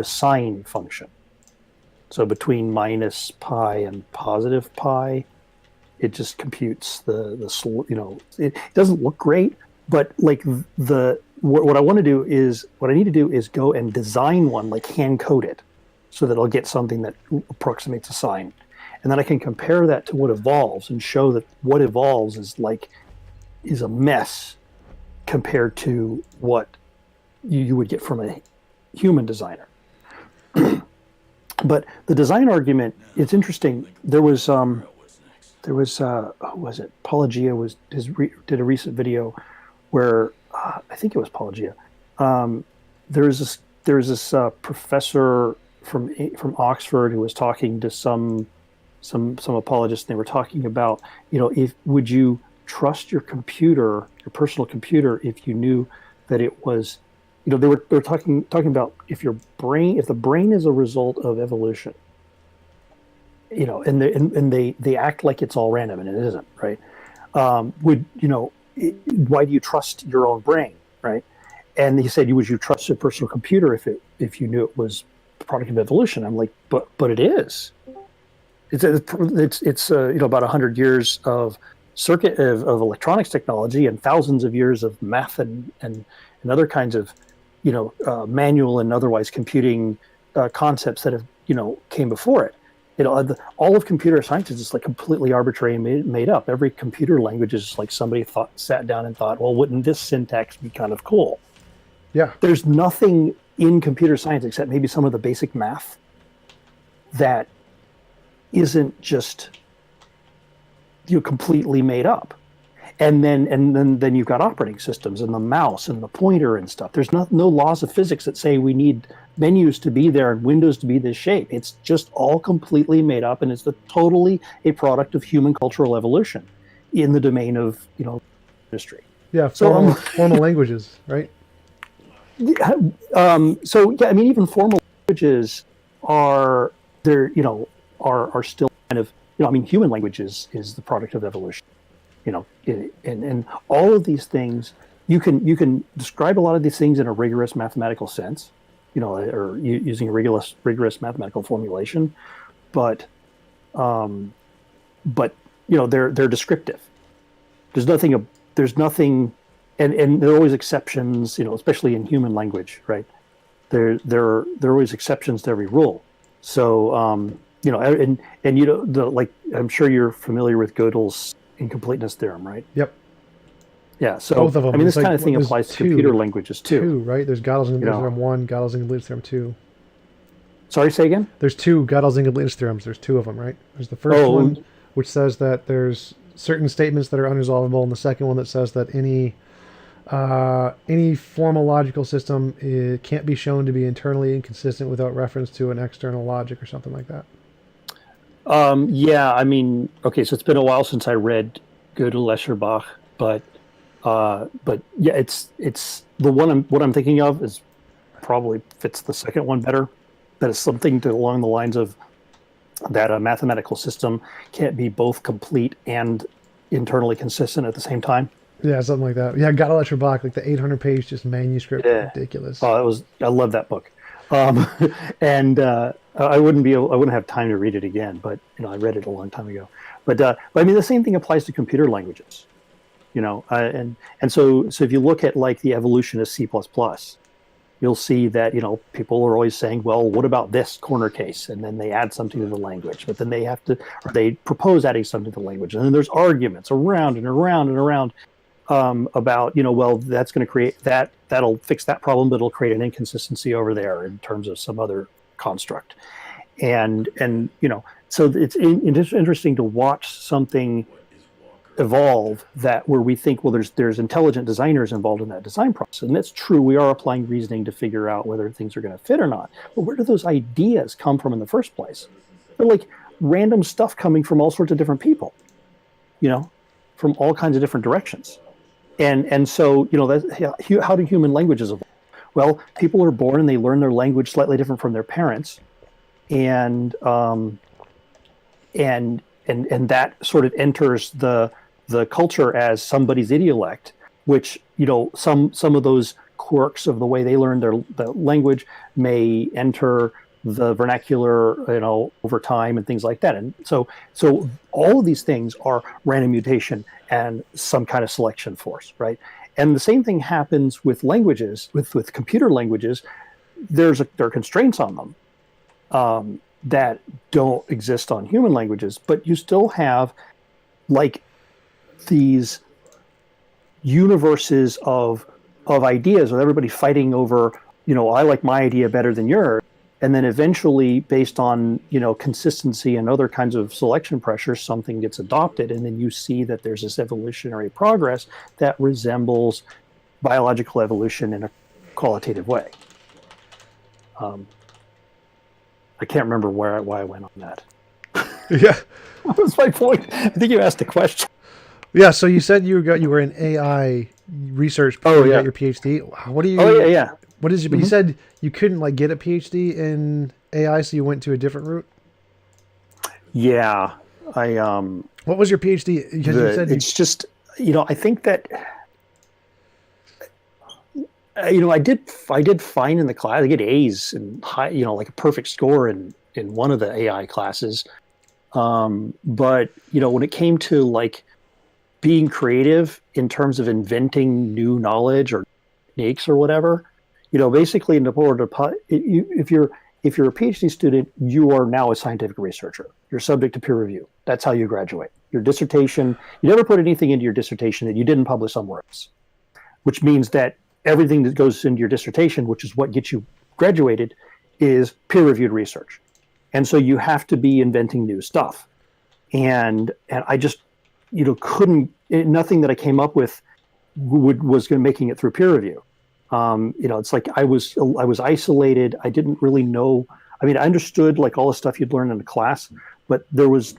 a sine function. So between minus pi and positive pi, it just computes it doesn't look great, but like what I want to do is, what I need to do is go and design one, like hand code it, so that I'll get something that approximates a sine. And then I can compare that to what evolves and show that what evolves is a mess compared to what you would get from a human designer. But the design argument, it's interesting. There was who was it? Pelagia did a recent video where I think it was Pelagia. There was this professor from Oxford who was talking to some apologists, and they were talking about, would you trust your personal computer, if you knew that it was, they were talking about if the brain is a result of evolution, and they act like it's all random, and it isn't, right? Why do you trust your own brain, right? And he said, would you trust your personal computer if you knew it was the product of evolution? I'm like, but it is. It's about 100 years of electronics technology and thousands of years of math and other kinds of manual and otherwise computing concepts that have came before it. All of computer science is just like completely arbitrary and made up. Every computer language is like somebody sat down and thought, well, wouldn't this syntax be kind of cool? Yeah. There's nothing in computer science except maybe some of the basic math that isn't just completely made up. And then you've got operating systems and the mouse and the pointer and stuff. There's no laws of physics that say we need menus to be there and windows to be this shape. It's just all completely made up, and it's totally a product of human cultural evolution in the domain of industry. Yeah, formal languages, right? Even formal languages are still kind of human language is the product of evolution. And all of these things, you can describe a lot of these things in a rigorous mathematical sense, or using a rigorous mathematical formulation, but they're descriptive. There's nothing, and there are always exceptions, especially in human language, right? There are always exceptions to every rule. So I'm sure you're familiar with Gödel's incompleteness theorem, right? Yep. Yeah. So both of them. this kind of thing applies to computer languages too. Two, right? There's Gödel's incompleteness theorem 1, Gödel's incompleteness theorem 2. Sorry, say again? There's two Gödel's incompleteness theorems. There's two of them, right? There's the first one, which says that there's certain statements that are unresolvable, and the second one that says that any formal logical system can't be shown to be internally inconsistent without reference to an external logic or something like that. Okay, so it's been a while since I read Gödel Escherbach, but yeah, it's the one what I'm thinking of is probably fits the second one better. That is something along the lines of that a mathematical system can't be both complete and internally consistent at the same time. Yeah, something like that. Yeah, Gödel Escherbach, like the 800-page just manuscript, ridiculous. Oh, I love that book. And I wouldn't have time to read it again, but I read it a long time ago. But the same thing applies to computer languages, and so if you look at like the evolution of C++, you'll see that people are always saying, well, what about this corner case? And then they add something to the language, but then they propose adding something to the language, and then there's arguments around and around and around about well, that's going to create that'll fix that problem, but it'll create an inconsistency over there in terms of some other construct, and so it's interesting to watch something evolve where we think, well, there's intelligent designers involved in that design process, and that's true. We are applying reasoning to figure out whether things are going to fit or not. But where do those ideas come from in the first place? They're like random stuff coming from all sorts of different people, from all kinds of different directions. And so, how do human languages evolve? Well, people are born and they learn their language slightly different from their parents, and that sort of enters the culture as somebody's idiolect, which some of those quirks of the way they learn the language may enter the vernacular, over time and things like that. And so all of these things are random mutation and some kind of selection force, right? And the same thing happens with languages, with computer languages. There are constraints on them that don't exist on human languages, but you still have like these universes of ideas with everybody fighting over, I like my idea better than yours. And then eventually, based on, consistency and other kinds of selection pressure, something gets adopted. And then you see that there's this evolutionary progress that resembles biological evolution in a qualitative way. I can't remember why I went on that. Yeah. What was my point? I think you asked a question. Yeah, so you said you were in AI research before you got your PhD. What do you? Oh yeah. What is it? But you said you couldn't get a PhD in AI, so you went to a different route. Yeah, What was your PhD? Because you said it's just I think that I did fine in the class. I get A's and high, like a perfect score in one of the AI classes. But when it came to being creative in terms of inventing new knowledge or techniques or whatever, basically in order to if you're a PhD student, you are now a scientific researcher. You're subject to peer review. That's how you graduate. Your dissertation, you never put anything into your dissertation that you didn't publish somewhere else, which means that everything that goes into your dissertation, which is what gets you graduated, is peer-reviewed research. And so you have to be inventing new stuff. And I just, nothing that I came up with was making it through peer review. It's like I was isolated. I didn't really know. I mean, I understood all the stuff you'd learn in a class, but there was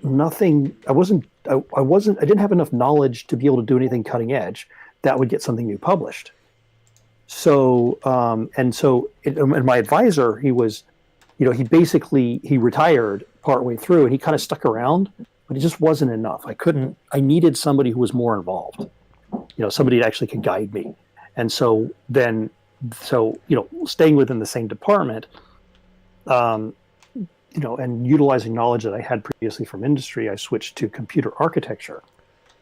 nothing. I didn't have enough knowledge to be able to do anything cutting edge that would get something new published. So, and my advisor, he was, he retired partway through, and he kind of stuck around, but it just wasn't enough. I needed somebody who was more involved, somebody that actually could guide me. And so staying within the same department, and utilizing knowledge that I had previously from industry, I switched to computer architecture.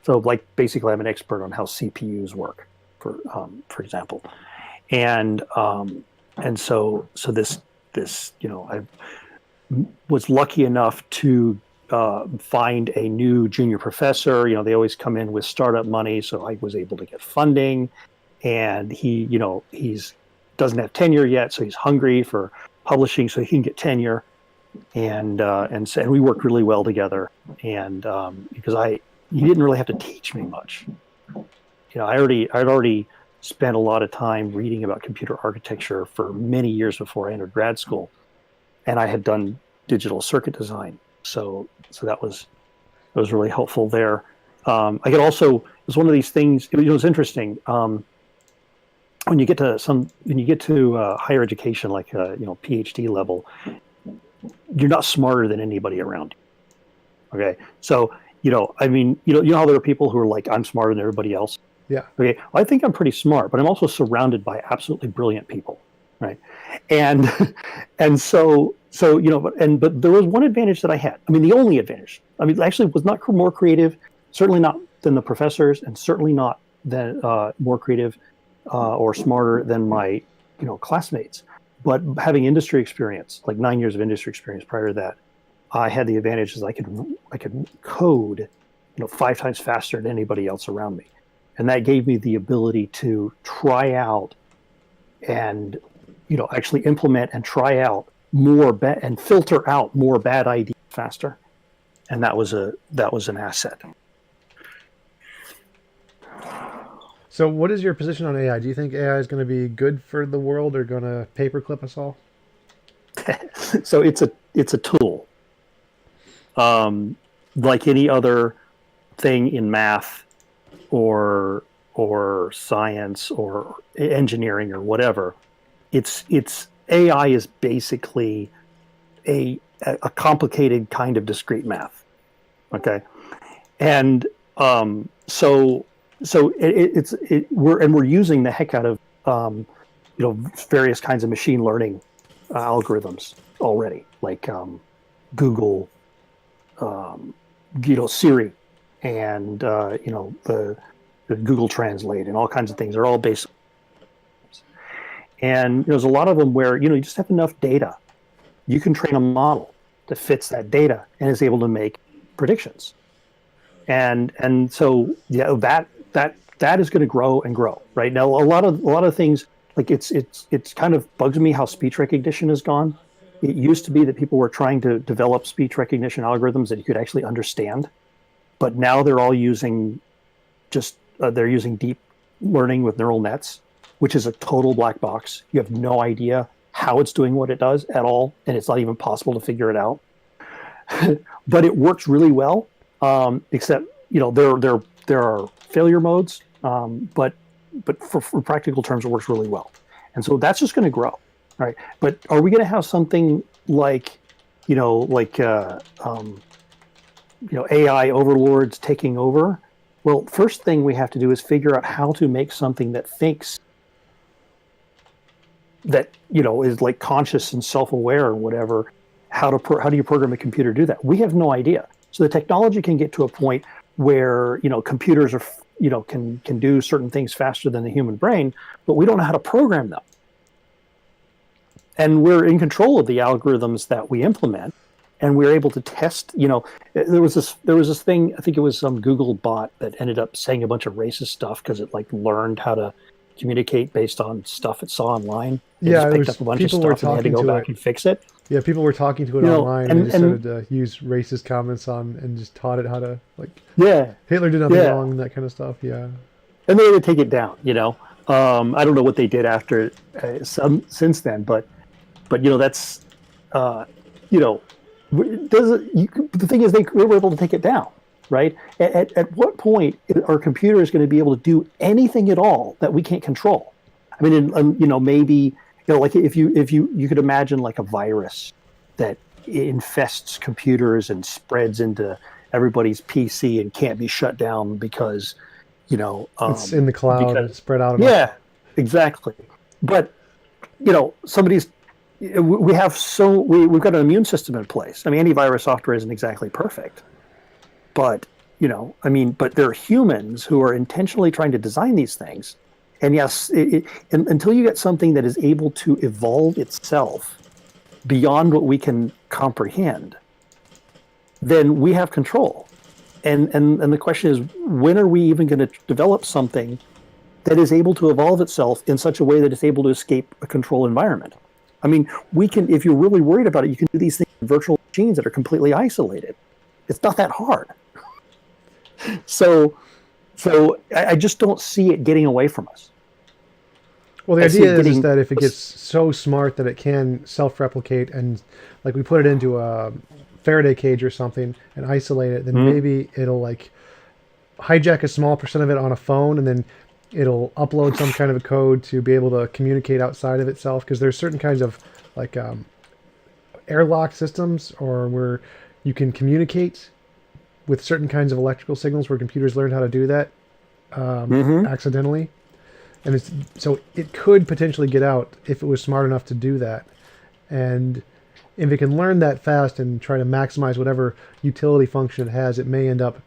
So basically I'm an expert on how CPUs work, for example. And so this, I was lucky enough to find a new junior professor. They always come in with startup money, so I was able to get funding. And he doesn't have tenure yet, so he's hungry for publishing, so he can get tenure. And we worked really well together. And because he didn't really have to teach me much. I'd already spent a lot of time reading about computer architecture for many years before I entered grad school, and I had done digital circuit design. So that was really helpful there. I could also, it was one of these things. It's interesting. When you get to higher education, PhD level, you're not smarter than anybody around you. Okay, so how there are people who are like, I'm smarter than everybody else. Yeah. Okay, well, I think I'm pretty smart, but I'm also surrounded by absolutely brilliant people, right? And so but there was one advantage that I had. I mean, the only advantage. I mean, actually, was not more creative, certainly not than the professors, and certainly not than more creative or smarter than my classmates. But having industry experience, 9 years of industry experience prior to that, I had the advantage is I could code 5 times faster than anybody else around me. And that gave me the ability to try out and actually implement and try out more and filter out more bad ideas faster. And that was an asset. So what is your position on AI? Do you think AI is going to be good for the world or going to paperclip us all? So it's a tool. Like any other thing in math or science or engineering or whatever, it's AI is basically a complicated kind of discrete math. Okay, and we're using the heck out various kinds of machine learning algorithms already, like Google, Siri, and the Google Translate, and all kinds of things are all based. And there's a lot of them where you just have enough data, you can train a model that fits that data and is able to make predictions. And so that is going to grow and grow. Right now, a lot of things, like it's kind of bugs me how speech recognition has gone. It used to be that people were trying to develop speech recognition algorithms that you could actually understand, but now they're all using they're using deep learning with neural nets, which is a total black box. You have no idea how it's doing what it does at all, and it's not even possible to figure it out. But it works really well, except there are failure modes, but for practical terms, it works really well. And so that's just going to grow, right? But are we going to have something like AI overlords taking over? Well, first thing we have to do is figure out how to make something that thinks, that is like conscious and self-aware or whatever. How do you program a computer to do that? We have no idea. So the technology can get to a point where computers are can do certain things faster than the human brain, but we don't know how to program them. And we're in control of the algorithms that we implement, and we're able to test. There was this thing, I think it was some Google bot that ended up saying a bunch of racist stuff because it learned how to communicate based on stuff it saw online. It just picked up a bunch of stuff and they had to go back and fix it. Yeah, people were talking to it online and started to use racist comments on and just taught it how to Hitler did nothing wrong and that kind of stuff. Yeah, and they had to take it down. I don't know what they did after since then, but that's the thing is they were able to take it down, right? At what point are computers going to be able to do anything at all that we can't control? I mean, maybe like if you could imagine like a virus that infests computers and spreads into everybody's PC and can't be shut down because it's in the cloud, it's spread out. Yeah, exactly. But we've got an immune system in place. I mean, antivirus software isn't exactly perfect, but but there are humans who are intentionally trying to design these things. And yes, until you get something that is able to evolve itself beyond what we can comprehend, then we have control. And the question is, when are we even going to develop something that is able to evolve itself in such a way that it's able to escape a control environment? I mean, we can, if you're really worried about it, you can do these things in virtual machines that are completely isolated. It's not that hard. So I just don't see it getting away from us. Well, the idea is that if it gets so smart that it can self-replicate and like we put it into a Faraday cage or something and isolate it, then maybe it'll like hijack a small percent of it on a phone and then it'll upload some kind of a code to be able to communicate outside of itself, because there's certain kinds of like airlock systems or where you can communicate with certain kinds of electrical signals where computers learn how to do that accidentally. And so it could potentially get out if it was smart enough to do that. And if it can learn that fast and try to maximize whatever utility function it has, it may end up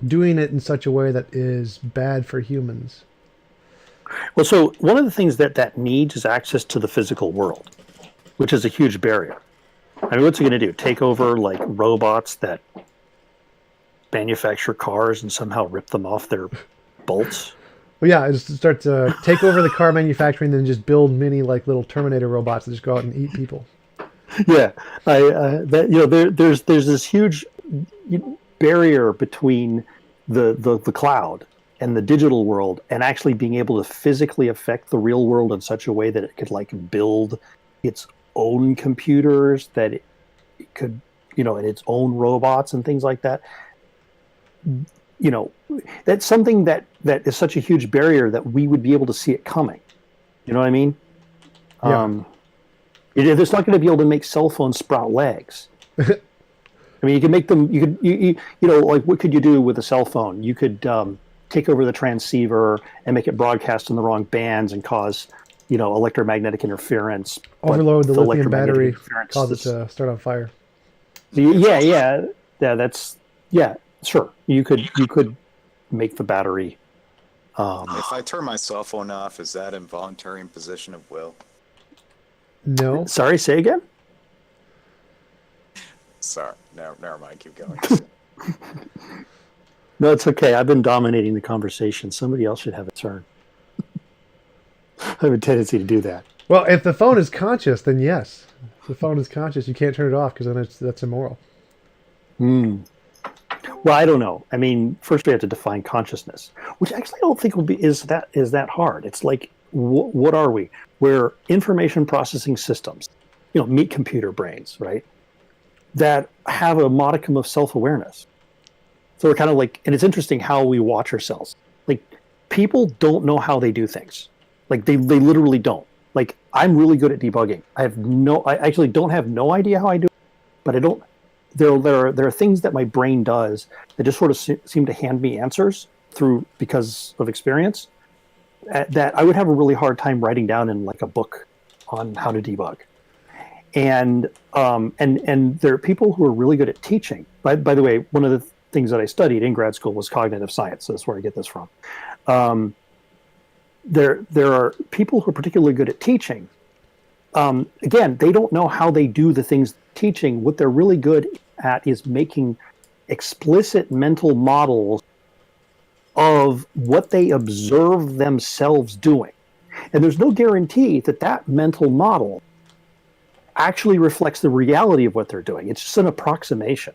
doing it in such a way that is bad for humans. Well, so one of the things that needs is access to the physical world, which is a huge barrier. I mean, what's it going to do? Take over like robots that manufacture cars and somehow rip them off their bolts? Well, yeah, just start to take over the car manufacturing, then just build mini like little Terminator robots that just go out and eat people. Yeah, there's this huge barrier between the cloud and the digital world, and actually being able to physically affect the real world in such a way that it could like build its own computers, that it could, and its own robots and things like that. That's something that is such a huge barrier that we would be able to see it coming. You know what I mean? Yeah. It's not going to be able to make cell phones sprout legs. I mean, you can make them. You could, like, what could you do with a cell phone? You could take over the transceiver and make it broadcast in the wrong bands and cause, electromagnetic interference. Overload the lithium battery, cause it to start on fire. Yeah. Sure. You could make the battery. If I turn my cell phone off, is that involuntary imposition of will? No. Sorry, say again? Sorry, never mind. Keep going. No, it's okay. I've been dominating the conversation. Somebody else should have a turn. I have a tendency to do that. Well, if the phone is conscious, then yes. If the phone is conscious, you can't turn it off because then that's immoral. Well, I don't know. I mean, first we have to define consciousness, which actually I don't think is that hard. It's like, what are we? We're information processing systems, meet computer brains, right? That have a modicum of self-awareness. So we're kind of like, and it's interesting how we watch ourselves. Like, people don't know how they do things. Like, they literally don't. Like, I'm really good at debugging. I actually don't have no idea how I do it, but I don't. There are things that my brain does that just sort of seem to hand me answers because of experience that I would have a really hard time writing down in like a book on how to debug. And there are people who are really good at teaching. By the way, one of the things that I studied in grad school was cognitive science. So that's where I get this from. There are people who are particularly good at teaching. Again, they don't know how they do the things teaching. What they're really good at is making explicit mental models of what they observe themselves doing. And there's no guarantee that mental model actually reflects the reality of what they're doing. It's just an approximation,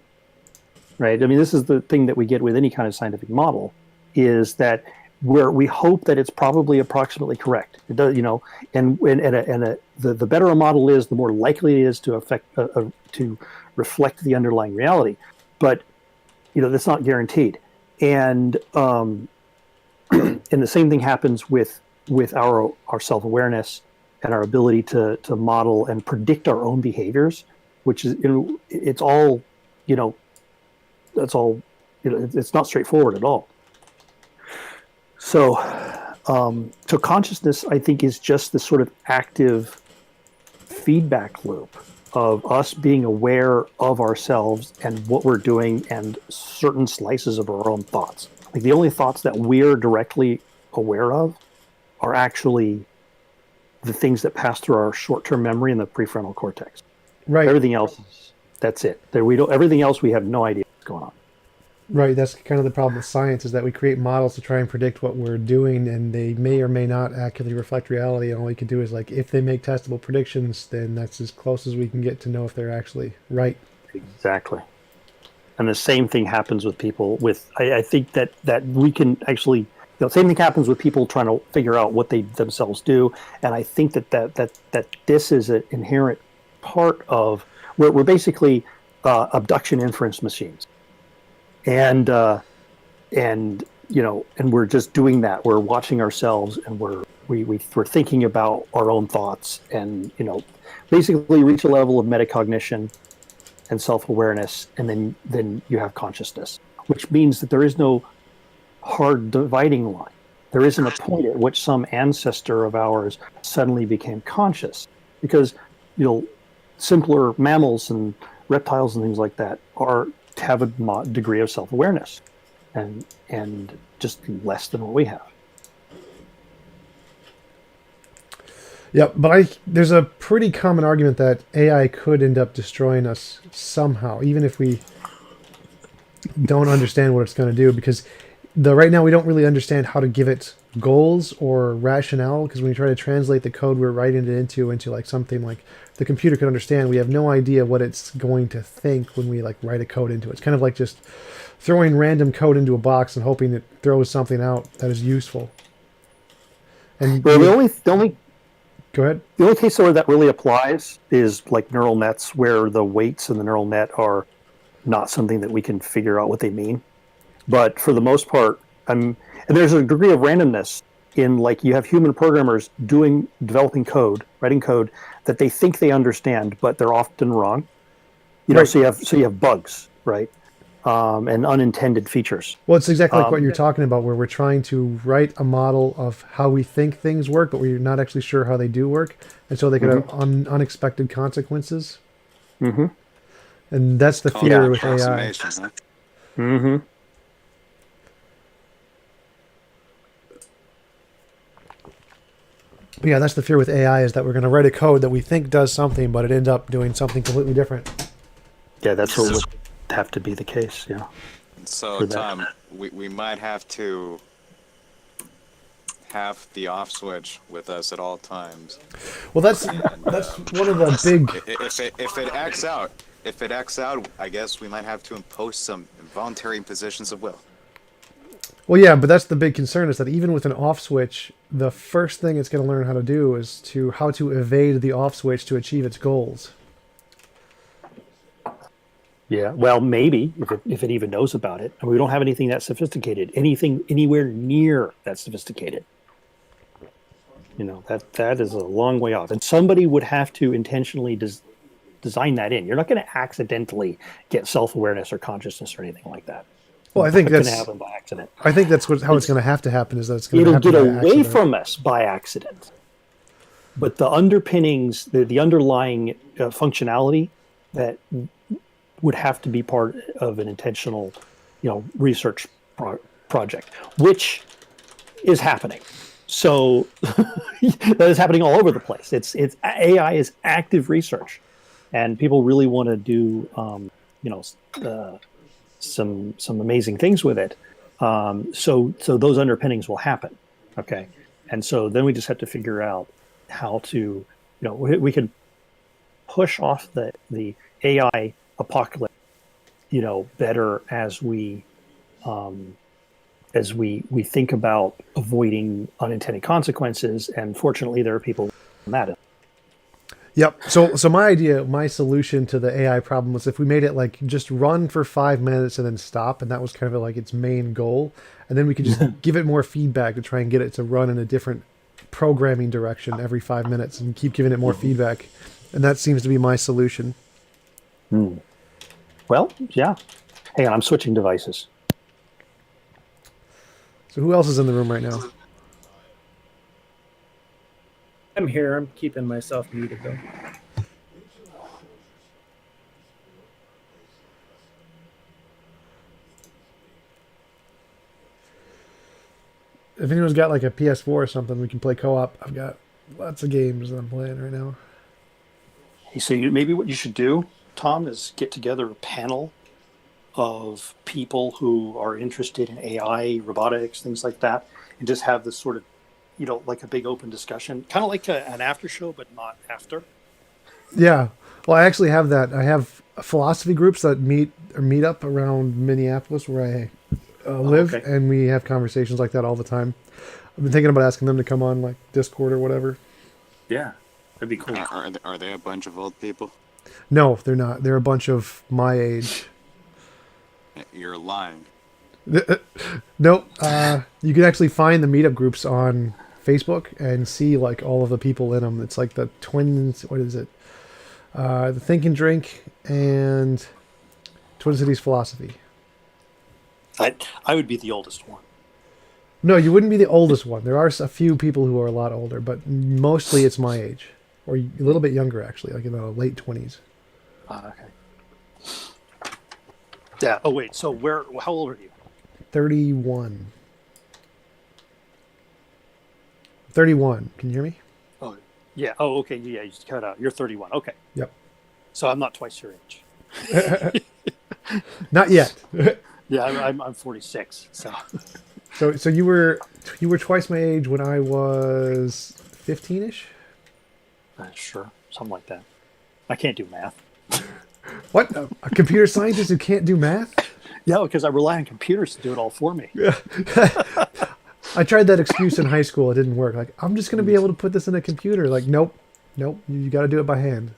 right? I mean, this is the thing that we get with any kind of scientific model, is that where we hope that it's probably approximately correct. It does, the better a model is, the more likely it is to reflect the underlying reality. But that's not guaranteed. And and the same thing happens with our self-awareness and our ability to model and predict our own behaviors, which is it's all it's not straightforward at all. So consciousness, I think, is just this sort of active feedback loop of us being aware of ourselves and what we're doing and certain slices of our own thoughts. Like, the only thoughts that we're directly aware of are actually the things that pass through our short-term memory and the prefrontal cortex. Right. Everything else, that's it. Everything else, we have no idea what's going on. Right, that's kind of the problem with science, is that we create models to try and predict what we're doing, and they may or may not accurately reflect reality, and all we can do is, like, if they make testable predictions, then that's as close as we can get to know if they're actually right. Exactly. And the same thing happens with people I think that we can actually, the same thing happens with people trying to figure out what they themselves do, and I think that this is an inherent part of, we're basically abduction inference machines. And we're just doing that. We're watching ourselves, and we're thinking about our own thoughts, and basically reach a level of metacognition and self-awareness, and then you have consciousness, which means that there is no hard dividing line. There isn't a point at which some ancestor of ours suddenly became conscious, because simpler mammals and reptiles and things like that have a degree of self-awareness, and just less than what we have. Yeah, but there's a pretty common argument that AI could end up destroying us somehow, even if we don't understand what it's going to do, because right now we don't really understand how to give it goals or rationale, because when you try to translate the code we're writing it into like something like the computer could understand, we have no idea what it's going to think when we like write a code into it. It's kind of like just throwing random code into a box and hoping it throws something out that is useful. And well, the only go ahead. The only case where that really applies is like neural nets, where the weights in the neural net are not something that we can figure out what they mean. But for the most part, and there's a degree of randomness in, like, you have human programmers developing code, writing code that they think they understand, but they're often wrong. Right. So you have bugs, right? and unintended features. Well, it's exactly like what you're talking about, where we're trying to write a model of how we think things work, but we're not actually sure how they do work, and so they could have unexpected consequences. Mm-hmm. And that's the fear with AI. Huh? Mm-hmm. But yeah, that's the fear with AI, is that we're going to write a code that we think does something, but it ends up doing something completely different. Yeah, that's what would have to be the case. Yeah. So, Tom, we might have to have the off switch with us at all times. Well, that's one of the big. If it acts out, I guess we might have to impose some involuntary positions of will. Well, yeah, but that's the big concern, is that even with an off switch, the first thing it's going to learn how to do is how to evade the off switch to achieve its goals. Yeah, well, maybe if it even knows about it, and we don't have anything that sophisticated, anything anywhere near that sophisticated. That is a long way off, and somebody would have to intentionally design that in. You're not going to accidentally get self-awareness or consciousness or anything like that. Well, I think that's going to happen by accident. I think that's how it's going to have to happen. Is that it's going to happen It'll get by away accident. from us by accident, but the underpinnings, the underlying functionality that would have to be part of an intentional, research project, which is happening. So that is happening all over the place. It's AI is active research, and people really want to do some amazing things with it. So those underpinnings will happen. Okay, and so then we just have to figure out how to, we can push off the AI apocalypse, better as we think about avoiding unintended consequences. And fortunately, there are people on that. Yep. So my solution to the AI problem was if we made it like just run for 5 minutes and then stop, and that was kind of like its main goal, and then we could just give it more feedback to try and get it to run in a different programming direction every 5 minutes, and keep giving it more feedback, and that seems to be my solution. Well, yeah. Hang on, I'm switching devices. So who else is in the room right now? I'm here. I'm keeping myself muted, though. If anyone's got like a PS4 or something, we can play co-op. I've got lots of games that I'm playing right now. So maybe what you should do, Tom, is get together a panel of people who are interested in AI, robotics, things like that, and just have this sort of, like a big open discussion, kind of like an after show, but not after. Yeah. Well, I actually have that. I have philosophy groups that meet up around Minneapolis where I live, and we have conversations like that all the time. I've been thinking about asking them to come on like Discord or whatever. Yeah, that'd be cool. Are they a bunch of old people? No, they're not. They're a bunch of my age. You're lying. Nope. You can actually find the meetup groups on Facebook and see like all of the people in them. It's like the Twins. What is it? The Think and Drink and Twin Cities Philosophy. I would be the oldest one. No, you wouldn't be the oldest one. There are a few people who are a lot older, but mostly it's my age, or a little bit younger actually, like in the late 20s. Okay. Yeah. Oh wait. So how old are you? 31. 31. Can you hear me? Oh, yeah. Oh, okay. Yeah, you just cut out. You're 31. Okay. Yep. So I'm not twice your age. Not yet. Yeah, I'm 46. So you were twice my age when I was 15-ish? Sure, something like that. I can't do math. What? A computer scientist who can't do math? Yeah, because I rely on computers to do it all for me. I tried that excuse in high school. It didn't work. Like, I'm just going to be able to put this in a computer. Like, nope. You got to do it by hand.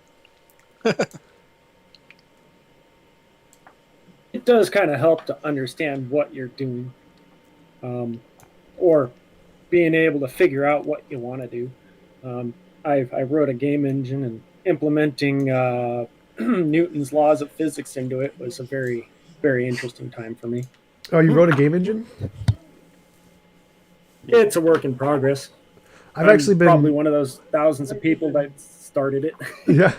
It does kind of help to understand what you're doing, or being able to figure out what you want to do. I wrote a game engine, and implementing Newton's laws of physics into it was a very very interesting time for me. Oh, you wrote a game engine? It's a work in progress. I've I'm actually been probably one of those thousands of people that started it. yeah.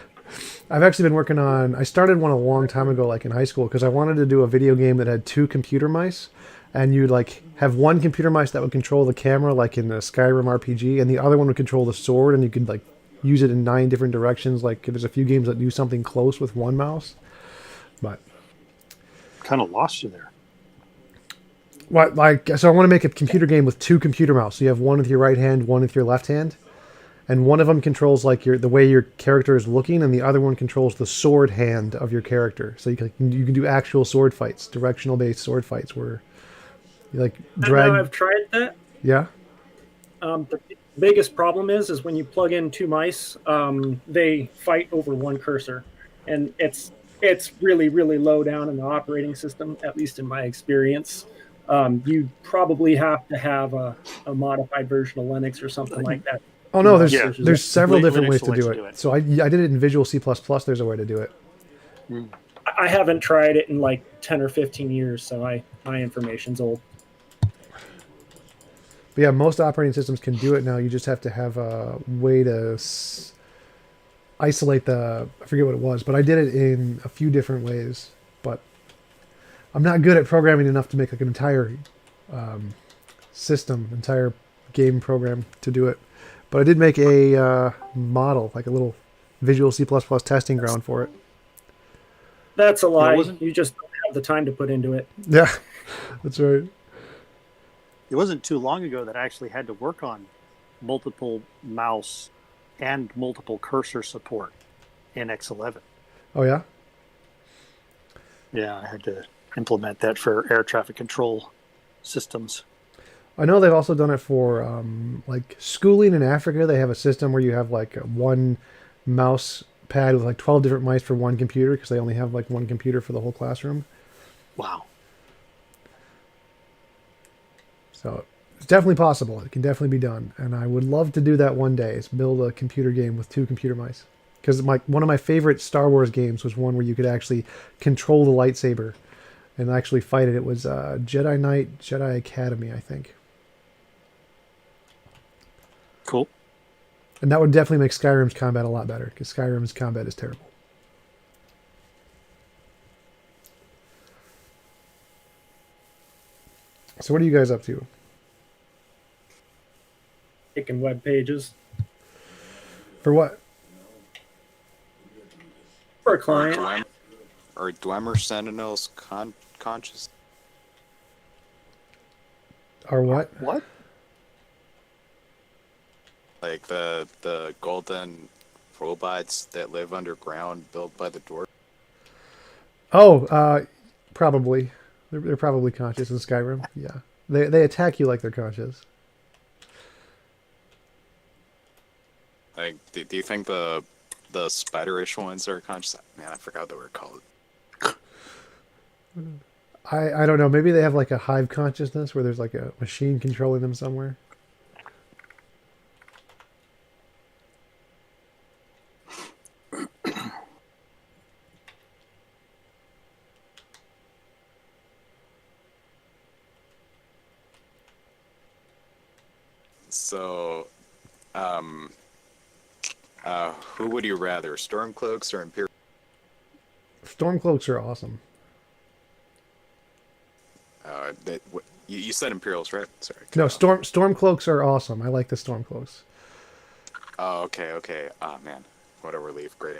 I've actually been working on. I started one a long time ago, like in high school, because I wanted to do a video game that had 2 computer mice, and you'd like have one computer mice that would control the camera, like in the Skyrim RPG, and the other one would control the sword, and you could like use it in 9 different directions. Like there's a few games that do something close with one mouse, but Kind of lost you there. what like so I want to make a computer game with 2 computer mouse. So you have one with your right hand, one with your left hand. And one of them controls like the way your character is looking, and the other one controls the sword hand of your character. So you can do actual sword fights, directional based sword fights where you like drag. Now I've tried that. Yeah. The biggest problem is when you plug in 2 mice, they fight over one cursor, and it's really really low down in the operating system, at least in my experience. You probably have to have a modified version of Linux or something like that. Oh no, Yeah. there's several different Linux ways to lets do you it. So I did it in Visual C++. There's a way to do it. I haven't tried it in like 10 or 15 years, so my information's old. But yeah, most operating systems can do it now. You just have to have a way to isolate the. I forget what it was, but I did it in a few different ways. But I'm not good at programming enough to make like an entire system, entire game program to do it. But I did make a model, like a little Visual C++ testing ground for it. That's a lie. wasn't- You just don't have the time to put into it. Yeah, that's right. It wasn't too long ago that I actually had to work on multiple mouse and multiple cursor support in X11. Oh yeah. Yeah, I had to implement that for air traffic control systems. I know they've also done it for like schooling in Africa. They have a system where you have like one mouse pad with like 12 different mice for one computer because they only have like one computer for the whole classroom. Wow. So it's definitely possible. It can definitely be done. And I would love to do that one day, is build a computer game with 2 computer mice. Because one of my favorite Star Wars games was one where you could actually control the lightsaber and actually fight it. It was Jedi Knight, Jedi Academy, I think. Cool. And that would definitely make Skyrim's combat a lot better, because Skyrim's combat is terrible. So what are you guys up to? Making web pages For what? for a client. Or Dwemer Sentinel's conscious. Or what? What? Like the golden robots that live underground built by the dwarf. Oh, probably. They're probably conscious in Skyrim. Yeah. They attack you like they're conscious. Like, do you think the spiderish ones are conscious? Man, I forgot what they were called. I don't know. Maybe they have like a hive consciousness where there's like a machine controlling them somewhere. So, who would you rather, Stormcloaks or Imperial? Stormcloaks are awesome. You said Imperials, right? Sorry. No, Stormcloaks are awesome. I like the Stormcloaks. Oh, okay. Ah, man, what a relief! Great.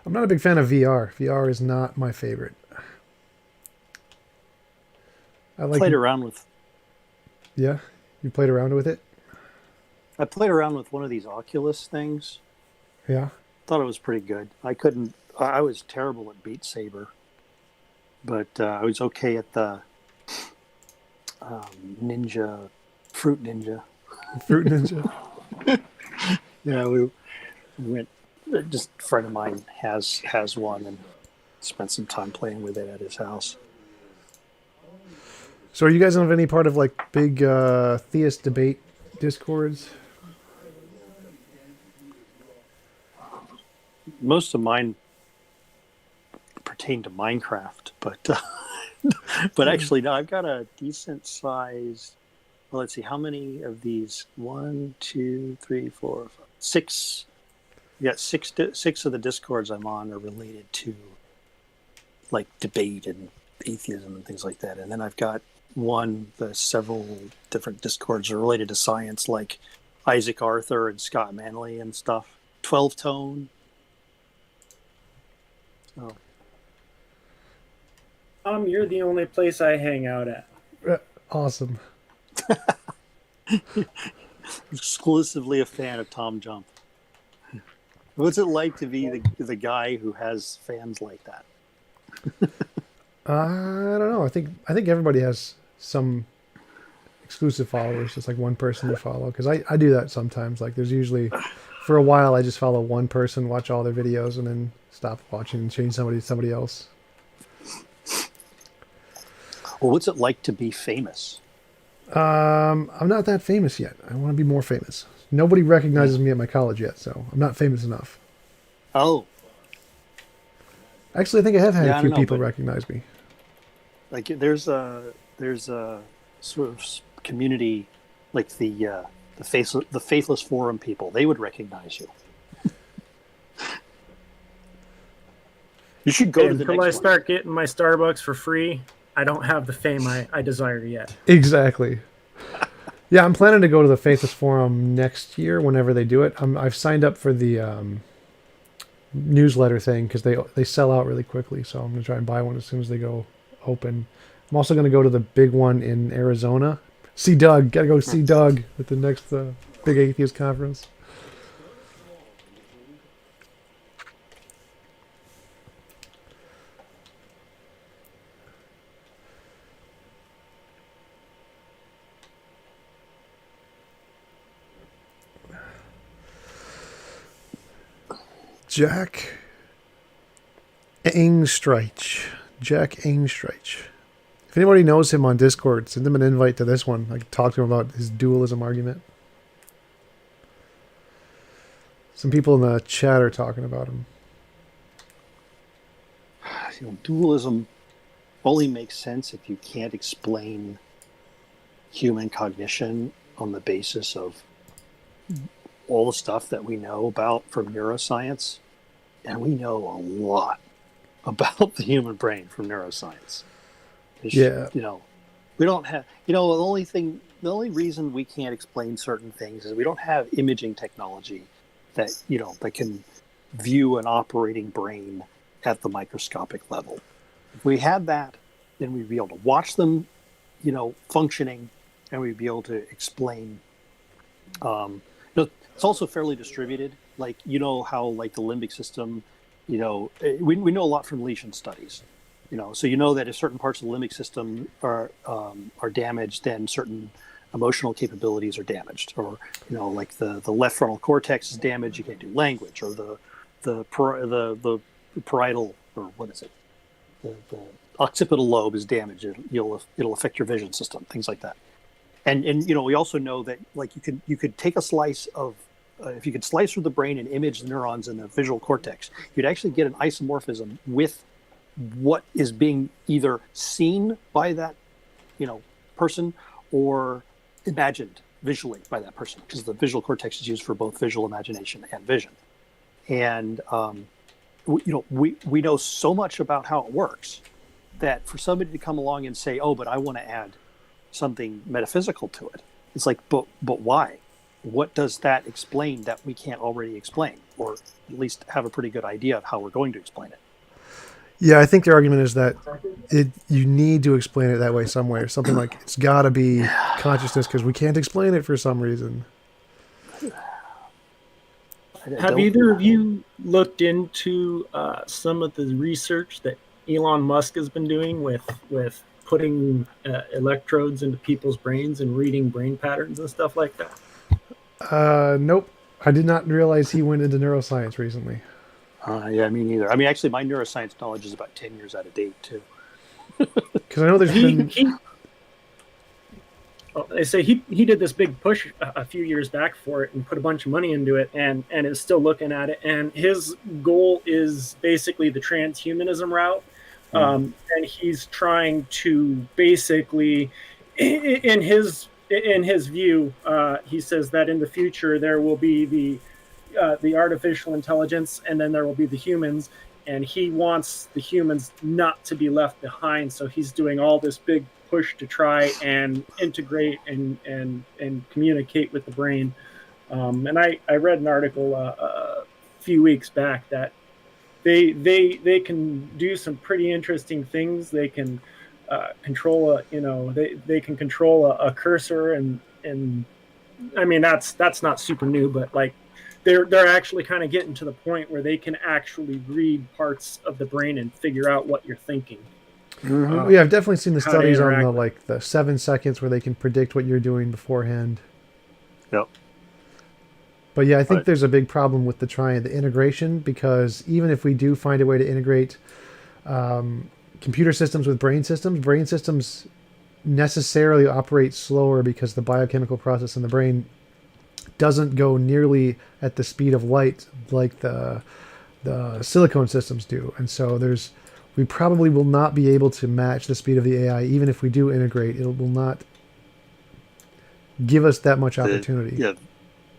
I'm not a big fan of VR. VR is not my favorite. I like. Played around with. Yeah, you played around with it. I played around with one of these Oculus things. Yeah. Thought it was pretty good. I was terrible at Beat Saber, but I was okay at the Fruit Ninja. Fruit Ninja. Yeah, we went. Just a friend of mine has one and spent some time playing with it at his house. So are you guys on any part of like big theist debate discords? Most of mine pertain to Minecraft, but but actually no, I've got a decent size. Well, let's see, how many of these? 1, 2, 3, 4, 5, 6. Yeah, six of the discords I'm on are related to like debate and atheism and things like that. And then I've got several different discords are related to science, like Isaac Arthur and Scott Manley and stuff. 12 Tone. Oh. You're the only place I hang out at. Awesome. Exclusively a fan of TJump. What's it like to be the guy who has fans like that? I don't know. I think everybody has some exclusive followers, just like one person you follow. Because I do that sometimes. Like there's usually, for a while, I just follow one person, watch all their videos, and then stop watching and change somebody else. Well, what's it like to be famous? I'm not that famous yet. I want to be more famous. Nobody recognizes me at my college yet, so I'm not famous enough. Oh. Actually, I think I have had a few people recognize me. Like there's a sort of community, like the Faithless Forum people. They would recognize you. You should go to the next Until I one. start getting my Starbucks for free, I don't have the fame I desire yet. Exactly. Yeah, I'm planning to go to the Faithless Forum next year whenever they do it. I've signed up for the newsletter thing because they sell out really quickly. So I'm going to try and buy one as soon as they go open. I'm also going to go to the big one in Arizona. See Doug. Got to go see Doug at the next big atheist conference. Jack Angstreich. If anybody knows him on Discord, send him an invite to this one. I can talk to him about his dualism argument. Some people in the chat are talking about him. Dualism only makes sense if you can't explain human cognition on the basis of all the stuff that we know about from neuroscience. And we know a lot about the human brain from neuroscience. Yeah. We don't have, the only reason we can't explain certain things is we don't have imaging technology that can view an operating brain at the microscopic level. If we had that, then we'd be able to watch them, functioning, and we'd be able to explain. It's also fairly distributed. Like, how like the limbic system, we know a lot from lesion studies. So that if certain parts of the limbic system are damaged, then certain emotional capabilities are damaged, or like the left frontal cortex is damaged, you can't do language, or the parietal, or what is it, the occipital lobe is damaged. It'll affect your vision system, things like that. And we also know that like you could take a slice of if you could slice through the brain and image the neurons in the visual cortex, you'd actually get an isomorphism with what is being either seen by that person or imagined visually by that person, because the visual cortex is used for both visual imagination and vision. And we know so much about how it works that for somebody to come along and say, oh, but I want to add something metaphysical to it, it's like, but why? What does that explain that we can't already explain, or at least have a pretty good idea of how we're going to explain it? Yeah, I think their argument is that you need to explain it that way somewhere. Something like it's got to be consciousness because we can't explain it for some reason. Have either of you looked into some of the research that Elon Musk has been doing with putting electrodes into people's brains and reading brain patterns and stuff like that? Nope. I did not realize he went into neuroscience recently. Yeah, me neither. I mean, actually, my neuroscience knowledge is about 10 years out of date, too. Because I know there's been... they say he did this big push a few years back for it and put a bunch of money into it and is still looking at it. And his goal is basically the transhumanism route. And he's trying to basically, in his view, he says that in the future there will be the artificial intelligence, and then there will be the humans, and he wants the humans not to be left behind. So he's doing all this big push to try and integrate and communicate with the brain. And I read an article a few weeks back that they can do some pretty interesting things. They can control they can control a cursor, and I mean that's not super new, but like they're actually kind of getting to the point where they can actually read parts of the brain and figure out what you're thinking. Yeah, I've definitely seen the studies on the 7 seconds where they can predict what you're doing beforehand. Yep. But yeah, I think there's a big problem with the integration, because even if we do find a way to integrate computer systems with brain systems necessarily operate slower because the biochemical process in the brain doesn't go nearly at the speed of light like the silicone systems do. And so we probably will not be able to match the speed of the AI. Even if we do integrate, it will not give us that much opportunity.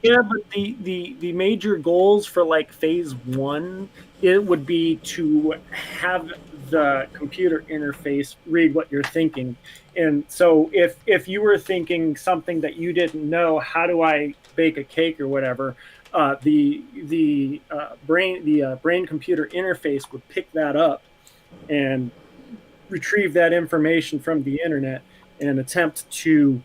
Yeah, but the major goals for like phase 1, it would be to have the computer interface read what you're thinking. And so if you were thinking something that you didn't know, how do I bake a cake or whatever, the brain computer interface would pick that up and retrieve that information from the internet and attempt to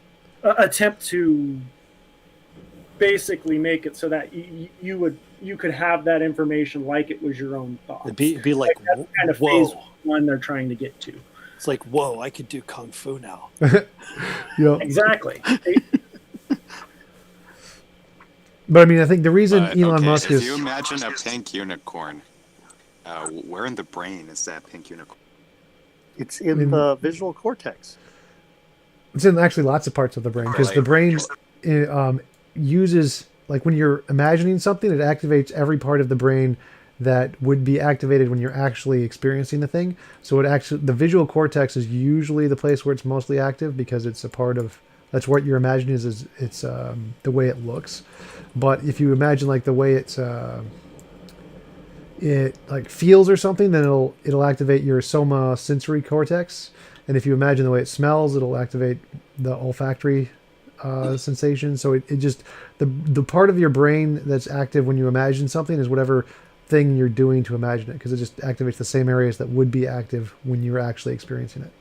basically make it so that you could have that information like it was your own thoughts. It'd be like that's kind of phase 1 they're trying to get to. It's like, whoa, I could do kung fu now. Yep. Exactly. But I mean, I think the reason Elon Musk is... If you imagine a pink unicorn, where in the brain is that pink unicorn? It's in the visual cortex. It's in actually lots of parts of the brain, because the brain uses, like when you're imagining something, it activates every part of the brain that would be activated when you're actually experiencing the thing. So the visual cortex is usually the place where it's mostly active, because it's a part of, that's what you're imagining is it's the way it looks. But if you imagine like the way it like feels or something, then it'll activate your soma sensory cortex. And if you imagine the way it smells, it'll activate the olfactory sensation. So it just, the part of your brain that's active when you imagine something is whatever thing you're doing to imagine it, because it just activates the same areas that would be active when you're actually experiencing it.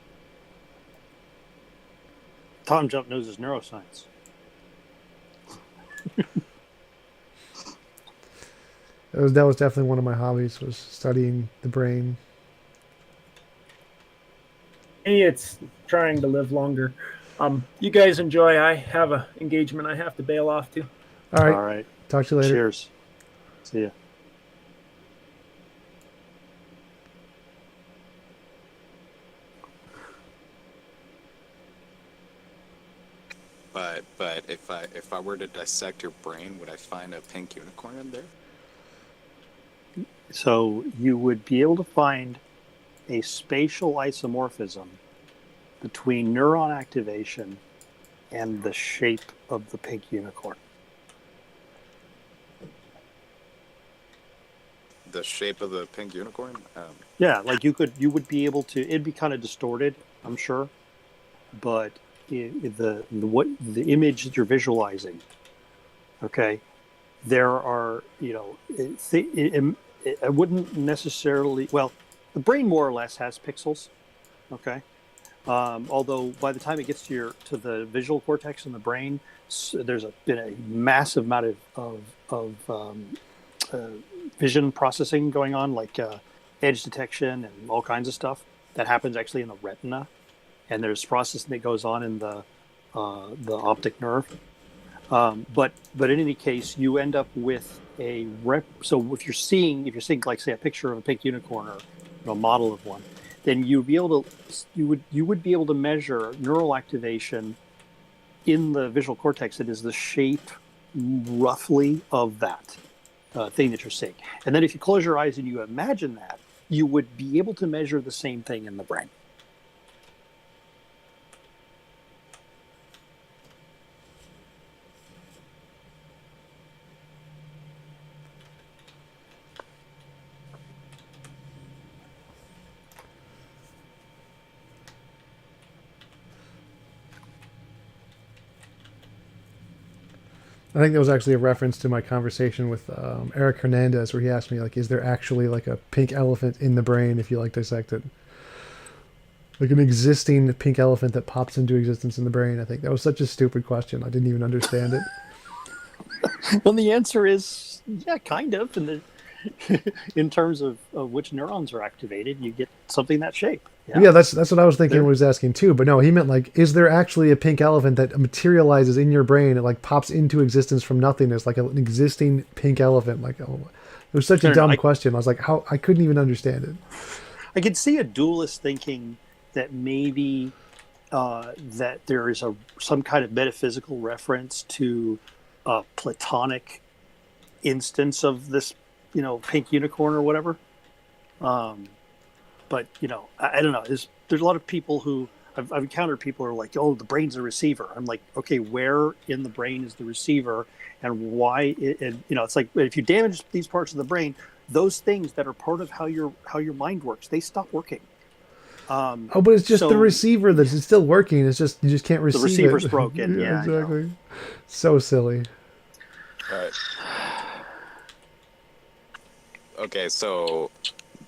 TJump knows his neuroscience. That was definitely one of my hobbies, was studying the brain. It's trying to live longer. You guys enjoy. I have an engagement I have to bail off to. All right. Talk to you later. Cheers. See ya. But if I were to dissect your brain, would I find a pink unicorn in there? So you would be able to find a spatial isomorphism between neuron activation and the shape of the pink unicorn. The shape of the pink unicorn? Yeah, like you would be able to. It'd be kind of distorted, I'm sure, but the image that you're visualizing, okay, there are, I wouldn't necessarily. Well, the brain more or less has pixels, okay. Although by the time it gets to the visual cortex in the brain, there's been a massive amount of vision processing going on, like edge detection and all kinds of stuff that happens actually in the retina, and there's processing that goes on in the optic nerve. But in any case, you end up with a So if you're seeing like, say, a picture of a pink unicorn or a model of one, then you would be able to measure neural activation in the visual cortex, it is the shape roughly of that thing that you're seeing. And then if you close your eyes and you imagine that, you would be able to measure the same thing in the brain. I think that was actually a reference to my conversation with Eric Hernandez, where he asked me, like, is there actually like a pink elephant in the brain if you like dissect it? Like an existing pink elephant that pops into existence in the brain. I think that was such a stupid question. I didn't even understand it. Well, the answer is, yeah, kind of. In terms of which neurons are activated, you get something that shape. Yeah, that's what I was thinking. Was asking too, but no, he meant like, is there actually a pink elephant that materializes in your brain? It like pops into existence from nothingness, like an existing pink elephant. Like, oh, it was such a dumb question. I was like, how I couldn't even understand it. I could see a dualist thinking that maybe that there is some kind of metaphysical reference to a Platonic instance of this, pink unicorn or whatever. But I don't know. There's a lot of people who I've encountered people who are like, oh, the brain's a receiver. I'm like, okay, where in the brain is the receiver, and why? It's like if you damage these parts of the brain, those things that are part of how your mind works, they stop working. But it's just the receiver that's still working. It's just you just can't receive it. The receiver's broken. Yeah, exactly. So silly. All right. Okay, so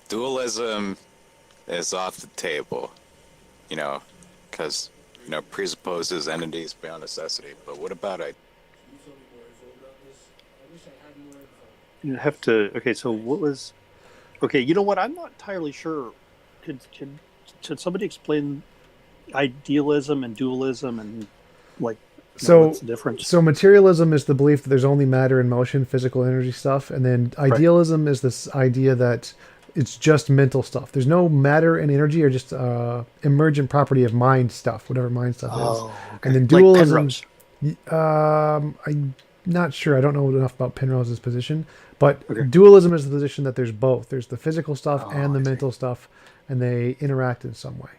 dualism is off the table, because, presupposes entities beyond necessity. But what about You have to. Okay, so what was? Okay, you know what? I'm not entirely sure. Should somebody explain idealism and dualism and what's the difference? So materialism is the belief that there's only matter and motion, physical energy stuff, and then idealism is this idea that it's just mental stuff. There's no matter and energy, or just emergent property of mind stuff, whatever mind stuff is. Okay. And then dualism. I'm not sure. I don't know enough about Penrose's position, but dualism is the position that there's both. There's the physical stuff and the mental stuff, and they interact in some way.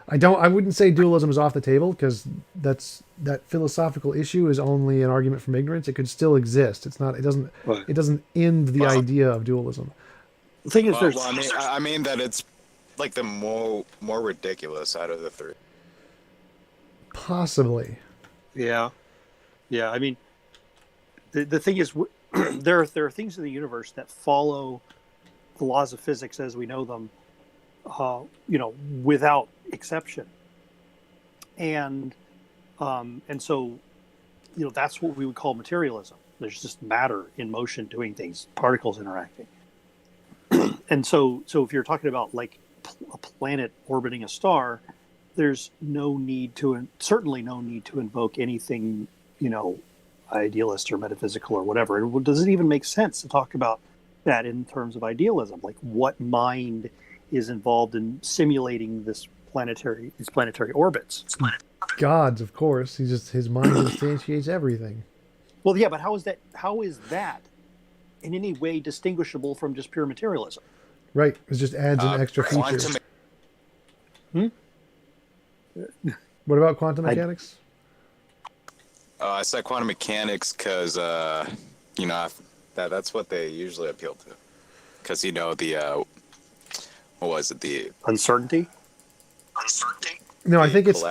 I wouldn't say dualism is off the table, because that philosophical issue is only an argument from ignorance. It could still exist. It doesn't end the idea of dualism. The thing is, I mean that it's like the more ridiculous out of the three. Possibly. Yeah. I mean, the thing is, there are things in the universe that follow the laws of physics as we know them, without exception, and so, that's what we would call materialism. There's just matter in motion doing things, particles interacting. And so if you're talking about like a planet orbiting a star, there's certainly no need to invoke anything, idealist or metaphysical or whatever. And does it even make sense to talk about that in terms of idealism? Like, what mind is involved in simulating these planetary orbits? God's, of course. His mind instantiates everything. Well, yeah, but how is that in any way distinguishable from just pure materialism? Right. It just adds an extra feature. What about quantum mechanics? I said quantum mechanics because, that's what they usually appeal to. Because, what was it? The uncertainty? No, I think it's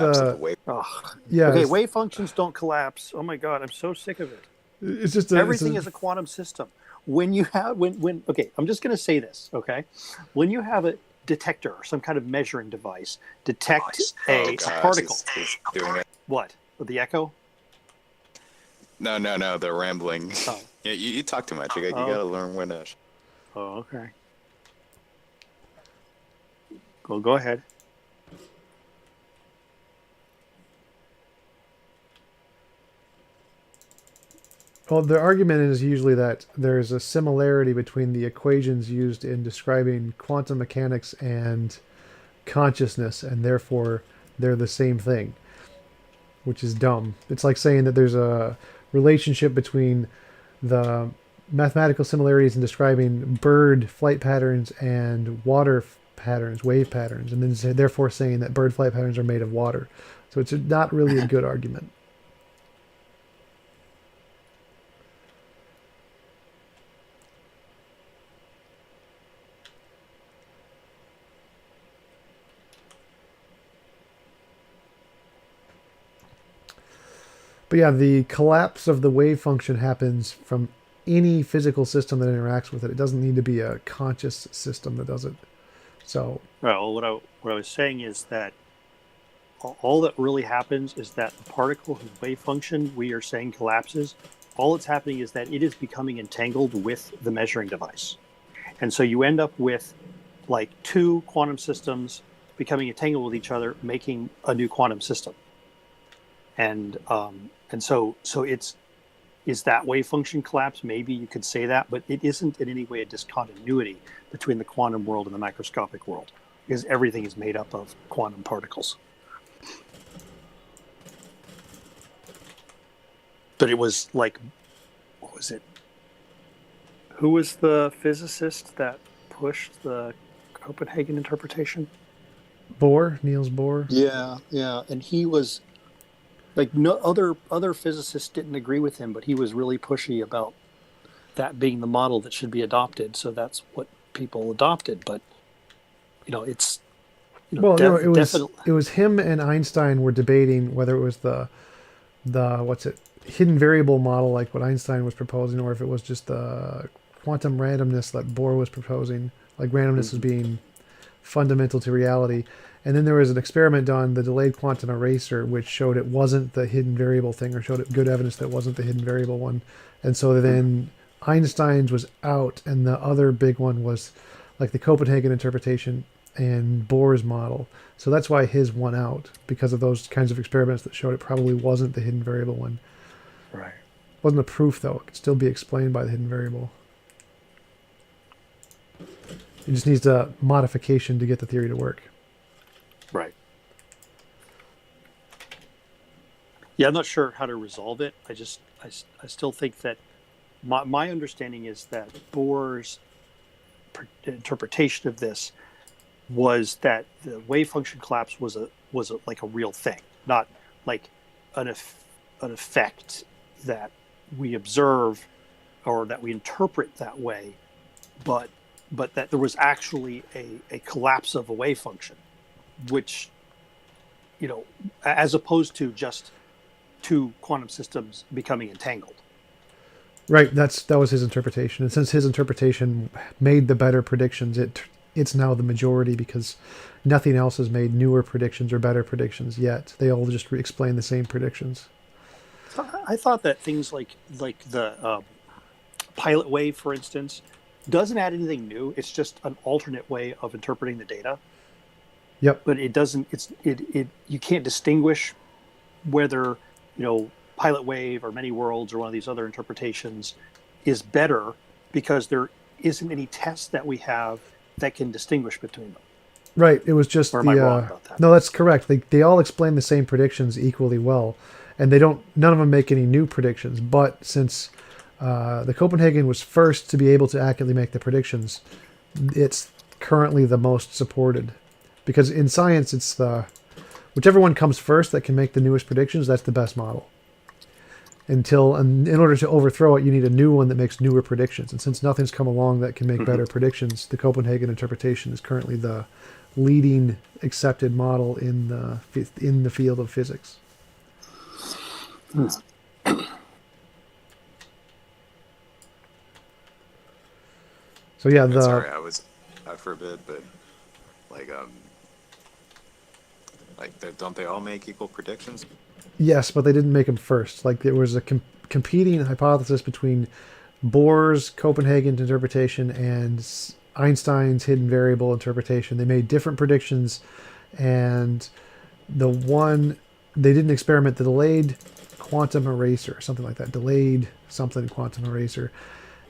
wave functions don't collapse. Oh my God, I'm so sick of it. It's just everything is a quantum system. When you have I'm just going to say this. Okay, when you have a detector, some kind of measuring device, detect a particle. He's doing it. What? With the echo? No, they're rambling. Oh. Yeah, you talk too much. You got to learn when to. Oh, okay. Go ahead. Well, the argument is usually that there's a similarity between the equations used in describing quantum mechanics and consciousness, and therefore they're the same thing. which is dumb. It's like saying that there's a relationship between the mathematical similarities in describing bird flight patterns and water patterns, wave patterns, and then therefore saying that bird flight patterns are made of water. So it's not really a good argument. But yeah, the collapse of the wave function happens from any physical system that interacts with it. It doesn't need to be a conscious system that does it. So, well, what I was saying is that all that really happens is that the particle whose wave function we are saying collapses, all that's happening is that it is becoming entangled with the measuring device. And so you end up with like two quantum systems becoming entangled with each other, making a new quantum system. And so is that wave function collapse? Maybe you could say that, but it isn't in any way a discontinuity between the quantum world and the microscopic world, because everything is made up of quantum particles. But it was like, what was it? Who was the physicist that pushed the Copenhagen interpretation? Bohr, Niels Bohr. Yeah, and he was like, no other physicists didn't agree with him, but he was really pushy about that being the model that should be adopted. So that's what people adopted. But it's it was him and Einstein were debating whether it was the hidden variable model like what Einstein was proposing, or if it was just the quantum randomness that Bohr was proposing, like randomness as being fundamental to reality. And then there was an experiment done, the delayed quantum eraser, which showed it wasn't the hidden variable thing, or showed it good evidence that it wasn't the hidden variable one. And so then Einstein's was out, and the other big one was like the Copenhagen interpretation and Bohr's model. So that's why his won out, because of those kinds of experiments that showed it probably wasn't the hidden variable one. Right. Wasn't a proof, though. It could still be explained by the hidden variable. It just needs a modification to get the theory to work. Right. Yeah, I'm not sure how to resolve it. I still think that my understanding is that Bohr's interpretation of this was that the wave function collapse was like a real thing, not like an effect that we observe or that we interpret that way, but that there was actually a collapse of a wave function, which, as opposed to just two quantum systems becoming entangled. Right, that was his interpretation. And since his interpretation made the better predictions, it's now the majority, because nothing else has made newer predictions or better predictions yet. They all just explain the same predictions. I thought that things like the pilot wave, for instance, doesn't add anything new. It's just an alternate way of interpreting the data. Yep. But it doesn't. You can't distinguish whether pilot wave or many worlds or one of these other interpretations is better, because there isn't any test that we have that can distinguish between them. Right. It was just or am I wrong about that? No, that's correct. They all explain the same predictions equally well, and none of them make any new predictions. But since the Copenhagen was first to be able to accurately make the predictions, it's currently the most supported, because in science it's whichever one comes first that can make the newest predictions, that's the best model. And in order to overthrow it, you need a new one that makes newer predictions. And since nothing's come along that can make better predictions, the Copenhagen interpretation is currently the leading accepted model in the field of physics. So yeah, sorry, I forbid, but don't they all make equal predictions? Yes, but they didn't make them first. Like, there was a competing hypothesis between Bohr's Copenhagen interpretation and Einstein's hidden variable interpretation. They made different predictions, and they didn't experiment the delayed quantum eraser, something like that, delayed something quantum eraser.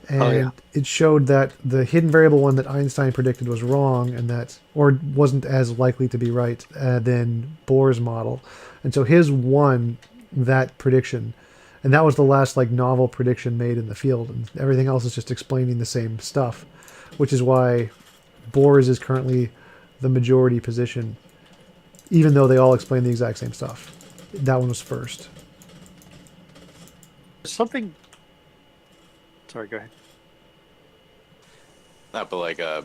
and it showed that the hidden variable one that Einstein predicted was wrong, and that, or wasn't as likely to be right than Bohr's model, and so his won that prediction, and that was the last like novel prediction made in the field, and everything else is just explaining the same stuff, which is why Bohr's is currently the majority position, even though they all explain the exact same stuff. That one was first. Something. Sorry, go ahead. No, but like, I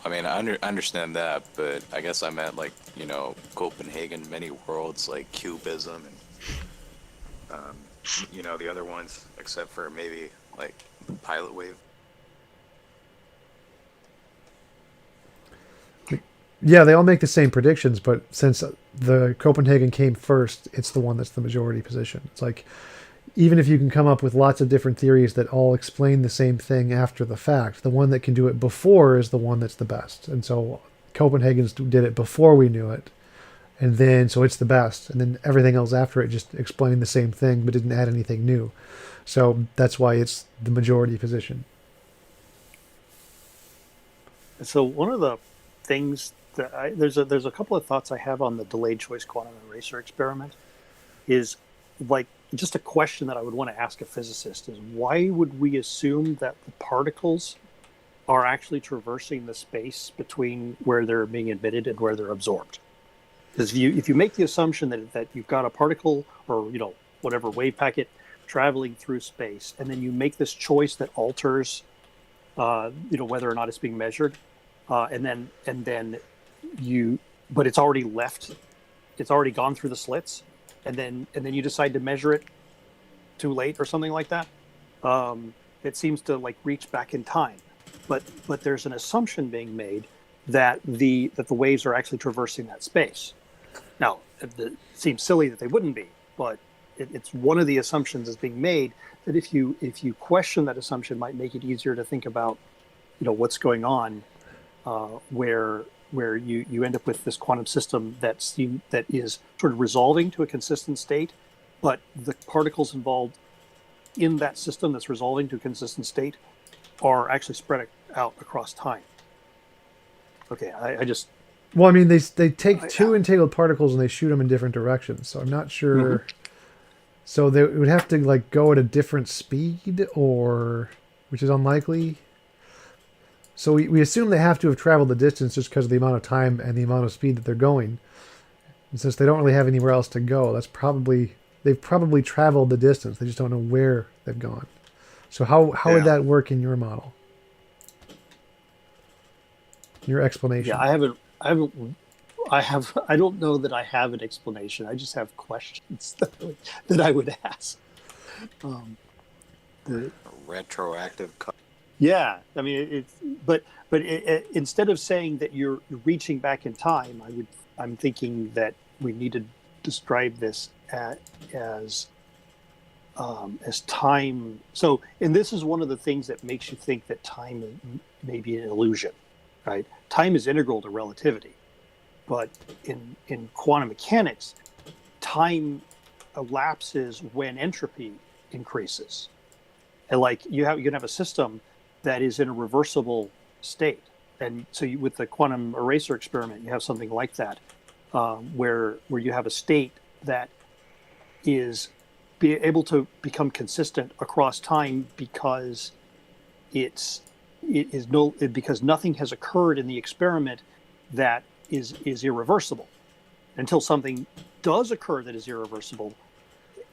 mean, I understand that, but I guess I meant like, you know, Copenhagen, many worlds, like Cubism, and you know, the other ones, except for maybe like Pilot Wave. Yeah, they all make the same predictions, but since the Copenhagen came first, it's the one that's the majority position. It's like, even if you can come up with lots of different theories that all explain the same thing after the fact, the one that can do it before is the one that's the best. And so Copenhagen's did it before we knew it, and then so it's the best. And then everything else after it just explained the same thing but didn't add anything new. So that's why it's the majority position. So one of the things that there's a couple of thoughts I have on the delayed choice quantum eraser experiment is like just a question that I would want to ask a physicist is why would we assume that the particles are actually traversing the space between where they're being emitted and where they're absorbed? Because if you make the assumption that you've got a particle or, you know, whatever wave packet traveling through space, and then you make this choice that alters, you know, whether or not it's being measured, and then but it's already left, it's already gone through the slits, and then you decide to measure it too late or something like that. It seems to like reach back in time, but there's an assumption being made that the waves are actually traversing that space. Now, it seems silly that they wouldn't be, but it's one of the assumptions that's being made that if you question that assumption, might make it easier to think about, you know, what's going on, where you end up with this quantum system that is sort of resolving to a consistent state, but the particles involved in that system that's resolving to a consistent state are actually spread out across time. Okay, I just... Well, I mean, they take two entangled particles and they shoot them in different directions, so I'm not sure... Mm-hmm. So they would have to like go at a different speed, or which is unlikely. So we assume they have to have traveled the distance just because of the amount of time and the amount of speed that they're going. And since they don't really have anywhere else to go, they've probably traveled the distance. They just don't know where they've gone. So how would that work in your model? Your explanation? Yeah, I don't know that I have an explanation. I just have questions that I would ask. The retroactive. Yeah, I mean, but instead of saying that you're reaching back in time, I'm thinking that we need to describe this as time. So, and this is one of the things that makes you think that time may be an illusion, right? Time is integral to relativity, but in quantum mechanics, time elapses when entropy increases, and like you can have a system that is in a reversible state. And so with the quantum eraser experiment, you have something like that, where you have a state that is able to become consistent across time because because nothing has occurred in the experiment that is irreversible until something does occur that is irreversible,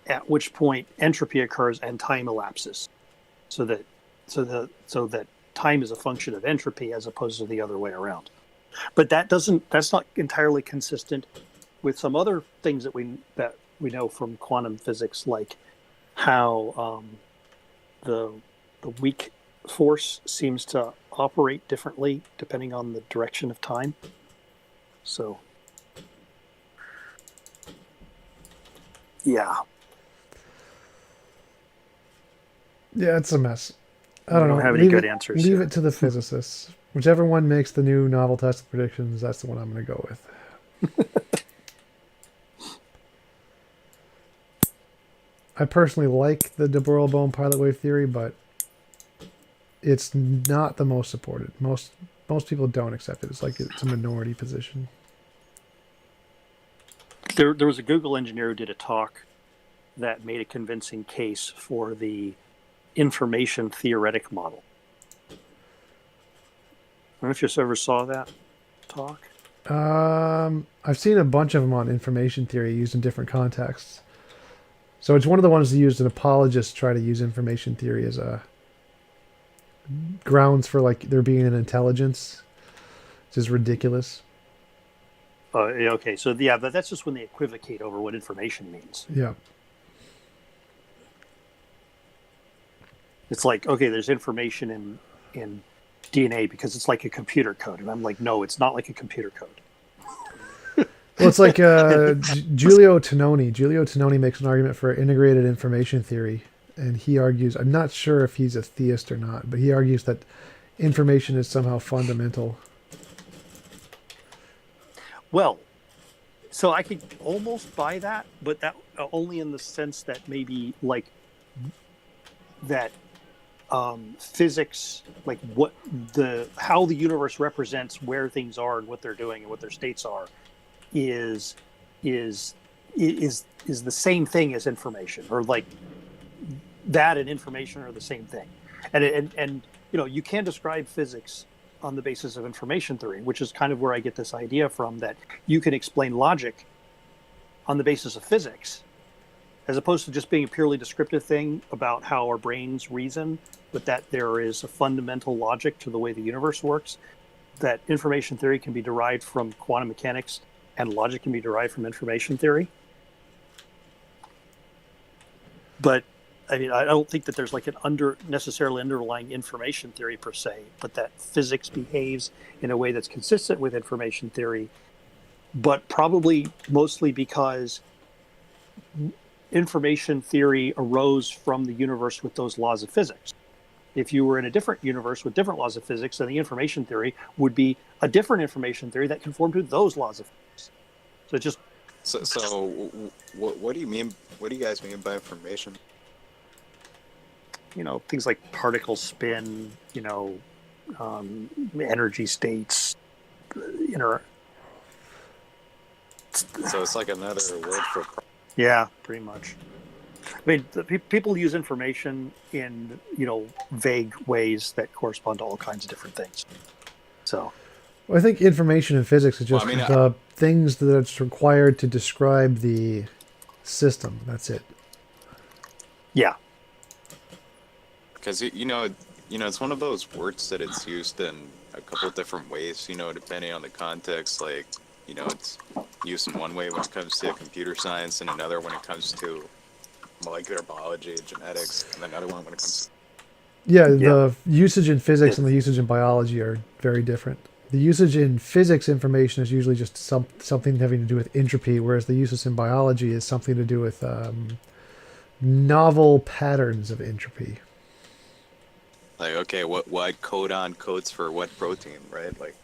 at which point entropy occurs and time elapses, so that time is a function of entropy as opposed to the other way around. But that's not entirely consistent with some other things that we know from quantum physics, like how the weak force seems to operate differently depending on the direction of time. So yeah, it's a mess. I don't know. Have any good answers. Leave it to the physicists. Whichever one makes the new novel test of predictions, that's the one I'm going to go with. I personally like the de Broglie-Bohm pilot wave theory, but it's not the most supported. Most people don't accept it. It's like it's a minority position. There was a Google engineer who did a talk that made a convincing case for the information theoretic model. I don't know if you ever saw that talk. I've seen a bunch of them on information theory used in different contexts. So it's one of the ones that used an apologist try to use information theory as a grounds for like there being an intelligence, which is ridiculous. Okay, so yeah, but that's just when they equivocate over what information means. Yeah. It's like, okay, there's information in DNA because it's like a computer code. And I'm like, no, it's not like a computer code. Well, it's like Giulio Tononi. Giulio Tononi makes an argument for integrated information theory. And he argues, I'm not sure if he's a theist or not, but he argues that information is somehow fundamental. Well, so I could almost buy that, but that only in the sense that maybe like that physics, like how the universe represents where things are and what they're doing and what their states are, is the same thing as information, or like that and information are the same thing, and you can describe physics on the basis of information theory, which is kind of where I get this idea from, that you can explain logic on the basis of physics, as opposed to just being a purely descriptive thing about how our brains reason, but that there is a fundamental logic to the way the universe works, that information theory can be derived from quantum mechanics and logic can be derived from information theory. But I mean, I don't think that there's like an necessarily underlying information theory per se, but that physics behaves in a way that's consistent with information theory, but probably mostly because information theory arose from the universe with those laws of physics. If you were in a different universe with different laws of physics, then the information theory would be a different information theory that conformed to those laws of physics. So just so what do you mean? What do you guys mean by information? Things like particle spin, energy states, So it's like another word for. Yeah, pretty much. I mean, people use information in vague ways that correspond to all kinds of different things. So, well, I think information in physics is just the things that's required to describe the system. That's it. Yeah. Because it's one of those words that it's used in a couple of different ways. Depending on the context, like it's used in one way when it comes to computer science, and another when it comes to molecular biology, genetics, and another one when it comes to... The usage in physics and the usage in biology are very different. The usage in physics information is usually just something having to do with entropy, whereas the usage in biology is something to do with novel patterns of entropy. Like, okay, what codon codes for what protein, right? Like,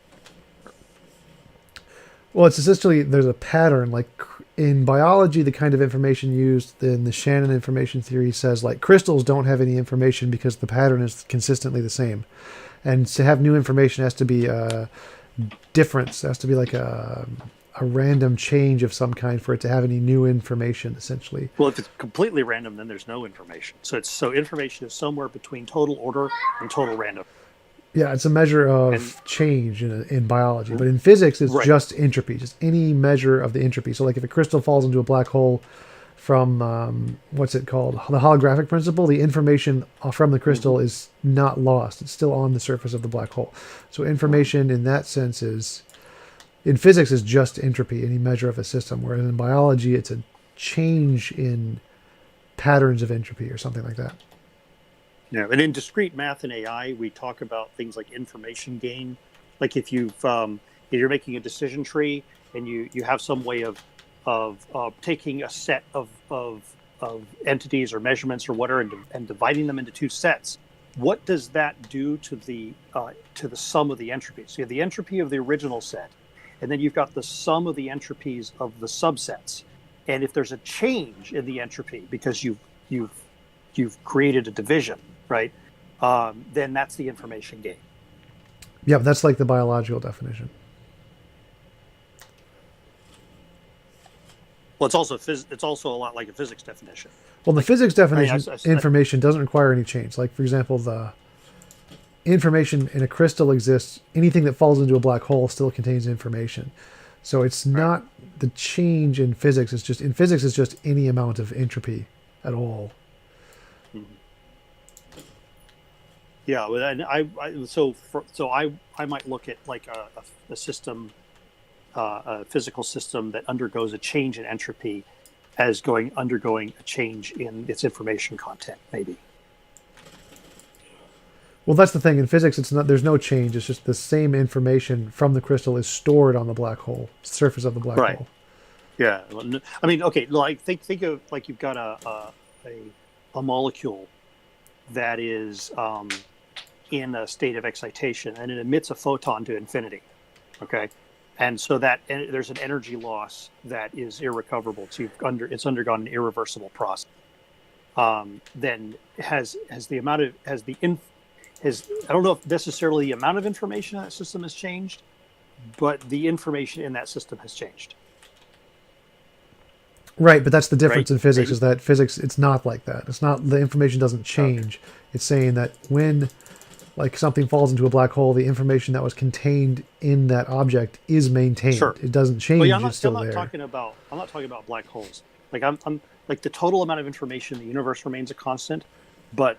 well, it's essentially there's a pattern. Like in biology, the kind of information used in the Shannon information theory says like crystals don't have any information because the pattern is consistently the same, and to have new information has to be a difference. It has to be like a random change of some kind for it to have any new information, essentially. Well, if it's completely random, then there's no information. So information is somewhere between total order and total random. Yeah, it's a measure of change in biology. But in physics, it's just entropy, just any measure of the entropy. So like if a crystal falls into a black hole from, what's it called? The holographic principle, the information from the crystal is not lost. It's still on the surface of the black hole. So information in that sense in physics is just entropy, any measure of a system. Whereas in biology, it's a change in patterns of entropy or something like that. Yeah, and in discrete math and AI, we talk about things like information gain. Like if you're making a decision tree and you have some way of taking a set of entities or measurements or whatever and dividing them into two sets, what does that do to the sum of the entropies? So you have the entropy of the original set, and then you've got the sum of the entropies of the subsets. And if there's a change in the entropy because you've created a division, right? then that's the information gain. Yeah, that's like the biological definition. Well, it's also a lot like a physics definition. Well, the physics definition I information doesn't require any change. Like, for example, the information in a crystal exists. Anything that falls into a black hole still contains information. So it's not the change in physics. It's just any amount of entropy at all. Yeah, and I might look at like a system, a physical system that undergoes a change in entropy as undergoing a change in its information content, maybe. Well, that's the thing. In physics, there's no change. It's just the same information from the crystal is stored on the black hole, surface of the black hole. Yeah. I mean, okay, like think of like you've got a molecule that is in a state of excitation, and it emits a photon to infinity. Okay. And so there's an energy loss that is irrecoverable. So it's undergone an irreversible process. Then I don't know if necessarily the amount of information in that system has changed, but the information in that system has changed. Right, but that's the difference in physics. Maybe. Is that physics? It's not like that. It's not, the information doesn't change. Okay. It's saying that when, like, something falls into a black hole, the information that was contained in that object is maintained. Sure. It doesn't change. Well, yeah, it's still I'm there. I'm not talking about black holes. Like I'm like the total amount of information in the universe remains a constant, but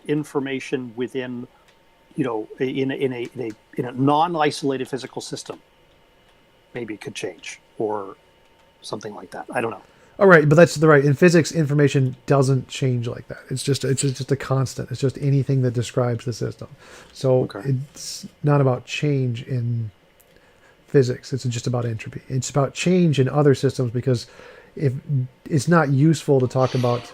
information within, in a non-isolated physical system, maybe it could change or something like that. I don't know. All right, but that's the right. In physics, information doesn't change like that. It's just a constant. It's just anything that describes the system. So It's not about change in physics. It's just about entropy. It's about change in other systems, because if it's not useful to talk about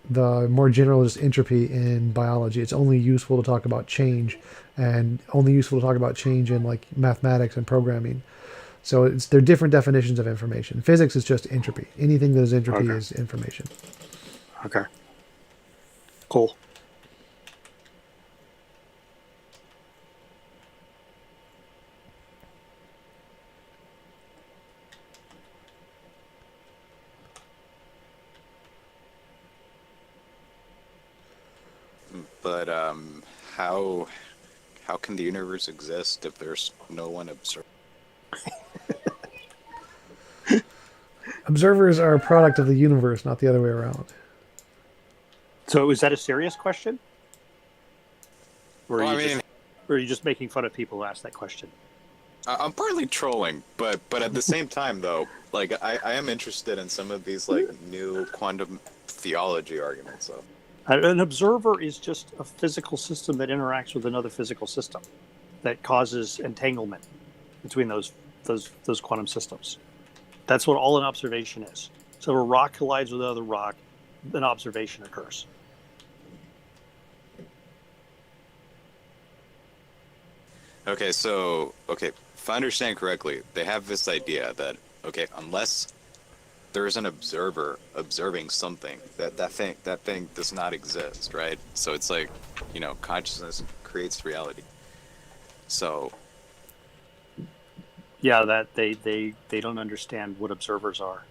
the more general just entropy in biology. It's only useful to talk about change, and only useful to talk about change in like mathematics and programming. So they're different definitions of information. Physics is just entropy. Anything that is entropy is information. Okay. Cool. But how can the universe exist if there's no one observing? Observers are a product of the universe, not the other way around. So is that a serious question? Or Well, are you just making fun of people who ask that question? I'm partly trolling, but at the same time, though, like I am interested in some of these like new quantum theology arguments. So an observer is just a physical system that interacts with another physical system that causes entanglement between those quantum systems. That's what all an observation is. So if a rock collides with another rock, an observation occurs. Okay, if I understand correctly, they have this idea that unless there is an observer observing something, that thing does not exist, right? So it's like, consciousness creates reality. So yeah, that they don't understand what observers are.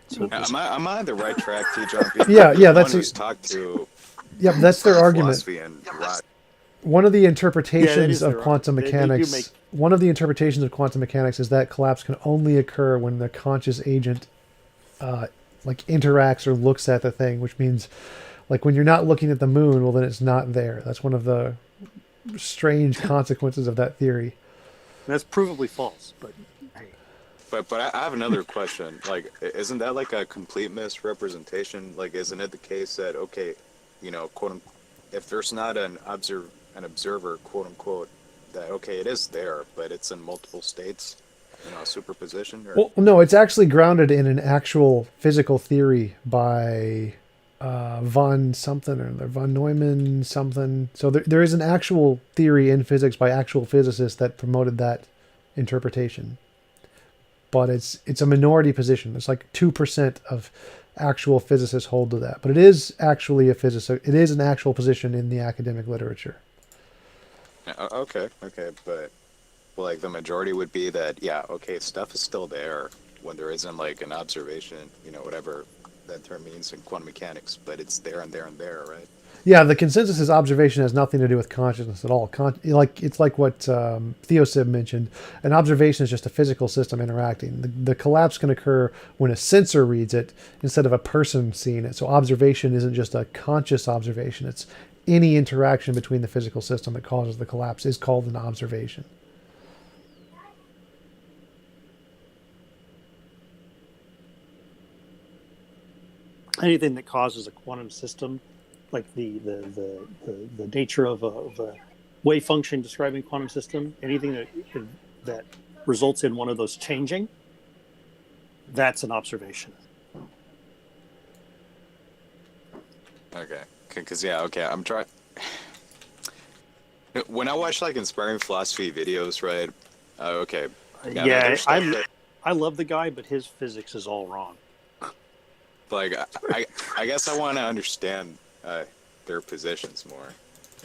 So am I on the right track, TJump? Yeah, that's who's talked to. Yeah, that's their argument. And rock. One of the interpretations of quantum mechanics. They one of the interpretations of quantum mechanics is that collapse can only occur when the conscious agent, interacts or looks at the thing, which means, like, when you're not looking at the moon, well, then it's not there. That's one of the strange consequences of that theory. That's provably false, but hey. But I have another question. Like, isn't that like a complete misrepresentation? Like, isn't it the case that quote, if there's not an observer, quote unquote, that it is there, but it's in multiple states, superposition? Or? Well, no, it's actually grounded in an actual physical theory by von something or von Neumann something. So there is an actual theory in physics by actual physicists that promoted that interpretation. But it's a minority position. It's like 2% of actual physicists hold to that. But it is actually a physicist. It is an actual position in the academic literature. Okay, but well, like the majority would be that, yeah, okay, stuff is still there when there isn't like an observation, whatever that term means in quantum mechanics, but it's there and there and there, right? Yeah, the consensus is observation has nothing to do with consciousness at all. It's like what Theosib mentioned. An observation is just a physical system interacting. The collapse can occur when a sensor reads it instead of a person seeing it. So observation isn't just a conscious observation. It's any interaction between the physical system that causes the collapse is called an observation. Anything that causes a quantum system, like the nature of a wave function describing quantum system, anything that results in one of those changing, that's an observation. Okay, because yeah, okay, I'm trying. When I watch like inspiring philosophy videos, right? Okay. Yeah, I love the guy, but his physics is all wrong. Like, I guess I want to understand their positions more,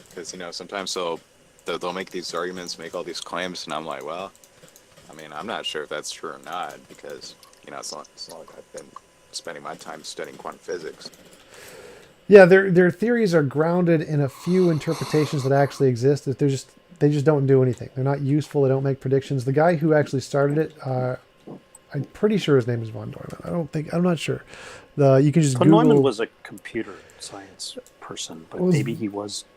because sometimes they'll make these arguments, make all these claims, and I'm like, well, I mean, I'm not sure if that's true or not, because it's not like I've been spending my time studying quantum physics. Yeah, their theories are grounded in a few interpretations that actually exist. That they just don't do anything. They're not useful. They don't make predictions. The guy who actually started it, I'm pretty sure his name is von Neumann. I'm not sure. You can just von Google. Neumann was a computer science person, but maybe he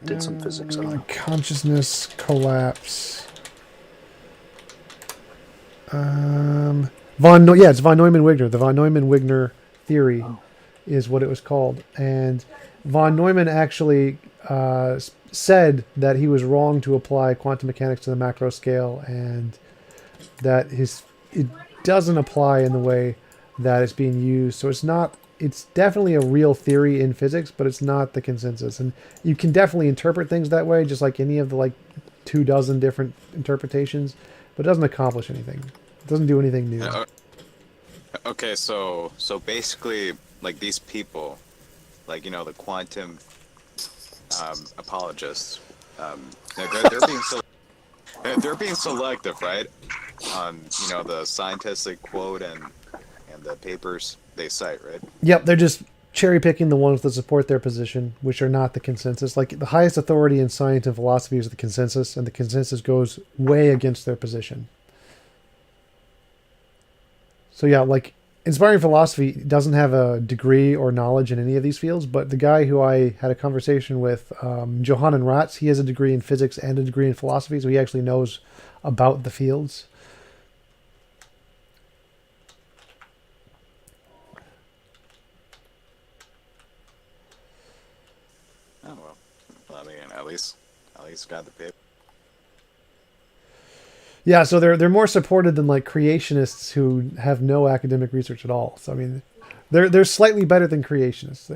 did some physics. I don't know. Consciousness collapse. It's von Neumann-Wigner. The von Neumann-Wigner theory is what it was called, and von Neumann actually said that he was wrong to apply quantum mechanics to the macro scale, and that it doesn't apply in the way that it's being used. So it's definitely a real theory in physics, but it's not the consensus. And you can definitely interpret things that way, just like any of the 24 different interpretations, but it doesn't accomplish anything. It doesn't do anything new. Okay, so basically, like these people, like the quantum apologists, they're being selective, right? On the scientists they quote and the papers they cite, right? Yep, they're just cherry picking the ones that support their position, which are not the consensus. Like the highest authority in science and philosophy is the consensus, and the consensus goes way against their position. So yeah, like inspiring philosophy doesn't have a degree or knowledge in any of these fields, but the guy who I had a conversation with, Johannes Ratz, he has a degree in physics and a degree in philosophy, so he actually knows about the fields. Oh well, I mean, at least got the paper. Yeah, so they're more supported than creationists who have no academic research at all. So I mean, they're slightly better than creationists.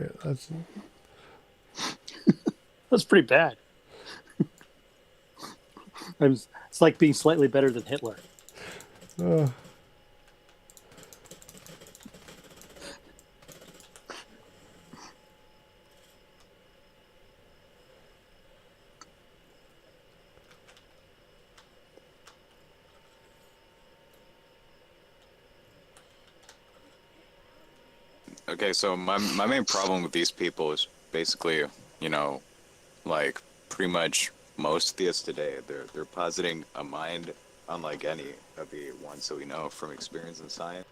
That's pretty bad. It's like being slightly better than Hitler. Okay, so my main problem with these people is basically, like pretty much most theists today, they're positing a mind unlike any of the ones that we know from experience in science.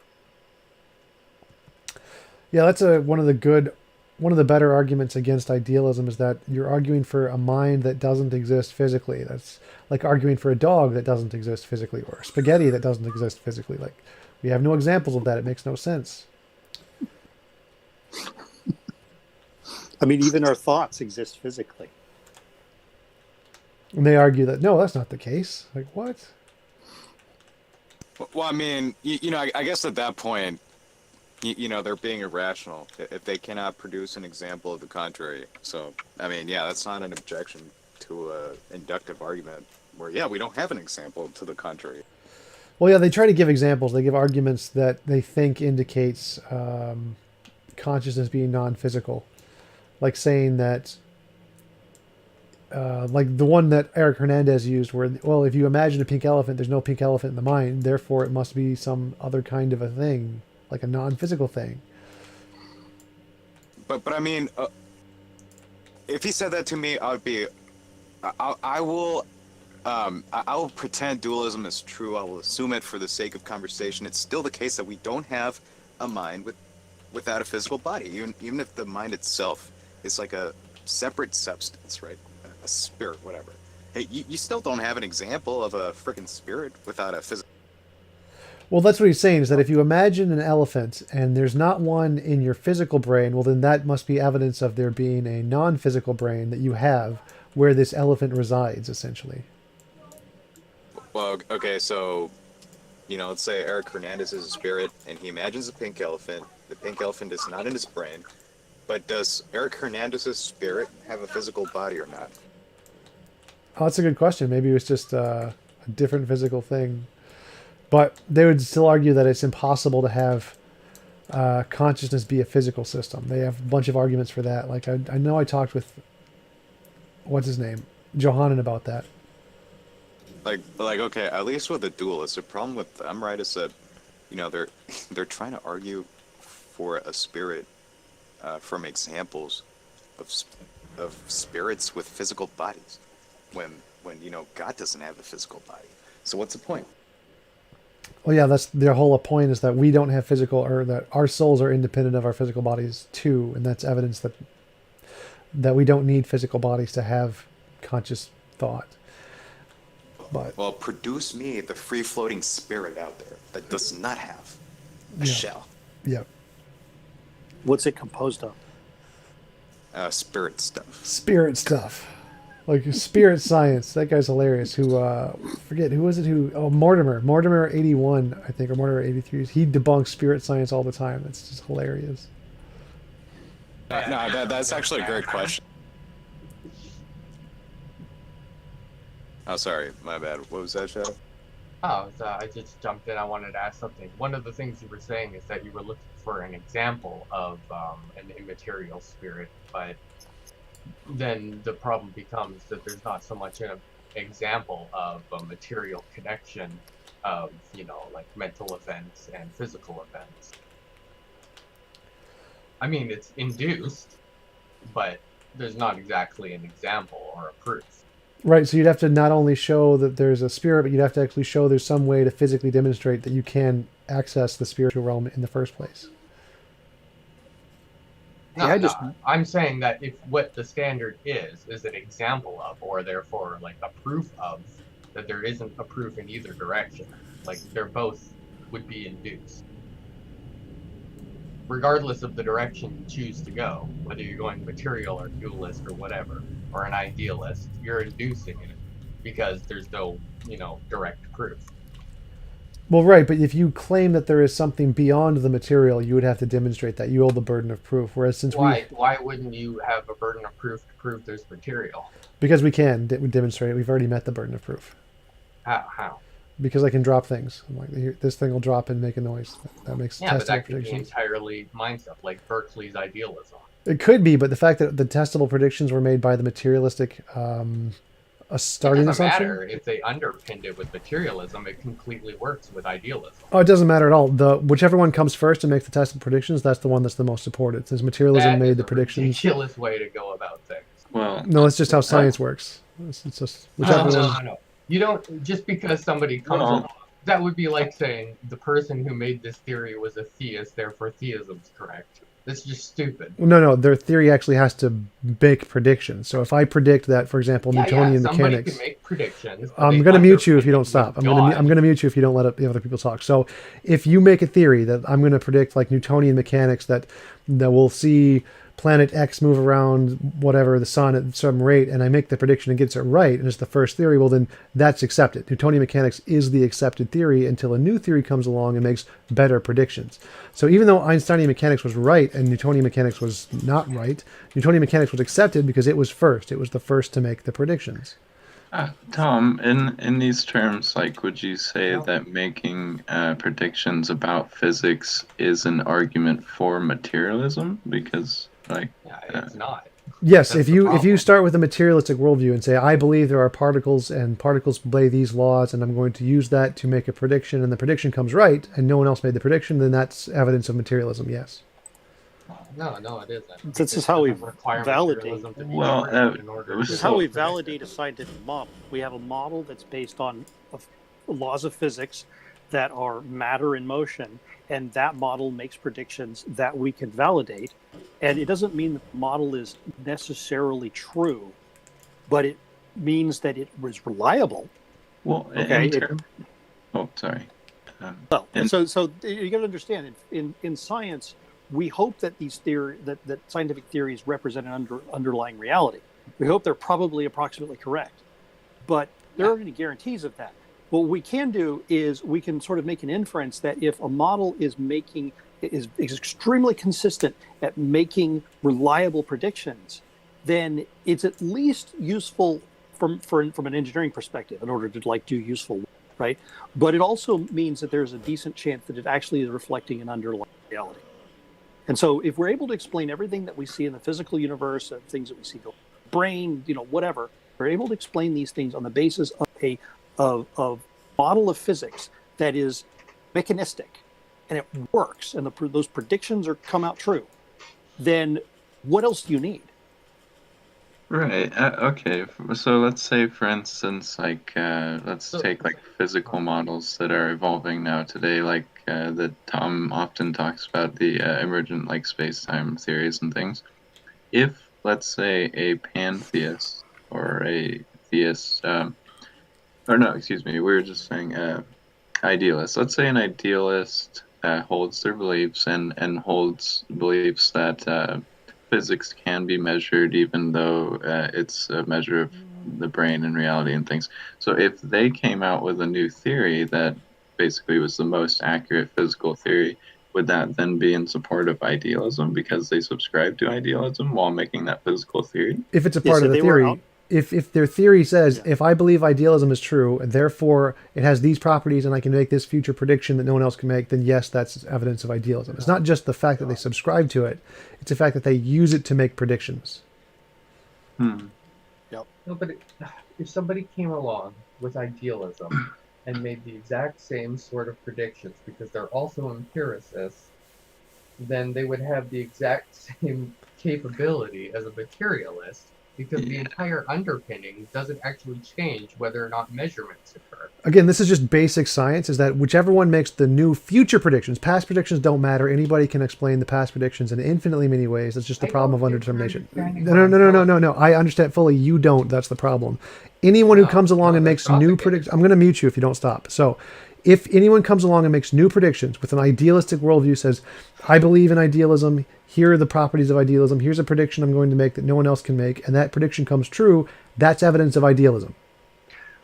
Yeah, that's one of the better arguments against idealism is that you're arguing for a mind that doesn't exist physically. That's like arguing for a dog that doesn't exist physically, or spaghetti that doesn't exist physically. Like, we have no examples of that. It makes no sense. I mean, even our thoughts exist physically. And they argue that, no, that's not the case. Like, what? Well, I mean, I guess at that point, they're being irrational if they cannot produce an example of the contrary. So, I mean, yeah, that's not an objection to an inductive argument where, yeah, we don't have an example to the contrary. Well, yeah, they try to give examples. They give arguments that they think indicates consciousness being non-physical, like saying that, like the one that Eric Hernandez used, where, well, if you imagine a pink elephant, there's no pink elephant in the mind, therefore it must be some other kind of a thing, like a non-physical thing. But I mean, if he said that to me, I would be, I will pretend dualism is true. I will assume it for the sake of conversation. It's still the case that we don't have a mind without a physical body, even if the mind itself is like a separate substance, right? A spirit, whatever. Hey, you still don't have an example of a freaking spirit without a physical. Well, that's what he's saying, is that if you imagine an elephant and there's not one in your physical brain, well, then that must be evidence of there being a non-physical brain that you have where this elephant resides, essentially. Well, okay, so, let's say Eric Hernandez is a spirit and he imagines a pink elephant. The pink elephant is not in his brain, but does Eric Hernandez's spirit have a physical body or not? Oh, that's a good question. Maybe it was just a different physical thing. But they would still argue that it's impossible to have consciousness be a physical system. They have a bunch of arguments for that. Like, I know I talked with, what's his name? Johanan about that. Like, okay, at least with the dualists, the problem with them, right, is that, they're trying to argue for a spirit from examples of spirits with physical bodies, when God doesn't have a physical body. So what's the point? Well, yeah, that's their whole point, is that we don't have physical, or that our souls are independent of our physical bodies too, and that's evidence that we don't need physical bodies to have conscious thought. But well, produce me the free-floating spirit out there that does not have a shell. Yeah. What's it composed of? Spirit stuff. Spirit stuff. Like spirit science. That guy's hilarious. Who, forget, who was it who, Mortimer 81, I think, or Mortimer 83. He debunks spirit science all the time. It's just hilarious. No, that's actually a great question. Oh, sorry, my bad. What was that, Shadow? Oh, I just jumped in. I wanted to ask something. One of the things you were saying is that you were looking for an example of an immaterial spirit, but then the problem becomes that there's not so much an example of a material connection of, like mental events and physical events. I mean, it's induced, but there's not exactly an example or a proof. Right, so you'd have to not only show that there's a spirit, but you'd have to actually show there's some way to physically demonstrate that you can access the spiritual realm in the first place. No, I'm saying that if what the standard is an example of, or therefore like a proof of, that there isn't a proof in either direction. Like they're both would be induced. Regardless of the direction you choose to go, whether you're going material or dualist or whatever, or an idealist, you're inducing it because there's no, direct proof. Well, right, but if you claim that there is something beyond the material, you would have to demonstrate that. You hold the burden of proof. Whereas since why wouldn't you have a burden of proof to prove there's material? Because we can demonstrate it. We've already met the burden of proof. How? Because I can drop things. I'm like, this thing will drop and make a noise. That makes but that could be predictions. entirely mind stuff, like Berkeley's idealism. It could be, but the fact that the testable predictions were made by the materialistic a starting it doesn't assumption. Matter if they underpinned it with materialism, it completely works with idealism. Oh, it doesn't matter at all. Whichever one comes first and makes the testable predictions, that's the one that's the most supported. Since materialism made the predictions. Ridiculous way to go about things. Well, no, it's just how science works. It's just whichever one. No. You don't, just because somebody comes along, that would be like saying the person who made this theory was a theist, therefore theism's correct. That's just stupid. No, their theory actually has to make predictions. So if I predict that, for example, Newtonian mechanics, somebody can make predictions. I'm going to mute you if you don't stop. I'm going to mute you if you don't let the other people talk. So if you make a theory that I'm going to predict like Newtonian mechanics that we'll see planet X move around whatever the sun at some rate, and I make the prediction and gets it right, and it's the first theory, well then that's accepted. Newtonian mechanics is the accepted theory until a new theory comes along and makes better predictions. So even though Einsteinian mechanics was right and Newtonian mechanics was not right, Newtonian mechanics was accepted because it was first. It was the first to make the predictions. Tom, in these terms, like, would you say that making predictions about physics is an argument for materialism? Because, like, It's not. Yes, That's if the you problem. start with a materialistic worldview and say, I believe there are particles and particles obey these laws, and I'm going to use that to make a prediction, and the prediction comes right, and no one else made the prediction, then that's evidence of materialism. Yes. No, it isn't. This is It how we doesn't require validate. materialism to be Well, true in order This to is how we predict validate it. a scientific model. We have a model that's based on laws of physics that are matter in motion, and that model makes predictions that we can validate. And it doesn't mean that the model is necessarily true, but it means that it was reliable. well, Okay. Oh, sorry. Well, in- so you got to understand, in science, we hope that that scientific theories represent an underlying reality. We hope they're probably approximately correct, but there aren't any guarantees of that. What we can do is we can sort of make an inference that if a model is extremely consistent at making reliable predictions, then it's at least useful from an engineering perspective in order to like do useful work, right? But it also means that there's a decent chance that it actually is reflecting an underlying reality. And so if we're able to explain everything that we see in the physical universe, things that we see in the brain, whatever, we're able to explain these things on the basis of a model of physics that is mechanistic and it works, and those predictions come out true, then what else do you need? Right. Okay. So let's say, for instance, like let's take like physical models that are evolving now today, like that Tom often talks about, the emergent like space-time theories and things. If, let's say, a pantheist or a theist, or no, excuse me, we were just saying idealist. Let's say an idealist holds their beliefs and holds beliefs that physics can be measured, even though it's a measure of the brain and reality and things. So if they came out with a new theory that basically was the most accurate physical theory, would that then be in support of idealism because they subscribe to idealism while making that physical theory? If it's a part of the theory, if their theory says, if I believe idealism is true, and therefore it has these properties and I can make this future prediction that no one else can make, then yes, that's evidence of idealism. It's not just the fact that they subscribe to it, it's the fact that they use it to make predictions. Yep. No, but if somebody came along with idealism and made the exact same sort of predictions, because they're also empiricists, then they would have the exact same capability as a materialist, because the entire underpinning doesn't actually change whether or not measurements occur. Again, this is just basic science, is that whichever one makes the new future predictions, past predictions don't matter. Anybody can explain the past predictions in infinitely many ways. That's just the problem of underdetermination. No. I understand fully. You don't. That's the problem. Anyone who comes along and makes new predictions, I'm going to mute you if you don't stop. So if anyone comes along and makes new predictions with an idealistic worldview, says, I believe in idealism, here are the properties of idealism, here's a prediction I'm going to make that no one else can make, and that prediction comes true, that's evidence of idealism.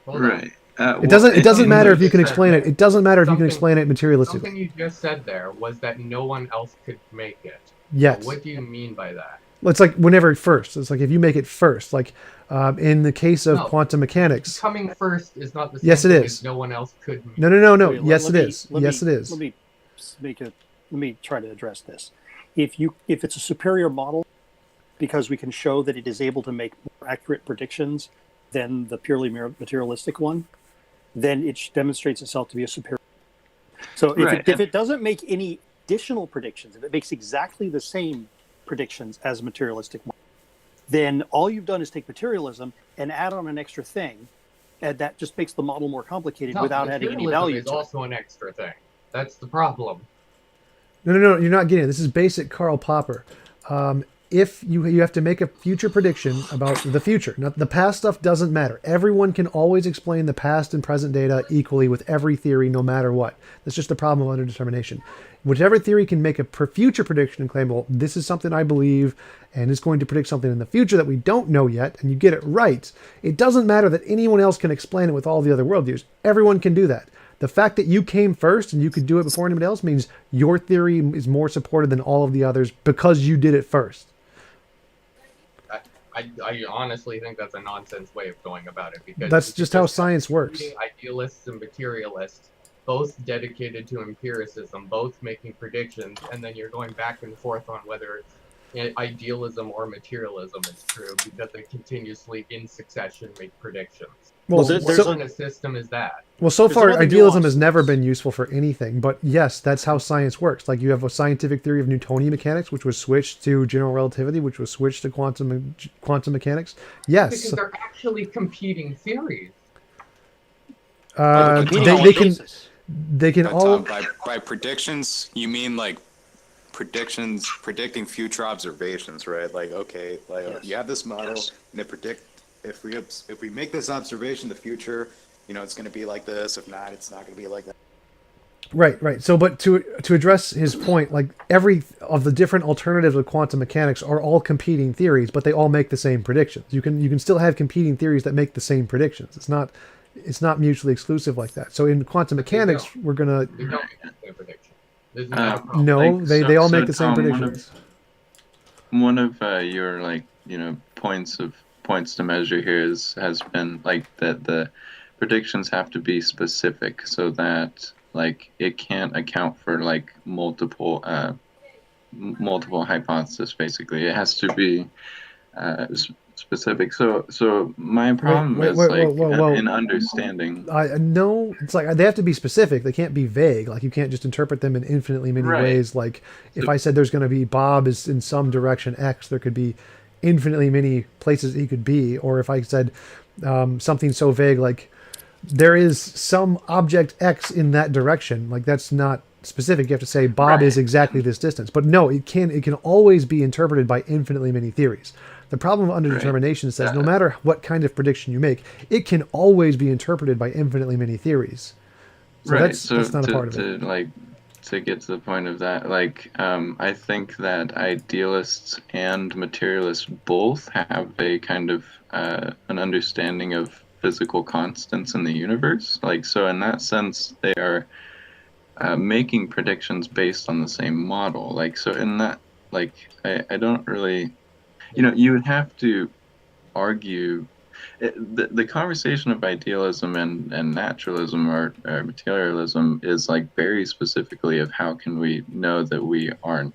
Right. It doesn't matter if you can explain it. It doesn't matter if you can explain it materialistically. Something you just said there was that no one else could make it. Yes. So what do you mean by that? Well, it's like whenever first. It's like if you make it first. Like in the case of quantum mechanics. Coming first is not the same yes, it thing is. as no one else could make. No. Yes, it is. Yes, it is. Let me try to address this. If it's a superior model, because we can show that it is able to make more accurate predictions than the purely materialistic one, then it demonstrates itself to be a superior. So if it doesn't make any additional predictions, if it makes exactly the same predictions as a materialistic one, then all you've done is take materialism and add on an extra thing, and that just makes the model more complicated without adding any value to it. Materialism is also an extra thing. That's the problem. No, you're not getting it. This is basic Karl Popper. If you have to make a future prediction about the future. Now, the past stuff doesn't matter. Everyone can always explain the past and present data equally with every theory, no matter what. That's just the problem of underdetermination. Whichever theory can make a future prediction and claim, well, this is something I believe, and it's going to predict something in the future that we don't know yet, and you get it right. It doesn't matter that anyone else can explain it with all the other worldviews. Everyone can do that. The fact that you came first and you could do it before anybody else means your theory is more supported than all of the others because you did it first. I honestly think that's a nonsense way of going about it, because That's just how science works. Idealists and materialists, both dedicated to empiricism, both making predictions, and then you're going back and forth on whether idealism or materialism is true, because they continuously in succession make predictions. Well, What kind of system is that? Well, so far, another idealism nuance. has never been useful for anything. But yes, that's how science works. Like you have a scientific theory of Newtonian mechanics, which was switched to general relativity, which was switched to quantum mechanics. Yes, Because they're actually competing theories. They can But all. Tom, by predictions, you mean like predicting future observations, right? Like, okay, like you have this model, and it predict if we make this observation in the future, it's going to be like this. If not, it's not going to be like that. Right. So, but to address his point, like every of the different alternatives of quantum mechanics are all competing theories, but they all make the same predictions. You can still have competing theories that make the same predictions. It's not mutually exclusive like that. So in quantum mechanics, we're gonna They don't make the same prediction. no, they all make the same Tom, predictions. One of your points to measure here has been like that the predictions have to be specific so that like it can't account for like multiple hypotheses. Basically, it has to be specific. So my problem is in understanding. No, it's like they have to be specific. They can't be vague. Like you can't just interpret them in infinitely many ways. Like if I said there's going to be Bob is in some direction X, there could be infinitely many places he could be. Or if I said something so vague like there is some object X in that direction, like that's not specific. You have to say Bob is exactly this distance. But no, it can always be interpreted by infinitely many theories. The problem of underdetermination says no matter what kind of prediction you make, it can always be interpreted by infinitely many theories. So that's not a part of it. To get to the point of that, I think that idealists and materialists both have a kind of an understanding of physical constants in the universe. So in that sense, they are making predictions based on the same model. So in that, I don't really, you would have to argue the conversation of idealism and naturalism or materialism is very specifically of how can we know that we aren't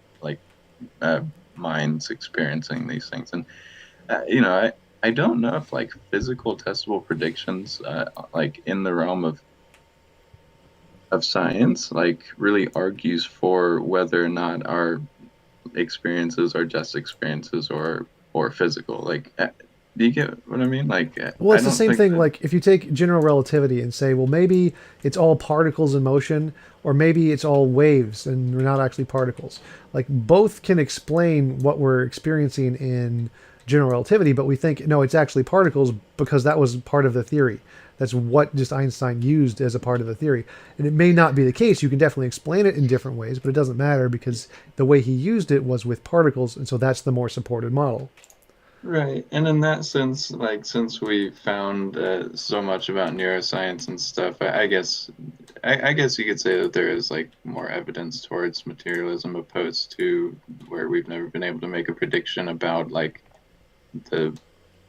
minds experiencing these things. And I don't know if physical testable predictions in the realm of science really argues for whether or not our experiences are just experiences or physical. Do you get what I mean? Well, it's the same thing. If you take general relativity and say, well, maybe it's all particles in motion, or maybe it's all waves and they're not actually particles. Both can explain what we're experiencing in general relativity, but we think no, it's actually particles because that was part of the theory. That's what just Einstein used as a part of the theory. And it may not be the case. You can definitely explain it in different ways, but it doesn't matter because the way he used it was with particles, and so that's the more supported model. Right, and in that sense, since we found so much about neuroscience and stuff, I guess you could say that there is more evidence towards materialism opposed to where we've never been able to make a prediction about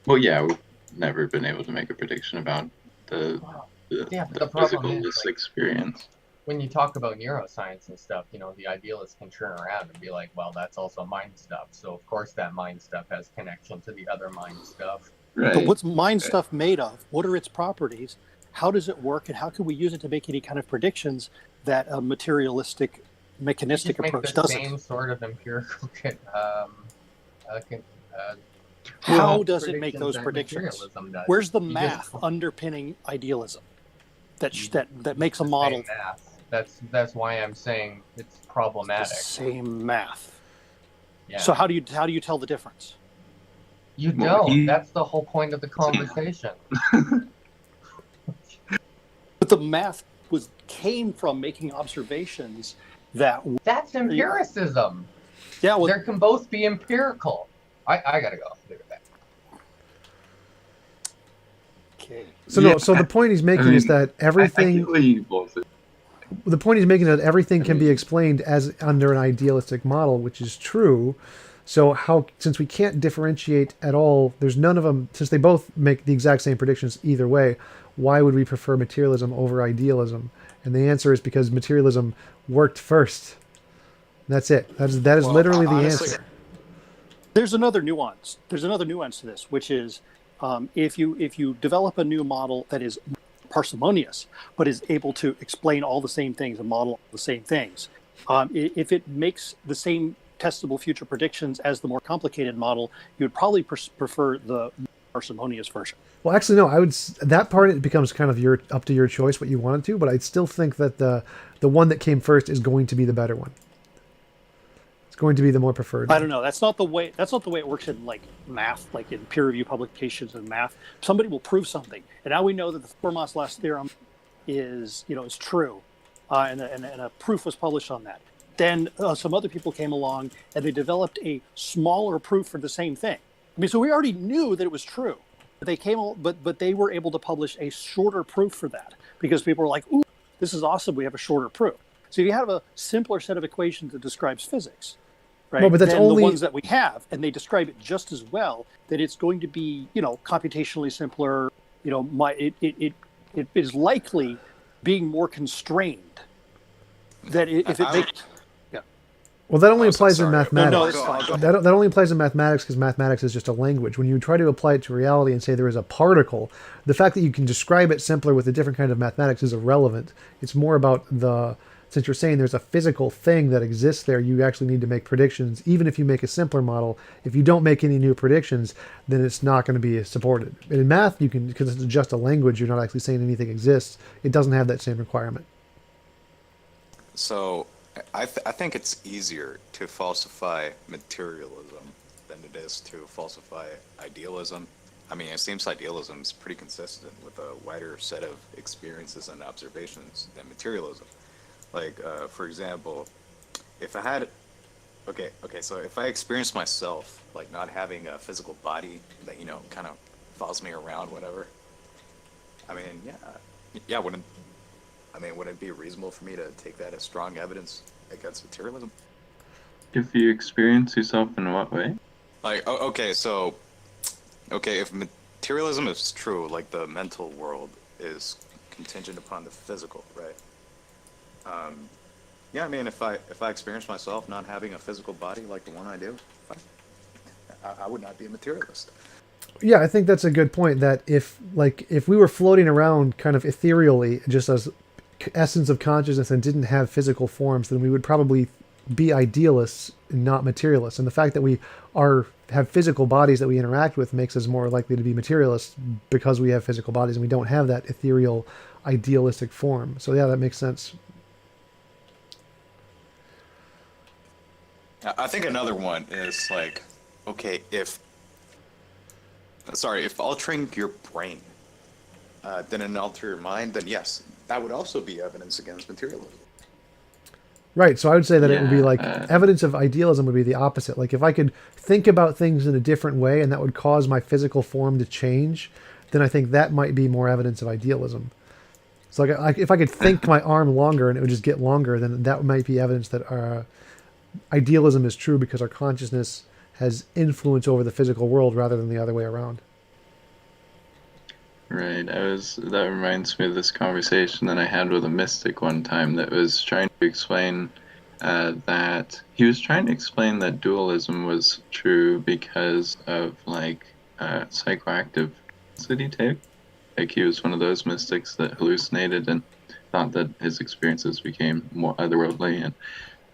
we've never been able to make a prediction about the physicalist experience. When you talk about neuroscience and stuff, the idealists can turn around and be like, well, that's also mind stuff. So, of course, that mind stuff has connection to the other mind stuff. Right. But what's mind stuff made of? What are its properties? How does it work? And how can we use it to make any kind of predictions that a materialistic, mechanistic approach doesn't? Same sort of empirical. How does it make those predictions? Where's the math underpinning idealism that makes a model? That's why I'm saying it's problematic. The same math. Yeah. So how do you tell the difference? You don't. That's the whole point of the conversation. But the math came from making observations That's empiricism. Yeah, well, there can both be empirical. I gotta go. Leave it back. Okay. So the point he's making is that everything. The point he's making is that everything can be explained as under an idealistic model, which is true, So since we can't differentiate at all, there's none of them, since they both make the exact same predictions either way, why would we prefer materialism over idealism? And the answer is because materialism worked first. That's it. That is Well, literally the honestly, answer. There's another nuance. There's another nuance to this, which is if you develop a new model that is parsimonious, but is able to explain all the same things and model all the same things, if it makes the same testable future predictions as the more complicated model, you would probably prefer the parsimonious version. Well, actually, no. That part it becomes kind of up to your choice what you want it to, but I'd still think that the one that came first is going to be the better one. It's going to be the more preferred. I don't know. That's not the way it works in like math, like in peer review publications in math. Somebody will prove something, and now we know that the Fermat's last theorem is true, and a proof was published on that. Then some other people came along and they developed a smaller proof for the same thing. I mean, so we already knew that it was true. But they were able to publish a shorter proof for that because people were like, "Ooh, this is awesome! We have a shorter proof." So if you have a simpler set of equations that describes physics, right? No, but that's then only the ones that we have, and they describe it just as well. That it's going to be, computationally simpler. It is likely being more constrained. That if it makes Well, that only Oh, applies in sorry. mathematics. No, it's fine. That only applies in mathematics because mathematics is just a language. When you try to apply it to reality and say there is a particle, the fact that you can describe it simpler with a different kind of mathematics is irrelevant. It's more about since you're saying there's a physical thing that exists there, you actually need to make predictions. Even if you make a simpler model, if you don't make any new predictions, then it's not going to be supported. And in math, you can, because it's just a language, you're not actually saying anything exists. It doesn't have that same requirement. So I think it's easier to falsify materialism than it is to falsify idealism. I mean, it seems idealism is pretty consistent with a wider set of experiences and observations than materialism. Like, for example, if I had, okay, so if I experienced myself like not having a physical body that kind of follows me around, whatever. I mean, yeah, wouldn't it be reasonable for me to take that as strong evidence against materialism? If you experience yourself in what way? Like, if materialism is true, like the mental world is contingent upon the physical, right? Yeah, I mean, if I experience myself not having a physical body like the one I do, I would not be a materialist. Yeah, I think that's a good point. That if we were floating around kind of ethereally, just as essence of consciousness and didn't have physical forms, then we would probably be idealists and not materialists. And the fact that we have physical bodies that we interact with makes us more likely to be materialists because we have physical bodies and we don't have that ethereal idealistic form. So yeah, that makes sense. I think another one is like, okay, if altering your brain didn't alter your mind, then yes, that would also be evidence against materialism. Right. So I would say that it would be like Yeah, evidence of idealism would be the opposite. Like if I could think about things in a different way and that would cause my physical form to change, then I think that might be more evidence of idealism. So like if I could think my arm longer and it would just get longer, then that might be evidence that idealism is true because our consciousness has influence over the physical world rather than the other way around. right. That reminds me of this conversation that I had with a mystic one time that was trying to explain that he was trying to explain that dualism was true because of psychoactive city tape. Like he was one of those mystics that hallucinated and thought that his experiences became more otherworldly.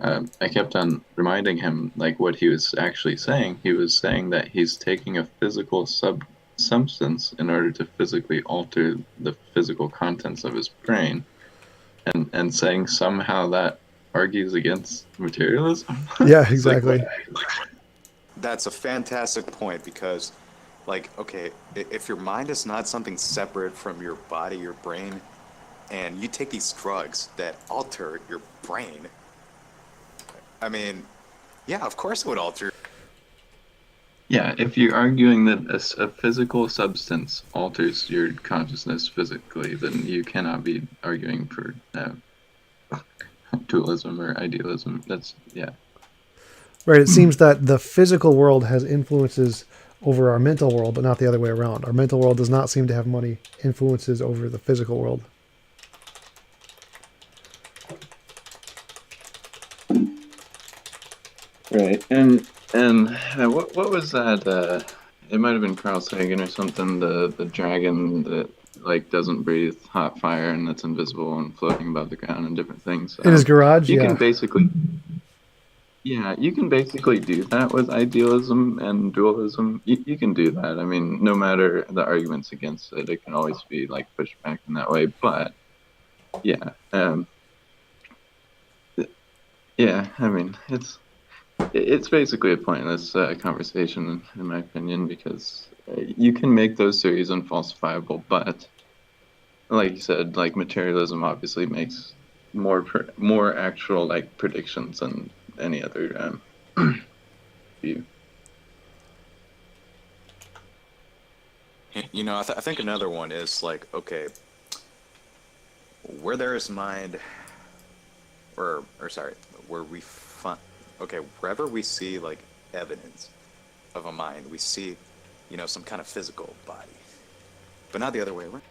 And I kept on reminding him like what he was actually saying. He was saying that he's taking a physical substance in order to physically alter the physical contents of his brain, and saying somehow that argues against materialism. Yeah, exactly. That's a fantastic point because, like, okay, if your mind is not something separate from your body, your brain, and you take these drugs that alter your brain, I mean, yeah, of course it would alter. Yeah, if you're arguing that a physical substance alters your consciousness physically, then you cannot be arguing for dualism or idealism. Yeah. Right. It seems that the physical world has influences over our mental world, but not the other way around. Our mental world does not seem to have many influences over the physical world. Right. And what was that? It might have been Carl Sagan or something. The dragon that like doesn't breathe hot fire and that's invisible and floating above the ground and different things. In his garage, You yeah. can basically, yeah, you can basically do that with idealism and dualism. You can do that. I mean, no matter the arguments against it, it can always be like pushed back in that way. But yeah, yeah. I mean, it's basically a pointless conversation, in my opinion, because you can make those theories unfalsifiable, but like you said, like materialism obviously makes more actual like predictions than any other view. You know, I think another one is like, okay, where there is mind, or sorry, where we find, okay, wherever we see like evidence of a mind, we see, you know, some kind of physical body, but not the other way around.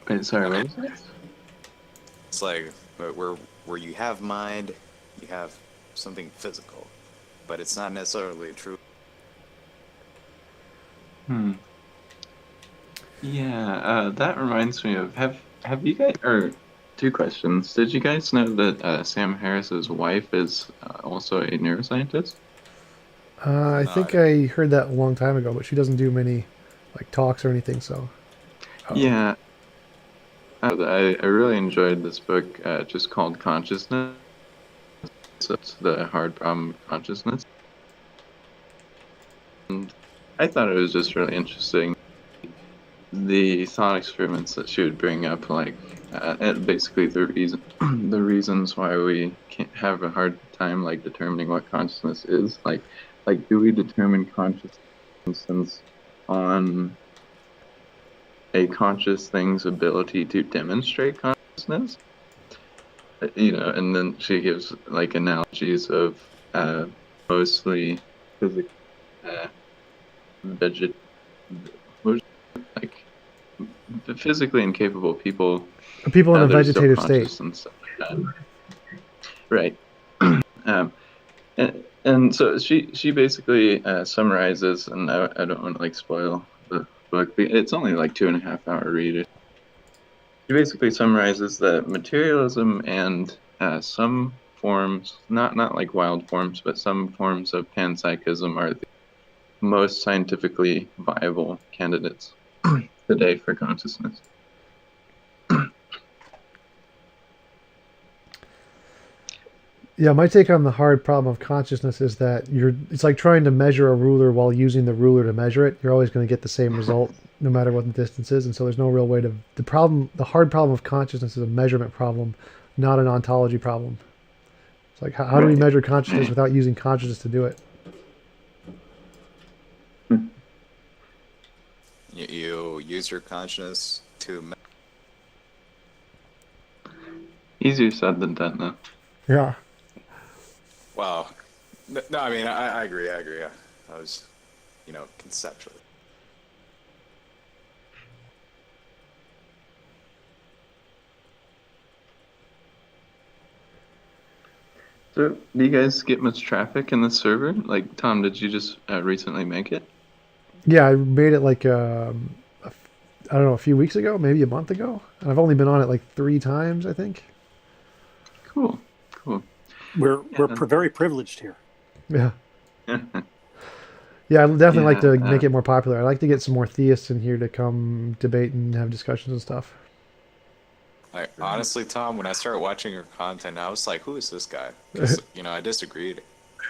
Wait, sorry, what was that? It's like where you have mind, you have something physical, but it's not necessarily true. Hmm. Yeah, that reminds me of have you guys or two questions. Did you guys know that Sam Harris's wife is also a neuroscientist? I No, I think didn't. I heard that a long time ago, but she doesn't do many like talks or anything. So, Yeah, I really enjoyed this book, just called Consciousness. So it's the hard problem of consciousness, and I thought it was just really interesting. The thought experiments that she would bring up, like and basically the reason, the reasons why we can't have a hard time like determining what consciousness is. Like do we determine consciousness, for instance, on a conscious thing's ability to demonstrate consciousness? You know, and then she gives like analogies of mostly physical, veget, like physically incapable people, people in a that are still vegetative state. conscious and stuff like that. Right. um, and so she basically summarizes, and I don't want to like spoil the book. But it's only like 2.5 hour read. She basically summarizes that materialism and some forms, not like wild forms, but some forms of panpsychism are the most scientifically viable candidates today for consciousness. Yeah, my take on the hard problem of consciousness is that it's like trying to measure a ruler while using the ruler to measure it. You're always going to get the same result no matter what the distance is, and so there's no real way to the hard problem of consciousness is a measurement problem, not an ontology problem. It's like how do we Right. measure consciousness Right. without using consciousness to do it? You use your consciousness to. Easier said than done, though. Yeah. Well, no, I mean, I agree. I agree. I was, you know, conceptually. So, do you guys get much traffic in the server? Like, Tom, did you just recently make it? Yeah, I made it like I don't know, a few weeks ago, maybe a month ago, and I've only been on it like 3 times, I think. Cool, cool. We're Yeah. very privileged here. Yeah. Yeah, I'd definitely like to Yeah, make it more popular. I'd like to get some more theists in here to come debate and have discussions and stuff. Like honestly, Tom, when I started watching your content, I was like, "Who is this guy?" Because you know, I disagreed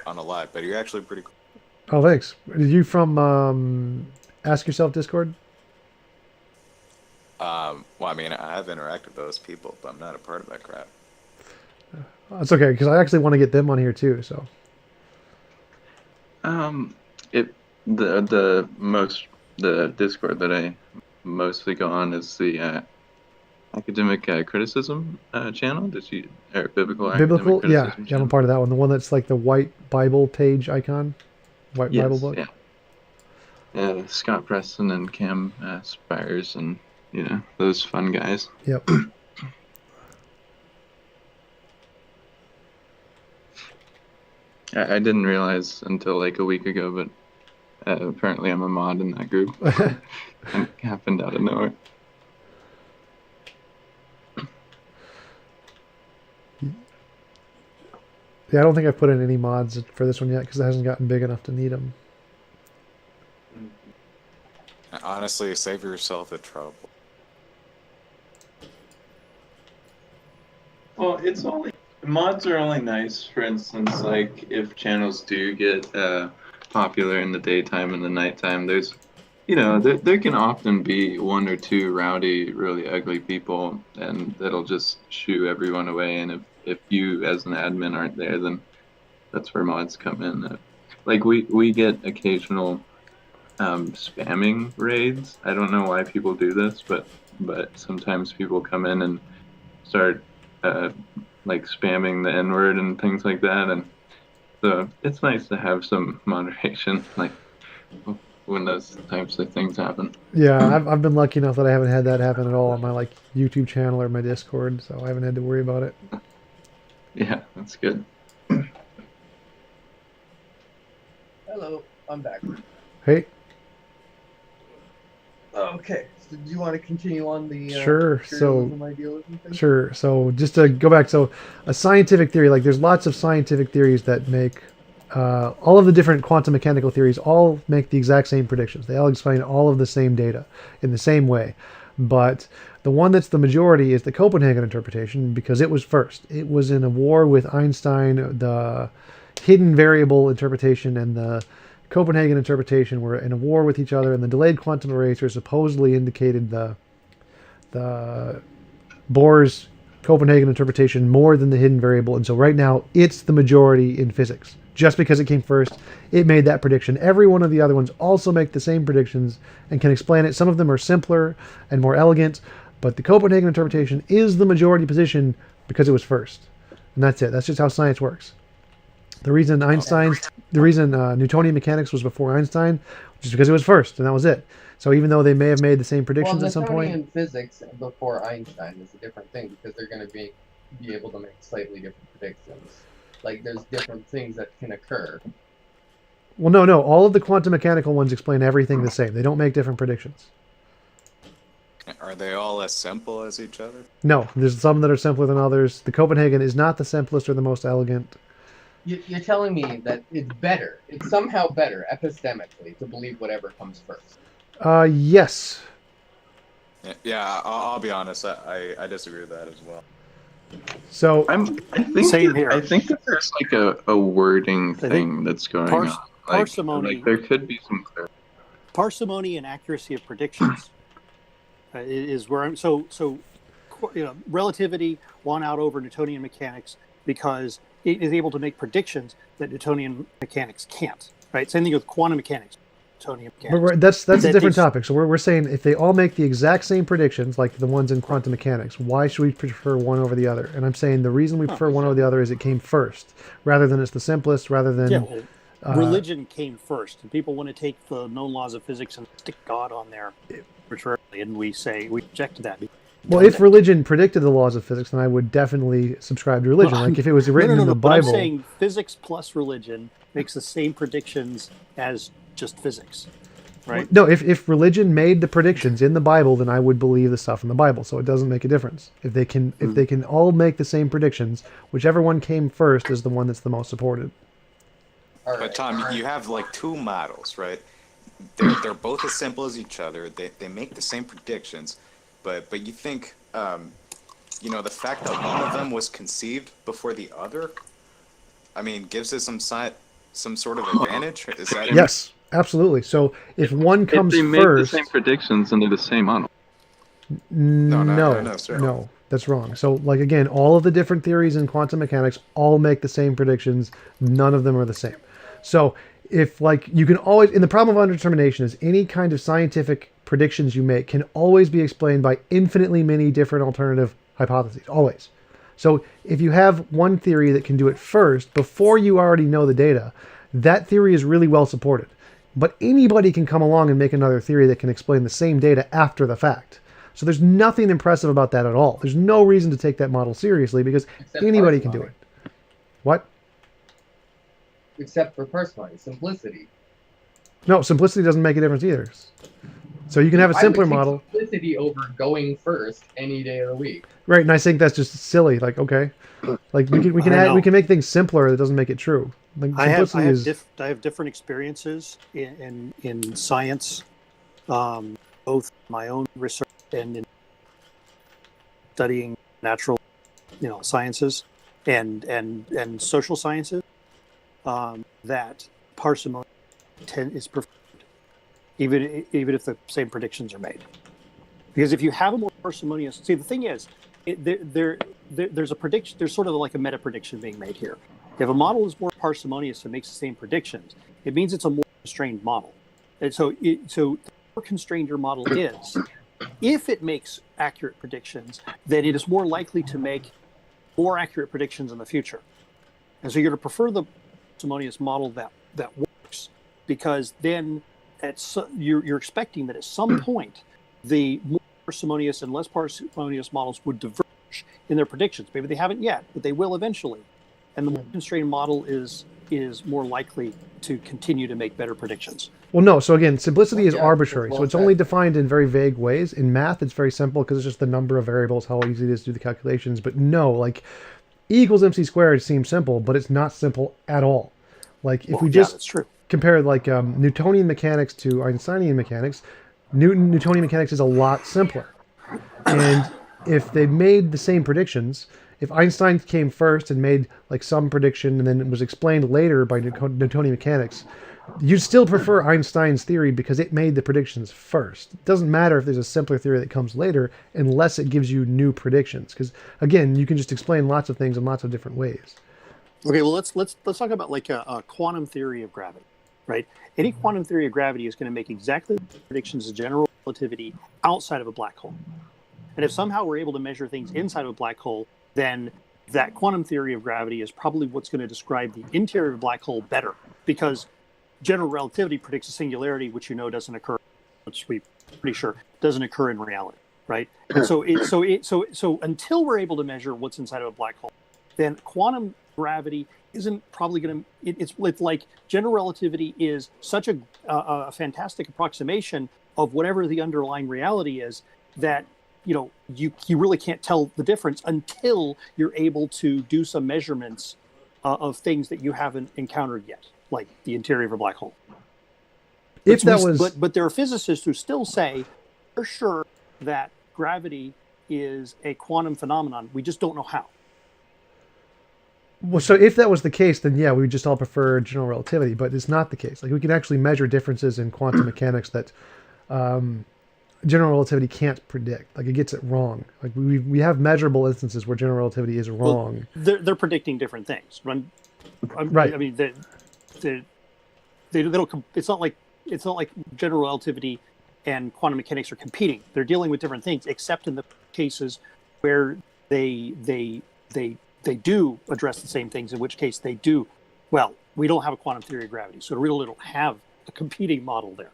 on a lot, but you're actually pretty cool. Oh, thanks. Are you from Ask Yourself Discord? Well, I mean, I have interacted with those people, but I'm not a part of that crap. That's okay, because I actually want to get them on here too. So it the Discord that I mostly go on is the academic criticism channel? Did you or biblical academic Biblical, yeah, criticism yeah, I'm a channel? part of that one. The one that's like the white Bible page icon, white Bible Yes, book. yeah. Scott Preston and Cam Spires and those fun guys. Yep. I didn't realize until like a week ago, but apparently I'm a mod in that group. And it happened out of nowhere. Yeah, I don't think I've put in any mods for this one yet because it hasn't gotten big enough to need them. Honestly, save yourself the trouble. Well, it's only mods are only nice. For instance, like if channels do get popular in the daytime and the nighttime, there's there can often be one or two rowdy, really ugly people, and that'll just shoo everyone away. And if you as an admin aren't there, then that's where mods come in. Like we get occasional spamming raids. I don't know why people do this, but sometimes people come in and start like spamming the N word and things like that, and so it's nice to have some moderation, like when those types of things happen. Yeah, I've been lucky enough that I haven't had that happen at all on my like YouTube channel or my Discord, so I haven't had to worry about it. Yeah, that's good. Hello, I'm back. Hey, Okay, so do you want to continue on the Sure, so- materialism, idealism thing? sure. So just to go back, so a scientific theory, like there's lots of scientific theories that make all of the different quantum mechanical theories all make the exact same predictions. They all explain all of the same data in the same way. But the one that's the majority is the Copenhagen interpretation because it was first. It was in a war with Einstein. The hidden variable interpretation and the Copenhagen interpretation were in a war with each other, and the delayed quantum eraser supposedly indicated the Bohr's Copenhagen interpretation more than the hidden variable, and so right now it's the majority in physics. Just because it came first, it made that prediction. Every one of the other ones also make the same predictions and can explain it. Some of them are simpler and more elegant, but the Copenhagen interpretation is the majority position because it was first. And that's it. That's just how science works. The reason Newtonian mechanics was before Einstein, just because it was first, and that was it. So even though they may have made the same predictions at some point, Newtonian physics before Einstein is a different thing because they're going to be able to make slightly different predictions. Like there's different things that can occur. well, no, all of the quantum mechanical ones explain everything the same. They don't make different predictions. Are they all as simple as each other? No, there's some that are simpler than others. The Copenhagen is not the simplest or the most elegant. You're telling me that it's better, it's somehow better epistemically to believe whatever comes first. Yes. Yeah, I'll be honest. I disagree with that as well. So I think Same here. I think that there's like a wording thing that's going on. Parsimony. Like there could be some clarity. Parsimony and accuracy of predictions is where I'm. So relativity won out over Newtonian mechanics because it is able to make predictions that Newtonian mechanics can't. Right. Same thing with quantum mechanics. Newtonian mechanics. that's a different topic. So we're saying if they all make the exact same predictions, like the ones in quantum mechanics, why should we prefer one over the other? And I'm saying the reason we prefer one over the other is it came first, rather than it's the simplest, rather than religion came first, and people want to take the known laws of physics and stick God on there arbitrarily, and we reject that. Well, if religion predicted the laws of physics, then I would definitely subscribe to religion. Like if it was written in the but Bible. I'm saying physics plus religion makes the same predictions as just physics, right? No, if religion made the predictions in the Bible, then I would believe the stuff in the Bible. So it doesn't make a difference. If they can all make the same predictions, whichever one came first is the one that's the most supported. But Tom, you have like two models, right? They're both as simple as each other. They make the same predictions, but you think the fact that one of them was conceived before the other, I mean, gives it some sort of advantage? Is that Yes, absolutely. So if one comes if they make first, the same predictions and they're the same model. no, sir. that's wrong. So like again, all of the different theories in quantum mechanics all make the same predictions. None of them are the same. So if like you can always, and the problem of underdetermination is any kind of scientific predictions you make can always be explained by infinitely many different alternative hypotheses, always. So if you have one theory that can do it first, before you already know the data, that theory is really well supported. But anybody can come along and make another theory that can explain the same data after the fact. So there's nothing impressive about that at all. There's no reason to take that model seriously because Except anybody can do parsimony. it. What? Except for parsimony, simplicity. No, simplicity doesn't make a difference either. So you can have a simpler I would take model. simplicity over going first any day of the week. Right, and I think that's just silly. Like, okay. Like we can make things simpler that doesn't make it true. Like, I have simplicity I have different experiences in science, both my own research and in studying natural, sciences and social sciences. That parsimony is preferred, even if the same predictions are made. Because if you have a more parsimonious, the thing is, there's a prediction. There's sort of like a meta prediction being made here. If a model is more parsimonious and makes the same predictions, it means it's a more constrained model. And so the more constrained your model is, if it makes accurate predictions, then it is more likely to make more accurate predictions in the future. And so you're going to prefer the parsimonious model that works, because then you're expecting that at some point the more parsimonious and less parsimonious models would diverge in their predictions. Maybe they haven't yet, but they will eventually. And the more constrained model is more likely to continue to make better predictions. Well, no. So again, simplicity is arbitrary. well So it's said. only defined in very vague ways. In math, it's very simple because it's just the number of variables, how easy it is to do the calculations. But no, like E equals MC squared seems simple, but it's not simple at all. Like if we just that's true. compare like Newtonian mechanics to Einsteinian mechanics, Newtonian mechanics is a lot simpler. And if they made the same predictions, if Einstein came first and made like some prediction and then it was explained later by Newtonian mechanics, you'd still prefer Einstein's theory because it made the predictions first. It doesn't matter if there's a simpler theory that comes later unless it gives you new predictions. Because again, you can just explain lots of things in lots of different ways. Okay, well let's talk about like a quantum theory of gravity, right? Any quantum theory of gravity is going to make exactly the predictions of general relativity outside of a black hole. And if somehow we're able to measure things inside of a black hole, then that quantum theory of gravity is probably what's going to describe the interior of a black hole better, because general relativity predicts a singularity, which doesn't occur, which we're pretty sure doesn't occur in reality, right? And so until we're able to measure what's inside of a black hole, then quantum gravity isn't probably going to. It's like general relativity is such a fantastic approximation of whatever the underlying reality is that you really can't tell the difference until you're able to do some measurements of things that you haven't encountered yet, like the interior of a black hole. But there are physicists who still say for sure that gravity is a quantum phenomenon. We just don't know how. Well, so if that was the case, then yeah, we would just all prefer general relativity, but it's not the case. Like we can actually measure differences in quantum mechanics that general relativity can't predict. Like it gets it wrong. Like we have measurable instances where general relativity is wrong. Well, they're predicting different things. Right. I mean, they don't. It's not like general relativity and quantum mechanics are competing. They're dealing with different things, except in the cases where they do address the same things. In which case they do. Well, we don't have a quantum theory of gravity, so we really don't have a competing model there.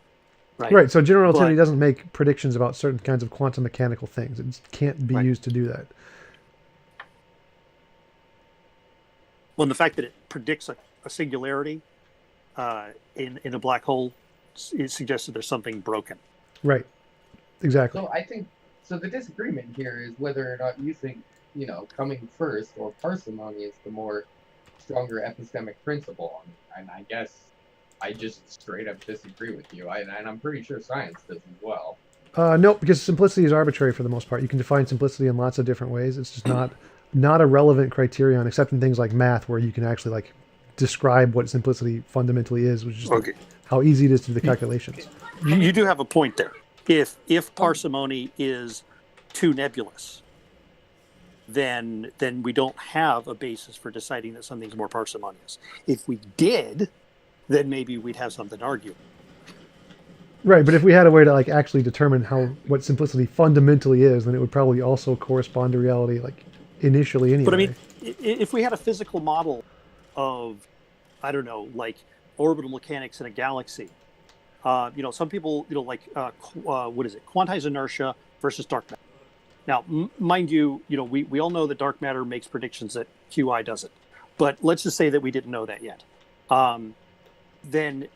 Right. So general relativity doesn't make predictions about certain kinds of quantum mechanical things. It can't be used to do that. Well, and the fact that it predicts a singularity in a black hole, it suggests that there's something broken. Right. Exactly. So I think the disagreement here is whether or not you think coming first or parsimony is the more stronger epistemic principle, and I guess I just straight up disagree with you, and I'm pretty sure science does as well. No, because simplicity is arbitrary for the most part. You can define simplicity in lots of different ways. It's just not a relevant criterion, except in things like math, where you can actually like describe what simplicity fundamentally is, which is like how easy it is to do the calculations. You do have a point there. If parsimony is too nebulous, then we don't have a basis for deciding that something's more parsimonious. If we did, then maybe we'd have something to argue. Right, but if we had a way to like actually determine what simplicity fundamentally is, then it would probably also correspond to reality, like initially anyway. But I mean, if we had a physical model of, I don't know, like orbital mechanics in a galaxy, some people, like what is it, quantized inertia versus dark matter. Now, mind you, we all know that dark matter makes predictions that QI doesn't. But let's just say that we didn't know that yet. Then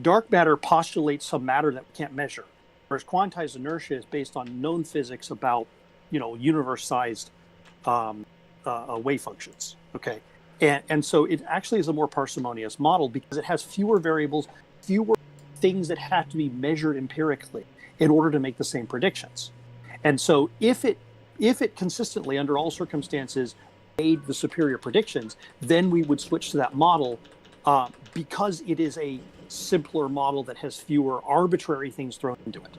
dark matter postulates some matter that we can't measure, whereas quantized inertia is based on known physics about, universe-sized wave functions. Okay, and so it actually is a more parsimonious model because it has fewer variables, fewer things that have to be measured empirically in order to make the same predictions. And so if it consistently, under all circumstances, made the superior predictions, then we would switch to that model because it is a simpler model that has fewer arbitrary things thrown into it.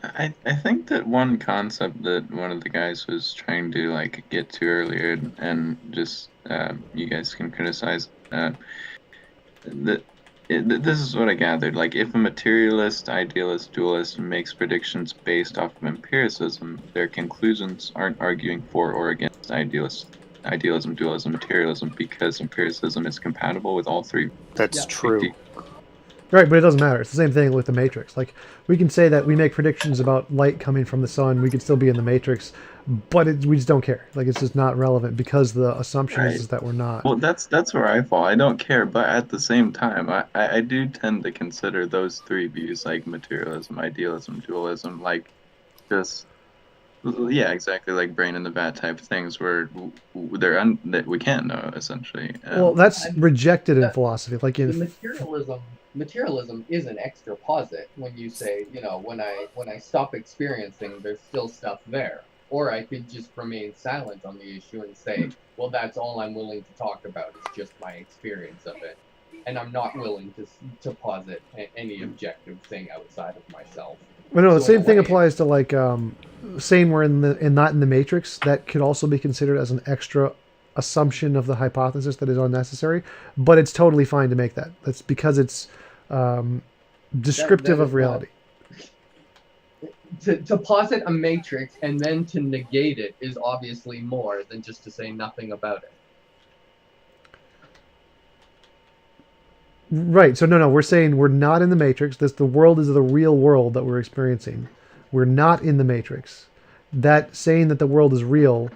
I think that one concept that one of the guys was trying to like get to earlier, and just you guys can criticize that. This is what I gathered. Like, if a materialist, idealist, dualist makes predictions based off of empiricism, their conclusions aren't arguing for or against idealism, dualism, materialism, because empiricism is compatible with all three. That's true. Right, but it doesn't matter. It's the same thing with the Matrix. Like, we can say that we make predictions about light coming from the sun. We could still be in the Matrix, but we just don't care. Like, it's just not relevant because the assumption is that we're not. Well, that's where I fall. I don't care, but at the same time, I do tend to consider those three views, like materialism, idealism, dualism, like just, yeah, exactly, like brain in the vat type things where that we can't know, essentially. Well, that's rejected in philosophy. Like in materialism is an extra posit when you say, when I stop experiencing, there's still stuff there. Or I could just remain silent on the issue and say, well, that's all I'm willing to talk about is just my experience of it. And I'm not willing to posit any objective thing outside of myself. Well, no, the same thing applies to like saying we're not in the Matrix. That could also be considered as an extra assumption of the hypothesis that is unnecessary, but it's totally fine to make that. That's because it's descriptive of reality. To posit a matrix and then to negate it is obviously more than just to say nothing about it. Right. So no, we're saying we're not in the Matrix. The world is the real world that we're experiencing. We're not in the Matrix. That saying that the world is real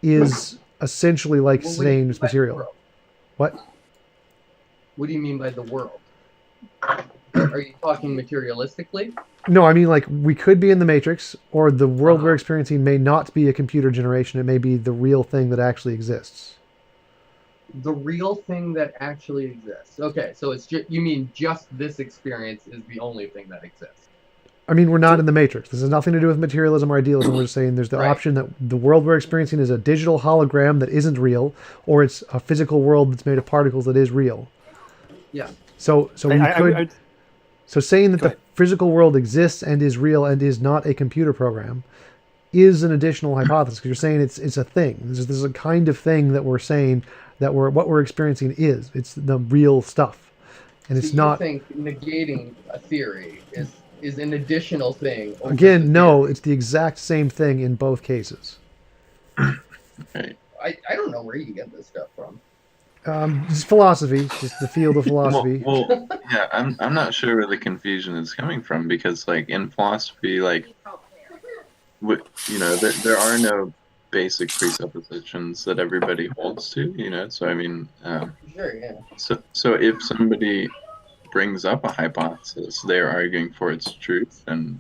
is essentially like saying it's material. What? What do you mean by the world? Are you talking materialistically? No, I mean like we could be in the Matrix, or the world we're experiencing may not be a computer generation. It may be the real thing that actually exists. The real thing that actually exists. Okay, so it's you mean just this experience is the only thing that exists. I mean, we're not in the Matrix. This has nothing to do with materialism or idealism. We're just saying there's the option that the world we're experiencing is a digital hologram that isn't real, or it's a physical world that's made of particles that is real. Yeah. So saying that the physical world exists and is real and is not a computer program is an additional hypothesis, because you're saying it's a thing. This is a kind of thing that we're saying that what we're experiencing is. It's the real stuff, and it's not. You think negating a theory is an additional thing? Again, no, it's the exact same thing in both cases. I don't know where you get this stuff from. It's philosophy, just the field of philosophy. Well, yeah, I'm not sure where the confusion is coming from, because like in philosophy, like there are no basic presuppositions that everybody holds to, so I mean, sure, yeah. So if somebody brings up a hypothesis, they're arguing for its truth, and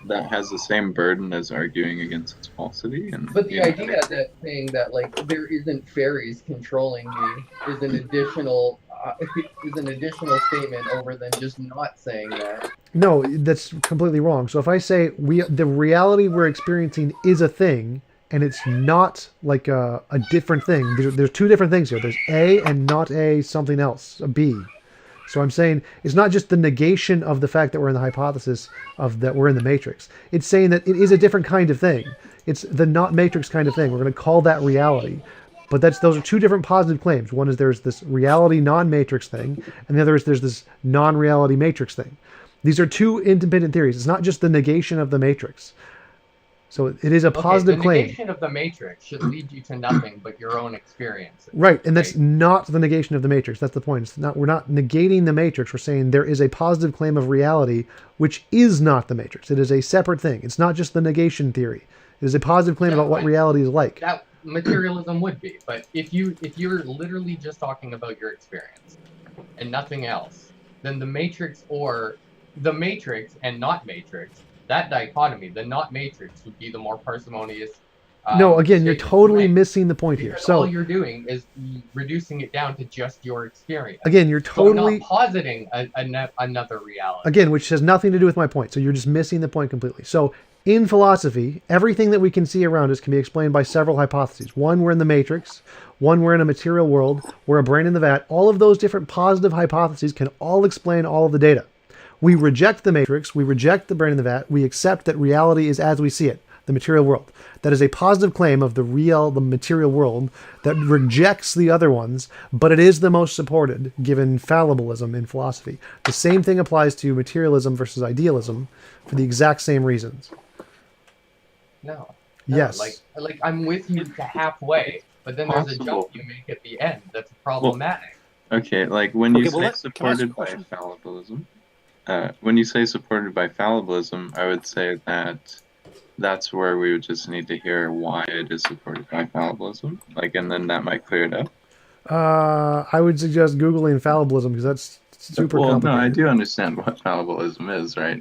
that has the same burden as arguing against its falsity. But the idea that saying that like there isn't fairies controlling me is an additional statement over than just not saying that. No, that's completely wrong. So if I say the reality we're experiencing is a thing, and it's not like a different thing. There's two different things here. There's A and not A something else, a B. So I'm saying it's not just the negation of the fact that we're in the hypothesis of that we're in the Matrix. It's saying that it is a different kind of thing. It's the not Matrix kind of thing. We're going to call that reality. But those are two different positive claims. One is there's this reality non-matrix thing, and the other is there's this non-reality matrix thing. These are two independent theories. It's not just the negation of the matrix. So it is a positive claim. The negation of the matrix should lead you to nothing but your own experience. Right, and that's not the negation of the matrix. That's the point. We're not negating the matrix. We're saying there is a positive claim of reality, which is not the matrix. It is a separate thing. It's not just the negation theory. It is a positive claim about what reality is like. That materialism would be, but if you're literally just talking about your experience and nothing else, then the matrix and not matrix, that dichotomy, the not matrix, would be the more parsimonious. No, again, you're totally missing the point here. So all you're doing is reducing it down to just your experience. Again, you're totally not positing another reality. Again, which has nothing to do with my point. So you're just missing the point completely. So in philosophy, everything that we can see around us can be explained by several hypotheses. One, we're in the matrix. One, we're in a material world. We're a brain in the vat. All of those different positive hypotheses can all explain all of the data. We reject the matrix. We reject the brain in the vat. We accept that reality is as we see it, the material world. That is a positive claim of the material world that rejects the other ones, but it is the most supported given fallibilism in philosophy. The same thing applies to materialism versus idealism for the exact same reasons. No. Yes. Like I'm with you to halfway, but then there's a jump you make at the end that's problematic. Okay, like when you say supported by fallibilism, when you say supported by fallibilism, I would say that that's where we would just need to hear why it is supported by fallibilism, and then that might clear it up. I would suggest Googling fallibilism because that's super complicated. No, I do understand what fallibilism is, right?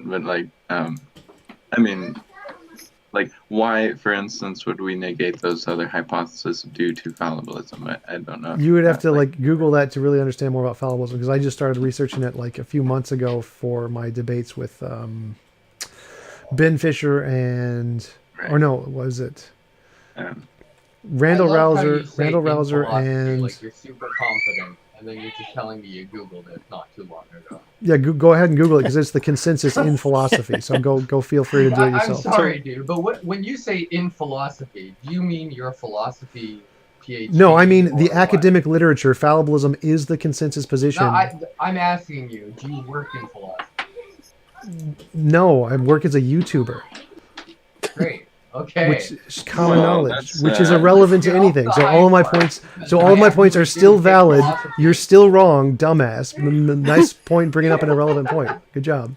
But why, for instance, would we negate those other hypotheses due to fallibilism? I don't know. You would have to Google that to really understand more about fallibilism because I just started researching it a few months ago for my debates with Ben Fisher and Randall Rouser and you're super confident, and then you're just telling me you Googled it not too long ago. Yeah, go ahead and Google it because it's the consensus in philosophy. So go feel free to do it yourself. I'm sorry, dude, but when you say in philosophy, do you mean your philosophy PhD? No, I mean the academic literature. Fallibilism is the consensus position. No, I'm asking you, do you work in philosophy? No, I work as a YouTuber. Great. Okay. Which is common knowledge, which is irrelevant to anything. So all of my points are still valid. You're still wrong, dumbass. Nice point bringing up an irrelevant point. Good job.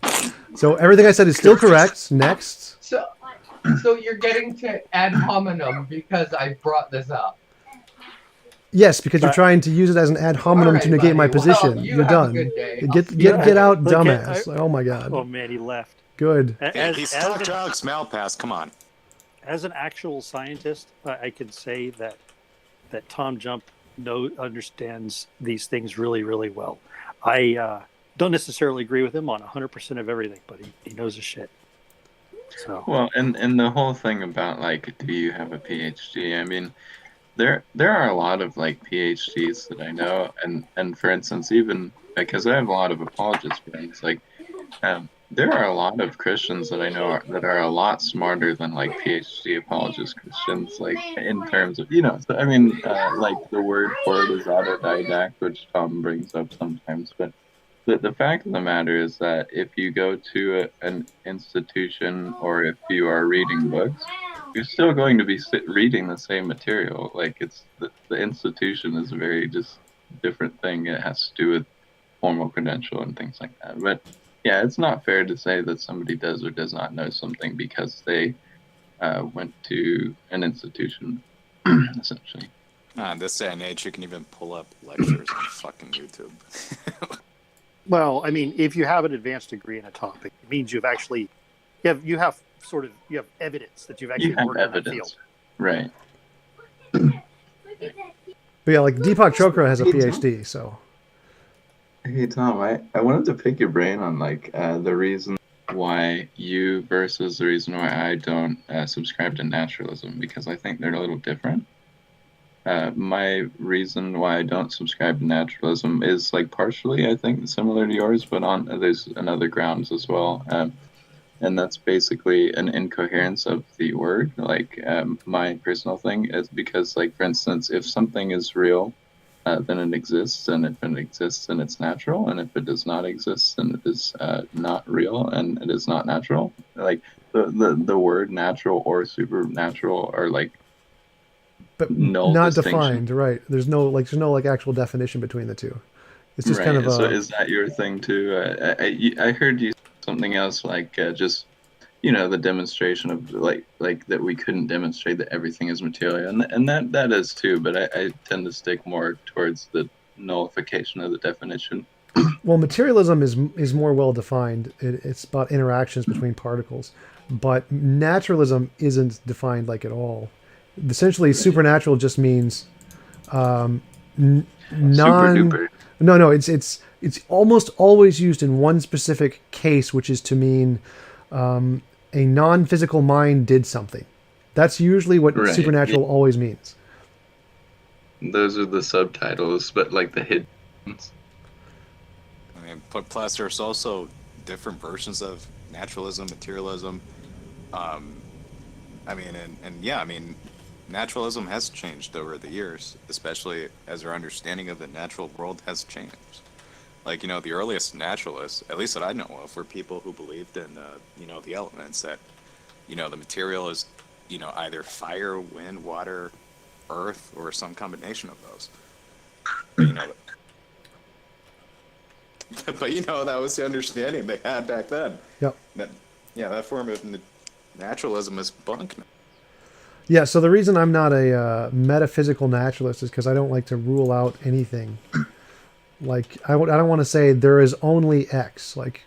So everything I said is still correct. Next. So you're getting to ad hominem because I brought this up. Yes, because you're trying to use it as an ad hominem to negate my position. You're done. Get out, dumbass. Oh my god. Oh man, he left. Good. He's still drugs, Malpass, come on. As an actual scientist, I can say that TJump understands these things really, really well. I don't necessarily agree with him on 100% of everything, but he knows his shit. So. Well, and the whole thing about do you have a PhD? I mean, there are a lot of PhDs that I know, and for instance, even because I have a lot of apologist friends, there are a lot of Christians that I know that are a lot smarter than PhD apologist Christians, in terms of So I mean, the word for it is autodidact, which Tom brings up sometimes. But the fact of the matter is that if you go to an institution or if you are reading books, you're still going to be reading the same material. It's the institution is a very just different thing. It has to do with formal credential and things like that. But yeah, it's not fair to say that somebody does or does not know something because they went to an institution, essentially. This day and age, you can even pull up lectures on fucking YouTube. Well, I mean, if you have an advanced degree in a topic, it means you have evidence that you've actually worked in that field. Right. But yeah, Deepak Chopra has a PhD, so. Hey Tom, I wanted to pick your brain on the reason why you versus the reason why I don't subscribe to naturalism, because I think they're a little different. My reason why I don't subscribe to naturalism is partially, I think, similar to yours, but there's another grounds as well. and that's basically an incoherence of the word. Like my personal thing is because, like, for instance, if something is real, then it exists, and if it exists, then it's natural, and if it does not exist, then it is not real, and it is not natural. Like the word natural or supernatural are like But null not distinction. defined, right? There's no like actual definition between the two. It's just kind of Right. So a is that your thing too? I heard you say something else like just the demonstration of like that we couldn't demonstrate that everything is material, and that is too. But I tend to stick more towards the nullification of the definition. well, materialism is more well defined. It's about interactions between particles, but naturalism isn't defined like at all. Essentially, supernatural just means Super non. duper. No, it's almost always used in one specific case, which is to mean a non-physical mind did something. That's usually what Right. Yeah. supernatural always means. Those are the subtitles, but like the hidden ones. I mean, but plus there's also different versions of naturalism, materialism. Um, I mean, and yeah, I mean, naturalism has changed over the years, especially as our understanding of the natural world has changed. Like, the earliest naturalists, at least that I know of, were people who believed in, the elements that, the material is, either fire, wind, water, earth, or some combination of those. But, that was the understanding they had back then. Yep. That, yeah, that form of naturalism is bunk now. Yeah. So the reason I'm not a metaphysical naturalist is because I don't like to rule out anything. Like I don't want to say there is only X. Like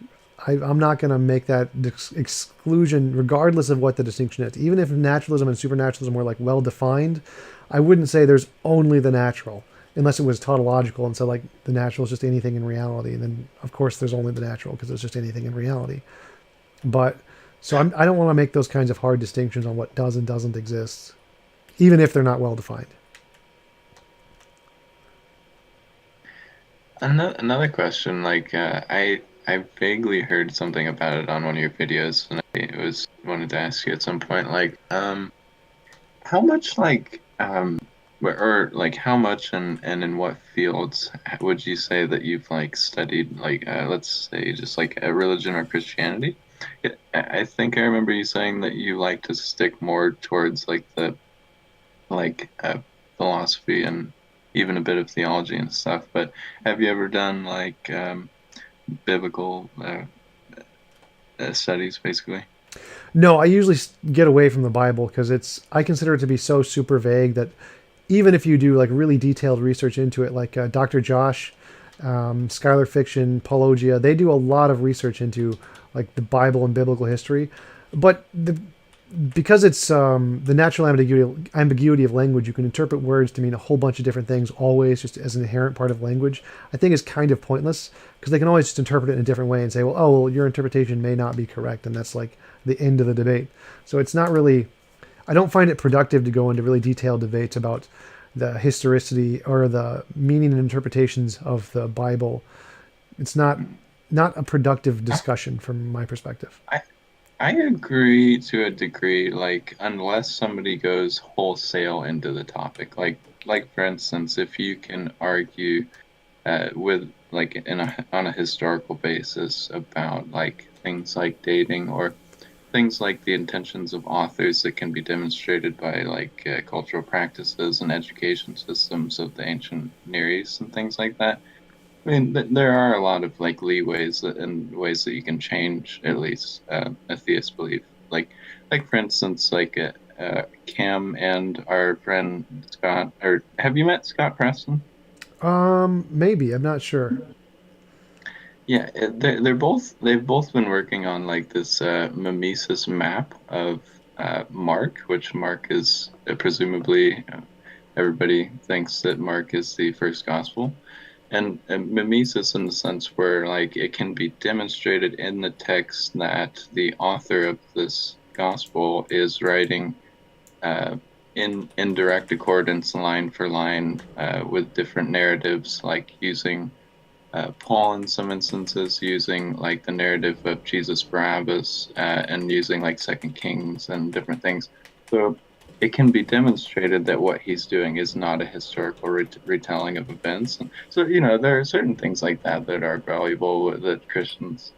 I'm not going to make that exclusion, regardless of what the distinction is. Even if naturalism and supernaturalism were like well defined, I wouldn't say there's only the natural, unless it was tautological and so like the natural is just anything in reality. And then of course there's only the natural because it's just anything in reality. But so I don't want to make those kinds of hard distinctions on what does and doesn't exist, even if they're not well defined. Another question, like I vaguely heard something about it on one of your videos, and I was wanted to ask you at some point, like how much or like how much and in what fields would you say that you've like studied like let's say just like a religion or Christianity? I think I remember you saying that you like to stick more towards like the like philosophy and even a bit of theology and stuff. But have you ever done like biblical studies, basically? No, I usually get away from the Bible because I consider it to be so super vague that even if you do like really detailed research into it, like Dr. Josh, Scholar Fiction, Paulogia, they do a lot of research into like the Bible and biblical history. But because it's the natural ambiguity of language, you can interpret words to mean a whole bunch of different things always, just as an inherent part of language. I think is kind of pointless because they can always just interpret it in a different way and say, well, your interpretation may not be correct, and that's like the end of the debate. So it's not really. I don't find it productive to go into really detailed debates about the historicity or the meaning and interpretations of the Bible. It's not a productive discussion from my perspective. I agree to a degree, like unless somebody goes wholesale into the topic, like for instance, if you can argue with like on a historical basis about like things like dating or things like the intentions of authors that can be demonstrated by like cultural practices and education systems of the ancient Near East and things like that. I mean, there are a lot of like leeways and ways that you can change at least a theist belief. Like for instance, like Cam and our friend Scott. Or have you met Scott Preston? Maybe I'm not sure. Yeah, they've both been working on like this mimesis map of Mark, which Mark is presumably everybody thinks that Mark is the first gospel. And mimesis in the sense where like it can be demonstrated in the text that the author of this gospel is writing in direct accordance line for line with different narratives, like using Paul in some instances using like the narrative of Jesus Barabbas and using like Second Kings and different things. So it can be demonstrated that what he's doing is not a historical retelling of events. And so, there are certain things like that that are valuable that Christians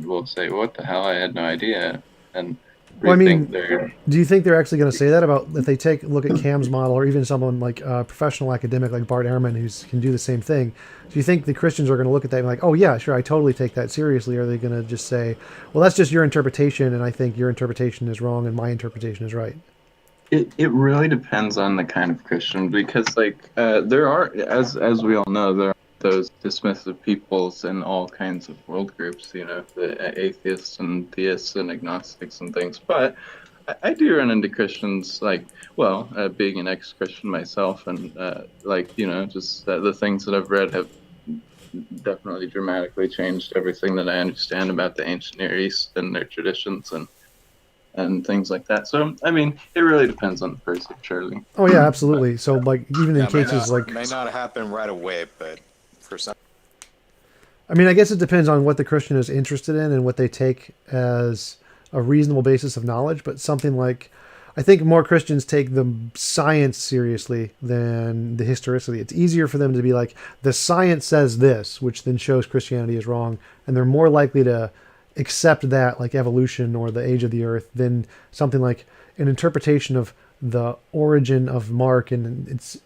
will say, what the hell, I had no idea. And Well, I mean, they're... do you think they're actually going to say that about if they take a look at Cam's model, or even someone like a professional academic like Bart Ehrman who can do the same thing? Do you think the Christians are going to look at that and be like, oh yeah, sure, I totally take that seriously? Or are they going to just say, well, that's just your interpretation, and I think your interpretation is wrong and my interpretation is right? It really depends on the kind of Christian, because like there are, as we all know, there are those dismissive peoples in all kinds of world groups, the atheists and theists and agnostics and things. But I do run into Christians like, well, being an ex-Christian myself, and just the things that I've read have definitely dramatically changed everything that I understand about the ancient Near East and their traditions and things like that. So, I mean, it really depends on the person, surely. Oh yeah, absolutely. So like even in cases it may not happen right away, but for some, I mean, I guess it depends on what the Christian is interested in and what they take as a reasonable basis of knowledge. But something like, I think more Christians take the science seriously than the historicity. It's easier for them to be like, the science says this, which then shows Christianity is wrong, and they're more likely to accept that, like evolution or the age of the earth, than something like an interpretation of the origin of Mark and its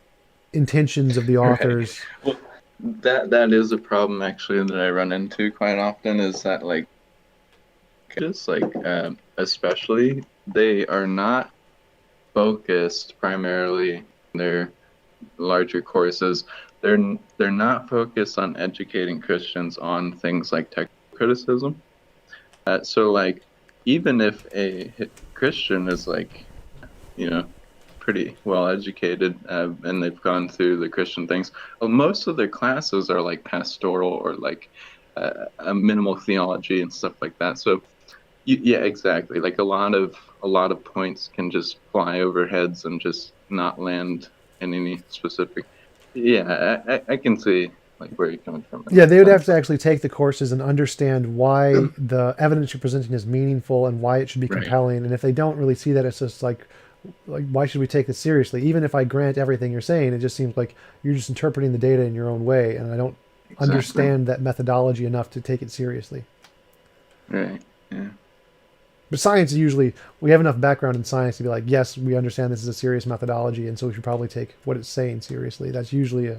intentions of the authors. Right. Well, that is a problem actually that I run into quite often, is that like especially they are not focused primarily in their larger courses. They're not focused on educating Christians on things like technical criticism. So like, even if a Christian is like, pretty well educated and they've gone through the Christian things, well, most of their classes are like pastoral or like a minimal theology and stuff like that. So yeah, exactly. Like a lot of points can just fly over heads and just not land in any specific. Yeah, I can see like where you're coming from. Yeah, they would have to actually take the courses and understand why the evidence you're presenting is meaningful and why it should be compelling. And if they don't really see that, it's just like why should we take this seriously? Even if I grant everything you're saying, it just seems like you're just interpreting the data in your own way, and I don't understand that methodology enough to take it seriously. Right. Yeah. But science is usually, we have enough background in science to be like, yes, we understand this is a serious methodology, and so we should probably take what it's saying seriously. That's usually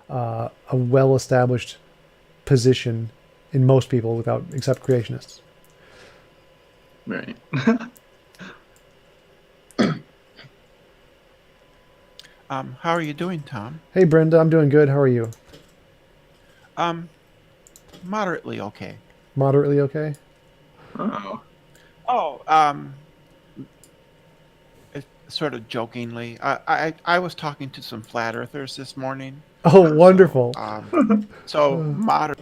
a well-established position in most people, except creationists. Right. How are you doing, Tom? Hey, Brenda, I'm doing good. How are you? Moderately okay. Moderately okay? Oh. Oh, sort of jokingly, I was talking to some flat earthers this morning. Oh, wonderful. So moderate.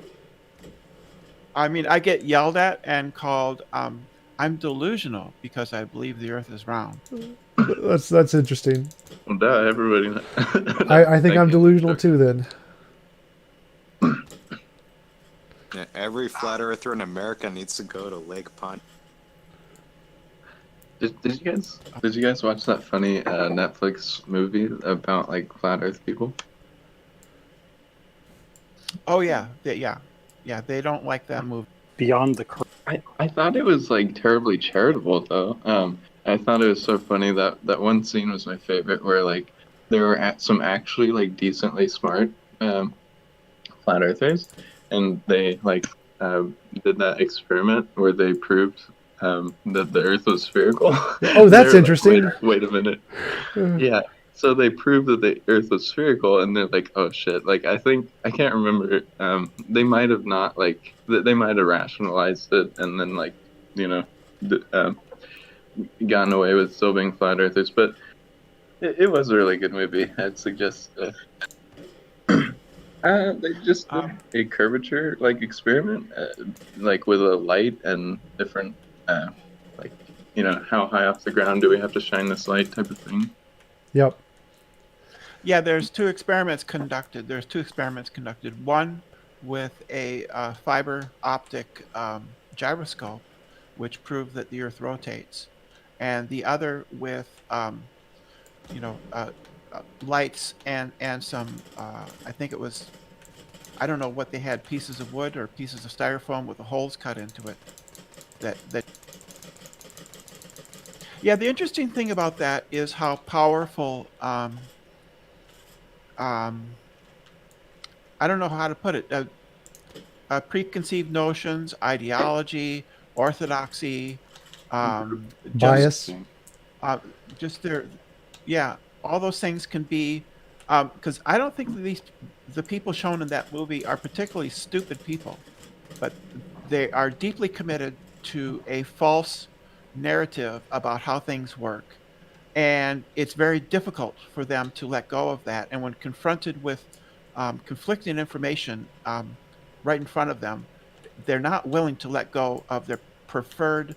I mean, I get yelled at and called, I'm delusional because I believe the earth is round. That's interesting. Well, duh, everybody. I think I'm delusional too, then. Yeah, every flat earther in America needs to go to Lake Pond. Did you guys watch that funny Netflix movie about like flat Earth people? Oh yeah, they don't like that movie. Beyond the Curve. I thought it was like terribly charitable though. I thought it was so funny that one scene was my favorite, where like there were some actually like decently smart flat earthers, and they like did that experiment where they proved that the Earth was spherical. Oh, that's interesting. Like, wait a minute. Yeah. So they proved that the Earth was spherical, and they're like, "Oh shit!" Like I can't remember. They might have not like they might have rationalized it, and then like gotten away with still being flat earthers. But it was a really good movie. I'd suggest. They just did a curvature like experiment, like with a light and different, how high off the ground do we have to shine this light type of thing. Yep. Yeah, there's two experiments conducted. One with a fiber optic gyroscope, which proved that the Earth rotates, and the other with lights and some I think it was, I don't know what they had, pieces of wood or pieces of styrofoam with the holes cut into it. That Yeah, the interesting thing about that is how powerful um, I don't know how to put it. Preconceived notions, ideology, orthodoxy, just Bias. Interesting. uh, just their, yeah, all those things can be, because I don't think that the people shown in that movie are particularly stupid people, but they are deeply committed to a false narrative about how things work, and it's very difficult for them to let go of that. And when confronted with conflicting information right in front of them, they're not willing to let go of their preferred.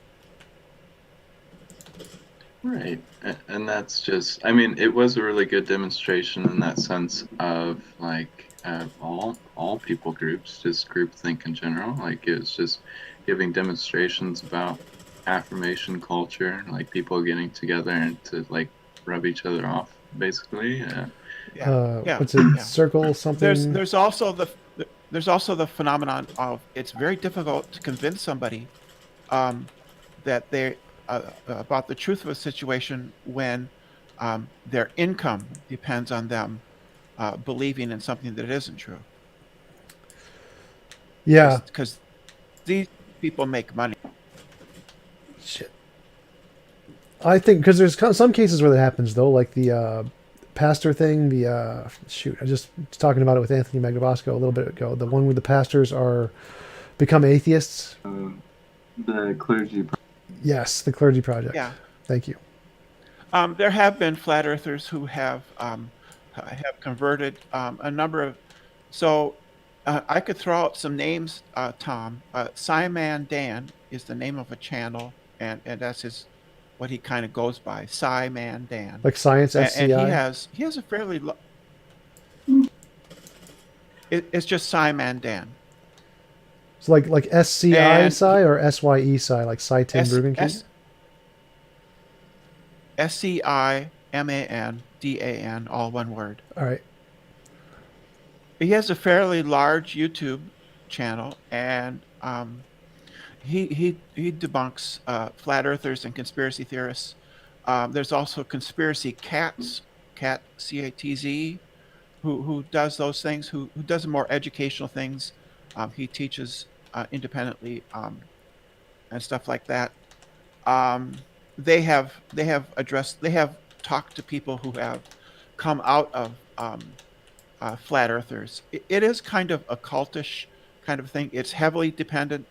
Right. And that's just, I mean, it was a really good demonstration in that sense of like all people groups, just groupthink in general. Like it was just giving demonstrations about affirmation culture, like people getting together and to like rub each other off, basically. Yeah, yeah, What's it? yeah. Circle There's something. there's also the there's also the phenomenon of it's very difficult to convince somebody um, that they about the truth of a situation when their income depends on them believing in something that isn't true. Yeah. Because these people make money. Shit. I think because there's some cases where that happens though, like the pastor thing. The shoot, I just was talking about it with Anthony Magnabosco a little bit ago. The one where the pastors are become atheists. The clergy. Yes, the Clergy Project. Yeah. Thank you. There have been flat earthers who have converted a number of. So I could throw out some names, Tom. Sci-Man Dan is the name of a channel, and that's his what he kind of goes by, Sci-Man Dan. Like Science And he SCI. has a fairly it's just Sci-Man Dan. It's like SCI And Sci or SYE Sci, like Sci Tim S Ruben King. S SCIMANDAN, all one word. All right. He has a fairly large YouTube channel, and he debunks flat earthers and conspiracy theorists. There's also conspiracy cats, cat CATZ, who does those things, who does more educational things. He teaches independently and stuff like that. Um, they have talked to people who have come out of flat earthers. It is kind of a cultish kind of thing. It's heavily dependent.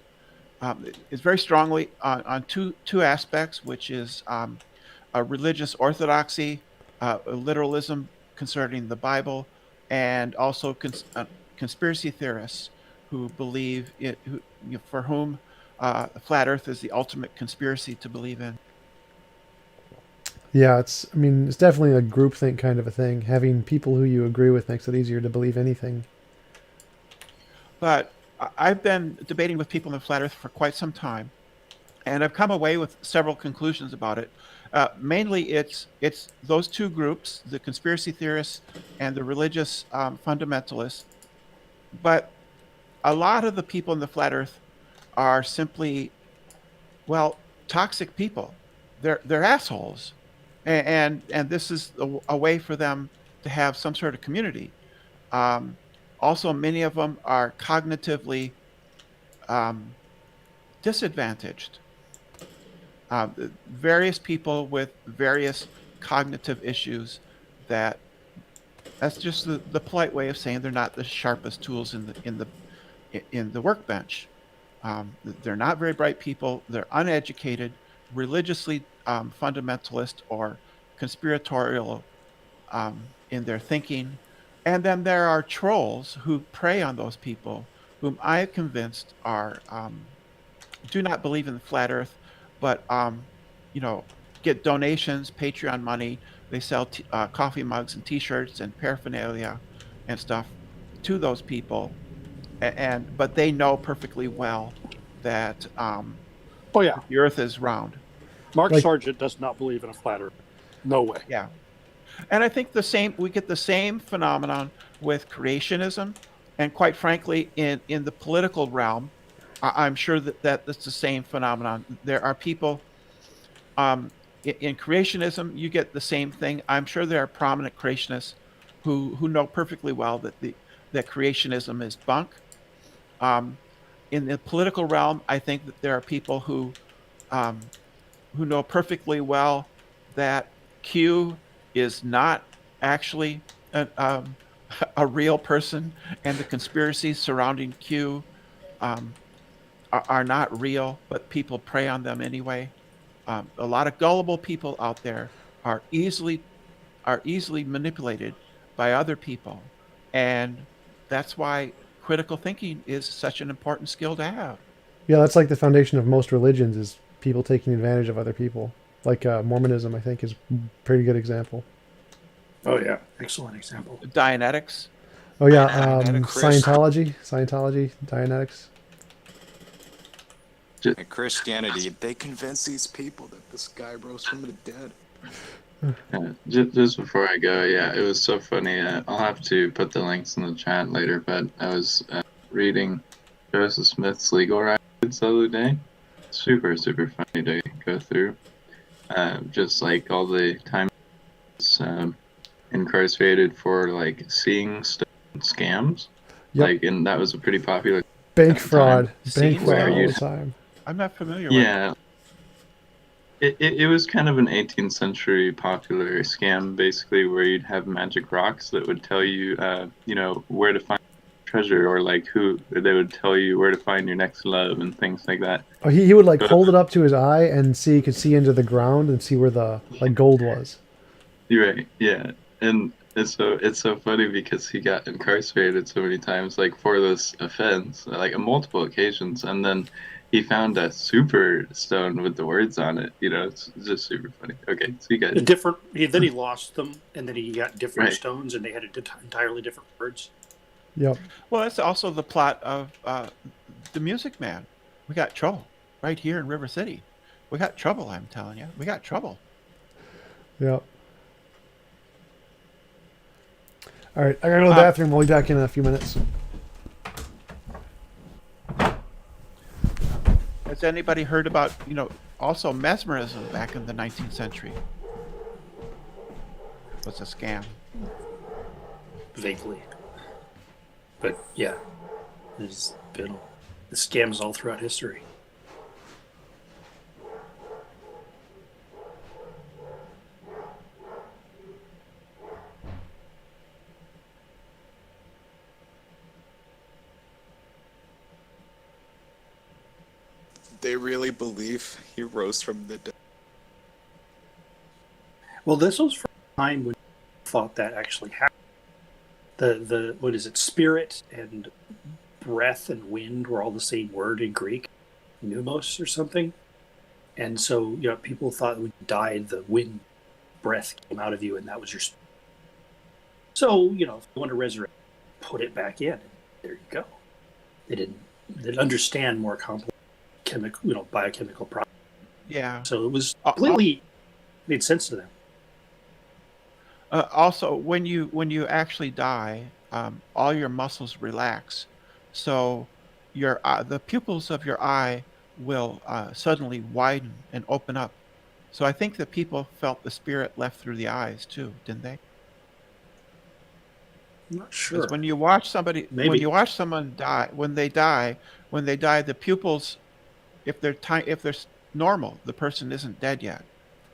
It's very strongly on two aspects, which is a religious orthodoxy, a literalism concerning the Bible, and also conspiracy theorists who believe it, for whom flat Earth is the ultimate conspiracy to believe in. Yeah, I mean, it's definitely a groupthink kind of a thing. Having people who you agree with makes it easier to believe anything. But I've been debating with people in flat Earth for quite some time, and I've come away with several conclusions about it. Mainly, it's those two groups, the conspiracy theorists and the religious fundamentalists. But a lot of the people in the flat Earth are simply, well, toxic people. They're assholes, and this is a way for them to have some sort of community. Um, Also, many of them are cognitively um, disadvantaged. Various people with various cognitive issues that that's just the polite way of saying they're not the sharpest tools in the workbench. They're not very bright people. They're uneducated, religiously fundamentalist or conspiratorial in their thinking. And then there are trolls who prey on those people, whom I have convinced are do not believe in the flat Earth, but you know, get donations, Patreon money. They sell coffee mugs and T-shirts and paraphernalia and stuff to those people, but they know perfectly well that Oh yeah, the Earth is round. Mark Like- Sargent does not believe in a flat Earth. No way. Yeah, and I think we get the same phenomenon with creationism, and quite frankly, in the political realm, I'm sure that that's the same phenomenon. There are people in creationism, you get the same thing. I'm sure there are prominent creationists who know perfectly well that creationism is bunk. Um, in the political realm, I think that there are people um, who know perfectly well that Q is not actually a real person, and the conspiracies surrounding Q um, are not real, but people prey on them anyway. A lot of gullible people out there are easily manipulated by other people, and that's why critical thinking is such an important skill to have. Yeah, that's like the foundation of most religions is people taking advantage of other people. Like Mormonism, I think, is a pretty good example. Oh yeah, excellent example. Dianetics. Oh yeah, Christian. Scientology, Dianetics. In Christianity, they convince these people that this guy rose from the dead. Just before I go, yeah, it was so funny. I'll have to put the links in the chat later, but I was reading Joseph Smith's legal records the other day. Super, super funny to go through. Just like all the time incarcerated for like seeing scams. Yep. Like, and that was a pretty popular Bank at the fraud, time. bank Where fraud all you'd the time. I'm not familiar with. Yeah, it was kind of an 18th century popular scam, basically, where you'd have magic rocks that would tell you, where to find treasure, or like they would tell you where to find your next love and things like that. Oh, he would like But- hold it up to his eye and he could see into the ground and see where the like gold was. You're right, yeah, and it's so funny because he got incarcerated so many times, like for this offense, like on multiple occasions, and then he found a super stone with the words on it. It's just super funny. Okay, so you guys. Then he lost them, and then he got different Right. stones, and they had entirely different words. Yep. Well, that's also the plot of The Music Man. We got trouble right here in River City. We got trouble, I'm telling you. We got trouble. Yep. All right, I gotta go to the bathroom. We'll be back in a few minutes. Has anybody heard about, also mesmerism back in the 19th century? It was a scam. Vaguely, but yeah, there's been the scams all throughout history. They really believe he rose from the dead. Well, this was from a time when thought that actually happened. The what is it? Spirit and breath and wind were all the same word in Greek, pneumos or something. And so people thought when you died, the wind breath came out of you, and that was your spirit. So if you want to resurrect, put it back in. And there you go. They didn't understand more complex chemical, biochemical process. Yeah. So it was completely made sense to them. Also, when you actually die, all your muscles relax, so the pupils of your eye will suddenly widen and open up. So I think that people felt the spirit left through the eyes too, didn't they? I'm not sure. Because when you watch somebody, Maybe. when you watch someone die, when they die, the pupils, if they're normal, the person isn't dead yet.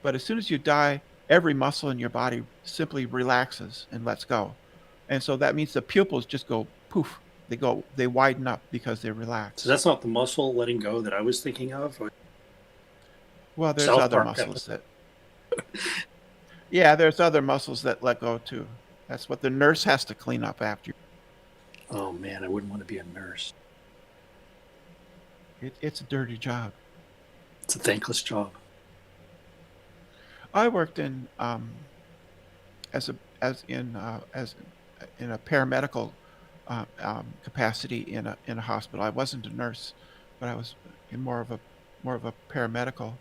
But as soon as you die, every muscle in your body simply relaxes and lets go, and so that means the pupils just go poof. They widen up because they relax. So that's not the muscle letting go that I was thinking of. Well, there's South other Park muscles that. Yeah, there's other muscles that let go too. That's what the nurse has to clean up after. Oh man, I wouldn't want to be a nurse. It's a dirty job. It's a thankless job. I worked in as in a paramedical capacity in a hospital. I wasn't a nurse, but I was in more of a paramedical.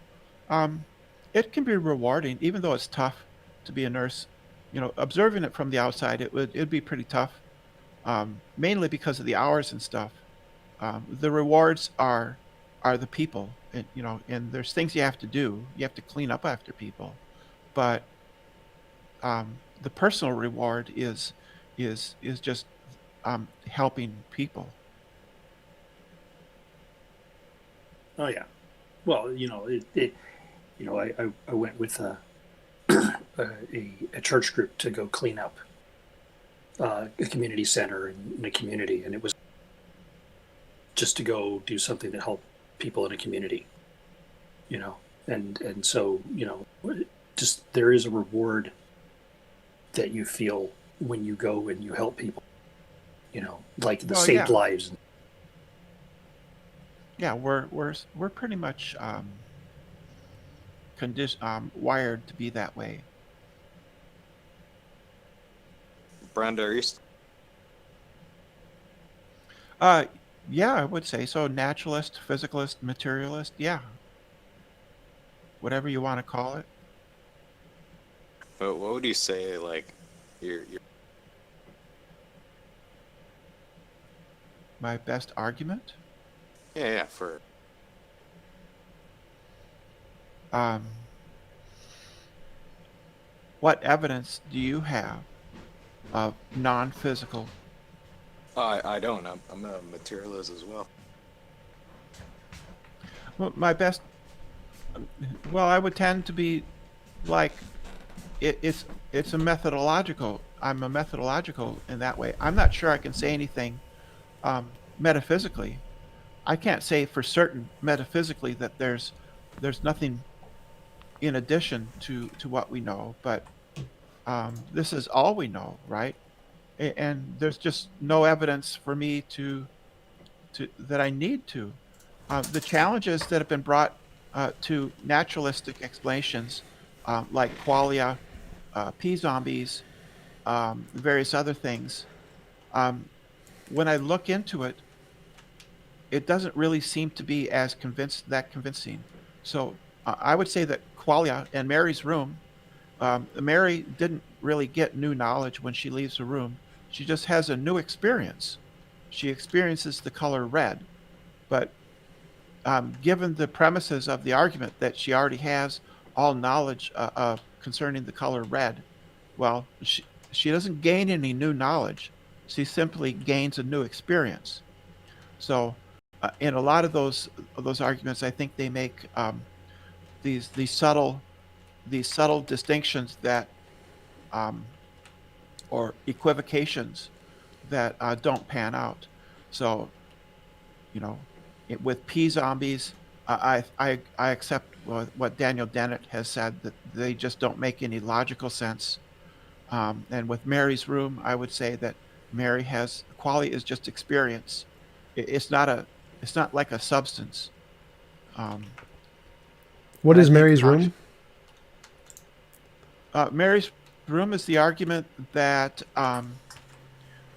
Um, it can be rewarding, even though it's tough to be a nurse. You know, observing it from the outside, it'd be pretty tough, mainly because of the hours and stuff. The rewards are the people, and there's things you have to do. You have to clean up after people, but the personal reward is just helping people. Oh yeah. Well, I went with a church group to go clean up a community center in a community, and it was just to go do something to help people in a community, and so just there is a reward that you feel when you go and you help people, like the Well, saved yeah, lives. yeah, we're pretty much wired to be that way. Brenda, are you Uh, yeah, I would say so. Naturalist, physicalist, materialist, yeah, whatever you want to call it. but what would you say, like, your My best argument. yeah, for Um, what evidence do you have of non-physical? I don't. I'm a materialist as well. Well, my best. Well, I would tend to be like it's a methodological. I'm a methodological in that way. I'm not sure I can say anything metaphysically. I can't say for certain metaphysically that there's nothing in addition to what we know, but this is all we know, right? And there's just no evidence for me to that I need to. The challenges that have been brought to naturalistic explanations, like qualia, pea zombies, various other things, um, when I look into it, it doesn't really seem to be as convincing. So I would say that qualia and Mary's room. Mary didn't really get new knowledge when she leaves the room. She just has a new experience. She experiences the color red, but given the premises of the argument that she already has all knowledge concerning the color red, well, she doesn't gain any new knowledge. She simply gains a new experience. So, in a lot of those arguments, I think they make these subtle distinctions that um, or equivocations that don't pan out. So, you know, with P zombies, I accept what Daniel Dennett has said, that they just don't make any logical sense. And with Mary's room, I would say that Mary has quality is just experience. It's not like a substance. Um, What and I is think Mary's room? Mary's room is the argument that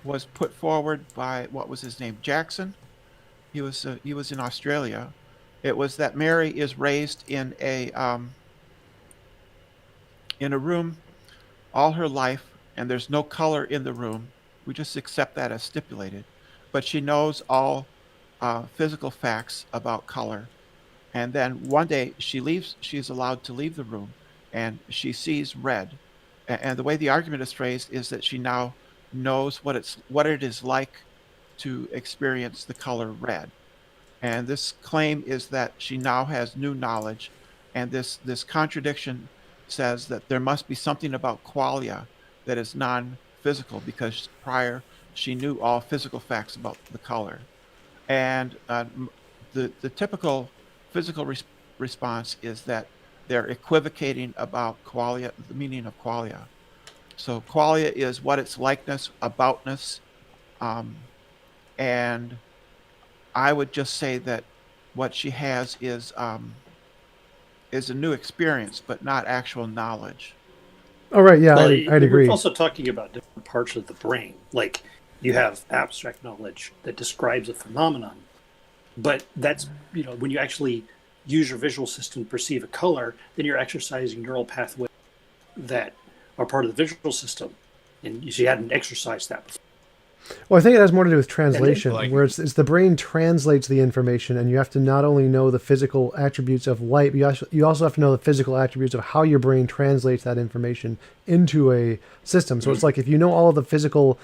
was put forward by, what was his name, Jackson. He was in Australia. It was that Mary is raised in a room all her life, and there's no color in the room. We just accept that as stipulated. But she knows all physical facts about color. And then one day she leaves. She's allowed to leave the room, and she sees red. And the way the argument is phrased is that she now knows what it is like to experience the color red. And this claim is that she now has new knowledge, and this contradiction says that there must be something about qualia that is non-physical, because prior she knew all physical facts about the color. And the typical physical response is that they're equivocating about qualia, the meaning of qualia. So qualia is what its likeness, aboutness, um, and I would just say that what she has is a new experience, but not actual knowledge. Oh, right. Yeah, Well, I'd we're agree. also talking about different parts of the brain. Like You have abstract knowledge that describes a phenomenon, but that's, when you actually use your visual system to perceive a color, then you're exercising neural pathways that are part of the visual system, and you hadn't exercised that before. Well, I think it has more to do with translation, like- where it's the brain translates the information, and you have to not only know the physical attributes of light, but you also have to know the physical attributes of how your brain translates that information into a system. So it's like if you know all of the physical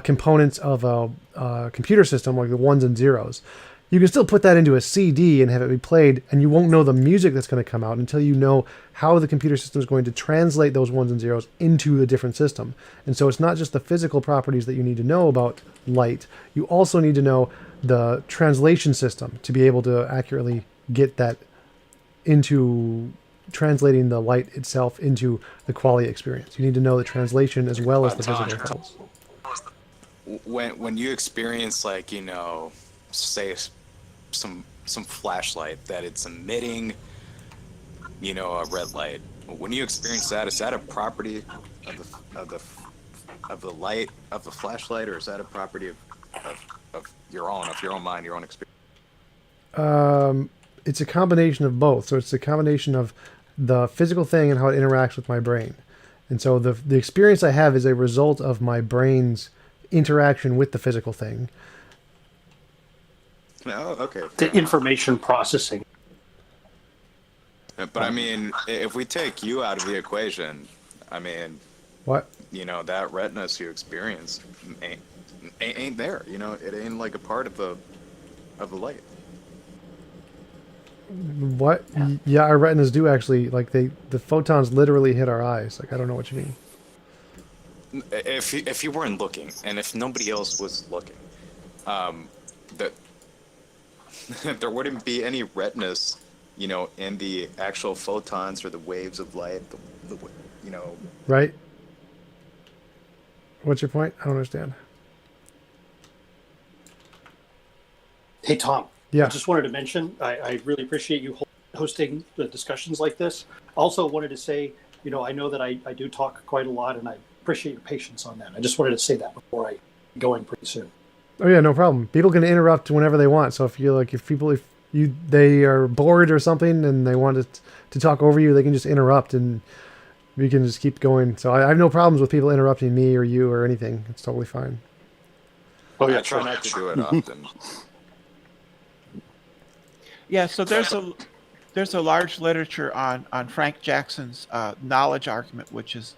components of a computer system, like the ones and zeros, you can still put that into a CD and have it be played, and you won't know the music that's going to come out until you know how the computer system is going to translate those ones and zeros into a different system. And so it's not just the physical properties that you need to know about light. You also need to know the translation system to be able to accurately get that into translating the light itself into the quality experience. You need to know the translation as well as the physical levels. When you experience, like, say some flashlight that it's emitting, a red light. When you experience that, is that a property of the light of the flashlight, or is that a property of your own mind, your own experience? It's a combination of both. So it's a combination of the physical thing and how it interacts with my brain. And so the experience I have is a result of my brain's interaction with the physical thing. No, okay. The information processing. But I mean, if we take you out of the equation, I mean, What? That redness you experience ain't there. It ain't like a part of the light. What? Yeah, our retinas do actually, like the photons literally hit our eyes. Like, I don't know what you mean. If you weren't looking, and if nobody else was looking, that there wouldn't be any redness, in the actual photons or the waves of light. Right? What's your point? I don't understand. Hey, Tom. Yeah. I just wanted to mention, I really appreciate you hosting the discussions like this. Also wanted to say, I know that I do talk quite a lot, and I appreciate your patience on that. I just wanted to say that before I go in pretty soon. Oh yeah, no problem. People can interrupt whenever they want. So if they are bored or something and they want to talk over you, they can just interrupt and we can just keep going. So I have no problems with people interrupting me or you or anything. It's totally fine. Oh yeah, I try not to do it often. Yeah, so there's a large literature on Frank Jackson's knowledge argument, which is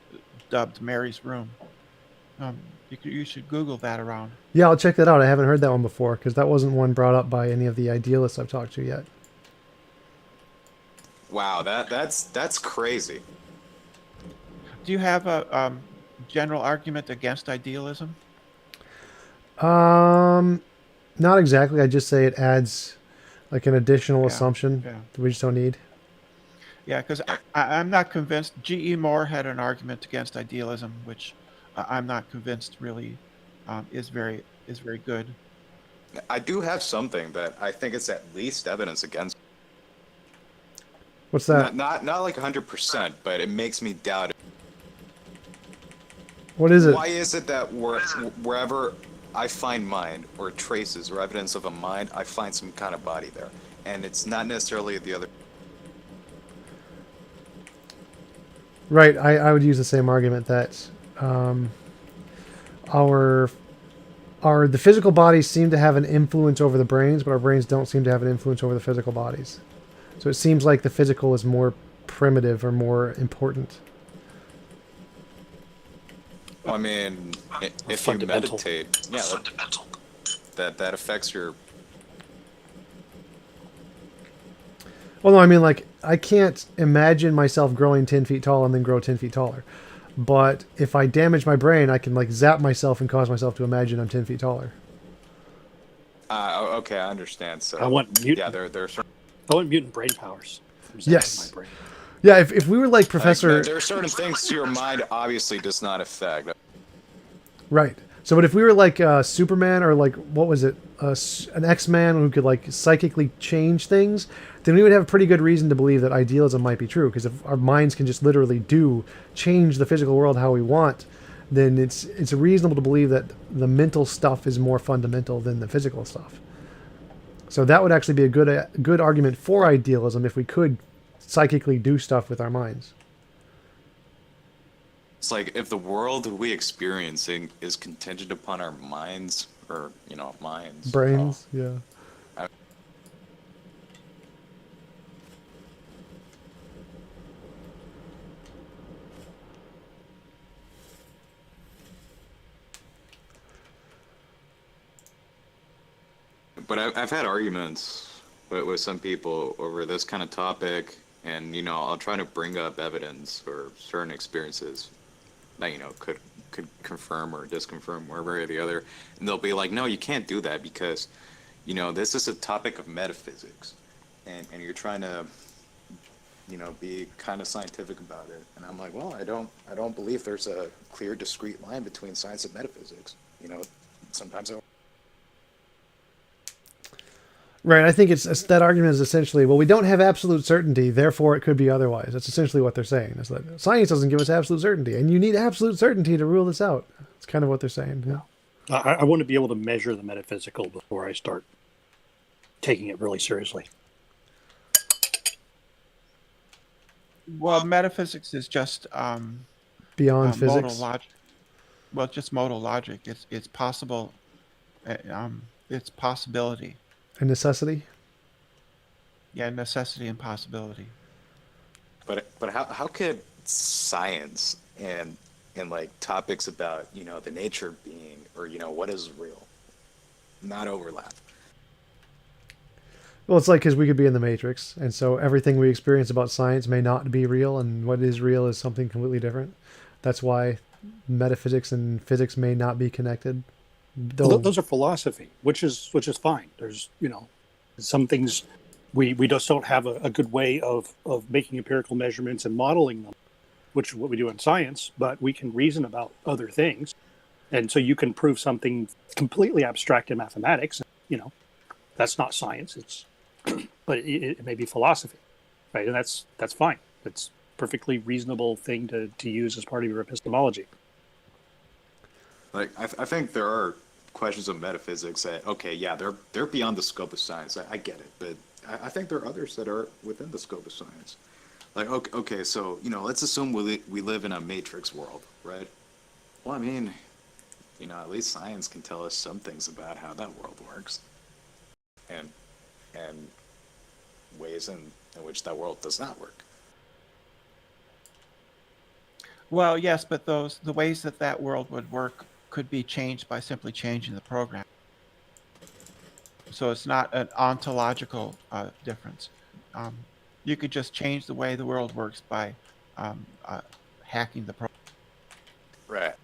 dubbed Mary's Room. You should Google that around. Yeah, I'll check that out. I haven't heard that one before because that wasn't one brought up by any of the idealists I've talked to yet. Wow, that's crazy. Do you have a general argument against idealism? Not exactly. I just say it adds like an additional assumption that we just don't need. Yeah, because I'm not convinced. G.E. Moore had an argument against idealism, which I'm not convinced really is very good. I do have something that I think is at least evidence against. What's that? Not like 100%, but it makes me doubt it. What is it? Why is it that wherever I find mind or traces or evidence of a mind, I find some kind of body there, and it's not necessarily the other. Right. I would use the same argument that the physical bodies seem to have an influence over the brains, but our brains don't seem to have an influence over the physical bodies. So it seems like the physical is more primitive or more important. I mean, if you meditate, yeah, that affects your. Well, no, I mean, like, I can't imagine myself growing 10 feet tall and then grow 10 feet taller. But if I damage my brain, I can, like, zap myself and cause myself to imagine I'm 10 feet taller. Okay, I understand. So I want mutant. Yeah, there are I want mutant brain powers. from zapping Yes. my brain. Yeah, if we were like Professor... there are certain things your mind obviously does not affect. Right. So, but if we were like Superman or like, what was it? An X-Man who could like psychically change things, then we would have a pretty good reason to believe that idealism might be true. Because if our minds can just literally change the physical world how we want, then it's reasonable to believe that the mental stuff is more fundamental than the physical stuff. So that would actually be a good argument for idealism if we could psychically do stuff with our minds. It's like if the world we experiencing is contingent upon our minds, or minds. Brains, yeah. I- But I've had arguments with some people over this kind of topic, and I'll try to bring up evidence or certain experiences that could confirm or disconfirm one way or the other, and they'll be like, no, you can't do that because this is a topic of metaphysics, and you're trying to be kind of scientific about it. And I'm like, well, I don't believe there's a clear discrete line between science and metaphysics. Sometimes Right. I think it's that argument is essentially, well, we don't have absolute certainty, therefore it could be otherwise. That's essentially what they're saying. Is that science doesn't give us absolute certainty, and you need absolute certainty to rule this out. It's kind of what they're saying. Yeah. I want to be able to measure the metaphysical before I start taking it really seriously. Well, metaphysics is just Beyond modal physics. logic. Well, it's just modal logic. It's possible. It's possibility. A necessity. Yeah, necessity and possibility. But how could science and like topics about the nature of being, or what is real, not overlap? Well, it's like because we could be in the Matrix, and so everything we experience about science may not be real, and what is real is something completely different. That's why metaphysics and physics may not be connected. Well, those are philosophy, which is fine. There's some things we just don't have a good way of making empirical measurements and modeling them, which is what we do in science. But we can reason about other things, and so you can prove something completely abstract in mathematics. That's not science. It's but it may be philosophy, right? And that's fine. It's perfectly reasonable thing to use as part of your epistemology. Like I think there are questions of metaphysics that, okay, yeah, they're beyond the scope of science. I get it, but I think there are others that are within the scope of science. Like okay, so let's assume we live in a matrix world, right? Well, I mean, at least science can tell us some things about how that world works, and ways in which that world does not work. Well, yes, but the ways that world would work could be changed by simply changing the program. So it's not an ontological difference. You could just change the way the world works by hacking the program. Right.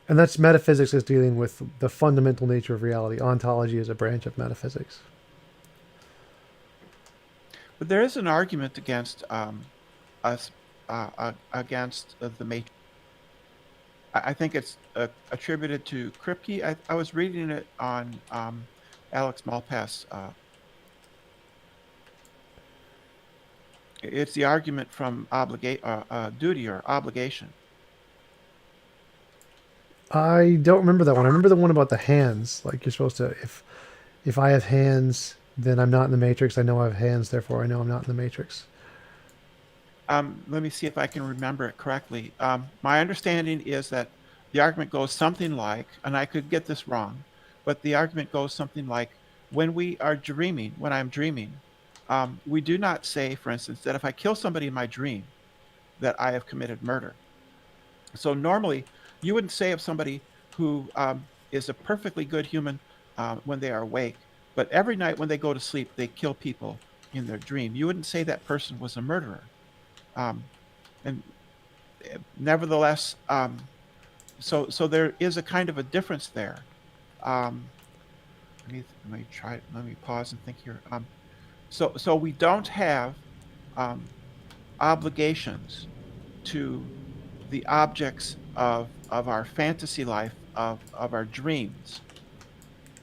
And that's metaphysics is dealing with the fundamental nature of reality. Ontology is a branch of metaphysics. But there is an argument against against the matrix. I think it's attributed to Kripke. I was reading it on Alex Malpass. It's the argument from duty or obligation. I don't remember that one. I remember the one about the hands. Like you're supposed to, if I have hands, then I'm not in the matrix. I know I have hands, therefore I know I'm not in the matrix. Let me see if I can remember it correctly. My understanding is that the argument goes something like, and I could get this wrong, but the argument goes something like, when I'm dreaming, we do not say, for instance, that if I kill somebody in my dream, that I have committed murder. So normally, you wouldn't say of somebody who is a perfectly good human when they are awake, but every night when they go to sleep, they kill people in their dream. You wouldn't say that person was a murderer. And nevertheless, so there is a kind of a difference there. Let me pause and think here. So we don't have obligations to the objects of our fantasy life, of our dreams.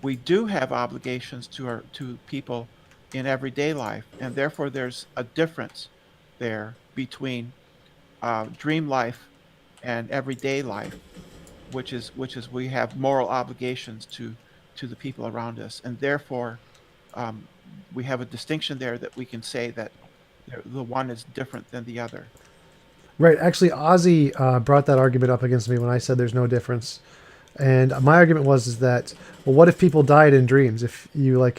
We do have obligations to people in everyday life, and therefore there's a difference there between dream life and everyday life, which is we have moral obligations to the people around us, and therefore we have a distinction there that we can say that the one is different than the other. Right. Actually, Ozzy brought that argument up against me when I said there's no difference. And my argument was that, well, what if people died in dreams? If you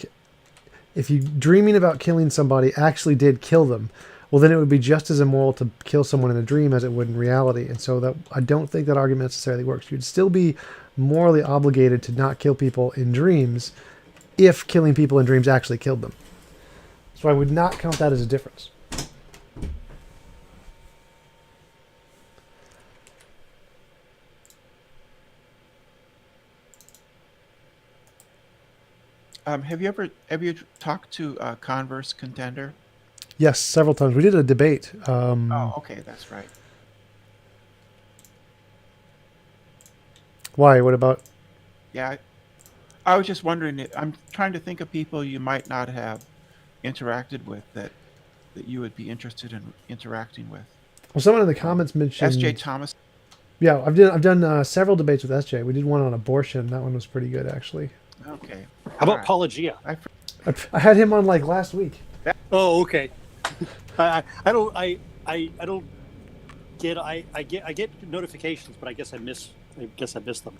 dreaming about killing somebody actually did kill them, well, then it would be just as immoral to kill someone in a dream as it would in reality. And so that I don't think that argument necessarily works. You'd still be morally obligated to not kill people in dreams if killing people in dreams actually killed them. So I would not count that as a difference. Have you talked to Converse Contender? Yes, several times. We did a debate. Oh, okay, that's right. Why? What about? Yeah, I was just wondering. I'm trying to think of people you might not have interacted with that you would be interested in interacting with. Well, someone in the comments mentioned S.J. Thomas. Yeah, I've done several debates with SJ. We did one on abortion. That one was pretty good, actually. Okay. How about Apologia? I had him on like last week. Oh, okay. I don't get I get notifications, but I guess I miss them.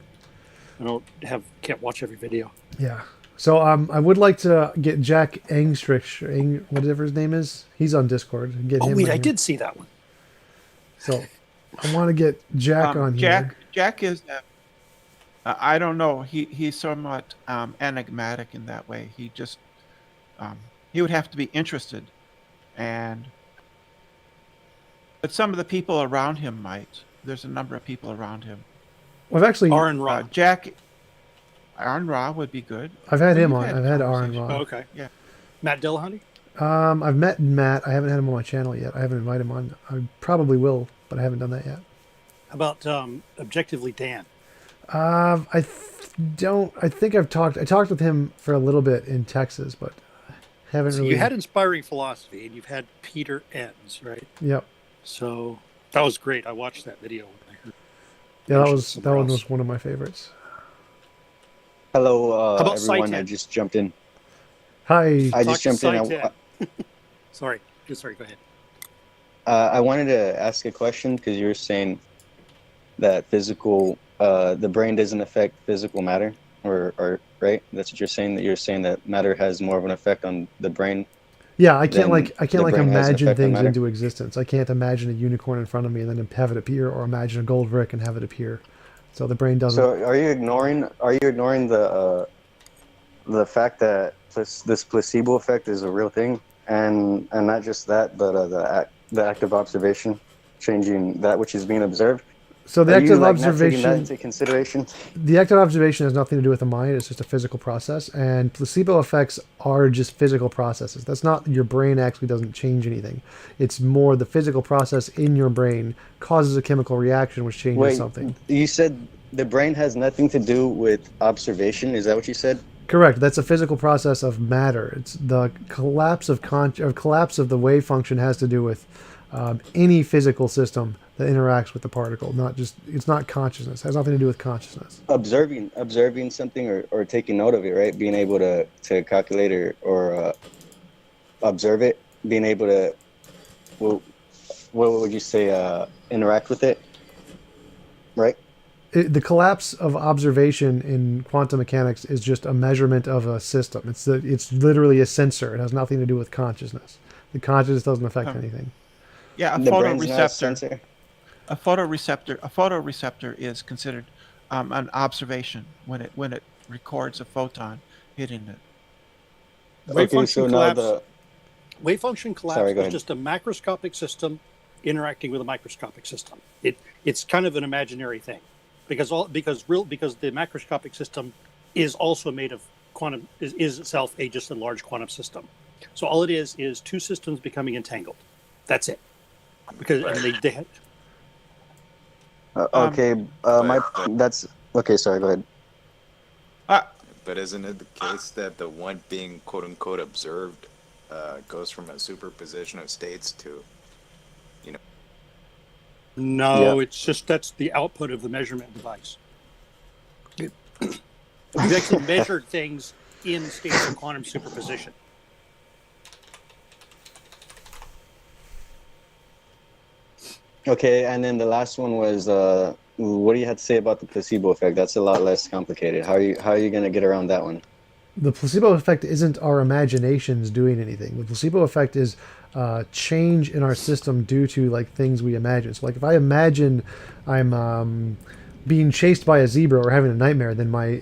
Can't watch every video. Yeah. So I would like to get Jack Angstrich, whatever his name is. He's on Discord. Get him. Wait, I did see that one. So I want to get Jack on here. Jack is. I don't know. He's somewhat enigmatic in that way. He just he would have to be interested, but some of the people around him might. There's a number of people around him. Well, I've actually Aaron Ra. Aaron Ra would be good. I've had him on. I've had Aaron Ra. Oh, okay. Yeah. Matt Dillahunty? I've met Matt. I haven't had him on my channel yet. I haven't invited him on. I probably will, but I haven't done that yet. How about Objectively Dan? I think I talked with him for a little bit in Texas, but haven't So really. you had Inspiring Philosophy, and you've had Peter Enns, right? Yep. So that was great. I watched that video. When I heard Yeah, that one was one of my favorites. Hello, How about everyone. Sci-Tech? I just jumped in. Hi. I just jumped in. Sorry, go ahead. I wanted to ask a question because you were saying that the brain doesn't affect physical matter, or right? That's what you're saying. That you're saying that matter has more of an effect on the brain. Yeah, I can't brain has an imagine effect on things matter. into existence. I can't imagine a unicorn in front of me and then have it appear, or imagine a gold brick and have it appear. So the brain doesn't. So are you ignoring the fact that this placebo effect is a real thing, and not just that, but the act of observation changing that which is being observed? So the Are act you, of like, not taking observation. that into consideration? The act of observation has nothing to do with the mind. It's just a physical process, and placebo effects are just physical processes. That's not your brain actually doesn't change anything. It's more the physical process in your brain causes a chemical reaction which changes something. You said the brain has nothing to do with observation. Is that what you said? Correct. That's a physical process of matter. It's the collapse of the wave function has to do with any physical system that interacts with the particle. It's not consciousness. It has nothing to do with consciousness. Observing something or taking note of it, right? Being able to calculate or observe it, being able to, what would you say, interact with it, right? The collapse of observation in quantum mechanics is just a measurement of a system. It's literally a sensor. It has nothing to do with consciousness. The consciousness doesn't affect anything. Yeah, a The brain's not a sensor. photoreceptor is considered an observation when it records a photon hitting it. Wave Okay, function so now collapse. Wave function collapse Sorry, go is ahead. just a macroscopic system interacting with a microscopic system. It's kind of an imaginary thing, because the macroscopic system is also made of quantum is itself just a large quantum system. So all it is two systems becoming entangled. That's it. Because they had, that's okay. Sorry, go ahead. But isn't it the case that the one being quote unquote observed goes from a superposition of states to, No, Yep. it's just that's the output of the measurement device. You've actually measured things in states of quantum superposition. Okay, and then the last one was what do you have to say about the placebo effect? That's a lot less complicated. How are you gonna get around that one? The placebo effect isn't our imaginations doing anything. The placebo effect is change in our system due to like things we imagine. So like if I imagine I'm being chased by a zebra or having a nightmare, then my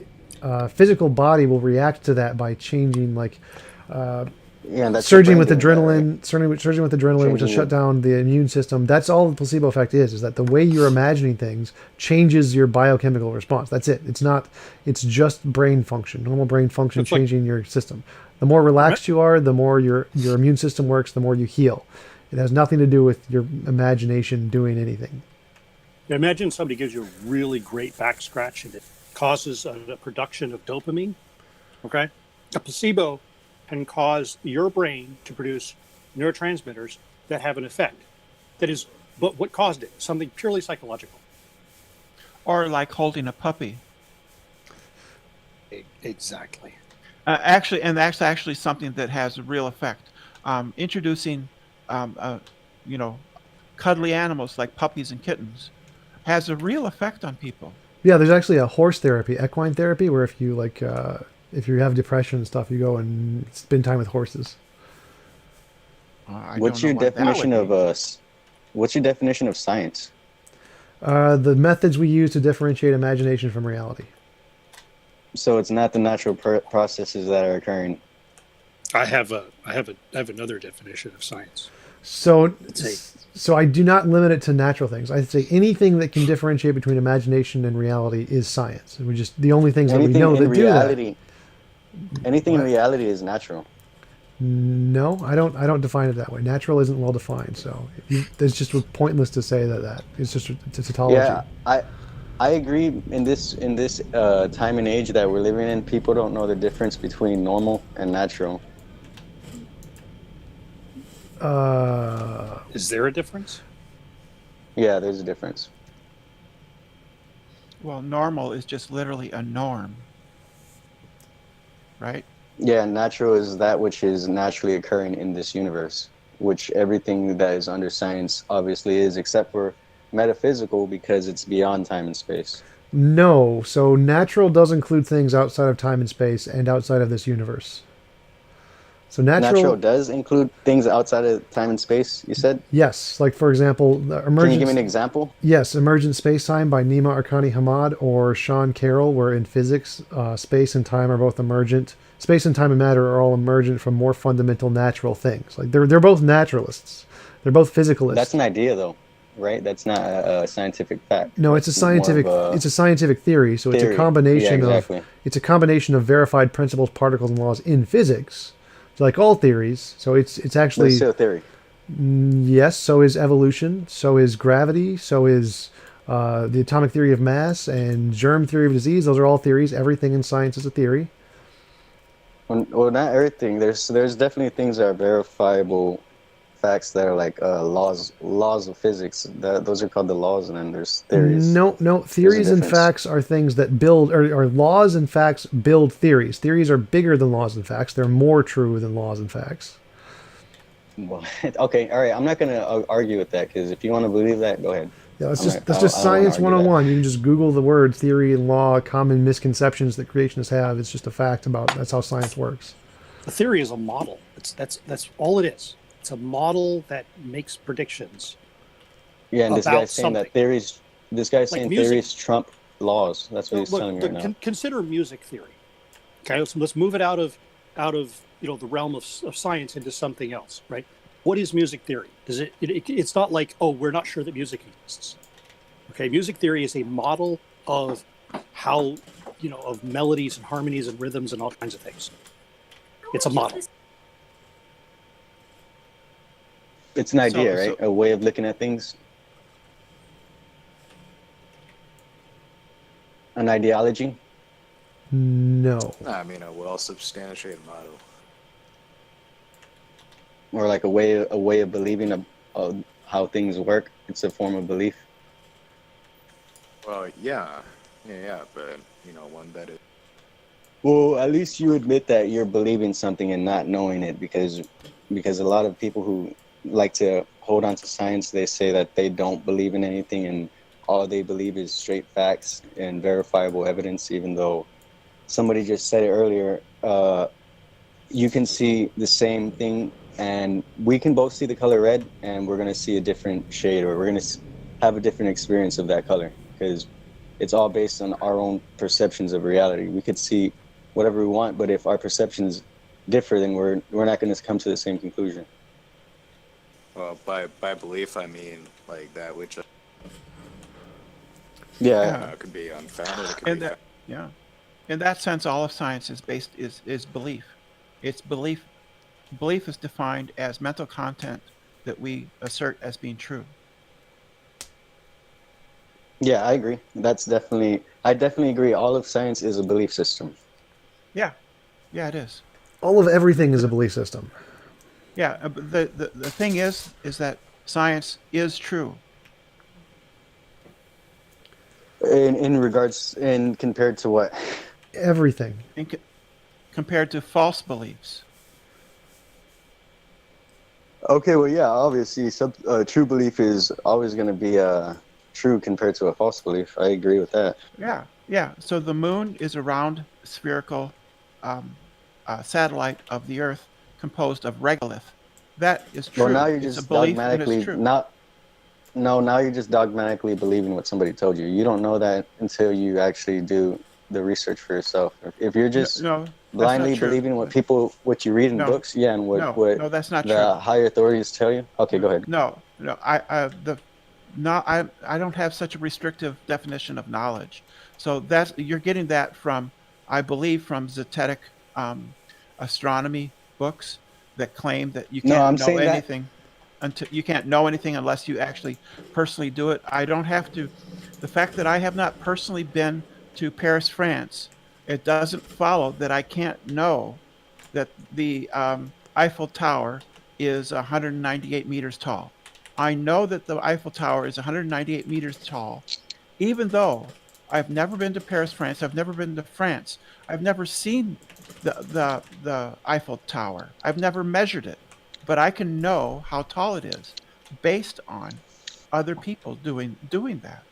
physical body will react to that by changing like Yeah, and that's your surging brain with doing that, right? adrenaline, surging with adrenaline, which will Changing shut down the immune system. That's all the placebo effect is that the way you're imagining things changes your biochemical response. That's it. It's just brain function, normal brain function It's like- changing your system. The more relaxed you are, the more your immune system works, the more you heal. It has nothing to do with your imagination doing anything. Imagine somebody gives you a really great back scratch and it causes a production of dopamine. Okay, a placebo can cause your brain to produce neurotransmitters that have an effect. That is, but what caused it? Something purely psychological. Or like holding a puppy. Exactly. Actually, and that's actually something that has a real effect. Introducing, you know, cuddly animals like puppies and kittens has a real effect on people. Yeah, there's actually a horse therapy, equine therapy, where if you like, if you have depression and stuff, you go and spend time with horses. I What's don't your know what that definition would of be. what's your definition of science? The methods we use to differentiate imagination from reality. So it's not the natural processes that are occurring. I have another definition of science. So, say- so I do not limit it to natural things. I say anything that can differentiate between imagination and reality is science. We just the only things that we Anything know in that do reality, anything in What? reality is natural. that. No, I don't. I don't define it that way. Natural isn't well defined, so it's just pointless to say that. It's just it's a tautology. Yeah, I agree. In this time and age that we're living in, people don't know the difference between normal and natural. Is there a difference? Yeah, there's a difference. Well, normal is just literally a norm, right? Yeah, natural is that which is naturally occurring in this universe, which everything that is under science obviously is, except for metaphysical because it's beyond time and space. No, so natural does include things outside of time and space and outside of this universe. So Natural does include things outside of time and space, you said? yes, like for example, the Can you give me an emergence. example? Yes, Emergent Space-Time by Nima Arkani Hamad or Sean Carroll, where in physics, space and time are both emergent. Space and time and matter are all emergent from more fundamental natural things. Like they're both naturalists. They're both physicalists. That's an idea, though, right? That's not a scientific fact. No, it's a That's more of scientific. It's a scientific theory. So it's theory. a combination Yeah, exactly. of. It's a combination of verified principles, particles, and laws in physics. So like all theories. So it's But actually it's still a theory. yes. So is evolution. So is gravity. So is the atomic theory of mass and germ theory of disease. Those are all theories. Everything in science is a theory. Well, not everything. There's definitely things that are verifiable facts that are like laws of physics. Those are called the laws, and then there's theories. No. Theories and difference. facts are things that build, or laws and facts build theories. Theories are bigger than laws and facts. They're more true than laws and facts. Well, okay, all right. I'm not gonna argue with that because if you want to believe that, go ahead. Yeah, that's I'm just not- that's I just don't wanna science argue 101. You can just Google the word theory and law, common misconceptions that creationists have. It's just a fact about that's how science works. A theory is a model. That's all it is. It's a model that makes predictions. Yeah, and this About guy's saying something. that theories. This guy's Like saying music. theories trump laws. That's what he's telling me right now. Consider music theory. Okay, let's move it out of the realm of science into something else, right? What is music theory? It's not like, oh, we're not sure that music exists. Okay, music theory is a model of how of melodies and harmonies and rhythms and all kinds of things. It's a model. It's an idea, So- right? A way of looking at things. An ideology. No. I mean, a well-substantiated model. Or like a way of believing of how things work. It's a form of belief. Well, yeah, yeah, but one that is. Well, at least you admit that you're believing something and not knowing it, because a lot of people who like to hold on to science, they say that they don't believe in anything and all they believe is straight facts and verifiable evidence, even though somebody just said it earlier. You can see the same thing, and we can both see the color red, and we're going to see a different shade, or we're going to have a different experience of that color, because it's all based on our own perceptions of reality. We could see whatever we want, but if our perceptions differ, then we're not going to come to the same conclusion. Well, by belief, I mean like that which Yeah. could be unfounded. It could And be that, yeah, in that sense, all of science is based is belief. It's belief. Belief is defined as mental content that we assert as being true. Yeah, I agree. I definitely agree. All of science is a belief system. Yeah, yeah, it is. All of everything is a belief system. Yeah, but the thing is that science is true. In regards, in compared to what? Everything. Compared to false beliefs. Okay, well, yeah, obviously, true belief is always going to be true compared to a false belief. I agree with that. Yeah, yeah. So the moon is a round spherical satellite of the Earth composed of regolith. That is true. Well, now you're It's a just belief and it's dogmatically true. now you're just dogmatically believing what somebody told you. You don't know that until you actually do the research for yourself. If you're just No, blindly that's not true. believing what you read in No, books, yeah, and what no, that's not the true. higher authorities tell you. Okay, go ahead. No, no. I don't have such a restrictive definition of knowledge. So you're getting that from, I believe, from Zetetic astronomy books that claim that you No, can't I'm know saying that. anything until you can't know anything unless you actually personally do it. I don't have to. The fact that I have not personally been to Paris, France, it doesn't follow that I can't know that the Eiffel Tower is 198 meters tall. I know that the Eiffel Tower is 198 meters tall, even though I've never been to Paris, France. I've never been to France. I've never seen the Eiffel Tower. I've never measured it, but I can know how tall it is based on other people doing that.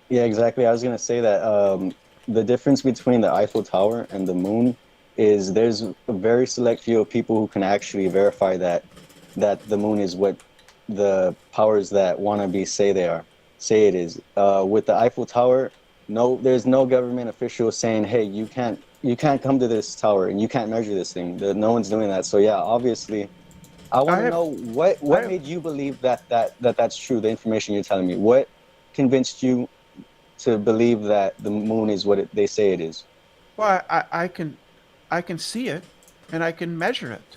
Yeah, exactly. I was gonna say that the difference between the Eiffel Tower and the moon is there's a very select few of people who can actually verify that the moon is what the powers that wannabe say it is. With the Eiffel Tower, no, there's no government official saying, "Hey, you can't come to this tower and you can't measure this thing." No one's doing that. So yeah, obviously, I want to know what made you believe that's true. The information you're telling me, what convinced you to believe that the moon is what they say it is? Well, I can see it, and I can measure it.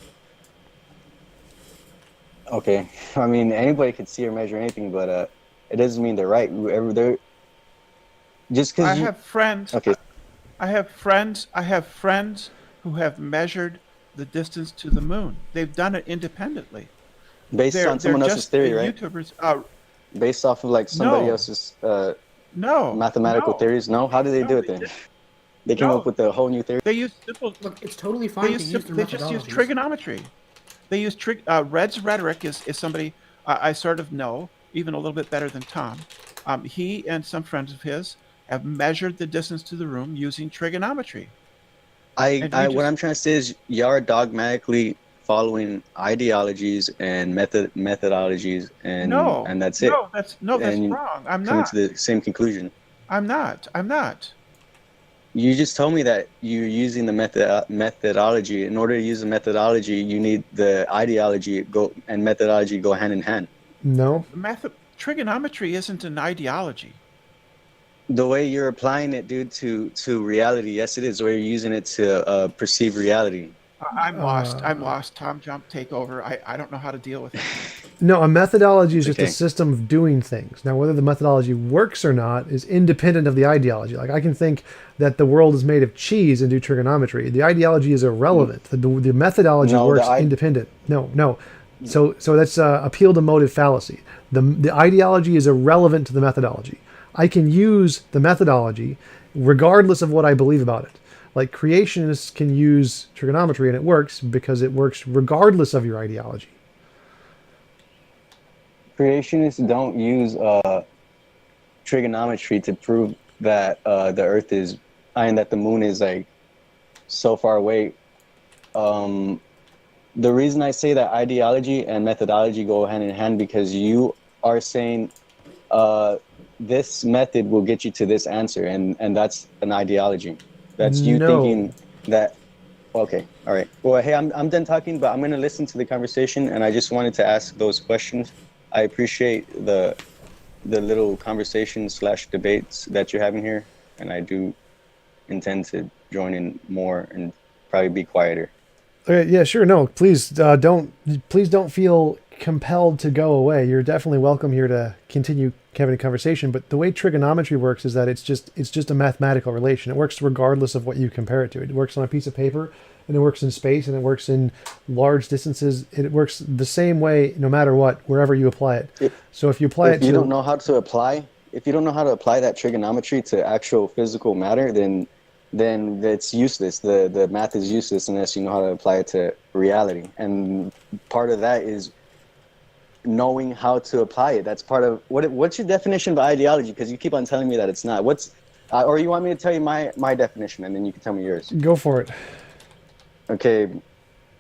Okay, I mean anybody could see or measure anything, but it doesn't mean they're right. They're just because I have friends. Okay. I have friends who have measured the distance to the moon. They've done it independently. Based on someone else's theory, right? YouTubers. Based off of like somebody No. else's No. mathematical theories. No, how did they do it then? They came up with a whole new theory. They use simple. Look, it's totally fine to use their They just use methodologies. trigonometry. They use Red's rhetoric is somebody I sort of know even a little bit better than Tom. He and some friends of his have measured the distance to the room using trigonometry. What I'm trying to say is y'all are dogmatically following ideologies and methodologies, and that's it. That's And wrong. I'm coming not. to the same conclusion. I'm not. You just told me that you're using the methodology. In order to use the methodology, you need the ideology and methodology go hand in hand. No. Trigonometry isn't an ideology. The way you're applying it, dude, to reality, yes, it is. The way you're using it to perceive reality. I'm lost. TJump, take over. I don't know how to deal with it. No, a methodology is just Okay. a system of doing things. Now, whether the methodology works or not is independent of the ideology. Like, I can think that the world is made of cheese and do trigonometry. The ideology is irrelevant. The methodology works independent. No. So that's appeal to motive fallacy. The ideology is irrelevant to the methodology. I can use the methodology regardless of what I believe about it. Like creationists can use trigonometry and it works because it works regardless of your ideology. Creationists don't use trigonometry to prove that the Earth is, and that the moon is like so far away. The reason I say that ideology and methodology go hand in hand because you are saying this method will get you to this answer, and that's an ideology. That's you thinking that. Okay, all right. Well, hey, I'm done talking, but I'm going to listen to the conversation, and I just wanted to ask those questions. I appreciate the little conversations / debates that you're having here, and I do intend to join in more and probably be quieter. Okay, yeah, sure. No, please don't feel compelled to go away. You're definitely welcome here to continue having a conversation. But the way trigonometry works is that it's just a mathematical relation. It works regardless of what you compare it to. It works on a piece of paper, and it works in space, and it works in large distances. It works the same way no matter what, wherever you apply it. So if you apply it to, if you don't know how to apply that trigonometry to actual physical matter, then it's useless. The math is useless unless you know how to apply it to reality. And part of that is knowing how to apply it. That's part of what's your definition of ideology? Because you keep on telling me that it's not. Or you want me to tell you my definition, and then you can tell me yours. Go for it. Okay,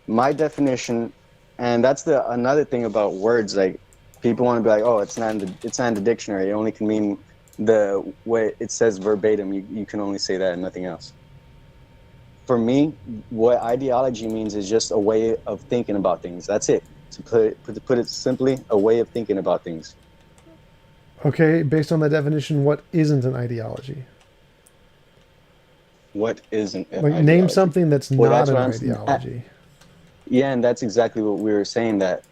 my definition, and that's another thing about words. Like people want to be like, oh, it's not in the dictionary. It only can mean the way it says verbatim. You can only say that and nothing else. For me, what ideology means is just a way of thinking about things. That's it. To put it simply, a way of thinking about things. Okay, based on that definition, what isn't an ideology? What isn't an like ideology? Name something that's not an ideology. Yeah, and that's exactly what we were saying, that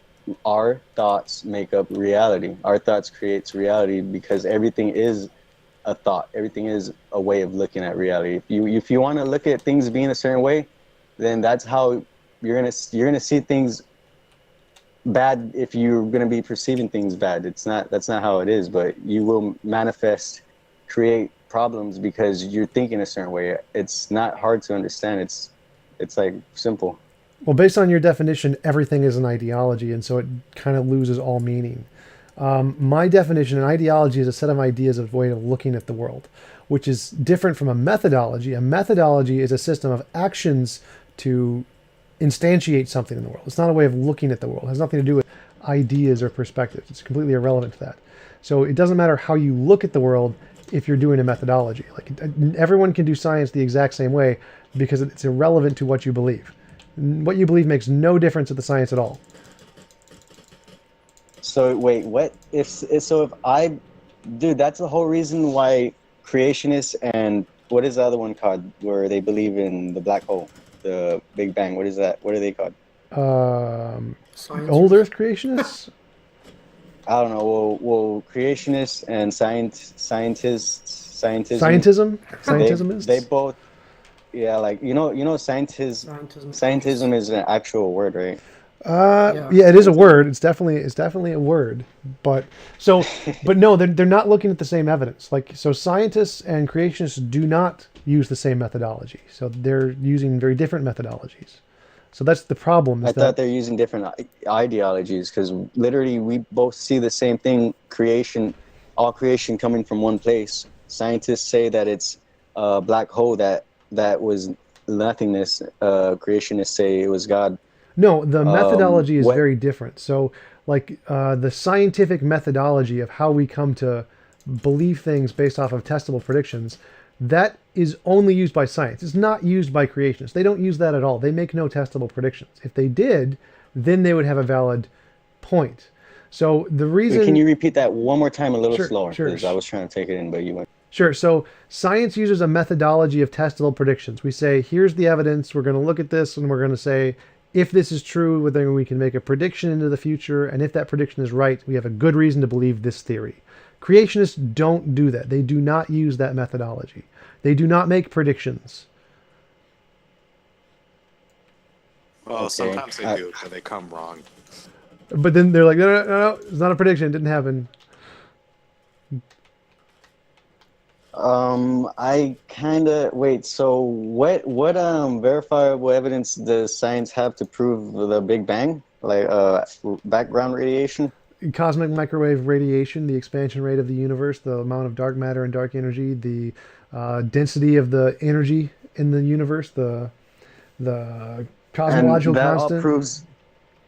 our thoughts make up reality. Our thoughts creates reality because everything is a thought. Everything is a way of looking at reality. If you want to look at things being a certain way, then that's how you're gonna see things bad. If you're gonna be perceiving things bad, that's not how it is. But you will create problems because you're thinking a certain way. It's not hard to understand. It's like simple. Well, based on your definition, everything is an ideology, and so it kind of loses all meaning. My definition, an ideology is a set of ideas, a way of looking at the world, which is different from a methodology. A methodology is a system of actions to instantiate something in the world. It's not a way of looking at the world. It has nothing to do with ideas or perspectives. It's completely irrelevant to that. So it doesn't matter how you look at the world if you're doing a methodology. Like everyone can do science the exact same way because it's irrelevant to what you believe. What you believe makes no difference to the science at all. So wait, what if I, dude, that's the whole reason why creationists and what is the other one called where they believe in the black hole, the Big Bang? What is that? What are they called? Old Earth creationists? I don't know. Well, creationists and scientism. Scientism. They both, yeah, like scientism is an actual word, right? Yeah, it is a word. It's definitely a word. But no, they're not looking at the same evidence. Like, so scientists and creationists do not use the same methodology. So they're using very different methodologies. So that's the problem. I thought they're using different ideologies because literally we both see the same thing: all creation coming from one place. Scientists say that it's a black hole that was nothingness. Creationists say it was God. No, the methodology is very different. So, like the scientific methodology of how we come to believe things based off of testable predictions, that is only used by science. It's not used by creationists. They don't use that at all. They make no testable predictions. If they did, then they would have a valid point. So the reason... Wait, can you repeat that one more time a little slower? Sure. Because I was trying to take it in, but you went... Sure. So science uses a methodology of testable predictions. We say, here's the evidence. We're going to look at this, and we're going to say, if this is true, then we can make a prediction into the future. And if that prediction is right, we have a good reason to believe this theory. Creationists don't do that. They do not use that methodology. They do not make predictions. Well, sometimes they do, but they come wrong. But then they're like, no, it's not a prediction. It didn't happen. I kind of wait. So what verifiable evidence does science have to prove the Big Bang? Like background radiation? Cosmic microwave radiation, the expansion rate of the universe, the amount of dark matter and dark energy, the density of the energy in the universe, the cosmological And constant.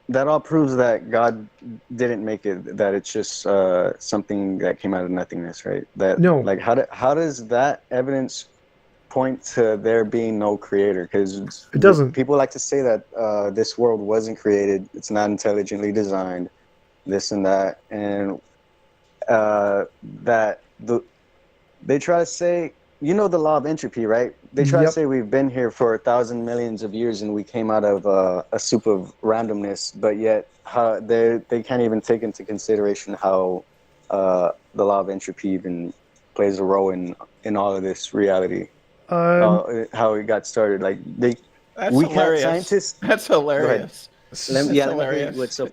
that all proves that God didn't make it. That it's just something that came out of nothingness, right? That No, like how does that evidence point to there being no creator? Because it doesn't. people like to say that this world wasn't created. It's not intelligently designed. This and that, and that they try to say, you know, the law of entropy, right? They try to Yep. say we've been here for 1,000 millions of years and we came out of a soup of randomness, but yet how they can't even take into consideration how the law of entropy even plays a role in all of this reality. How it got started, like That's we can't hilarious. scientists. That's hilarious. Let me hear hilarious. what's up.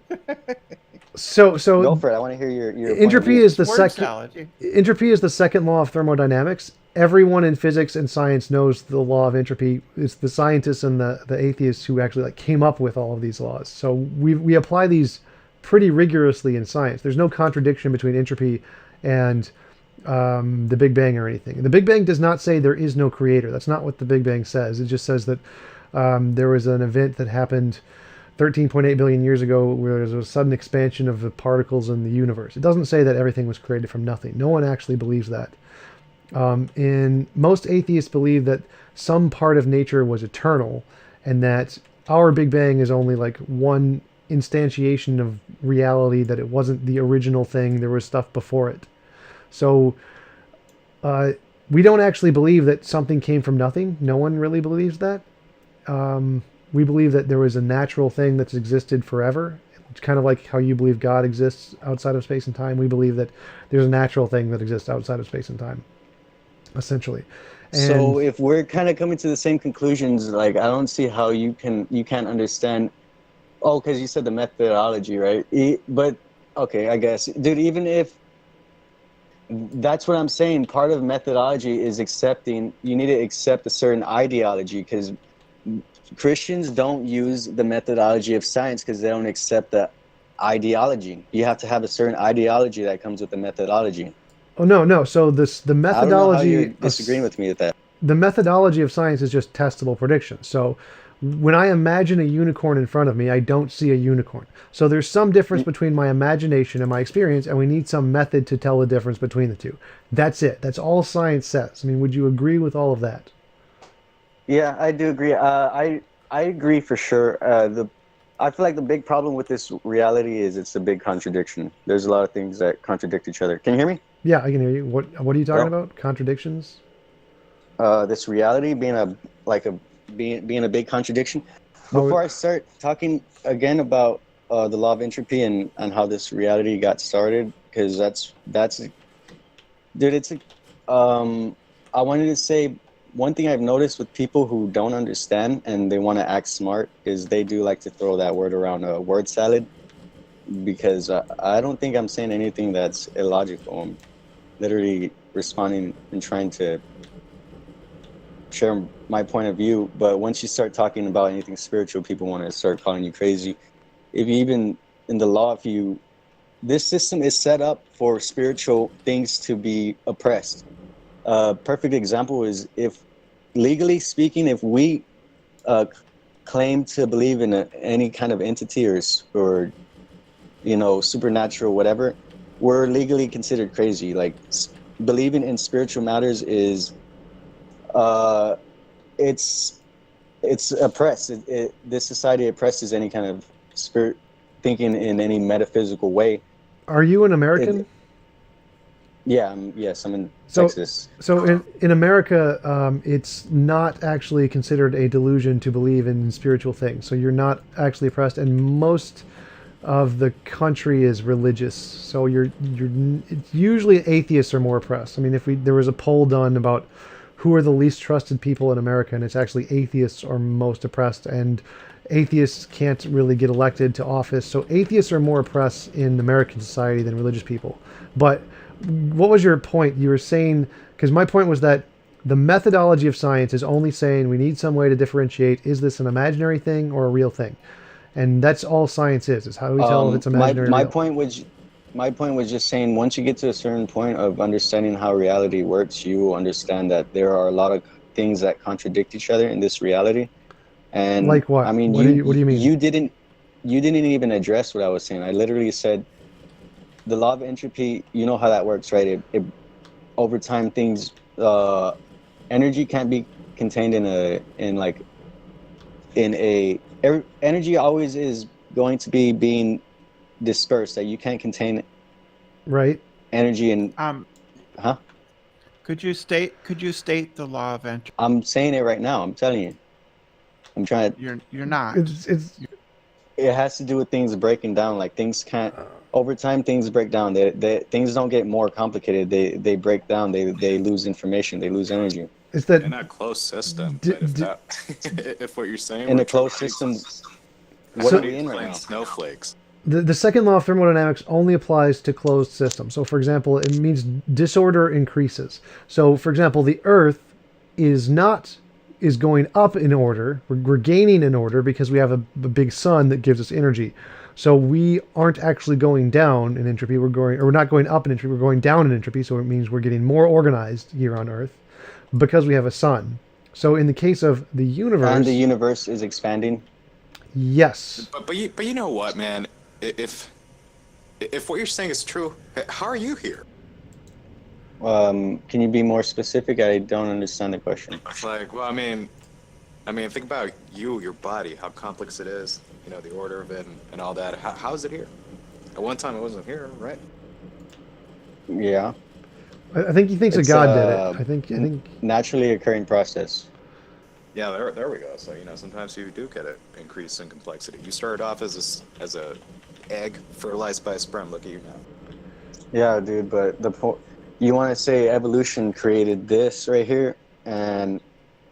So Go for it. I want to hear your point of entropy view. is the Word second. salad. Entropy is the second law of thermodynamics. Everyone in physics and science knows the law of entropy. It's the scientists and the atheists who actually like came up with all of these laws. So we apply these pretty rigorously in science. There's no contradiction between entropy and the Big Bang or anything. The Big Bang does not say there is no creator. That's not what the Big Bang says. It just says that there was an event that happened 13.8 billion years ago where there was a sudden expansion of the particles in the universe. It doesn't say that everything was created from nothing. No one actually believes that. And most atheists believe that some part of nature was eternal and that our Big Bang is only like one instantiation of reality, that it wasn't the original thing. There was stuff before it. So we don't actually believe that something came from nothing. No one really believes that. We believe that there was a natural thing that's existed forever. It's kind of like how you believe God exists outside of space and time. We believe that there's a natural thing that exists outside of space and time, essentially. And so if we're kind of coming to the same conclusions, like I don't see how you can't understand. Oh, because you said the methodology, right? But okay, I guess, dude. Even if that's what I'm saying, part of methodology is accepting. You need to accept a certain ideology, because Christians don't use the methodology of science because they don't accept the ideology. You have to have a certain ideology that comes with the methodology. oh no. So the I don't know how methodology you're disagreeing with me with that. the methodology of science is just testable prediction. So when I imagine a unicorn in front of me, I don't see a unicorn. So there's some difference between my imagination and my experience, and we need some method to tell the difference between the two. That's it. That's all science says. I mean, would you agree with all of that? Yeah, I do agree. I agree for sure. I feel like the big problem with this reality is it's a big contradiction. There's a lot of things that contradict each other. Can you hear me? Yeah, I can hear you. What are you talking Well, about? Contradictions? This reality being a big contradiction. Oh, Before I start talking again about the law of entropy and how this reality got started, because that's dude, it's I wanted to say one thing I've noticed with people who don't understand and they want to act smart is they do like to throw that word around, a word salad, because I don't think I'm saying anything that's illogical. I'm literally responding and trying to share my point of view. But once you start talking about anything spiritual, people want to start calling you crazy. If you even in the law, this system is set up for spiritual things to be oppressed. Perfect example is, if legally speaking, if we claim to believe in any kind of entity or supernatural whatever, we're legally considered crazy. Like believing in spiritual matters is it's oppressed. This society oppresses any kind of spirit thinking in any metaphysical way. Are you an American? Yes, I'm in So- Texas. So in America, it's not actually considered a delusion to believe in spiritual things. So you're not actually oppressed, and most of the country is religious. So it's usually atheists are more oppressed. I mean, there was a poll done about who are the least trusted people in America, and it's actually atheists are most oppressed, and atheists can't really get elected to office. So atheists are more oppressed in American society than religious people. But what was your point? You were saying Because my point was that the methodology of science is only saying we need some way to differentiate, is this an imaginary thing or a real thing? And that's all science is how do we tell if it's imaginary or my real? point was just saying, once you get to a certain point of understanding how reality works, you will understand that there are a lot of things that contradict each other in this reality. And Like what? I mean, What do you mean? you didn't even address what I was saying. I literally said the law of entropy. You know how that works, right? It over time, things energy can't be contained energy always is going to be being dispersed. That you can't contain Right. energy in. Huh? Could you state the law of entropy? I'm saying it right now. I'm telling you. I'm trying to. You're not. It has to do with things breaking down. Like things can't. Over time, things break down. Things don't get more complicated. They break down. They lose information. They lose energy. It's that In a closed system. But if what you're saying In we're a closed trying- system, what are we in right playing now? snowflakes. the second law of thermodynamics only applies to closed systems. So, for example, it means disorder increases. So, for example, the Earth is going up in order. We're gaining in order because we have a big sun that gives us energy. So we aren't actually going down in entropy. We're not going up in entropy. We're going down in entropy. So it means we're getting more organized here on Earth because we have a sun. So in the case of the universe, And the universe is expanding. yes. But you know what, man? If what you're saying is true, how are you here? Can you be more specific? I don't understand the question. It's like, well, I mean, think about your body, how complex it is. You know, the order of it and all that. How is it here? At one time, it wasn't here, right? Yeah. I think he thinks It's, that God did it. I think naturally occurring process. Yeah, there we go. So sometimes you do get an increase in complexity. You started off as a egg fertilized by a sperm. Look at you now. Yeah, dude. But you want to say evolution created this right here, and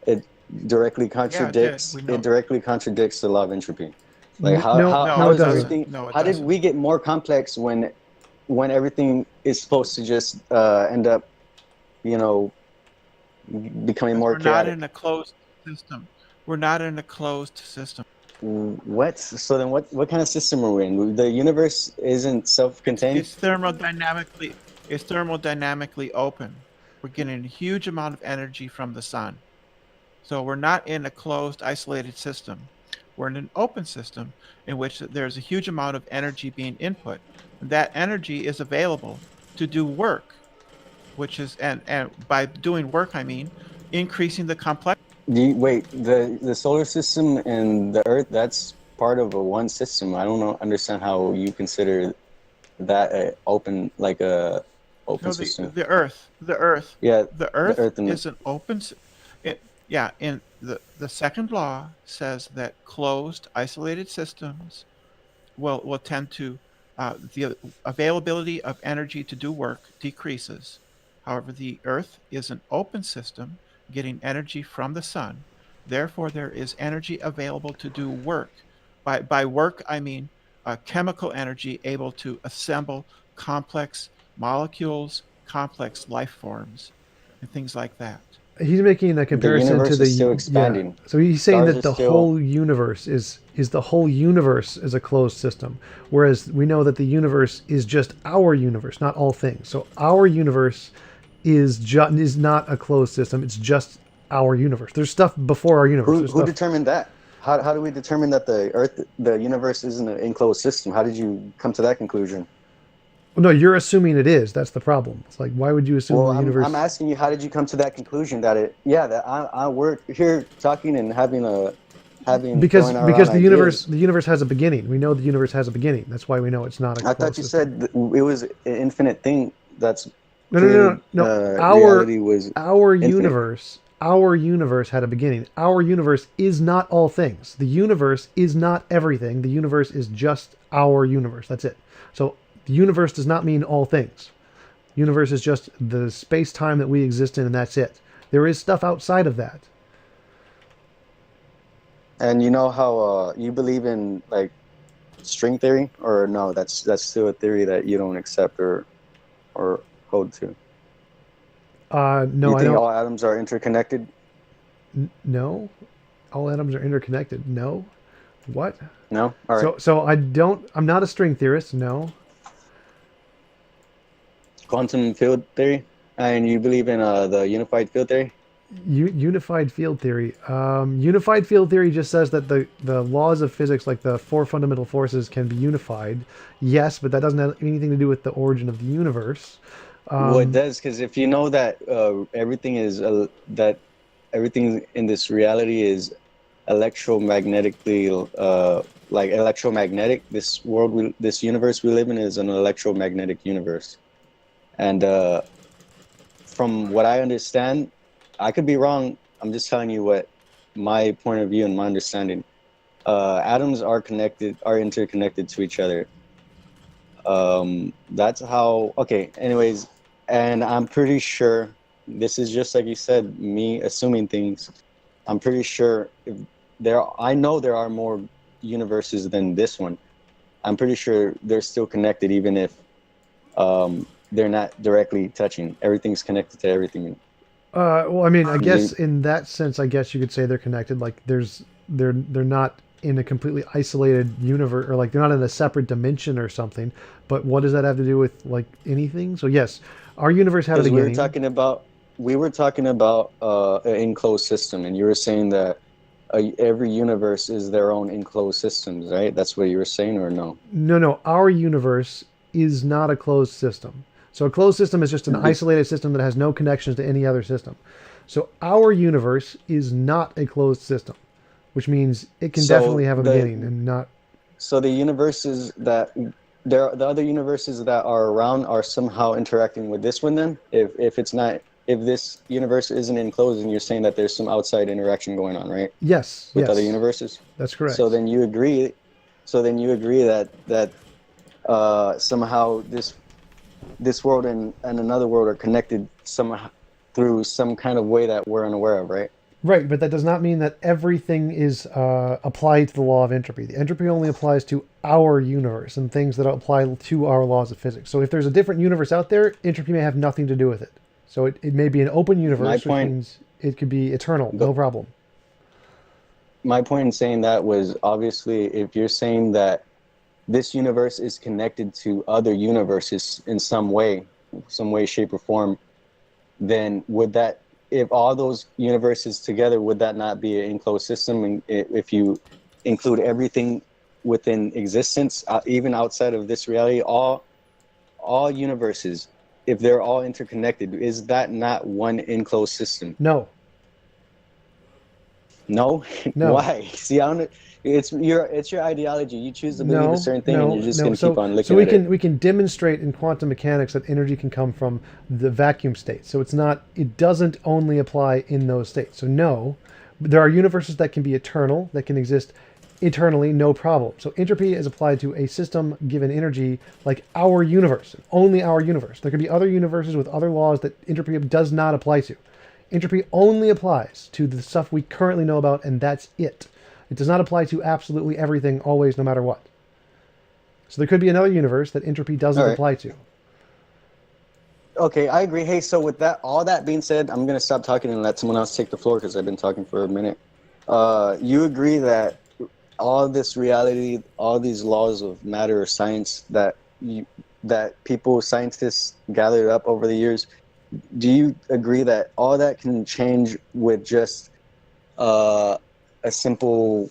it directly contradicts. we know. It directly contradicts the law of entropy. Like No, how it is doesn't. everything? No, it How did doesn't. we get more complex when everything is supposed to just end up, becoming more We're not chaotic? in a closed system. We're not in a closed system. What? So then, what kind of system are we in? The universe isn't self-contained. It's thermodynamically open. We're getting a huge amount of energy from the sun. So we're not in a closed, isolated system. We're in an open system in which there's a huge amount of energy being input. That energy is available to do work, which is, and by doing work, I mean increasing the complexity. Wait, the solar system and the Earth, that's part of one system. I don't understand how you consider that a open system. The Earth. Yeah, The Earth, and is an open. In the second law says that closed, isolated systems will tend to the availability of energy to do work decreases. However, the Earth is an open system, getting energy from the sun. Therefore, there is energy available to do work. By work, I mean chemical energy able to assemble complex molecules, complex life forms, and things like that. he's making a comparison universe to the is still expanding. Yeah. So he's saying Stars that are the still- whole universe is the whole universe is a closed system, whereas we know that the universe is just our universe, not all things. So our universe is not a closed system. It's just our universe. There's stuff before our universe. There's Who stuff- determined that? How do we determine that the universe isn't an enclosed system? How did you come to that conclusion? Well, no, you're assuming it is. That's the problem. It's like, why would you assume Well, the universe? I'm asking you, how did you come to that conclusion that we're here talking and having because throwing around the ideas. universe has a beginning. We know the universe has a beginning. That's why we know it's not a I closed thought you system. said it was an infinite thing. That's No. reality was Our infinite. universe had a beginning. Our universe is not all things. The universe is not everything. The universe is just our universe. That's it. So the universe does not mean all things. Universe is just the space-time that we exist in, and that's it. There is stuff outside of that. And you know how you believe in like string theory, or no? That's still a theory that you don't accept or hold to. No, You I think don't. all atoms are interconnected? No, all atoms are interconnected. No, what? No. All right. So I don't. I'm not a string theorist. No. Quantum field theory, and you believe in the unified field theory? Unified field theory. Unified field theory just says that the laws of physics, like the four fundamental forces, can be unified. Yes, but that doesn't have anything to do with the origin of the universe. Well, it does, because if you know that everything is that everything in this reality is electromagnetically like electromagnetic. This world, this universe we live in is an electromagnetic universe, and from what I understand, I could be wrong. I'm just telling you what my point of view and my understanding. Atoms are interconnected to each other. That's how. Okay. Anyways, and I'm pretty sure this is just like you said, me assuming things. I'm pretty sure I know there are more universes than this one. I'm pretty sure they're still connected, even if they're not directly touching. Everything's connected to everything. Well, I mean, I guess in that sense, I guess you could say they're connected. Like they're not in a completely isolated universe, or like they're not in a separate dimension or something. But what does that have to do with like anything? So yes, our universe had a beginning. We were talking about an enclosed system, and you were saying that every universe is their own enclosed systems, right? That's what you were saying, or no? No. Our universe is not a closed system. So a closed system is just an isolated system that has no connections to any other system. So our universe is not a closed system, which means it can definitely have a beginning and not. So the universes that the other universes that are around are somehow interacting with this one. Then, if this universe isn't enclosed, and you're saying that there's some outside interaction going on, right? Yes. With other universes. That's correct. So then you agree. That somehow this world and another world are connected somehow through some kind of way that we're unaware of, right? Right, but that does not mean that everything is applied to the law of entropy. The entropy only applies to our universe and things that apply to our laws of physics. So if there's a different universe out there, entropy may have nothing to do with it. So it may be an open universe, which means it could be eternal, no problem. My point in saying that was, obviously, if you're saying that this universe is connected to other universes in some way, shape, or form, then would that, if all those universes together, would that not be an enclosed system? And if you include everything within existence, even outside of this reality, all universes, if they're all interconnected, is that not one enclosed system? No. No? Why? See, it's your ideology. You choose to believe a certain thing, and you're just going to keep on looking at it. We can demonstrate in quantum mechanics that energy can come from the vacuum state. So it doesn't only apply in those states. So no, there are universes that can be eternal, that can exist eternally, no problem. So entropy is applied to a system given energy like our universe, only our universe. There could be other universes with other laws that entropy does not apply to. Entropy only applies to the stuff we currently know about, and that's it. It does not apply to absolutely everything, always, no matter what. So there could be another universe that entropy doesn't apply to. Okay, I agree. Hey, so with all that being said, I'm going to stop talking and let someone else take the floor because I've been talking for a minute. You agree that all this reality, all these laws of matter or science that scientists gathered up over the years, do you agree that all that can change with just a simple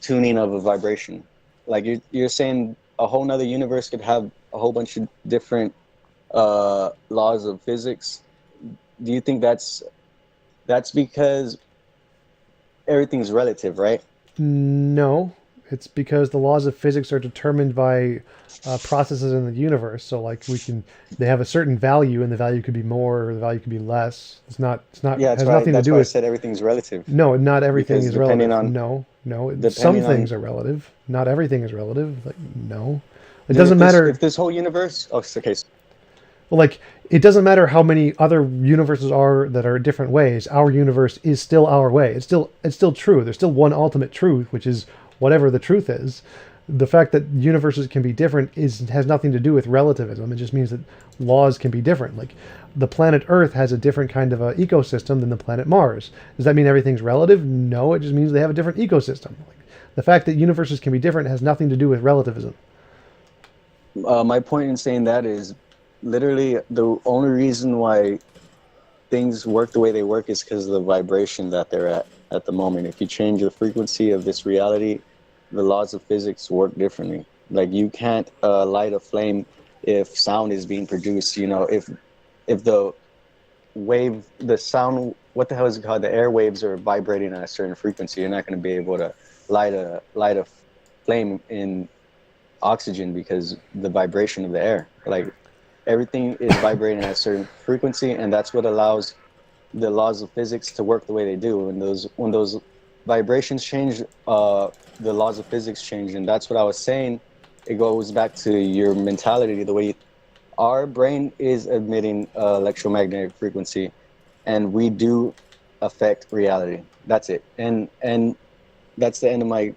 tuning of a vibration? Like you're saying a whole nother universe could have a whole bunch of different laws of physics. Do you think that's because everything's relative, right? No, it's because the laws of physics are determined by processes in the universe. So like they have a certain value, and the value could be more or the value could be less. It's not. Yeah, has nothing to do with. I said everything's relative. No, not everything is relative. No. Some things are relative. Not everything is relative. Like no, it doesn't matter if this whole universe. Oh, okay. Well, like it doesn't matter how many other universes are that are different ways. Our universe is still our way. It's still true. There's still one ultimate truth, which is whatever the truth is. The fact that universes can be different has nothing to do with relativism. It just means that laws can be different. Like the planet Earth has a different kind of a ecosystem than the planet Mars. Does that mean everything's relative? No, it just means they have a different ecosystem. The fact that universes can be different has nothing to do with relativism. My point in saying that is literally the only reason why things work the way they work is because of the vibration that they're at the moment. If you change the frequency of this reality, the laws of physics work differently. Like you can't light a flame if sound is being produced. You know, if the wave, the sound, what the hell is it called? The airwaves are vibrating at a certain frequency. You're not going to be able to light a flame in oxygen because the vibration of the air. Like everything is vibrating at a certain frequency, and that's what allows the laws of physics to work the way they do. When those vibrations change, the laws of physics change, and that's what I was saying. It goes back to your mentality, the way our brain is emitting electromagnetic frequency, and we do affect reality. That's it, and that's the end of my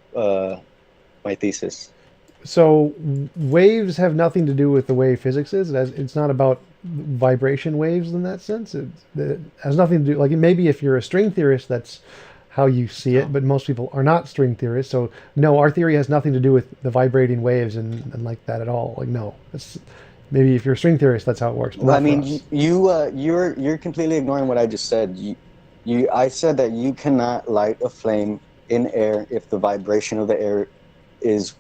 my thesis. So waves have nothing to do with the way physics is. It's not about vibration waves in that sense. It has nothing to do. Like maybe if you're a string theorist, that's how you see it. But most people are not string theorists. So no, our theory has nothing to do with the vibrating waves and like that at all. Like no, it's maybe if you're a string theorist, that's how it works. But well, I mean, you're completely ignoring what I just said. I said that you cannot light a flame in air if the vibration of the air is.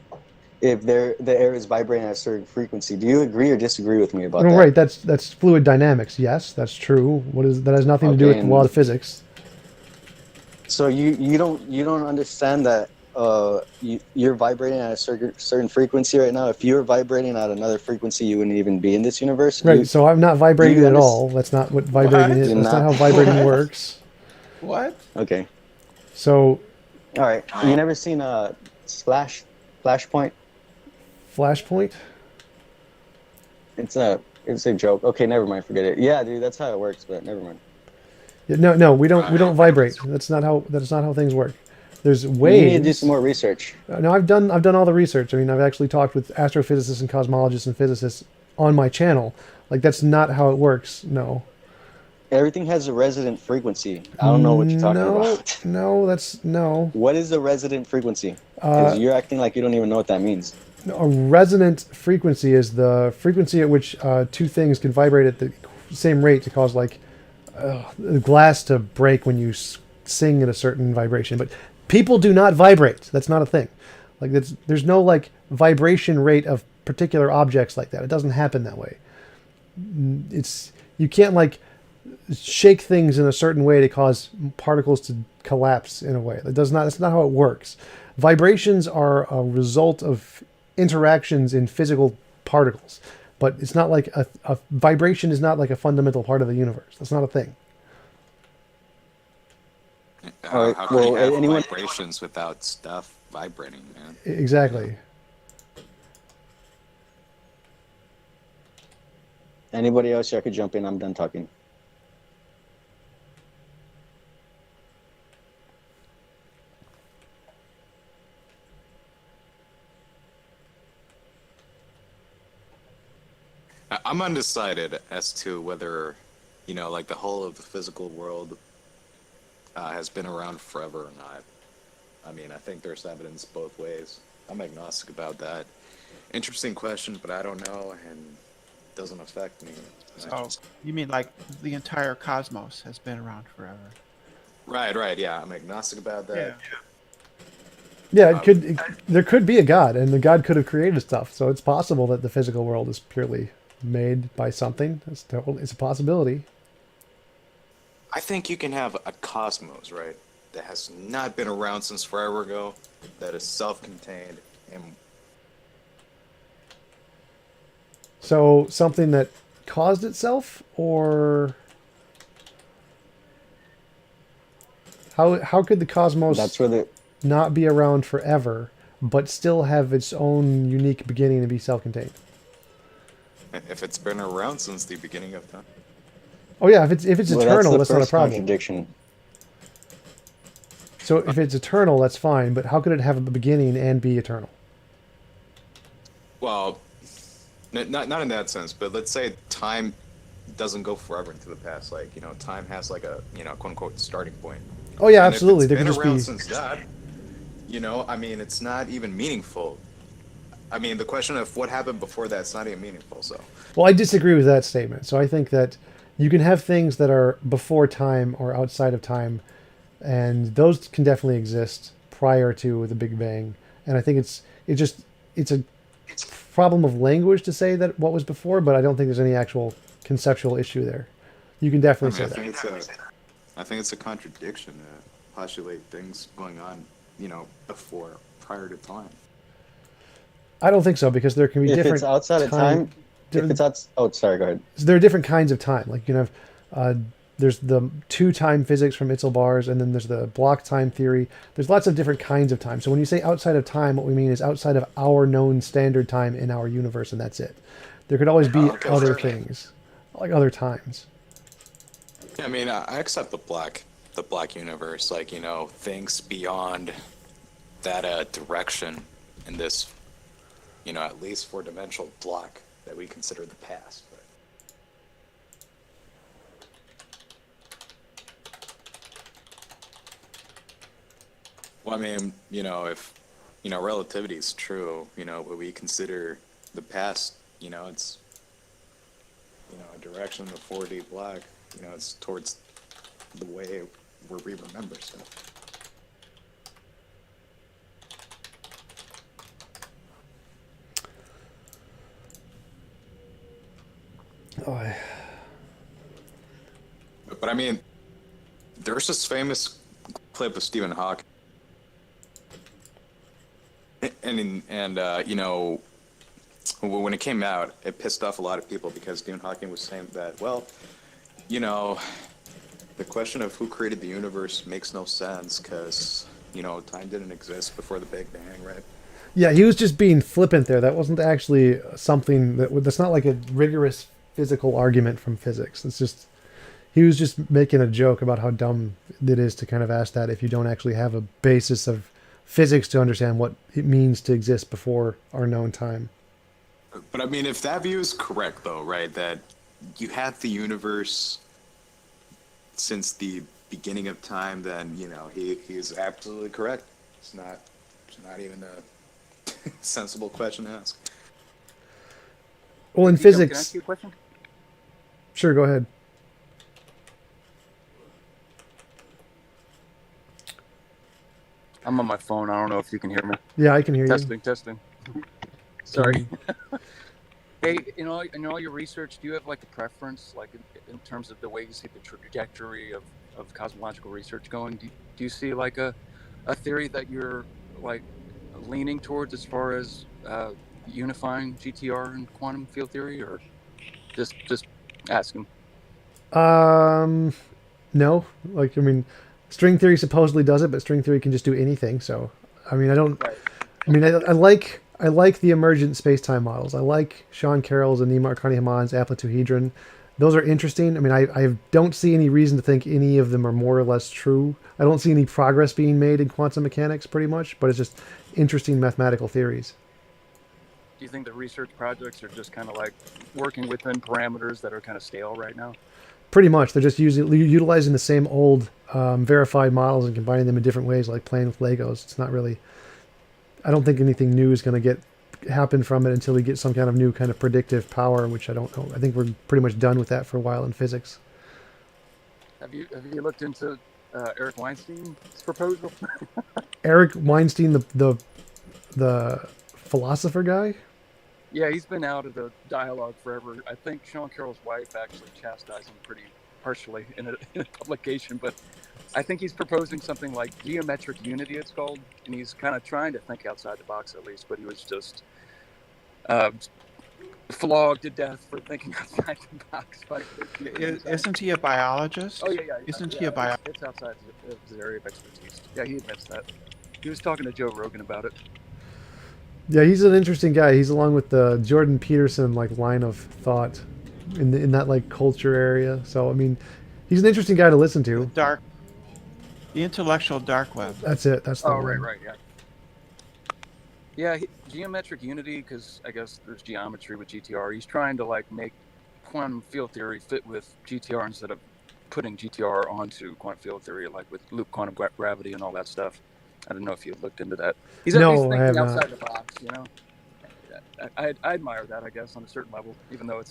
If the air is vibrating at a certain frequency. Do you agree or disagree with me about that? Right, that's fluid dynamics. Yes, that's true. That has nothing to do with the law of physics. So you don't understand that you're vibrating at a certain frequency right now. If you were vibrating at another frequency, you wouldn't even be in this universe. Right. So I'm not vibrating at all. That's not what vibrating is. That's not how vibrating works. What? Okay. So. All right. You never seen a Flashpoint? Flashpoint? It's a joke. Okay, never mind. Forget it. Yeah, dude, that's how it works. But never mind. Yeah, no, we don't vibrate. That's not how things work. There's waves. You need to do some more research. No, I've done all the research. I mean, I've actually talked with astrophysicists and cosmologists and physicists on my channel. Like that's not how it works. No. Everything has a resonant frequency. I don't know what you're talking about. No. What is a resonant frequency? Because you're acting like you don't even know what that means. A resonant frequency is the frequency at which two things can vibrate at the same rate to cause like the glass to break when you sing at a certain vibration. But people do not vibrate. That's not a thing. Like there's no like vibration rate of particular objects like that. It doesn't happen that way. You can't like shake things in a certain way to cause particles to collapse in a way. That's not how it works. Vibrations are a result of interactions in physical particles, but it's not like a vibration is not like a fundamental part of the universe. That's not a thing. How can you have vibrations without stuff vibrating, man? Exactly. Anybody else? I could jump in. I'm done talking. I'm undecided as to whether, like the whole of the physical world has been around forever or not. I mean, I think there's evidence both ways. I'm agnostic about that. Interesting question, but I don't know, and it doesn't affect me. So, you mean like the entire cosmos has been around forever? Right, yeah. I'm agnostic about that. Yeah, there could be a God, and the God could have created stuff, so it's possible that the physical world is purely made by something. It's a possibility. I think you can have a cosmos, right, that has not been around since forever ago, that is self-contained, and so something that caused itself, or how could the cosmos not be around forever, but still have its own unique beginning and be self-contained? if it's been around since the beginning of time. Oh yeah, if it's eternal, that's not a problem. Contradiction. So if it's eternal, that's fine. But how could it have a beginning and be eternal? Well, not in that sense, but let's say time doesn't go forever into the past. Like, time has like a, quote unquote starting point. Oh yeah, And if absolutely. it's There been could just around be. since that, I mean, it's not even meaningful. I mean, the question of what happened before that's not even meaningful. So, Well, I disagree with that statement. So I think that you can have things that are before time or outside of time, and those can definitely exist prior to the Big Bang. And I think it's a problem of language to say that what was before, but I don't think there's any actual conceptual issue there. You can I definitely mean, say that. I think it's a contradiction to postulate things going on, prior to time. I don't think so because there can be If it's different outside of time, if there, it's out, oh, sorry, go ahead. so there are different kinds of time. Like you can have there's the two-time physics from Itzelbars, and then there's the block time theory. There's lots of different kinds of time. So when you say outside of time, what we mean is outside of our known standard time in our universe, and that's it. There could always be Okay, other sure. things, like other times. Yeah, I mean, I accept the black universe, like, things beyond that direction in this, at least four-dimensional block that we consider the past. But well, I mean, if relativity is true, what we consider the past, it's a direction of 4D block, it's towards the way where we remember stuff. Oh, But I mean, there's this famous clip of Stephen Hawking, and when it came out, it pissed off a lot of people because Stephen Hawking was saying that, well, the question of who created the universe makes no sense because time didn't exist before the Big Bang, right? yeah, he was just being flippant there. That wasn't actually something that's not like a rigorous physical argument from physics. It's just he was just making a joke about how dumb it is to kind of ask that if you don't actually have a basis of physics to understand what it means to exist before our known time. But I mean, if that view is correct, though, right, that you have the universe since the beginning of time, then he is absolutely correct. It's not even a sensible question to ask. Well, in TJump, can I physics, ask you a question? sure, go ahead. I'm on my phone. I don't know if you can hear me. Yeah, I can hear you. Testing. Sorry. Hey, in all your research, do you have like a preference, like in terms of the way you see the trajectory of cosmological research going? Do you see like a theory that you're like leaning towards as far as unifying GTR and quantum field theory, or just asking? No, like I mean, string theory supposedly does it, but string theory can just do anything. So, I mean, I don't. Right. I mean, I like the emergent space-time models. I like Sean Carroll's and Nima Arkani-Hammond's amplituhedron. Those are interesting. I mean, I don't see any reason to think any of them are more or less true. I don't see any progress being made in quantum mechanics, pretty much. But it's just interesting mathematical theories. Do you think the research projects are just kind of like working within parameters that are kind of stale right now? Pretty much, they're just utilizing the same old verified models and combining them in different ways, like playing with Legos. It's not really. I don't think anything new is going to happen from it until we get some kind of new kind of predictive power, which I don't know. I think we're pretty much done with that for a while in physics. Have you looked into Eric Weinstein's proposal? Eric Weinstein, the philosopher guy. Yeah, he's been out of the dialogue forever. I think Sean Carroll's wife actually chastised him pretty harshly in a publication, but I think he's proposing something like geometric unity, it's called, and he's kind of trying to think outside the box at least, but he was just flogged to death for thinking outside the box. Isn't he a biologist? Oh, yeah. Isn't yeah, he a biologist? It's outside his area of expertise. Yeah, he admits that. He was talking to Joe Rogan about it. Yeah, he's an interesting guy. He's along with the Jordan Peterson line of thought in that culture area. So I mean, he's an interesting guy to listen to. The intellectual dark web. That's it. That's the one. Right, yeah. Yeah, geometric unity, because I guess there's geometry with GTR. He's trying to make quantum field theory fit with GTR instead of putting GTR onto quantum field theory, like with loop quantum gravity and all that stuff. I don't know if you looked into that. He's at least No, I thinking have not. outside the box, you know. I admire that, I guess, on a certain level, even though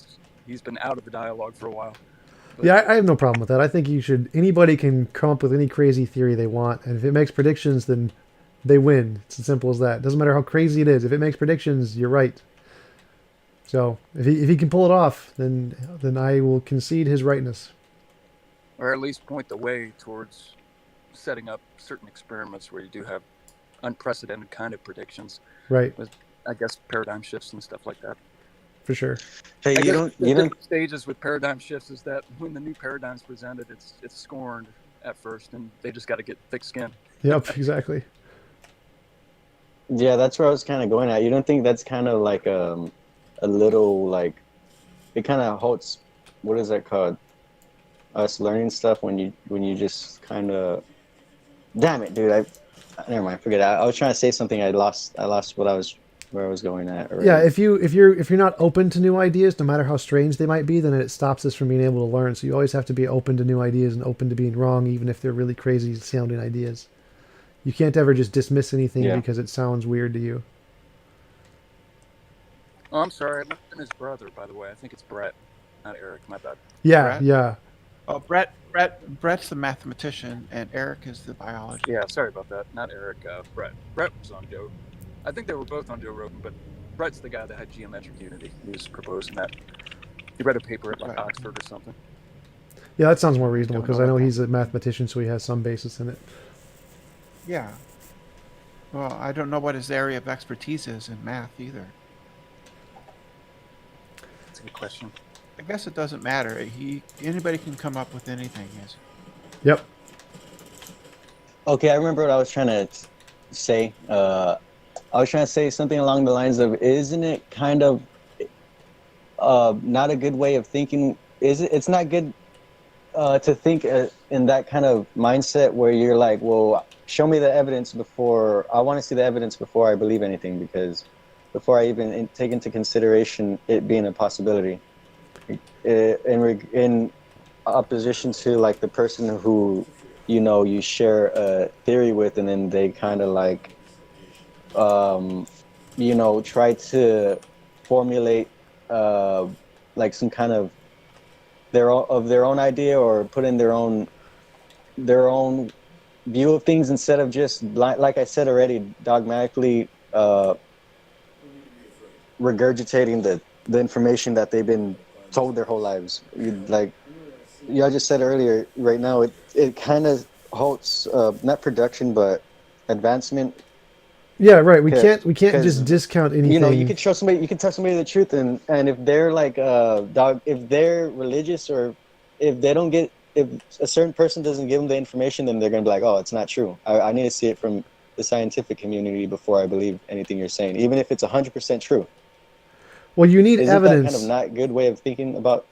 he's been out of the dialogue for a while. But, Yeah, I have no problem with that. I think anybody can come up with any crazy theory they want, and if it makes predictions, then they win. It's as simple as that. It doesn't matter how crazy it is. If it makes predictions, you're right. So if he can pull it off, then I will concede his rightness. or at least point the way towards setting up certain experiments where you do have unprecedented kind of predictions. Right. With, I guess, paradigm shifts and stuff like that. For sure. Hey, The different stages with paradigm shifts is that when the new paradigm's presented, it's scorned at first, and they just got to get thick skin. Yep, exactly. Yeah, that's where I was kind of going at. You don't think that's kind of like a little like it kind of halts, what is that called? Us learning stuff when you just kind of, damn it, dude. Never mind, forget it. I was trying to say something. I lost where I was going at. Already. Yeah, if you're not open to new ideas, no matter how strange they might be, then it stops us from being able to learn. So you always have to be open to new ideas and open to being wrong, even if they're really crazy sounding ideas. You can't ever just dismiss anything because it sounds weird to you. Oh, I'm sorry. I looked at his brother, by the way. I think it's Brett, not Eric. My bad. Yeah, Brett? yeah. Oh, Brett's the mathematician, and Eric is the biologist. Yeah, sorry about that. Not Eric. Brett. Brett was on Joe. I think they were both on Joe Rogan, but Brett's the guy that had geometric unity. He was proposing that. He read a paper at like Oxford or something. Yeah, that sounds more reasonable because I know he's a mathematician, so he has some basis in it. Yeah. Well, I don't know what his area of expertise is in math either. That's a good question. I guess it doesn't matter. Anybody can come up with anything. Yes. Yep. Okay, I remember what I was trying to say. I was trying to say something along the lines of, isn't it kind of not a good way of thinking? It's not good to think in that kind of mindset where you're like, well, show me the evidence before, I want to see the evidence before I believe anything, because before I even take into consideration it being a possibility. In opposition to like the person who, you know, you share a theory with, and then they kind of like, you know, try to formulate like some kind of their own idea, or put in their own view of things, instead of just like I said already, dogmatically regurgitating the information that they've been told their whole lives. Like I just said earlier, right now it kind of halts not production but advancement. Yeah, right. We can't just discount anything. You know, you can tell somebody the truth, and if they're like if they're religious, or if they don't get, if a certain person doesn't give them the information, then they're gonna be like, oh, it's not true. I need to see it from the scientific community before I believe anything you're saying, even if it's 100% true. Well, you need Isn't evidence. that kind of not good way of thinking about?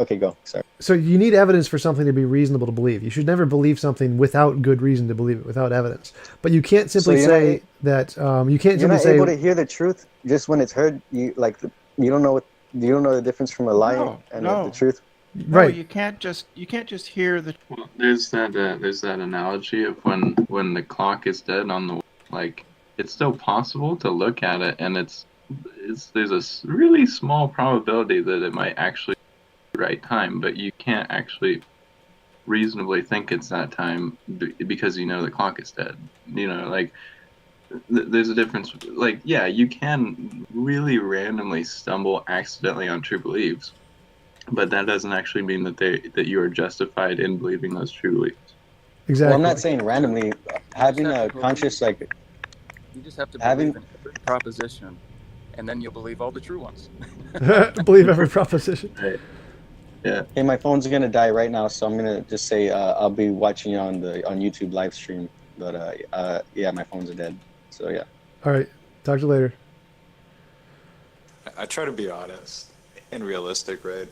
Okay, go. Sorry. So you need evidence for something to be reasonable to believe. You should never believe something without good reason to believe it, without evidence. But you can't simply say that you can't simply say you're not able to hear the truth just when it's heard. You don't know the difference from a lie and the truth. Right. No, you can't just hear the. Well, there's that analogy of when the clock is dead on the, like, it's still possible to look at it, and there's a really small probability that it might actually be the right time, but you can't actually reasonably think it's that time because you know the clock is dead. You know, like there's a difference. Like, yeah, you can really randomly stumble accidentally on true beliefs, but that doesn't actually mean that you are justified in believing those true beliefs. Exactly. Well, I'm not saying randomly. Having a conscious, like, you just have to believe in every proposition, and then you'll believe all the true ones. Believe every proposition. Right. Yeah. Hey, my phone's gonna die right now, so I'm gonna just say I'll be watching you on YouTube live stream. But yeah, my phone's dead. So yeah. All right. Talk to you later. I try to be honest and realistic, right?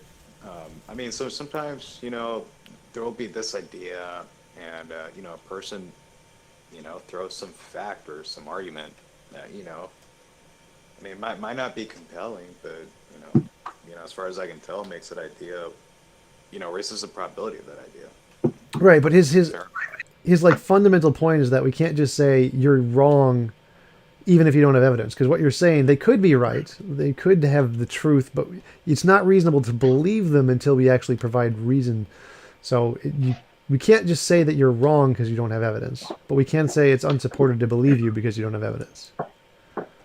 I mean, so sometimes, you know, there will be this idea, and you know, a person, you know, throws some fact or some argument that, you know, I mean, might not be compelling, but, you know, as far as I can tell, makes that idea, raises the probability of that idea. Right, but his like fundamental point is that we can't just say you're wrong even if you don't have evidence, because what you're saying, they could be right, they could have the truth, but it's not reasonable to believe them until we actually provide reason. So we can't just say that you're wrong because you don't have evidence, but we can say it's unsupported to believe you because you don't have evidence.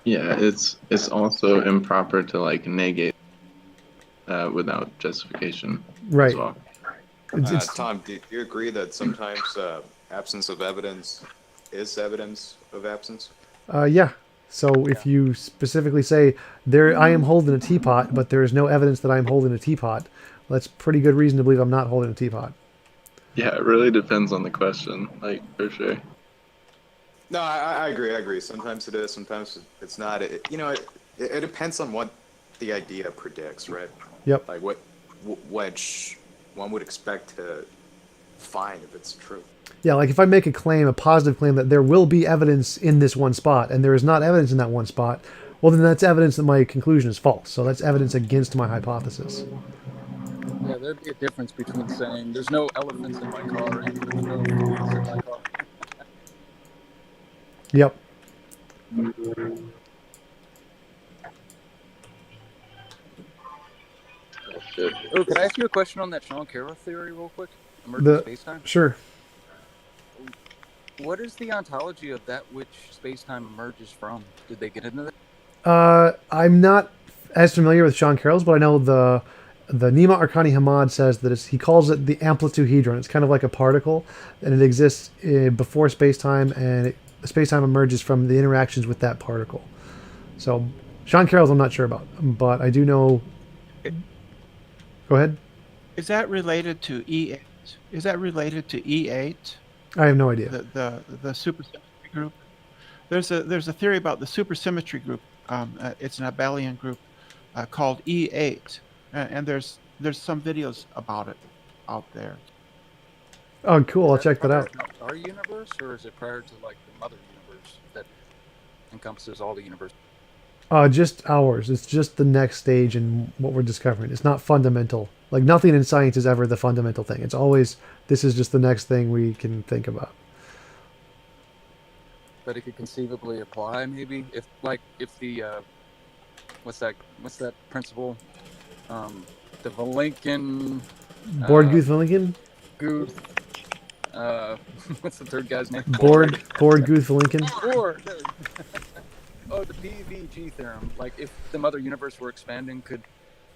Yeah, it's also improper to like negate without justification Right. as well. Tom, do you agree that sometimes absence of evidence is evidence of absence? Yeah. So if you specifically say I am holding a teapot, but there is no evidence that I'm holding a teapot, well, that's pretty good reason to believe I'm not holding a teapot. Yeah, it really depends on the question, like for sure. No, I agree. Sometimes it is, sometimes it's not. It depends on what the idea predicts, right? Yep. Like which one would expect to find if it's true. Yeah, like if I make a positive claim that there will be evidence in this one spot, and there is not evidence in that one spot, well, then that's evidence that my conclusion is false. So that's evidence against my hypothesis. Yeah, there'd be a difference between saying there's no elephants in my car and there's no police in my car. Yep. Oh, could I ask you a question on that Sean Carroll theory real quick? Emergent space-time? Sure. What is the ontology of that which space-time emerges from? Did they get into that? I'm not as familiar with Sean Carroll's, but I know the Nima Arkani Hamad says that he calls it the amplituhedron. It's kind of like a particle, and it exists before space-time, and space-time emerges from the interactions with that particle. So Sean Carroll's I'm not sure about, but I do know. Go ahead. Is that related to E8? Is that related to E8? I have no idea. The supersymmetry group. There's a theory about the supersymmetry group. It's an abelian group called E8, and there's some videos about it out there. Oh, cool! I'll check that out. Our universe, or is it prior to like the mother universe that encompasses all the universe? Just ours. It's just the next stage in what we're discovering. It's not fundamental. Like nothing in science is ever the fundamental thing. It's always this is just the next thing we can think about. But it could conceivably apply, maybe if the what's that principle? The Vilenkin. Guth-Vilenkin? Guth. What's the third guy's name? Guth-Vilenkin. Oh, the PVG theorem. Like, if the mother universe were expanding, could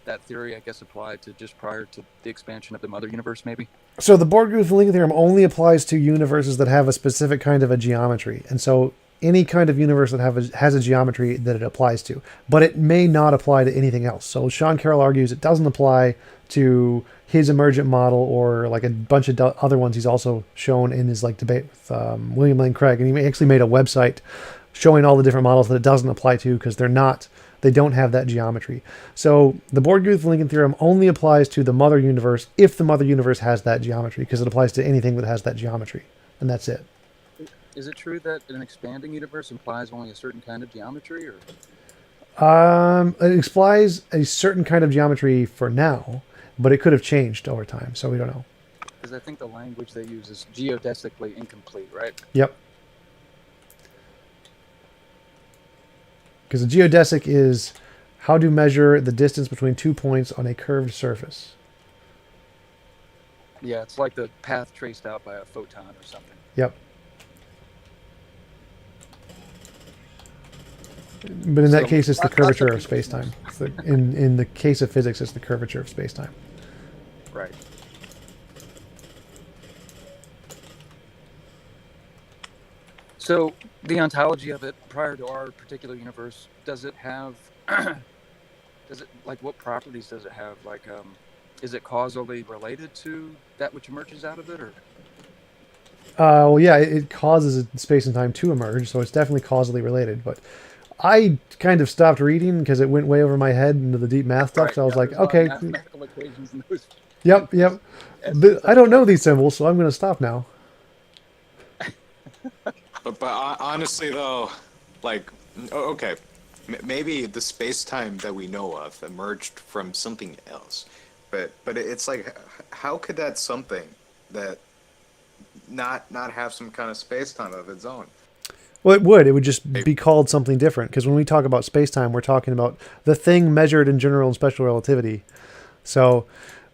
that theory, I guess, apply to just prior to the expansion of the mother universe, maybe? So the Guth-Vilenkin theorem only applies to universes that have a specific kind of a geometry. And so any kind of universe that has a geometry that it applies to. But it may not apply to anything else. So Sean Carroll argues it doesn't apply to his emergent model or like a bunch of other ones he's also shown in his like debate with William Lane Craig. And he actually made a website showing all the different models that it doesn't apply to because they don't have that geometry. So the Guth-Vilenkin theorem only applies to the mother universe if the mother universe has that geometry, because it applies to anything that has that geometry, and that's it. Is it true that an expanding universe implies only a certain kind of geometry, or? It implies a certain kind of geometry for now, but it could have changed over time, so we don't know. Because I think the language they use is geodesically incomplete, right? Yep. Because a geodesic is how to measure the distance between 2 points on a curved surface. Yeah, it's like the path traced out by a photon or something. Yep. But in that case, it's the curvature of space-time. In the case of physics, it's the curvature of space-time. Right. So the ontology of it prior to our particular universe, does it have what properties does it have? Like, is it causally related to that which emerges out of it, or? Well, yeah, it causes space and time to emerge, so it's definitely causally related. But I kind of stopped reading because it went way over my head into the deep math stuff. Right, so I was like, okay. Mathematical equations in those. Yep. I don't know these symbols, so I'm going to stop now. But honestly, though, like, okay, maybe the space-time that we know of emerged from something else, but it's like, how could that something that not have some kind of space-time of its own? Well, it would. It would just be called something different. Because when we talk about space-time, we're talking about the thing measured in general and special relativity. So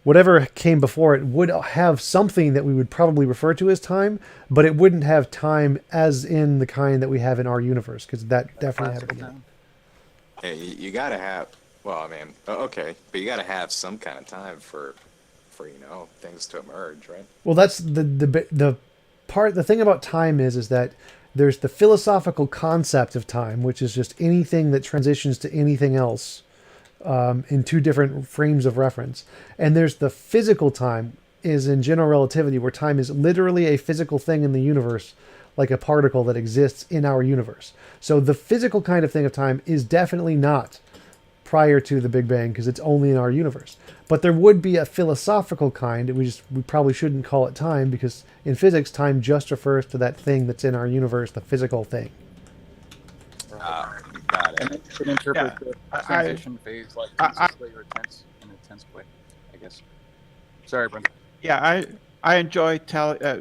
whatever came before it would have something that we would probably refer to as time, but it wouldn't have time as in the kind that we have in our universe, because that definitely had a beginning. Hey, you gotta have. Well, I mean, okay, but you gotta have some kind of time for things to emerge, right? Well, that's the part. The thing about time is that there's the philosophical concept of time, which is just anything that transitions to anything else in two different frames of reference. And there's the physical time, is in general relativity, where time is literally a physical thing in the universe, like a particle that exists in our universe. So the physical kind of thing of time is definitely not prior to the Big Bang, because it's only in our universe. But there would be a philosophical kind. We probably shouldn't call it time, because in physics, time just refers to that thing that's in our universe, the physical thing. Got And it. you could interpret the transition phase like tensely or tense in a tense way, I guess. Sorry, Brenda. Yeah, I enjoy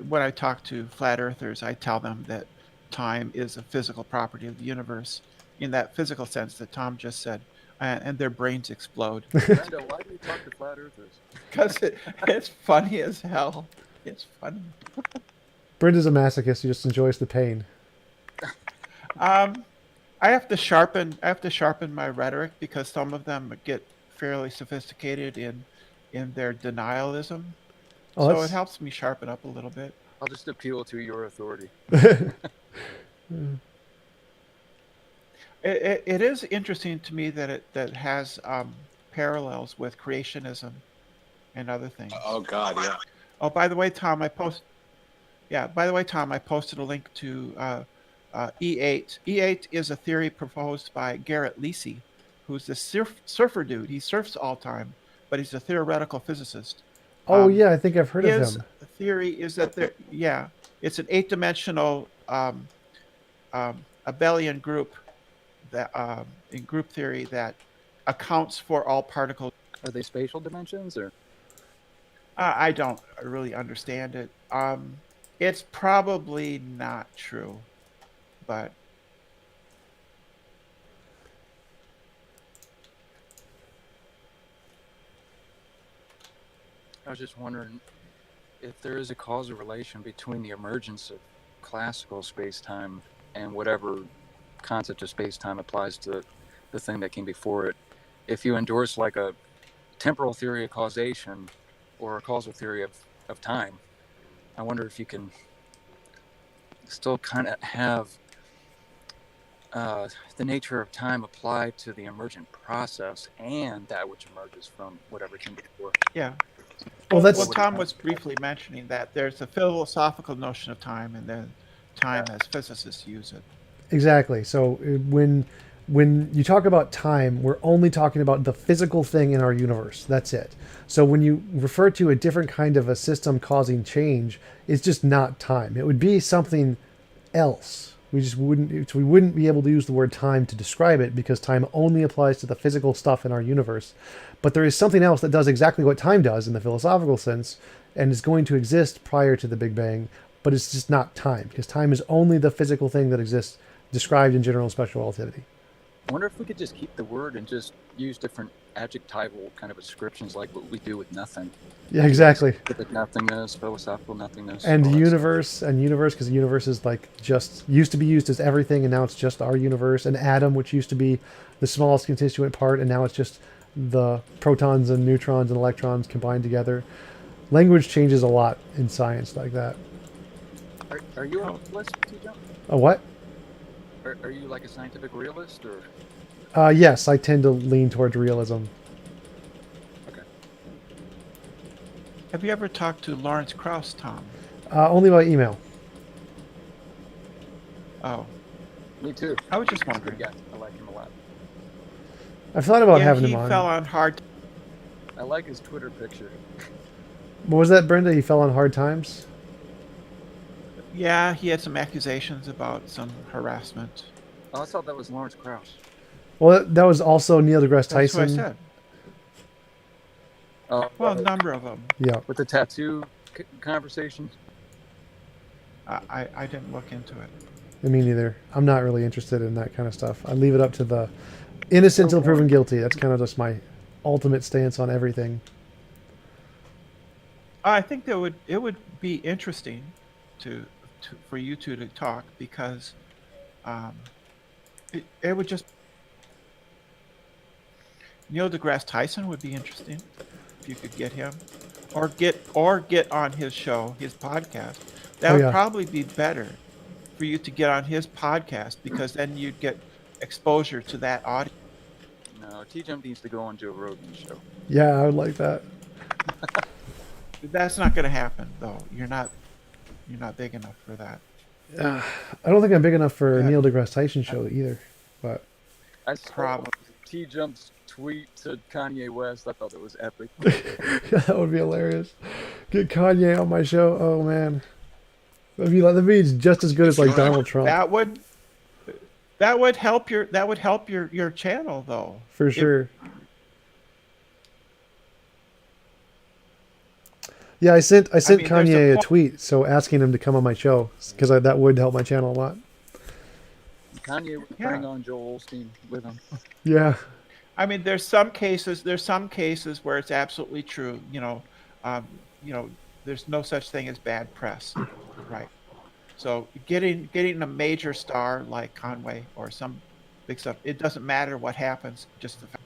when I talk to flat earthers, I tell them that time is a physical property of the universe in that physical sense that Tom just said, and their brains explode. Brenda, why do you talk to flat earthers? Because it's funny as hell. It's funny. Brenda's a masochist who just enjoys the pain. I have to sharpen my rhetoric, because some of them get fairly sophisticated in their denialism. Oh, so that's- it helps me sharpen up a little bit. I'll just appeal to your authority. It is interesting to me that it has parallels with creationism and other things. Oh God, yeah. Oh, by the way, Tom, I posted a link to E8. E8 is a theory proposed by Garrett Lisi, who's the surfer dude. He surfs all time, but he's a theoretical physicist. Oh yeah, I think I've heard of His him. theory is that it's an 8-dimensional abelian group that in group theory that accounts for all particles. Are they spatial dimensions or? I don't really understand it. It's probably not true, but I was just wondering if there is a causal relation between the emergence of classical space-time and whatever concept of space-time applies to the thing that came before it. If you endorse like a temporal theory of causation or a causal theory of time, I wonder if you can still kind of have the nature of time applied to the emergent process and that which emerges from whatever came before. yeah. Well, that's Tom was briefly mentioning that there's a philosophical notion of time, and then time as physicists use it. exactly. So when you talk about time, we're only talking about the physical thing in our universe. That's it. So when you refer to a different kind of a system causing change, it's just not time. It would be something else. We wouldn't be able to use the word time to describe it, because time only applies to the physical stuff in our universe. But there is something else that does exactly what time does in the philosophical sense, and is going to exist prior to the Big Bang, but it's just not time, because time is only the physical thing that exists described in general and special relativity. I wonder if we could just keep the word and just use different adjectival kind of descriptions like what we do with nothing. Yeah, exactly. Specific nothingness, philosophical nothingness. And all that universe, because the universe is like just used to be used as everything, and now it's just our universe. And atom, which used to be the smallest constituent part, and now it's just the protons and neutrons and electrons combined together. Language changes a lot in science like that. stuff. Are you a realist, TJump? A what? Are you like a scientific realist or? Yes, I tend to lean towards realism. Okay. Have you ever talked to Lawrence Krauss, Tom? Only by email. Oh, Me too. I was just wondering. Yeah, I like him a lot. I've thought about Yeah, having he him on. fell on hard. I like his Twitter picture. What was that, Brenda? He fell on hard times? Yeah, he had some accusations about some harassment. Oh, I thought that was Lawrence Krauss. Well, that was also Neil deGrasse That's what I Tyson. said. Well, a number of them. Yeah. With the tattoo conversations. I didn't look into it. Me neither. I'm not really interested in that kind of stuff. I leave it up to the innocent until proven guilty. That's kind of just my ultimate stance on everything. I think that it would be interesting for you two to talk, because it would just Neil deGrasse Tyson would be interesting if you could get him, or get on his show, his podcast. That would probably be better for you to get on his podcast, because then you'd get exposure to that audience. No, TJump needs to go on Joe Rogan's show. Yeah, I would like that. That's not going to happen, though. You're not big enough for that. I don't think I'm big enough for Neil deGrasse Tyson show either. But I saw TJump's tweet to Kanye West. I thought it was epic. Yeah, that would be hilarious. Get Kanye on my show. Oh man, that'd be just as good as like Donald Trump. That would help your channel, though. For sure. Yeah, I sent Kanye a tweet, so asking him to come on my show, because that would help my channel a lot. Kanye would bring on Joel Osteen with him. Yeah. I mean, there's some cases where it's absolutely true. There's no such thing as bad press, right? So getting a major star like Conway or some big stuff, it doesn't matter what happens, just the fact.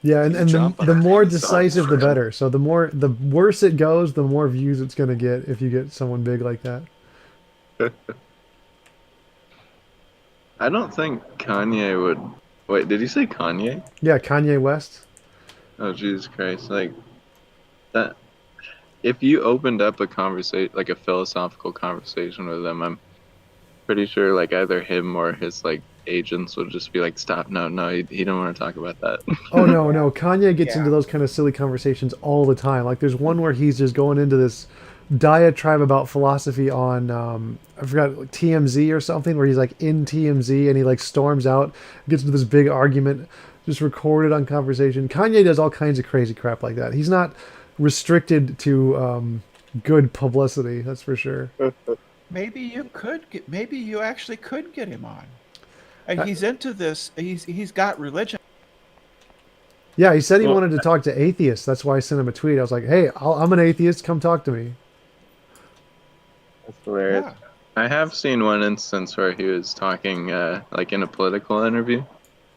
Yeah, and the more decisive, the better. So the worse it goes, the more views it's going to get if you get someone big like that. I don't think Kanye would... Wait, did you say Kanye? Yeah, Kanye West. Oh, Jesus Christ. Like, that... If you opened up a conversation, like a philosophical conversation with him, I'm pretty sure, like, either him or his, like, agents would just be like, stop, no, he don't want to talk about that. Oh, no, Kanye gets into those kind of silly conversations all the time. Like, there's one where he's just going into this diatribe about philosophy on, I forgot, like TMZ or something, where he's, like, in TMZ, and he, like, storms out, gets into this big argument, just recorded on conversation. Kanye does all kinds of crazy crap like that. He's not restricted to good publicity, that's for sure. Maybe you actually could get him on. And he's into this. He's got religion. Yeah, he said he wanted to talk to atheists. That's why I sent him a tweet. I was like, "Hey, I'm an atheist. Come talk to me." That's hilarious. Yeah. I have seen one instance where he was talking, like in a political interview,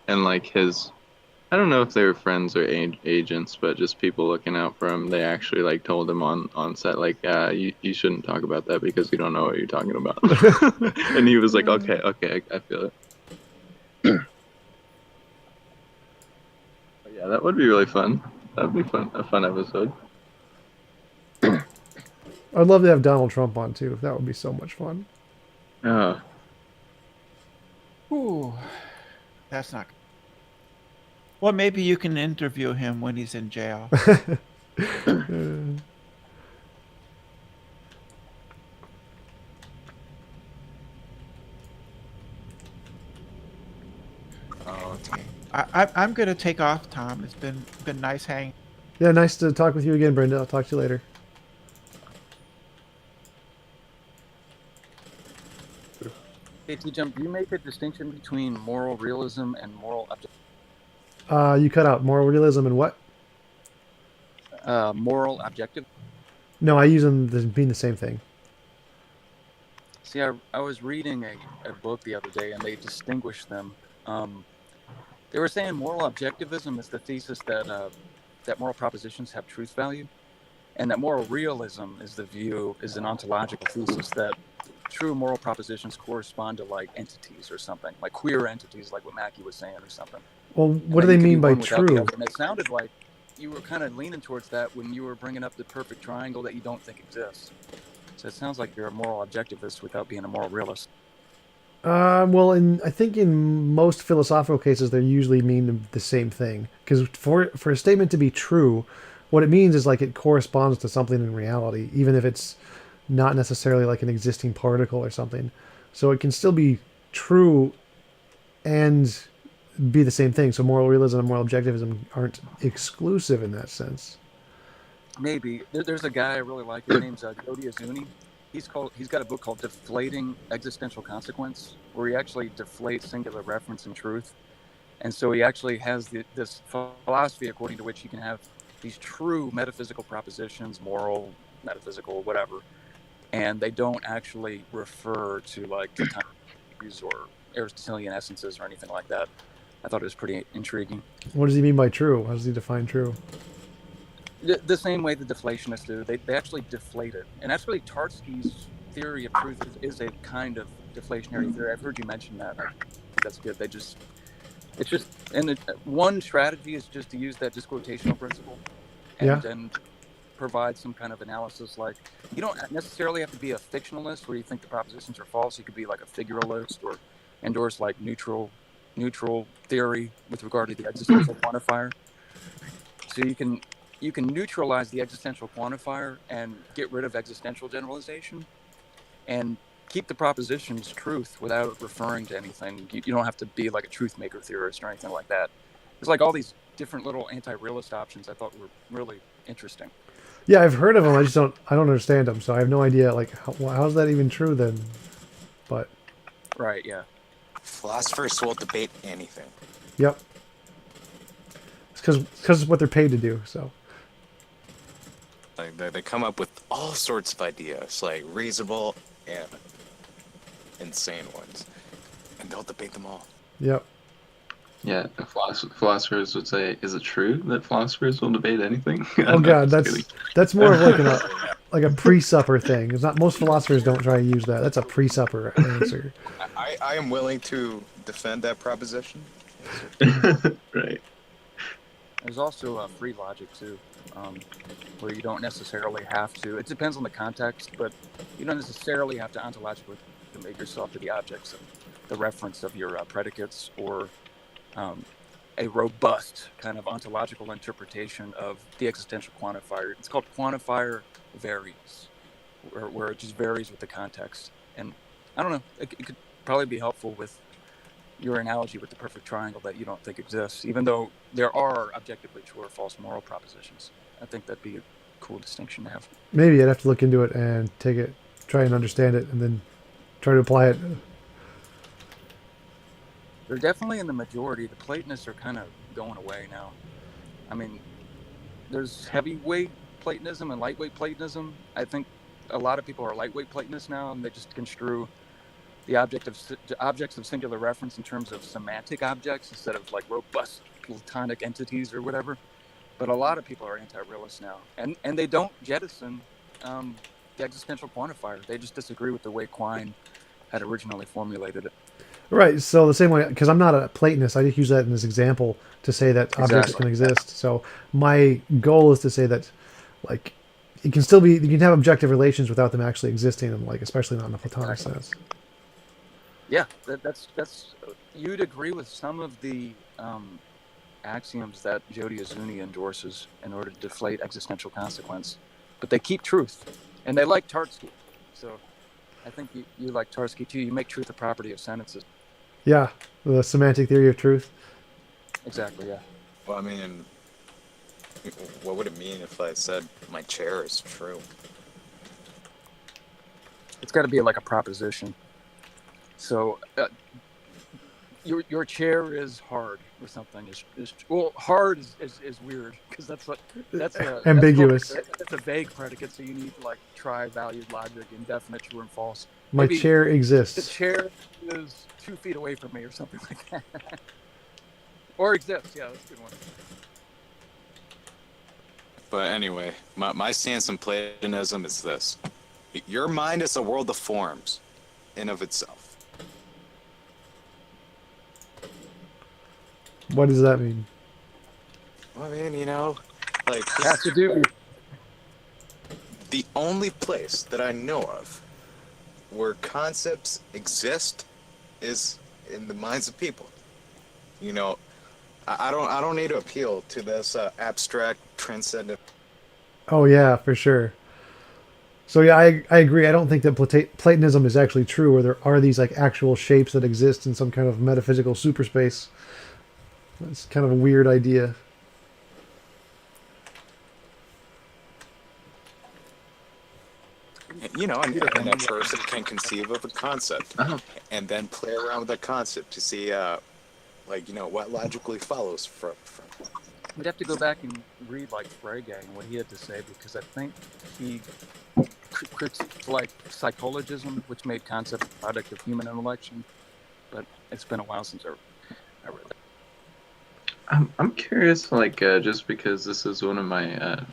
and like I don't know if they were friends or agents, but just people looking out for him. They actually like told him on set, like, you shouldn't talk about that because you don't know what you're talking about. And he was like, okay, I feel it. Yeah, that would be really fun. That would be a fun episode. I'd love to have Donald Trump on too. That would be so much fun. Ooh, that's not. Well, maybe you can interview him when he's in jail. Okay. I'm going to take off, Tom. It's been nice hanging. Yeah, nice to talk with you again, Brenda. I'll talk to you later. Hey, TJump, do you make a distinction between moral realism and moral objectivity? You cut out moral realism and what? Moral objective. No, I use them as being the same thing. See, I was reading a book the other day, and they distinguished them. They were saying moral objectivism is the thesis that moral propositions have truth value, and that moral realism is an ontological thesis that true moral propositions correspond to like entities or something, like queer entities, like what Mackie was saying or something. Well, what do they mean by true? And it sounded like you were kind of leaning towards that when you were bringing up the perfect triangle that you don't think exists. So it sounds like you're a moral objectivist without being a moral realist. Well, I think in most philosophical cases, they usually mean the same thing. Because for a statement to be true, what it means is like it corresponds to something in reality, even if it's not necessarily like an existing particle or something. So it can still be true and be the same thing. So moral realism and moral objectivism aren't exclusive in that sense. Maybe there's a guy I really like. His name's Jody Azuni. He's got a book called Deflating Existential Consequence, where he actually deflates singular reference and truth. And so he actually has this philosophy according to which you can have these true metaphysical propositions, moral, metaphysical, whatever, and they don't actually refer to like Platonic views or Aristotelian essences or anything like that. I thought it was pretty intriguing. What does he mean by true? How does he define true? The same way the deflationists do. They actually deflate it. And actually Tarski's theory of truth is a kind of deflationary theory. I've heard you mention that. I think that's good. One strategy is just to use that disquotational principle and then provide some kind of analysis. Like, you don't necessarily have to be a fictionalist where you think the propositions are false. You could be like a figuralist or endorse like neutral theory with regard to the existential quantifier. So you can neutralize the existential quantifier and get rid of existential generalization and keep the proposition's truth without referring to anything. You don't have to be like a truth maker theorist or anything like that. There's like all these different little anti-realist options I thought were really interesting. Yeah, I've heard of them. I don't understand them. So I have no idea, like, how's that even true then? But. Right, yeah. Philosophers will debate anything. Yep. It's because it's what they're paid to do, so. Like they come up with all sorts of ideas, like reasonable and insane ones, and they'll debate them all. Yep. Yeah, philosophers would say, "Is it true that philosophers will debate anything?" Oh God, that's more of like a pre-supper thing. It's not, most philosophers don't try to use that. That's a pre-supper answer. I am willing to defend that proposition. Right. There's also free logic too, where you don't necessarily have to. It depends on the context, but you don't necessarily have to ontologically commit yourself to the objects of the reference of your predicates or a robust kind of ontological interpretation of the existential quantifier. It's called quantifier varies, where it just varies with the context. And I don't know, it could probably be helpful with your analogy with the perfect triangle that you don't think exists, even though there are objectively true or false moral propositions. I think that'd be a cool distinction to have. Maybe I'd have to look into it and try and understand it, and then try to apply it. They're definitely in the majority. The Platonists are kind of going away now. I mean, there's heavyweight Platonism and lightweight Platonism. I think a lot of people are lightweight Platonists now, and they just construe the objects of singular reference in terms of semantic objects instead of like robust Platonic entities or whatever. But a lot of people are anti-realists now, and they don't jettison the existential quantifier. They just disagree with the way Quine had originally formulated it. Right. So the same way, because I'm not a Platonist, I just use that as an example to say that objects can exist. So my goal is to say that, like, it can still be, you can have objective relations without them actually existing, and like, especially not in a Platonic sense. Yeah, that's you'd agree with some of the axioms that Jody Azuni endorses in order to deflate existential consequence, but they keep truth, and they like Tarski. So I think you like Tarski too. You make truth a property of sentences. Yeah, the semantic theory of truth. Exactly, yeah. Well, I mean, what would it mean if I said my chair is true? It's got to be like a proposition. So your chair is hard or something. Well, hard is weird because that's ambiguous. That's a vague predicate. So you need like tri-valued logic, indefinite, true and false. My chair exists. The chair is 2 feet away from me or something like that. Or exists. Yeah, that's a good one. But anyway, my stance on Platonism is this: your mind is a world of forms, in of itself. What does that mean? Well, I mean, like it has to do. The only place that I know of where concepts exist is in the minds of people. I don't need to appeal to this abstract, transcendent. Oh yeah, for sure. So yeah, I agree. I don't think that Platonism is actually true, or there are these like actual shapes that exist in some kind of metaphysical superspace. It's kind of a weird idea. You know, and a person can conceive of a concept and then play around with that concept to see, like, you know, what logically follows from. We'd have to go back and read like Frege and what he had to say, because I think he critiqued like psychologism, which made concept a product of human intellection. But it's been a while since I read that. I'm curious, like, just because this is one of my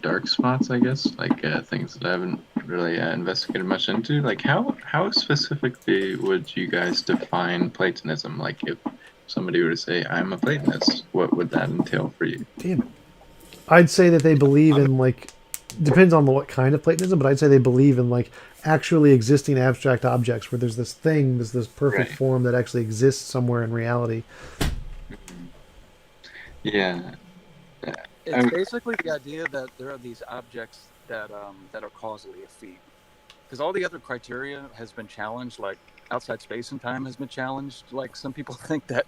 dark spots, I guess, like things that I haven't really investigated much into. Like, how specifically would you guys define Platonism? Like, if somebody were to say, "I'm a Platonist," what would that entail for you? Damn it. I'd say that they believe in like, depends on what kind of Platonism, but I'd say they believe in like actually existing abstract objects where there's this thing, there's this perfect Right. form that actually exists somewhere in reality. Yeah. It's basically the idea that there are these objects that are causally effete. Because all the other criteria has been challenged, like outside space and time has been challenged. Like some people think that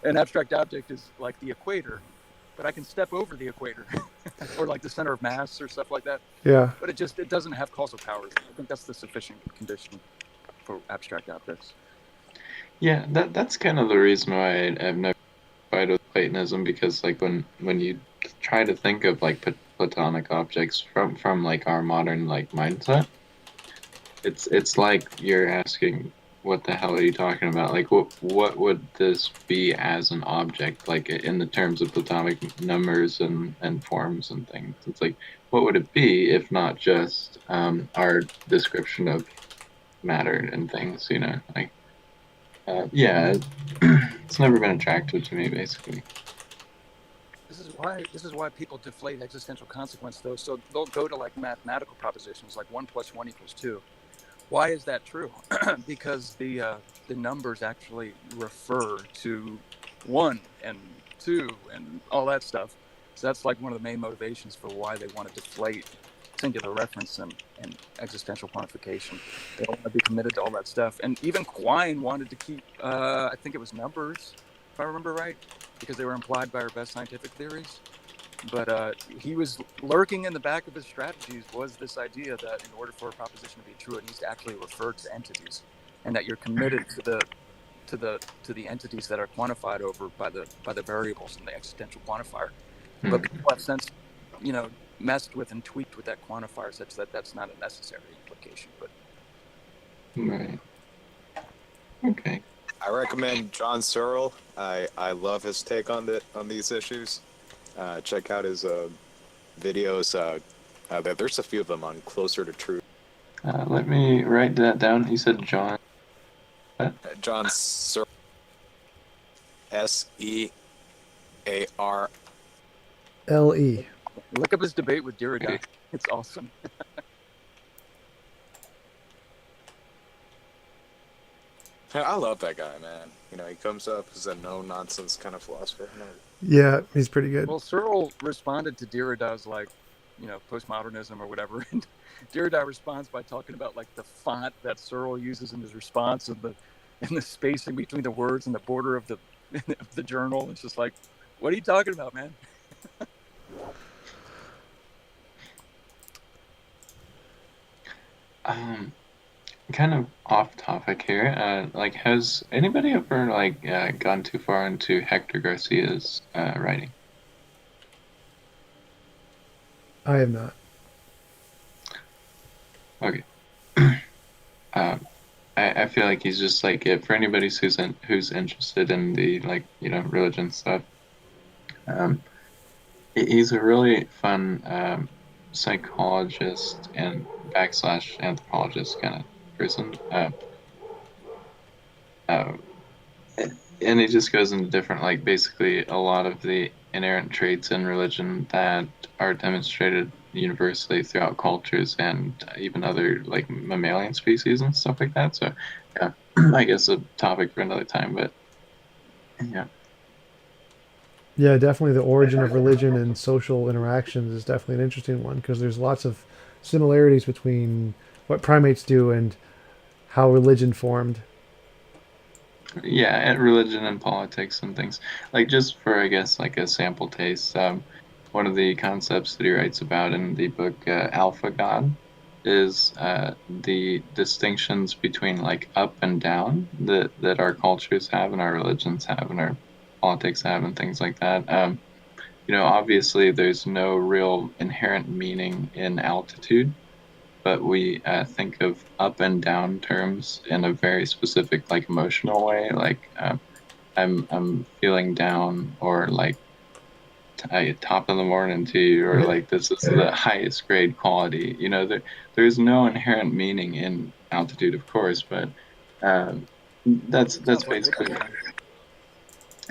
an abstract object is like the equator, but I can step over the equator, or like the center of mass or stuff like that. Yeah. But it doesn't have causal powers. I think that's the sufficient condition for abstract objects. Yeah, that's kind of the reason why I've never tried with Platonism, because like when you try to think of like Platonic objects from like our modern like mindset, it's like you're asking, what the hell are you talking about? Like, what would this be as an object, like in the terms of Platonic numbers and forms and things? It's like, what would it be if not just our description of matter and things? You know, like yeah, it's never been attractive to me, basically. This is why people deflate existential consequence, though. So they'll go to like mathematical propositions, like 1 + 1 = 2. Why is that true? Because the numbers actually refer to 1 and 2 and all that stuff. So that's like one of the main motivations for why they want to deflate singular reference and existential quantification. They don't want to be committed to all that stuff. And even Quine wanted to keep, I think it was numbers, if I remember right, because they were implied by our best scientific theories. But he was lurking in the back of his strategies was this idea that in order for a proposition to be true, it needs to actually refer to entities, and that you're committed to the entities that are quantified over by the variables in the existential quantifier. But people have since, messed with and tweaked with that quantifier such that that's not a necessary implication. But Right. Okay. I recommend John Searle. I love his take on these issues. Check out his videos. There's a few of them on Closer to Truth. Let me write that down. You said John. What? John Searle. SEAR. LE. look up his debate with Derrida. It's awesome. I love that guy, man. You know, he comes up as a no-nonsense kind of philosopher. Yeah, he's pretty good. Well, Searle responded to Derrida's postmodernism or whatever, and Derrida responds by talking about like the font that Searle uses in his response and the spacing between the words and the border of the journal. It's just like, what are you talking about, man? Kind of off topic here. Has anybody ever gone too far into Hector Garcia's writing? I have not. Okay. I feel like he's just like, for anybody who's interested in the religion stuff. He's a really fun psychologist and / anthropologist kind of person. And he just goes into different, basically a lot of the inherent traits in religion that are demonstrated universally throughout cultures and even other mammalian species and stuff like that. So yeah, I guess a topic for another time, but yeah. Yeah, definitely the origin of religion and social interactions is definitely an interesting one, because there's lots of similarities between what primates do and how religion formed. Yeah, and religion and politics and things. Like just for, I guess, like a sample taste, one of the concepts that he writes about in the book Alpha God is the distinctions between like up and down that our cultures have and our religions have and our politics have and things like that. Obviously there's no real inherent meaning in altitude, but we think of up and down terms in a very specific, like emotional way. Like I'm feeling down, or like top of the morning to you, or like this is the highest grade quality. There's no inherent meaning in altitude, of course, but that's Sounds like basically. Bitcoin.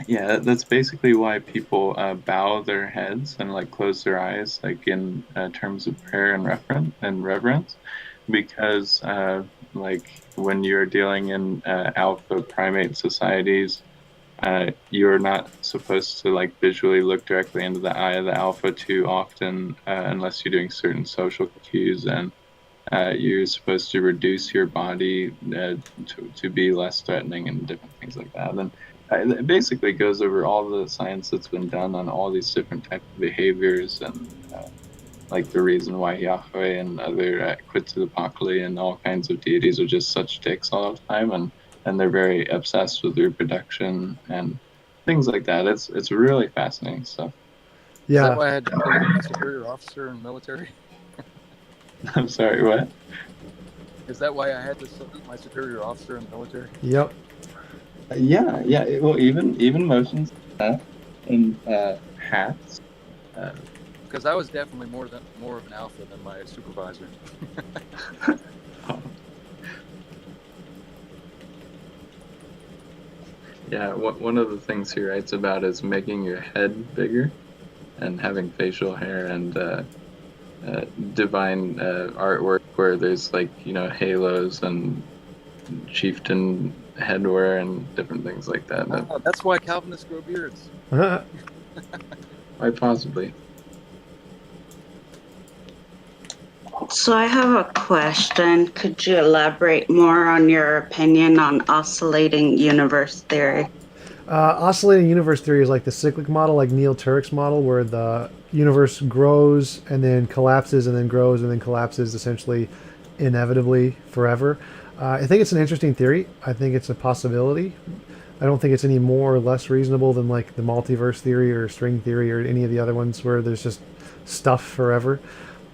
Yeah, that's basically why people bow their heads and like close their eyes, like in terms of prayer and reverence, because like when you're dealing in alpha primate societies, you're not supposed to like visually look directly into the eye of the alpha too often, unless you're doing certain social cues, and you're supposed to reduce your body to be less threatening and different things like that. And it basically goes over all the science that's been done on all these different types of behaviors, and like the reason why Yahweh and other Quetzalcoatl and all kinds of deities are just such dicks all the time, and they're very obsessed with reproduction and things like that. It's really fascinating stuff. Is that Yeah. why I had to salute my superior officer in the military? I'm sorry, what? Is that why I had to salute my superior officer in the military? Yep. Yeah. Well, even motions like that and hats. Because I was definitely more of an alpha than my supervisor. Yeah, one of the things he writes about is making your head bigger and having facial hair and divine artwork where there's like halos and chieftain headwear and different things like that. That's why Calvinists grow beards. Quite possibly. So I have a question. Could you elaborate more on your opinion on oscillating universe theory? Oscillating universe theory is like the cyclic model, like Neil Turek's model, where the universe grows and then collapses and then grows and then collapses, essentially inevitably forever. I think it's an interesting theory. I think it's a possibility. I don't think it's any more or less reasonable than like the multiverse theory or string theory or any of the other ones where there's just stuff forever.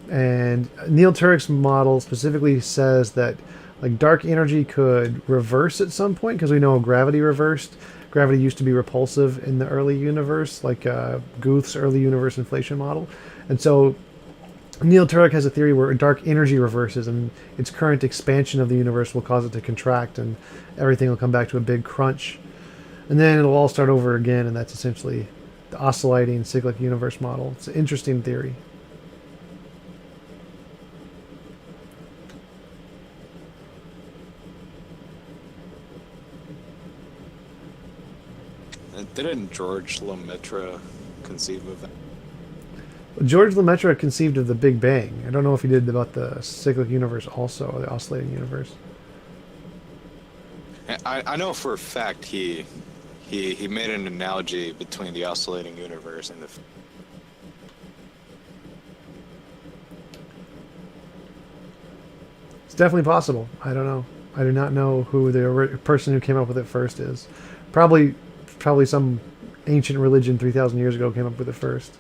And Neil Turek's model specifically says that like dark energy could reverse at some point, because we know gravity reversed. Gravity used to be repulsive in the early universe, like Guth's early universe inflation model. And so Neil Turek has a theory where dark energy reverses, and its current expansion of the universe will cause it to contract, and everything will come back to a big crunch. And then it'll all start over again, and that's essentially the oscillating cyclic universe model. It's an interesting theory. Didn't George Lemaitre conceive of that? George Lemaitre conceived of the Big Bang. I don't know if he did about the cyclic universe also, or the oscillating universe. I know for a fact he made an analogy between the oscillating universe and the. It's definitely possible. I don't know. I do not know who the person who came up with it first is. Probably some ancient religion 3,000 years ago came up with it first.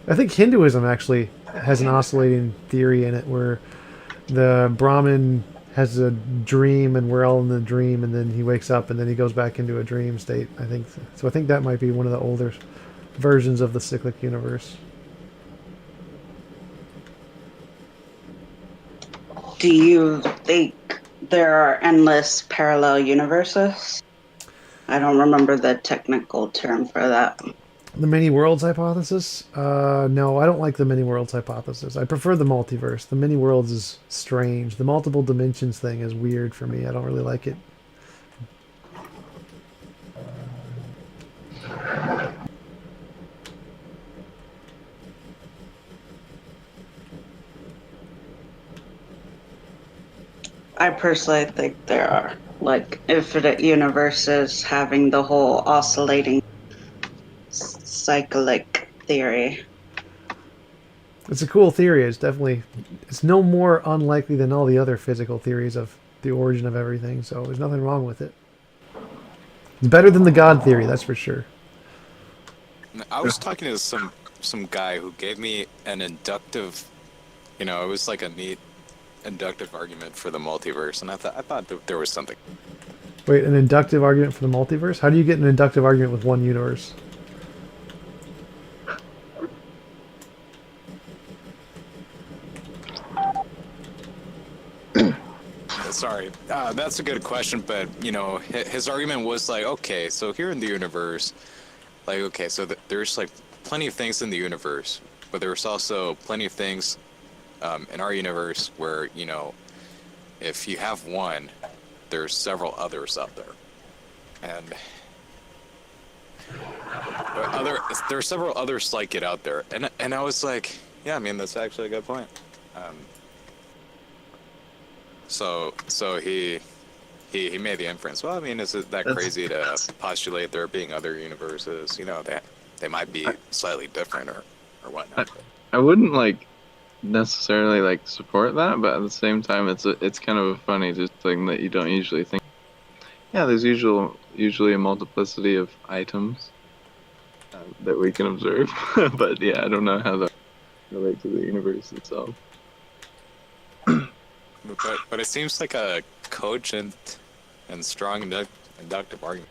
I think Hinduism actually has an oscillating theory in it where the Brahmin has a dream and we're all in the dream, and then he wakes up and then he goes back into a dream state, I think. So I think that might be one of the older versions of the cyclic universe. Do you think there are endless parallel universes? I don't remember the technical term for that. The many worlds hypothesis? No, I don't like the many worlds hypothesis. I prefer the multiverse. The many worlds is strange. The multiple dimensions thing is weird for me. I don't really like it. I personally think there are. Like, infinite universes having the whole oscillating cyclic theory. It's a cool theory. It's no more unlikely than all the other physical theories of the origin of everything. So there's nothing wrong with it. It's better than the God theory, that's for sure. I was talking to some guy who gave me an inductive, it was like a neat inductive argument for the multiverse, and I thought that there was something. Wait, an inductive argument for the multiverse? How do you get an inductive argument with one universe? Sorry, that's a good question, but his argument was like, okay, so here in the universe, like, okay, so there's like plenty of things in the universe, but there's also plenty of things in our universe where if you have one, there's several others out there, and there are several others like it out there, and I was like, yeah, I mean that's actually a good point. So he made the inference. Well, I mean, is it that crazy to postulate there being other universes? They might be slightly different or whatnot. I wouldn't necessarily support that, but at the same time, it's kind of a funny just thing that you don't usually think. Yeah, there's usually a multiplicity of items that we can observe, but yeah, I don't know how that relates to the universe itself. But it seems like a cogent and strong inductive argument.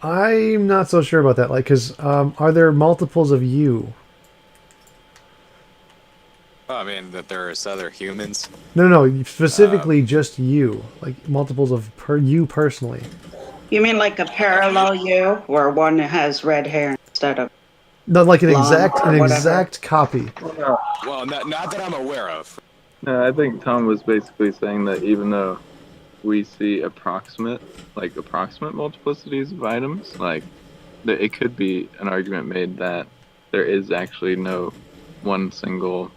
I'm not so sure about that. Because are there multiples of you? Oh, I mean, that there's other humans. No. Specifically, just you. Like multiples of you personally. You mean like a parallel you, where one has red hair instead of Not like an blonde or whatever? exact copy. Well, not that I'm aware of. No, I think Tom was basically saying that even though we see approximate multiplicities of items, it could be an argument made that there is actually no one single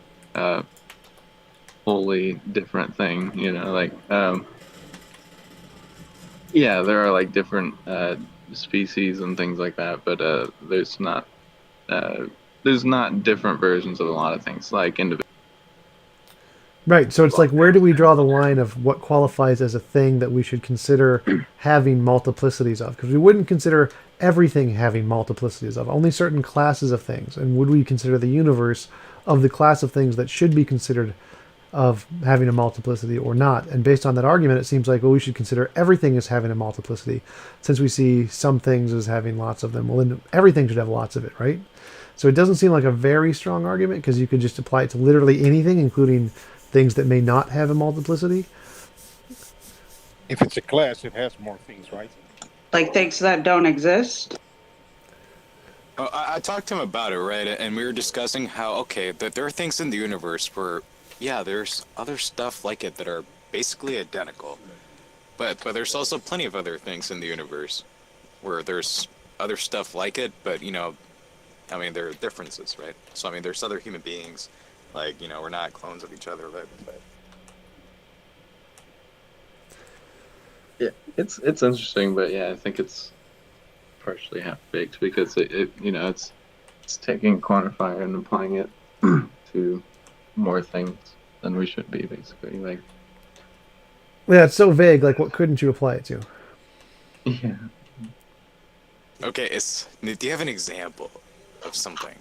wholly different thing. Yeah, there are different species and things like that, but there's not different versions of a lot of things individual. Right, so it's where do we draw the line of what qualifies as a thing that we should consider having multiplicities of? Because we wouldn't consider everything having multiplicities of, only certain classes of things. And would we consider the universe of the class of things that should be considered of having a multiplicity or not? And based on that argument, it seems like, well, we should consider everything as having a multiplicity. Since we see some things as having lots of them, well, then everything should have lots of it, right? So it doesn't seem like a very strong argument, because you could just apply it to literally anything, including things that may not have a multiplicity. If it's a class, it has more things, right? Like things that don't exist? I talked to him about it, right? And we were discussing how, that there are things in the universe where, yeah, there's other stuff like it that are basically identical. But there's also plenty of other things in the universe where there's other stuff like it, but, I mean, there are differences, right? So, I mean, there's other human beings. We're not clones of each other, but yeah, it's interesting, but yeah, I think it's partially half-baked because it's taking a quantifier and applying it to more things than we should be, basically. Yeah, it's so vague. What couldn't you apply it to? Yeah. Okay, do you have an example of something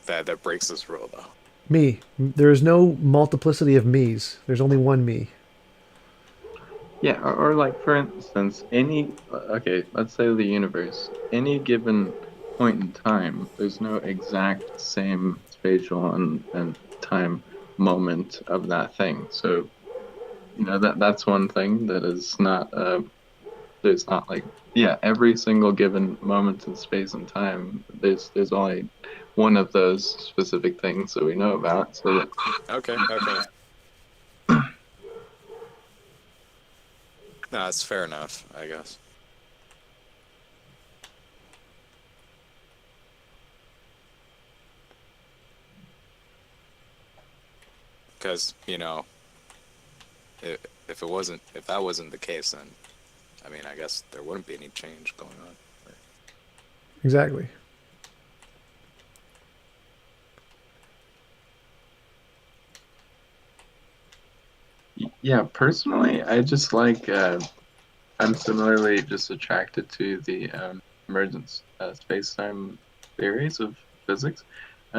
that breaks this rule, though? Me. There is no multiplicity of me's. There's only one me. Yeah, or for instance, let's say the universe. Any given point in time, there's no exact same spatial and time moment of that thing. So, that's one thing that is not, there's not every single given moment in space and time, there's only one of those specific things that we know about. So that... Okay. No, that's fair enough, I guess. Because, if that wasn't the case, then I mean, I guess there wouldn't be any change going on. Exactly. Yeah, personally, I just like I'm similarly just attracted to the emergent space-time theories of physics,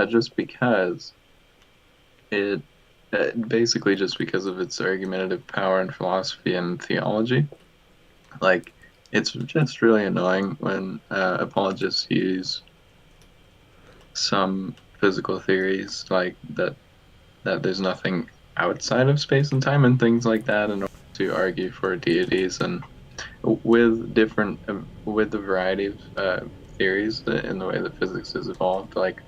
just because it basically just because of its argumentative power in philosophy and theology. Like, it's just really annoying when apologists use some physical theories like that there's nothing outside of space and time and things like that in order to argue for deities, and with different with the variety of theories in the way that physics has evolved, like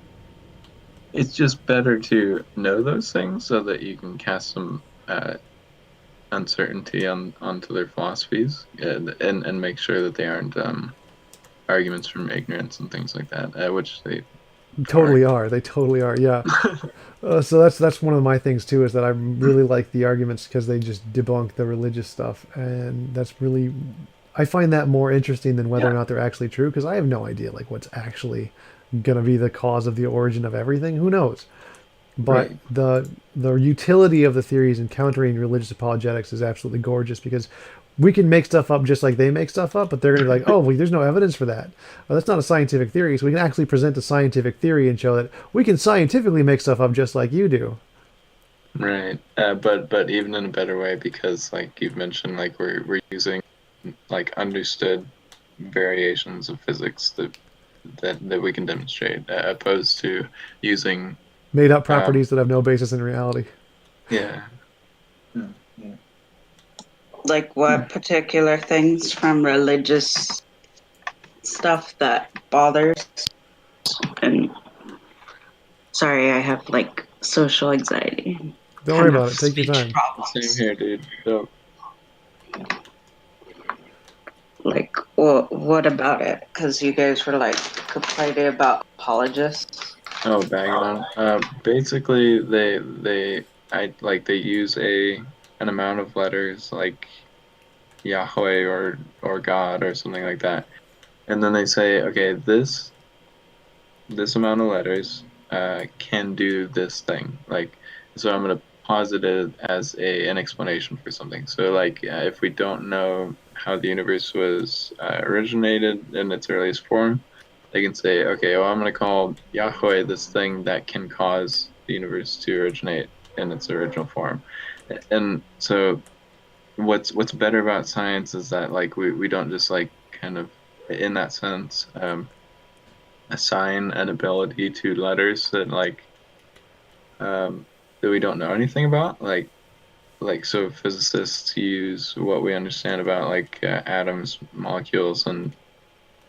it's just better to know those things so that you can cast some uncertainty onto their philosophies, and make sure that they aren't arguments from ignorance and things like that, which they Totally are. They totally are. Yeah. So that's one of my things too, is that I really like the arguments because they just debunk the religious stuff, and that's really, I find that more interesting than whether or not they're actually true, because I have no idea like what's actually gonna be the cause of the origin of everything. Who knows? But Right. the utility of the theories in countering religious apologetics is absolutely gorgeous, because we can make stuff up just like they make stuff up, but they're going to be like, oh, well, there's no evidence for that. Well, that's not a scientific theory. So we can actually present a scientific theory and show that we can scientifically make stuff up just like you do. Right. But even in a better way, because like you've mentioned, like we're using like understood variations of physics that we can demonstrate, opposed to using Made up um properties that have no basis in reality. yeah. Like what particular things from religious stuff that bothers? And sorry, I have like social anxiety. Don't worry Kind about of it. Take your speech time. Same problems. here, dude. So Like, what about it? Because you guys were like complaining about apologists. bagging on. Basically, they use an amount of letters like Yahweh or God or something like that, and then they say, okay, this amount of letters can do this thing. Like, so I'm gonna posit it as an explanation for something. So like, if we don't know how the universe was originated in its earliest form, they can say, okay, well, I'm gonna call Yahweh this thing that can cause the universe to originate in its original form. And so what's better about science is that like we don't just like kind of in that sense assign an ability to letters that that we don't know anything about, so physicists use what we understand about like atoms, molecules, and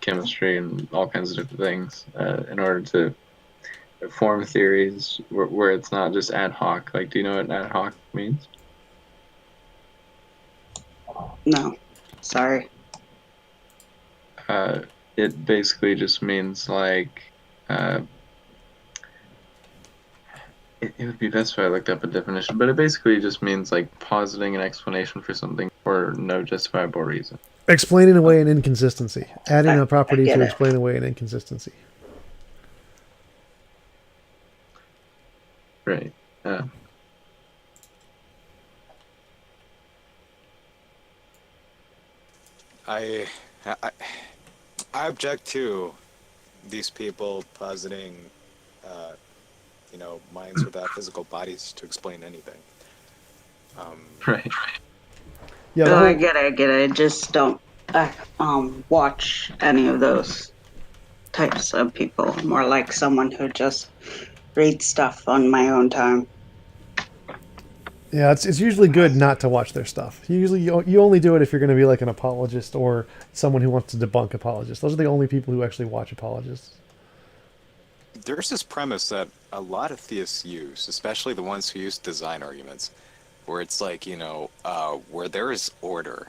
chemistry and all kinds of different things in order to form theories where it's not just ad hoc. Like, do you know what ad hoc means? No, sorry. It basically just means like it would be best if I looked up a definition, but it basically just means like positing an explanation for something for no justifiable reason. Explaining away an inconsistency. Adding I a property get to it. explain away an inconsistency. Right. I, I I object to these people positing, minds without physical bodies to explain anything. Right. Yeah, Oh, I get it. I get it. I just don't watch any of those types of people. More like someone who just reads stuff on my own time. yeah, it's usually good not to watch their stuff. Usually, you only do it if you're going to be like an apologist or someone who wants to debunk apologists. Those are the only people who actually watch apologists. There's this premise that a lot of theists use, especially the ones who use design arguments, where it's like, where there is order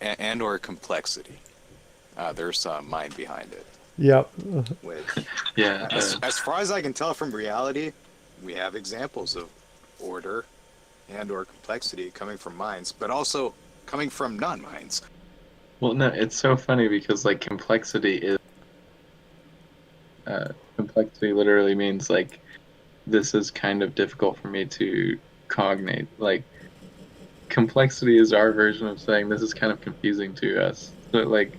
and or complexity, there's mind behind it. Yep. Which, Yeah. as far as I can tell from reality, we have examples of order and or complexity coming from minds, but also coming from non-minds. Well, no, it's so funny because like complexity literally means like this is kind of difficult for me to cognate. Like complexity is our version of saying this is kind of confusing to us. So like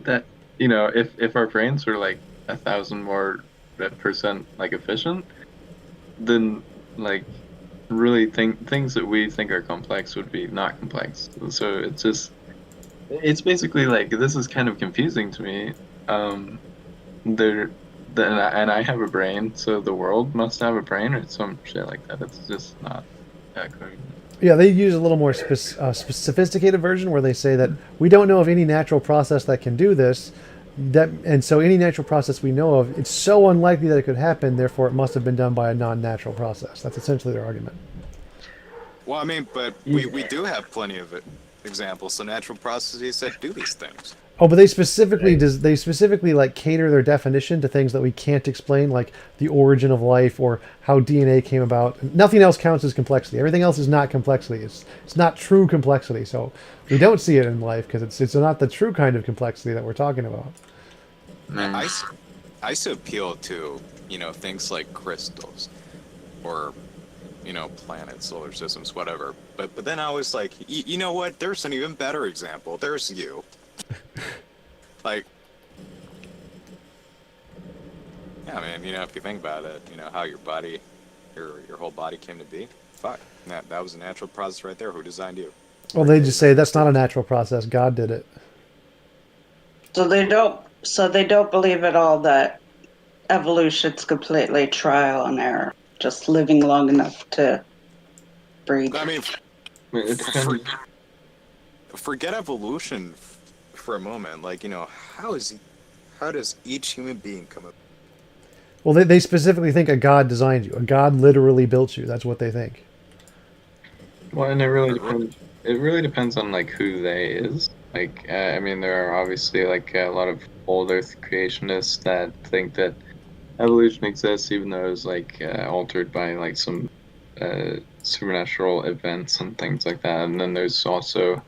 that, if our brains were like 1,000 more percent like efficient, then like really things that we think are complex would be not complex. So it's basically like this is kind of confusing to me. There, and I have a brain, so the world must have a brain or some shit like that. It's just not that clear. Yeah, they use a little more sophisticated version where they say that we don't know of any natural process that can do this. And so any natural process we know of, it's so unlikely that it could happen, therefore it must have been done by a non-natural process. That's essentially their argument. Well, I mean, but we do have plenty of examples, so natural processes that do these things. Oh, but they specifically like cater their definition to things that we can't explain, like the origin of life or how DNA came about. Nothing else counts as complexity. Everything else is not complexity. It's not true complexity. So we don't see it in life because it's not the true kind of complexity that we're talking about. I used to appeal to things like crystals, or planets, solar systems, whatever. But then I was like, you know what? There's an even better example. There's you. Like, yeah, man. If you think about it, how your body, your whole body came to be. Fuck, that was a natural process right there. Who designed you? Well, they just say that's not a natural process. God did it. So they don't believe at all that evolution's completely trial and error. Just living long enough to breed. I mean, forget evolution for a moment. Like, how does each human being come up? Well, they specifically think a God designed you. A God literally built you. That's what they think. Well, and it really depends. It really depends on like who they is. Like, I mean, there are obviously like a lot of old Earth creationists that think that evolution exists, even though it was like altered by like some supernatural events and things like that. And then there's also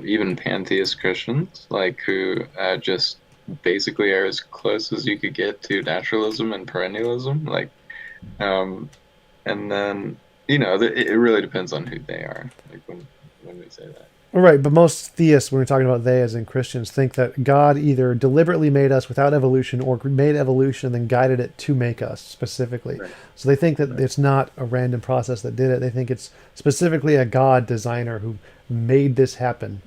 even pantheist Christians, like who just basically are as close as you could get to naturalism and perennialism. Like, and then it really depends on who they are. Like when we say that. Right, but most theists, when we're talking about they as in Christians, think that God either deliberately made us without evolution or made evolution and then guided it to make us specifically. Right. So they think that it's not a random process that did it. They think it's specifically a God designer who made this happen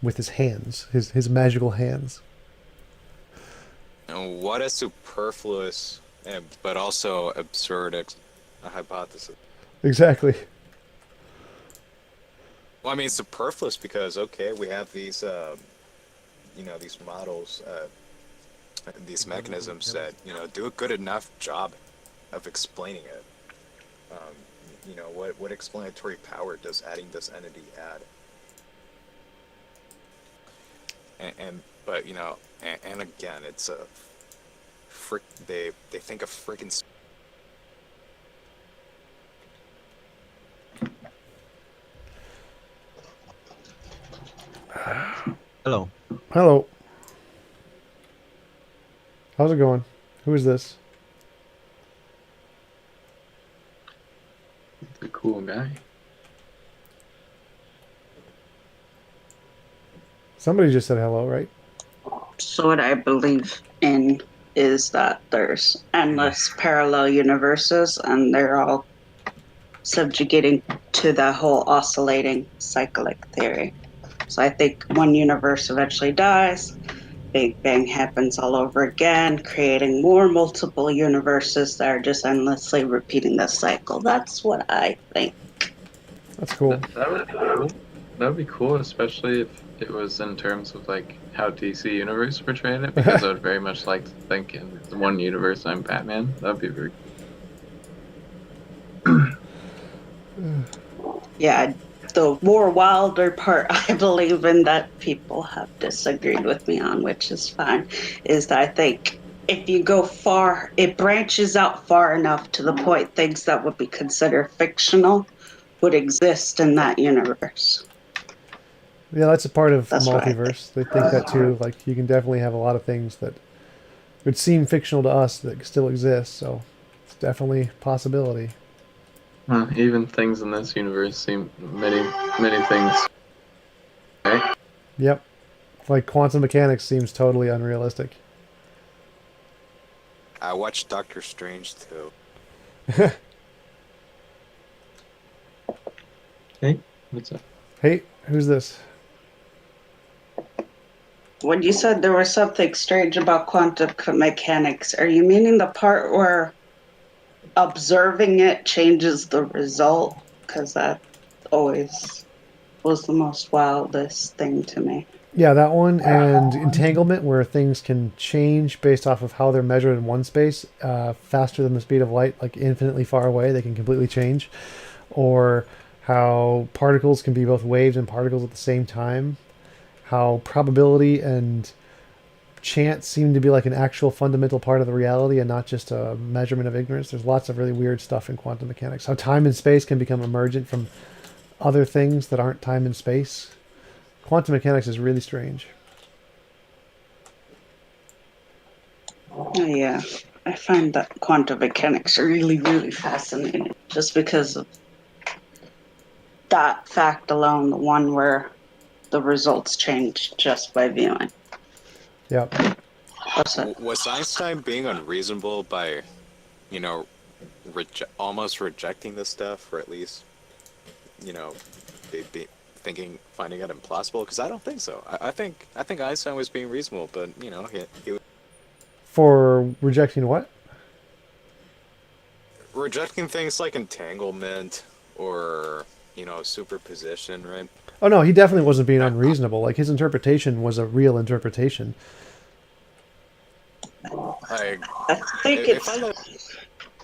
with his hands, his magical hands. And what a superfluous but also absurd hypothesis. Exactly. Well, I mean, superfluous because, okay, we have these, these models, these mechanisms that, do a good enough job of explaining it. What explanatory power does adding this entity add? But again, it's a they think of freaking. Hello. Hello. How's it going? Who is this? It's a cool guy. Somebody just said hello, right? So what I believe in is that there's endless parallel universes and they're all subjugating to the whole oscillating cyclic theory. So I think one universe eventually dies, Big Bang happens all over again, creating more multiple universes that are just endlessly repeating the cycle. That's what I think. That's cool. That would be cool. That would be cool, especially if it was in terms of like how DC Universe portrayed it, because I would very much like to think in one universe I'm Batman. That would be very cool. Yeah, the more wilder part I believe in that people have disagreed with me on, which is fine, is that I think if you go far, it branches out far enough to the point things that would be considered fictional would exist in that universe. Yeah, that's a part of That's what I think. multiverse. They think that too. Like you can definitely have a lot of things that would seem fictional to us that still exist. So it's definitely a possibility. Even things in this universe seem many things. Right? Yep. Like quantum mechanics seems totally unrealistic. I watched Doctor Strange too. Hey, what's up? Hey, who's this? When you said there was something strange about quantum mechanics, are you meaning the part where observing it changes the result? Because that always was the most wildest thing to me. Yeah, that one, and entanglement, where things can change based off of how they're measured in one space, faster than the speed of light, like infinitely far away. They can completely change, or how particles can be both waves and particles at the same time. How probability and chance seem to be like an actual fundamental part of the reality and not just a measurement of ignorance. There's lots of really weird stuff in quantum mechanics. How time and space can become emergent from other things that aren't time and space. Quantum mechanics is really strange. Yeah, I find that quantum mechanics really, really fascinating just because of that fact alone, the one where the results change just by viewing. Yep. Was Einstein being unreasonable by, almost rejecting this stuff, or at least, finding it impossible? Because I don't think so. I think Einstein was being reasonable, but he For rejecting what? rejecting things like entanglement or superposition, right? Oh no, he definitely wasn't being unreasonable. Like his interpretation was a real interpretation. I think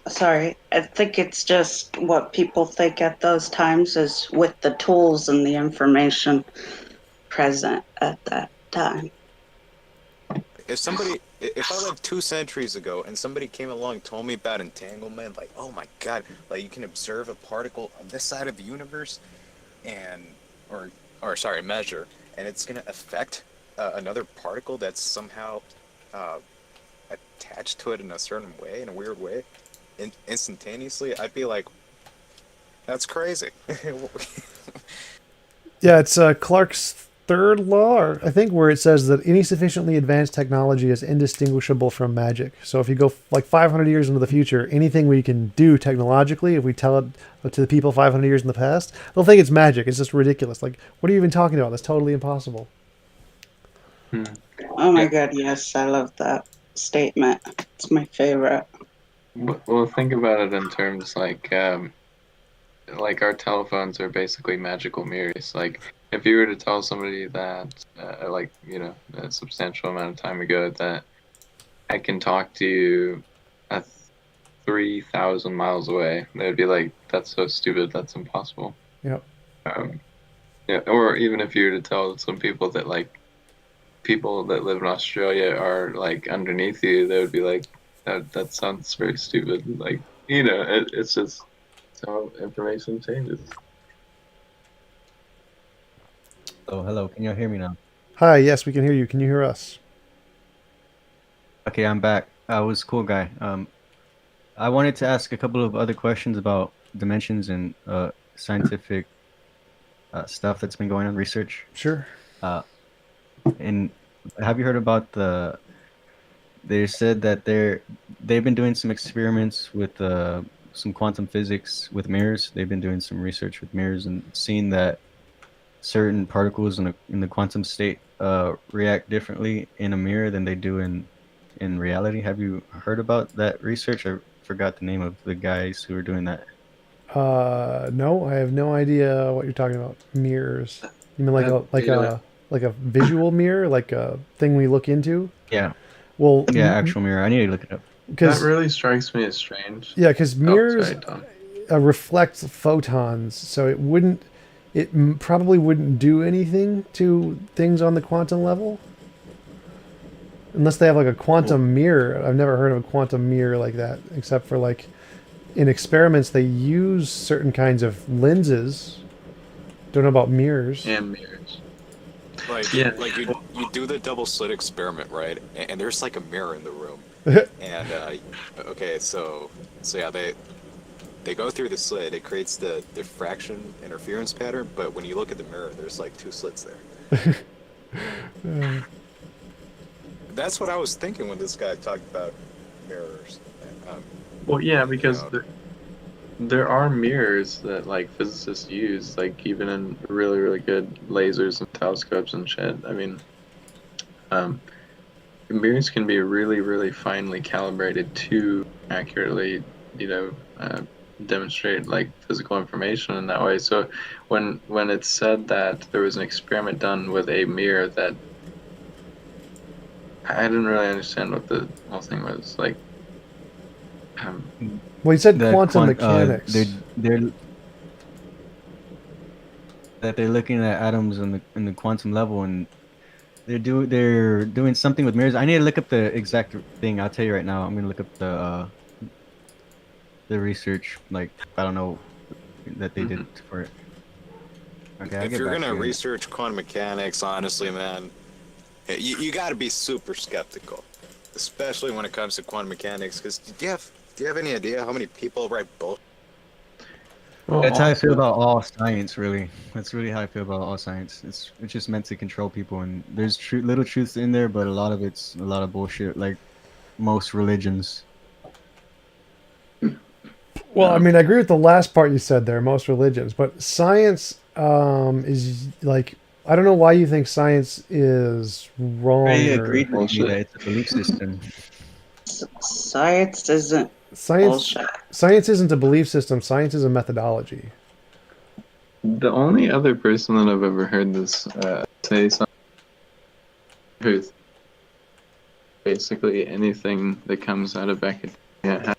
sorry, I think it's just what people think at those times is with the tools and the information present at that time. If I lived 2 centuries ago and somebody came along and told me about entanglement, like, oh my god, like you can observe a particle on this side of the universe and, measure, and it's going to affect another particle that's somehow attached to it in a certain way, in a weird way, instantaneously, I'd be like, that's crazy. Yeah, it's Clark's third law, or I think, where it says that any sufficiently advanced technology is indistinguishable from magic. So if you go like 500 years into the future, anything we can do technologically, if we tell it to the people 500 years in the past, they'll think it's magic. It's just ridiculous. Like, what are you even talking about? That's totally impossible. Oh my god, yes, I love that statement. It's my favorite. Well, think about it in terms like our telephones are basically magical mirrors. Like, if you were to tell somebody that, a substantial amount of time ago that I can talk to you at 3,000 miles away, they would be like, that's so stupid, that's impossible. Yep. Yeah, or even if you were to tell some people that, like, people that live in Australia are, like, underneath you, they would be like, that sounds very stupid. Like, it's just how information changes. Oh, hello. Can you hear me now? Hi, yes, we can hear you. Can you hear us? Okay, I'm back. I was cool, guy. I wanted to ask a couple of other questions about dimensions and scientific stuff that's been going on, research. Sure. And have you heard about they said that they've been doing some experiments with some quantum physics with mirrors. They've been doing some research with mirrors and seeing that certain particles in the quantum state react differently in a mirror than they do in reality. Have you heard about that research? I forgot the name of the guys who were doing that. No, I have no idea what you're talking about. Mirrors. You mean like a visual mirror, like a thing we look into? Yeah. Well, yeah, actual mirror. I need to look it up. That really strikes me as strange. Yeah, because mirrors sorry, Tom. reflect photons, so it probably wouldn't do anything to things on the quantum level. Unless they have like a quantum mirror. I've never heard of a quantum mirror like that, except for like in experiments they use certain kinds of lenses. Don't know about mirrors. And mirrors. Like, Yeah. like you do the double slit experiment, right? And there's like a mirror in the room. And okay, so yeah, they go through the slit. It creates the diffraction interference pattern, but when you look at the mirror, there's like 2 slits there. That's what I was thinking when this guy talked about mirrors. Well, yeah, because you know, there are mirrors that like physicists use, like even in really, really good lasers and telescopes and shit. I mean, mirrors can be really, really finely calibrated to accurately, demonstrate like physical information in that way. So when it's said that there was an experiment done with a mirror, that I didn't really understand what the whole thing was like. Well, he said quantum mechanics. They're looking at atoms in the quantum level, and they're doing something with mirrors. I need to look up the exact thing. I'll tell you right now. I'm gonna look up the research. Like, I don't know that they did for it. Okay, if you're gonna research quantum mechanics, honestly, man, you got to be super skeptical, especially when it comes to quantum mechanics. Because do you have any idea how many people write bullshit? Well, that's how I feel about all science, really. That's really how I feel about all science. It's just meant to control people, and there's little truths in there, but a lot of it's a lot of bullshit, like most religions. Well, I mean, I agree with the last part you said there, most religions, but science is like, I don't know why you think science is wrong. I agreed with you that it's a belief system. Science isn't bullshit. Science isn't a belief system. Science is a methodology. The only other person that I've ever heard this say something truth, basically anything that comes out of academia,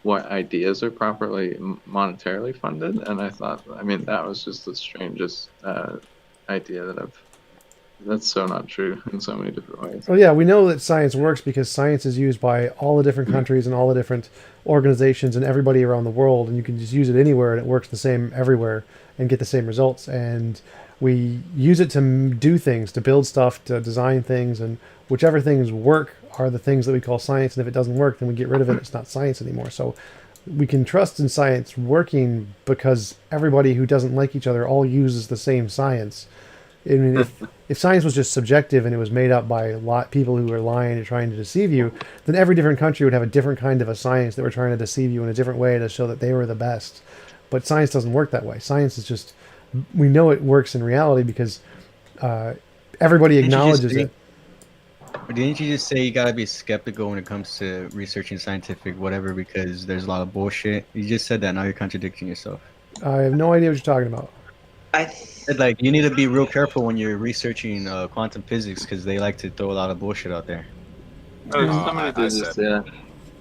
what ideas are properly monetarily funded, and I thought, I mean, that was just the strangest idea that's so not true in so many different ways. Well, yeah, we know that science works because science is used by all the different countries and all the different organizations and everybody around the world, and you can just use it anywhere and it works the same everywhere and get the same results. And we use it to do things, to build stuff, to design things, and whichever things work are the things that we call science, and if it doesn't work, then we get rid of it. It's not science anymore. So we can trust in science working because everybody who doesn't like each other all uses the same science. I mean, if science was just subjective and it was made up by people who were lying and trying to deceive you, then every different country would have a different kind of a science that were trying to deceive you in a different way to show that they were the best. But science doesn't work that way. Science is just, we know it works in reality because everybody acknowledges it. Didn't you just say you gotta be skeptical when it comes to researching scientific whatever because there's a lot of bullshit? You just said that, now you're contradicting yourself. I have no idea what you're talking about. Like, you need to be real careful when you're reaching quantum physics because they like to throw a lot of bullshit out there. Somebody did just say that.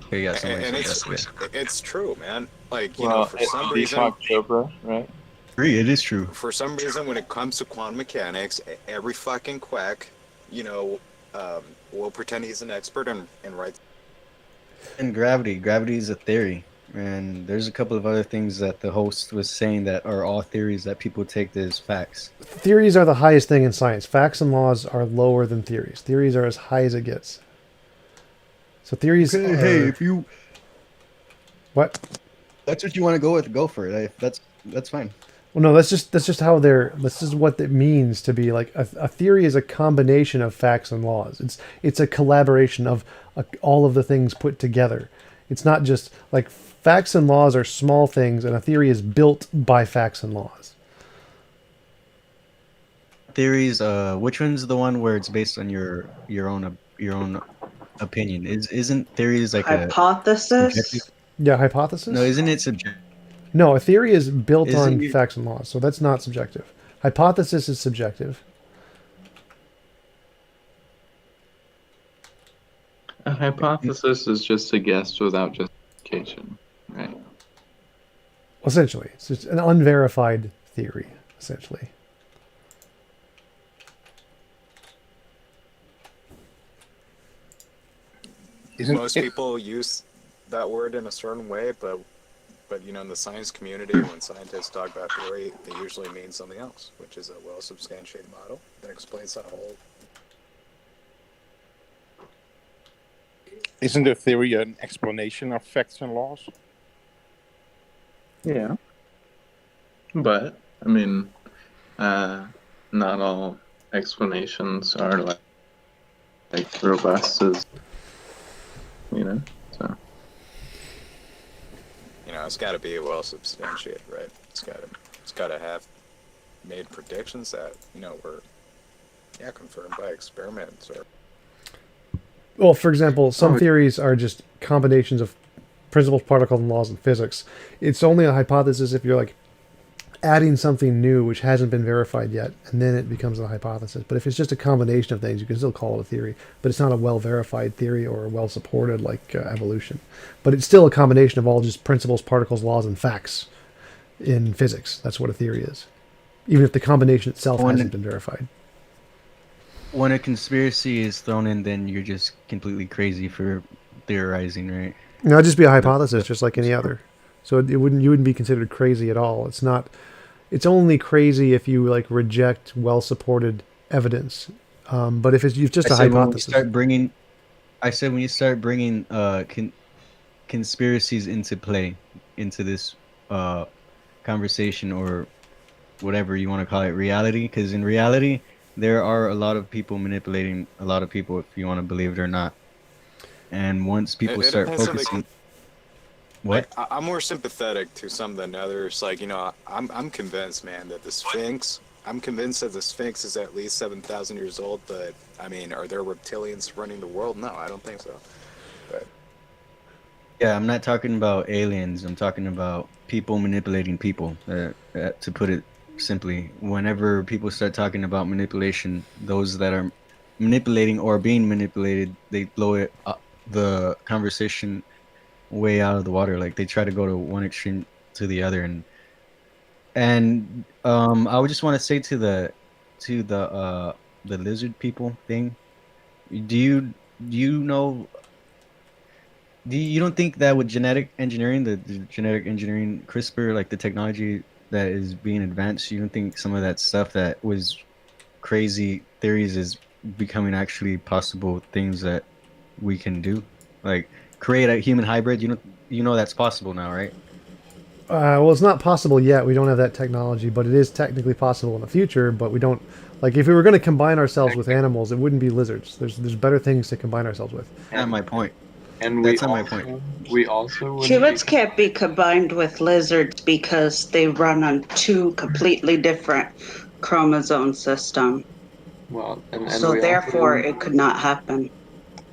Okay, yeah, And it's true, man. Like, you Well, know, for some reason, Deepak Chopra, right? It is true. For some reason, when it comes to quantum mechanics, every fucking quack, will pretend he's an expert and writes. And gravity is a theory, and there's a couple of other things that the host was saying that are all theories that people take as facts. Theories are the highest thing in science. Facts and laws are lower than theories. Theories are as high as it gets. So theories. Okay, hey, if you. What? That's what you want to go with. Go for it. That's fine. Well, no, that's just how they're. This is what it means to be like a theory is a combination of facts and laws. It's a collaboration of all of the things put together. It's not just like facts and laws are small things, and a theory is built by facts and laws. Theories. Which one's the one where it's based on your own opinion? Isn't theories like hypothesis? Yeah, hypothesis. No, isn't it subjective? No, a theory is built on facts and laws, so that's not subjective. Hypothesis is subjective. A hypothesis is just a guess without justification, right? Essentially, it's just an unverified theory, essentially. Most people use that word in a certain way, but in the science community, when scientists talk about theory, they usually mean something else, which is a well-substantiated model that explains that whole. Isn't a theory an explanation of facts and laws? Yeah, but I mean, not all explanations are like robust as so. It's got to be well substantiated, right? It's got to have made predictions that were confirmed by experiments or. Well, for example, some theories are just combinations of principles, particles, and laws in physics. It's only a hypothesis if you're like adding something new which hasn't been verified yet, and then it becomes a hypothesis. But if it's just a combination of things, you can still call it a theory, but it's not a well-verified theory or well-supported like evolution. But it's still a combination of all just principles, particles, laws, and facts in physics. That's what a theory is, even if the combination itself hasn't been verified. When a conspiracy is thrown in, then you're just completely crazy for theorizing, right? No, it'd just be a hypothesis, just like any other. So you wouldn't be considered crazy at all. It's not. It's only crazy if you like reject well-supported evidence. But if it's just a hypothesis. I said when you start bringing conspiracies into play, into this conversation or whatever you want to call it, reality, because in reality there are a lot of people manipulating a lot of people, if you want to believe it or not. And once people start focusing. What? I'm more sympathetic to some than others. Like, I'm convinced, man, that the Sphinx. I'm convinced that the Sphinx is at least 7,000 years old. But I mean, are there reptilians running the world? No, I don't think so. But yeah, I'm not talking about aliens. I'm talking about people manipulating people. To put it simply, whenever people start talking about manipulation, those that are manipulating or being manipulated, they blow the conversation way out of the water. Like they try to go to one extreme to the other, and I would just want to say to the lizard people thing. Do you know? You don't think that with genetic engineering, the genetic engineering CRISPR, like the technology that is being advanced, you don't think some of that stuff that was crazy theories is becoming actually possible things that we can do, like create a human hybrid? You know that's possible now, right? Well, it's not possible yet. We don't have that technology, but it is technically possible in the future. But we don't like if we were going to combine ourselves with animals, it wouldn't be lizards. There's better things to combine ourselves with. That's my point. And that's not my point. We also humans can't be combined with lizards because they run on two completely different chromosome systems. Well, so therefore it could not happen.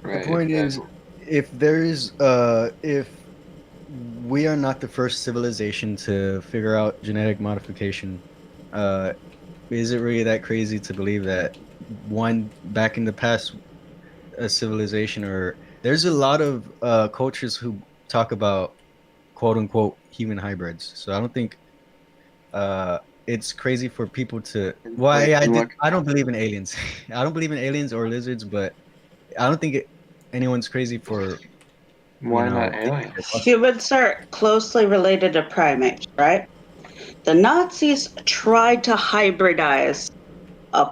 Right. The point is, if we are not the first civilization to figure out genetic modification, is it really that crazy to believe that back in the past, a civilization, or there's a lot of cultures who talk about quote unquote human hybrids. So I don't think it's crazy for people to. I don't believe in aliens. I don't believe in aliens or lizards, but I don't think anyone's crazy for. Why not aliens? Humans are closely related to primates, right? The Nazis tried to hybridize a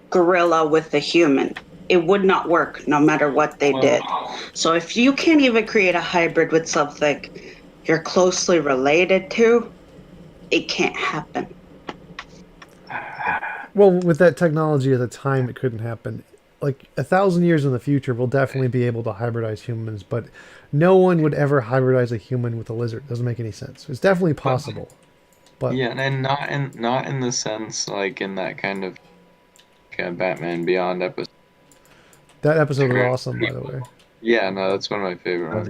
gorilla with a human. It would not work no matter what they did. So if you can't even create a hybrid with something you're closely related to, it can't happen. Well, with that technology at the time, it couldn't happen. Like 1,000 years in the future, we'll definitely be able to hybridize humans, but no one would ever hybridize a human with a lizard. It doesn't make any sense. It's definitely possible, but yeah, and not in the sense like in that kind of Batman Beyond episode. That episode was awesome, by the way. Yeah, no, that's one of my favorite ones.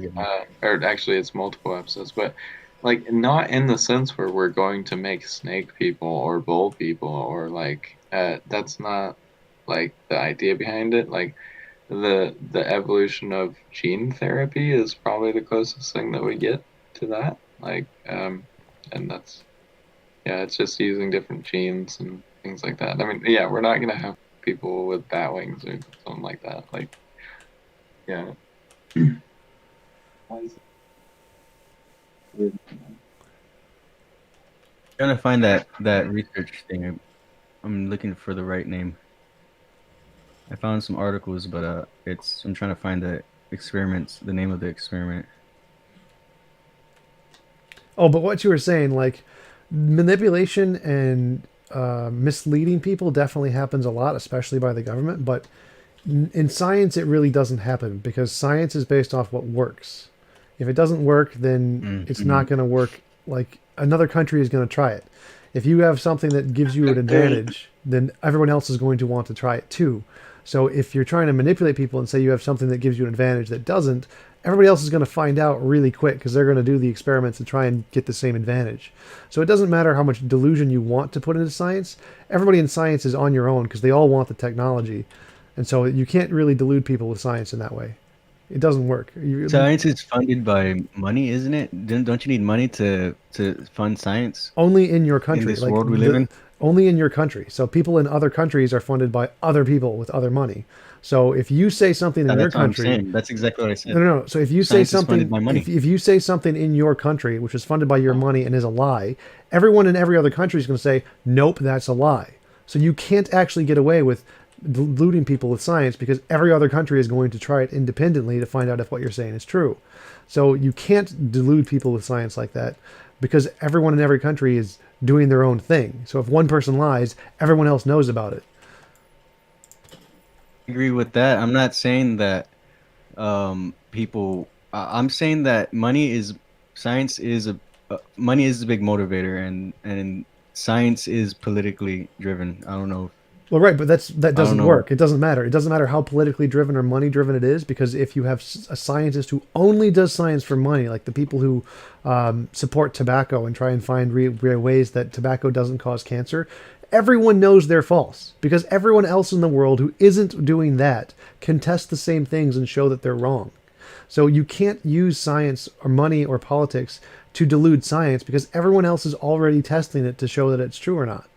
Or actually, it's multiple episodes, but like not in the sense where we're going to make snake people or bull people or like that's not like the idea behind it. Like the evolution of gene therapy is probably the closest thing that we get to that. Like and that's it's just using different genes and things like that. I mean, yeah, we're not gonna have people with bat wings or something like that. Like, yeah. Trying to find that research thing. I'm looking for the right name. I found some articles, but I'm trying to find the name of the experiment. Oh, but what you were saying, like manipulation and misleading people definitely happens a lot, especially by the government. But in science, it really doesn't happen because science is based off what works. If it doesn't work, then it's not going to work. Like another country is going to try it. If you have something that gives you an advantage, then everyone else is going to want to try it too. So if you're trying to manipulate people and say you have something that gives you an advantage that doesn't, everybody else is going to find out really quick because they're going to do the experiments and try and get the same advantage. So it doesn't matter how much delusion you want to put into science. Everybody in science is on your own because they all want the technology. And so you can't really delude people with science in that way. It doesn't work. Science is funded by money, isn't it? Don't you need money to fund science? Only in your country. In this world we live in? Only in your country. So people in other countries are funded by other people with other money. So if you say something in your country, that's exactly what I said. No. So if you say something, if you say something in your country which is funded by your money and is a lie, everyone in every other country is going to say, nope, that's a lie. So you can't actually get away with deluding people with science because every other country is going to try it independently to find out if what you're saying is true. So you can't delude people with science like that because everyone in every country is doing their own thing. So if one person lies, everyone else knows about it. I agree with that. I'm not saying that people. I'm saying that science is money is a big motivator, and science is politically driven. I don't know. Well, right, but that doesn't work. It doesn't matter. It doesn't matter how politically driven or money driven it is, because if you have a scientist who only does science for money, like the people who support tobacco and try and find real ways that tobacco doesn't cause cancer, everyone knows they're false because everyone else in the world who isn't doing that can test the same things and show that they're wrong. So you can't use science or money or politics to delude science because everyone else is already testing it to show that it's true or not.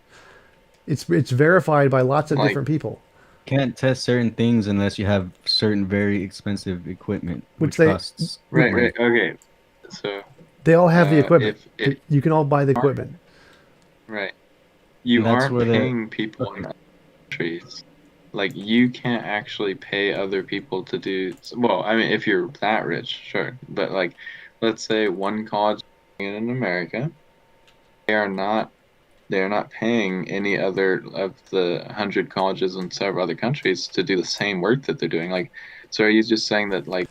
It's verified by lots of different people. Can't test certain things unless you have certain very expensive equipment, which costs. Right. Okay. So they all have the equipment. You can all buy the equipment. Right. You are paying people in countries. Like, you can't actually pay other people to do. Well, I mean, if you're that rich, sure. But like, let's say one college in America, they are not paying any other of the 100 colleges in several other countries to do the same work that they're doing. Like, so are you just saying that, like,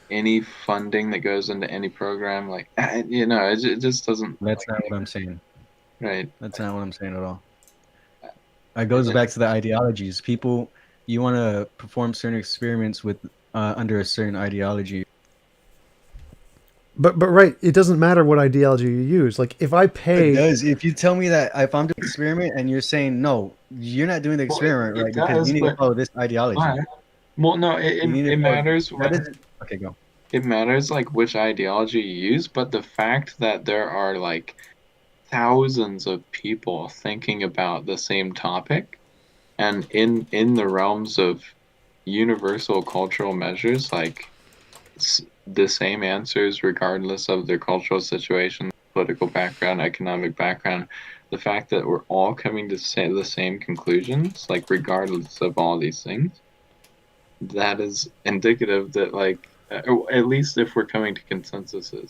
any funding that goes into any program, like, it just doesn't. That's not what I'm saying. Right. That's not what I'm saying at all. It goes back to the ideologies. People, you want to perform certain experiments with under a certain ideology. But right, it doesn't matter what ideology you use. Like if I pay, it does. If you tell me that if I'm doing an experiment and you're saying no, you're not doing the experiment right because you need to follow this ideology. Well, no, it matters. Okay, go. It matters like which ideology you use, but the fact that there are like thousands of people thinking about the same topic, and in the realms of universal cultural measures, like the same answers regardless of their cultural situation, political background, economic background, the fact that we're all coming to the same conclusions, like regardless of all these things, that is indicative that, like, at least if we're coming to consensuses,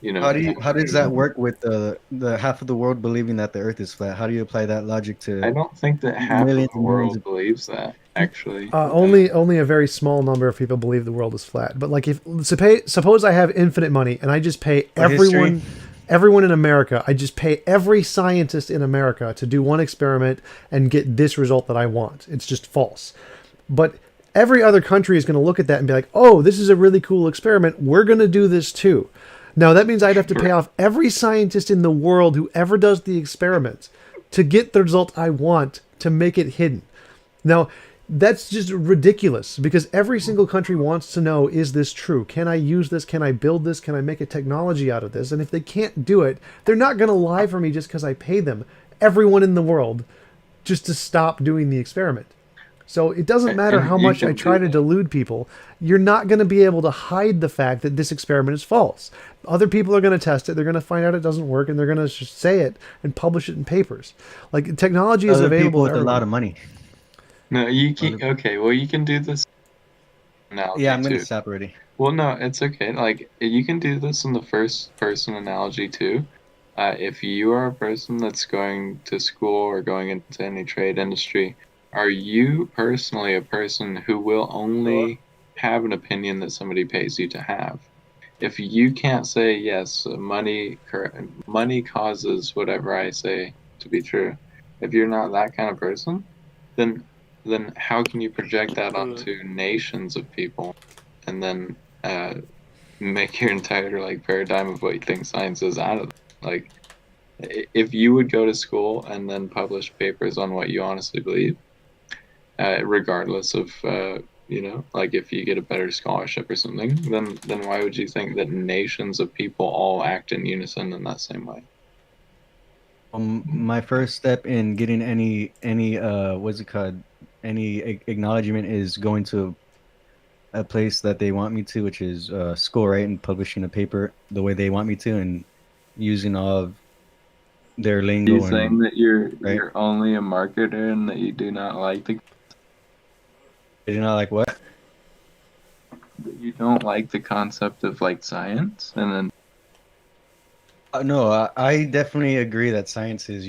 how does that work with the half of the world believing that the earth is flat? How do you apply that logic to? I don't think that half of the world believes that, actually. Only a very small number of people believe the world is flat. But like, if suppose I have infinite money and I just pay everyone in America, I just pay every scientist in America to do one experiment and get this result that I want. It's just false. But every other country is going to look at that and be like, oh, this is a really cool experiment. We're going to do this too. Now, that means I'd have to pay off every scientist in the world who ever does the experiment to get the result I want, to make it hidden. Now, that's just ridiculous because every single country wants to know, is this true? Can I use this? Can I build this? Can I make a technology out of this? And if they can't do it, they're not going to lie for me just because I pay them, everyone in the world, just to stop doing the experiment. So it doesn't matter And how you much I can try do to delude people. You're not going to be able to hide the fact that this experiment is false. Other people are going to test it. They're going to find out it doesn't work, and they're going to just say it and publish it in papers. Like technology is Other people available to with a lot everyone. of money. No, you can. Okay, well, you can do this Yeah, analogy I'm gonna too. stop already. Well, no, it's okay. Like you can do this in the first person analogy too. If you are a person that's going to school or going into any trade industry, are you personally a person who will only have an opinion that somebody pays you to have? If you can't say yes, money causes whatever I say to be true. If you're not that kind of person, then how can you project that onto nations of people and then make your entire like paradigm of what you think science is out of it? Like if you would go to school and then publish papers on what you honestly believe, regardless of like if you get a better scholarship or something, then why would you think that nations of people all act in unison in that same way? My first step in getting any what's it called, any acknowledgement is going to a place that they want me to, which is school, right, and publishing a paper the way they want me to, and using all of their Are you lingo saying and that you're right. only a marketer and that you do not like You know, like what? that you don't like the concept of like science and then No, I definitely agree that science is,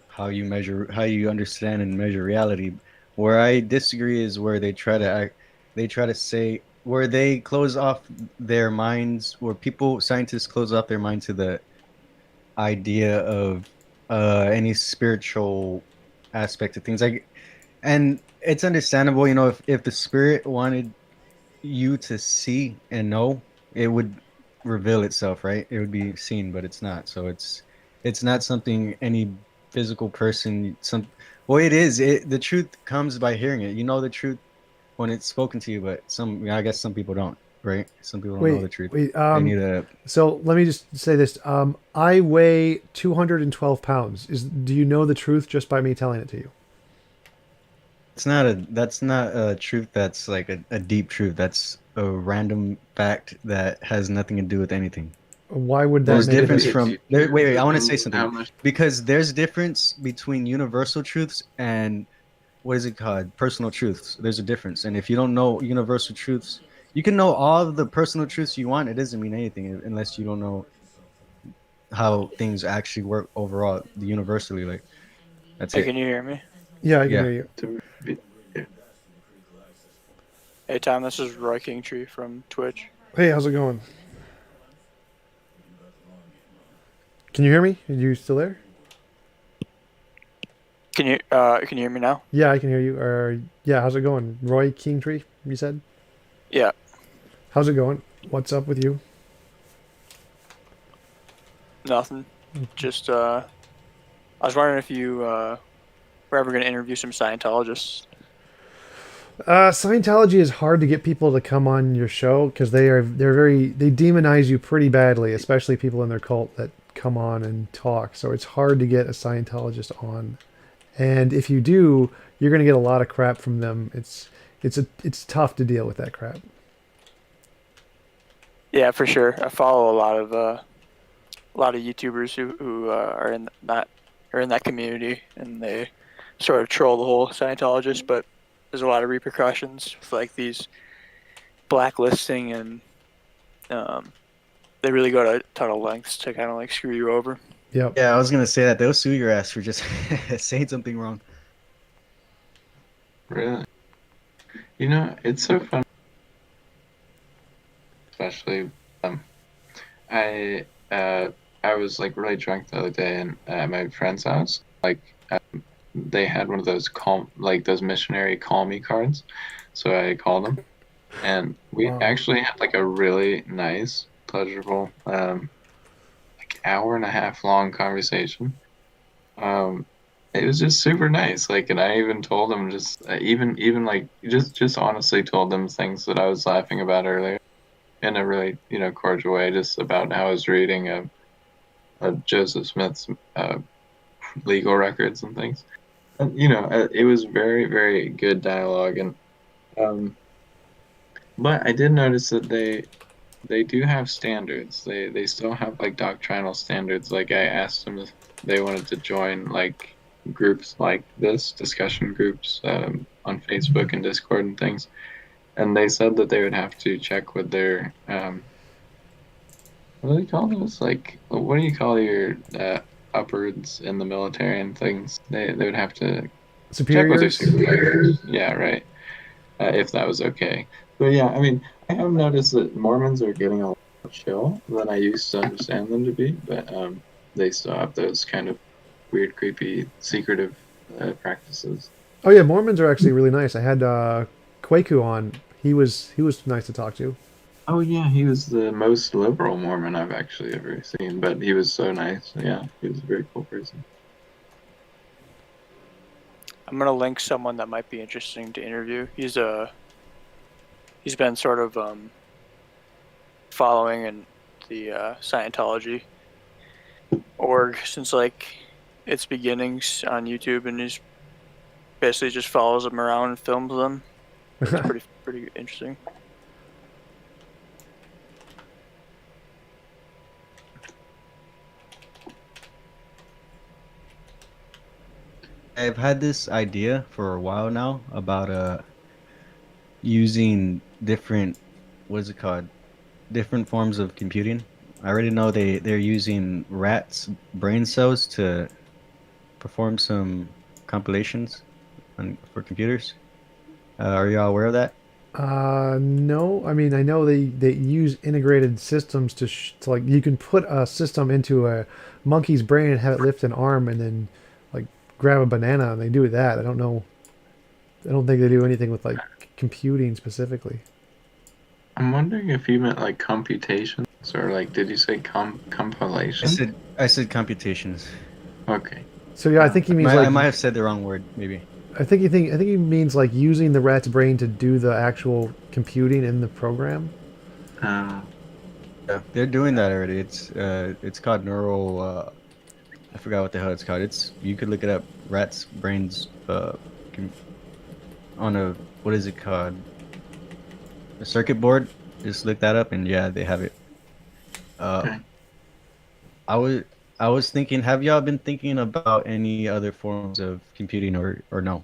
how you measure, how you understand and measure reality. Where I disagree is where they try to say, where they close off their minds, where scientists close off their mind to the idea of any spiritual aspect of things. Like, and it's understandable, if the spirit wanted you to see and know, it would reveal itself, right? It would be seen, but it's not. So it's not something any physical person well, it is. The truth comes by hearing it. You know the truth when it's spoken to you, but I guess some people don't, right? Some people don't know the truth. Wait. They need a So let me just say this. I weigh 212 pounds. Do you know the truth just by me telling it to you? that's not a truth that's like a deep truth. That's a random fact that has nothing to do with anything. Why would that There's make difference it? from wait, I want to say how something much because there's difference between universal truths and what is it called? Personal truths. There's a difference. And if you don't know universal truths, you can know all of the personal truths you want. It doesn't mean anything unless you don't know how things actually work overall, universally. Like that's Hey, it. can you hear me? Yeah, I can Yeah. hear you. Hey, Tom, this is Roy Kingtree from Twitch. Hey, how's it going? Can you hear me? Are you still there? Can you hear me now? Yeah, I can hear you. Yeah, how's it going? Roy Kingtree, you said? Yeah. How's it going? What's up with you? Nothing. Just I was wondering if you were ever going to interview some Scientologists. Scientology is hard to get people to come on your show because they demonize you pretty badly, especially people in their cult that come on and talk. So it's hard to get a Scientologist on. And if you do, you're going to get a lot of crap from them. It's tough to deal with that crap. Yeah, for sure. I follow a lot of YouTubers who are in that community, and they sort of troll the whole Scientologist, but there's a lot of repercussions with like these blacklisting, and they really go to a ton of lengths to kind of like screw you over. Yep. Yeah, I was gonna say that they'll sue your ass for just saying something wrong. really? It's so fun. Especially, I was like really drunk the other day and at my friend's house. Like, they had one of those those missionary call me cards, so I called them, and we actually had like a really nice, pleasurable, like hour and a half long conversation. It was just super nice. Like, and I even told them even like just honestly told them things that I was laughing about earlier in a really cordial way, just about how I was reading Joseph Smith's legal records and things. it was very, very good dialogue, and but I did notice that they do have standards. They still have like doctrinal standards. Like I asked them if they wanted to join like groups like this, discussion groups on Facebook and Discord and things, and they said that they would have to check with their what do they call those? Like what do you call your upwards in the military and things? They would have to check with their Superiors. superiors. Yeah, right. If that was okay. But yeah, I mean, I have noticed that Mormons are getting a lot more chill than I used to understand them to be, but they still have those kind of weird, creepy, secretive practices. Oh yeah, Mormons are actually really nice. I had Kwaku on. He was nice to talk to. Oh yeah, he was the most liberal Mormon I've actually ever seen, but he was so nice. Yeah, he was a very cool person. I'm gonna link someone that might be interesting to interview. He's been sort of following in the Scientology org since like its beginnings on YouTube, and he's basically just follows them around and films them. It's pretty interesting. I've had this idea for a while now about using different, what's it called? Different forms of computing. I already know they're using rats' brain cells to perform some compilations for computers. Are y'all aware of that? No. I mean, I know they use integrated systems to like you can put a system into a monkey's brain and have it lift an arm and then like grab a banana and they do that. I don't know. I don't think they do anything with like computing specifically. I'm wondering if you meant like computations or like did you say compilation? I said computations. Okay. So yeah, I think he means I like might have said the wrong word, maybe. I think he means like using the rat's brain to do the actual computing in the program. Uh, Yeah, they're doing that already. It's called neural. I forgot what the hell it's called. You could look it up. Rats' brains. On a what is it called? A circuit board. Just look that up, and yeah, they have it. okay. I was I was thinking. Have y'all been thinking about any other forms of computing or no?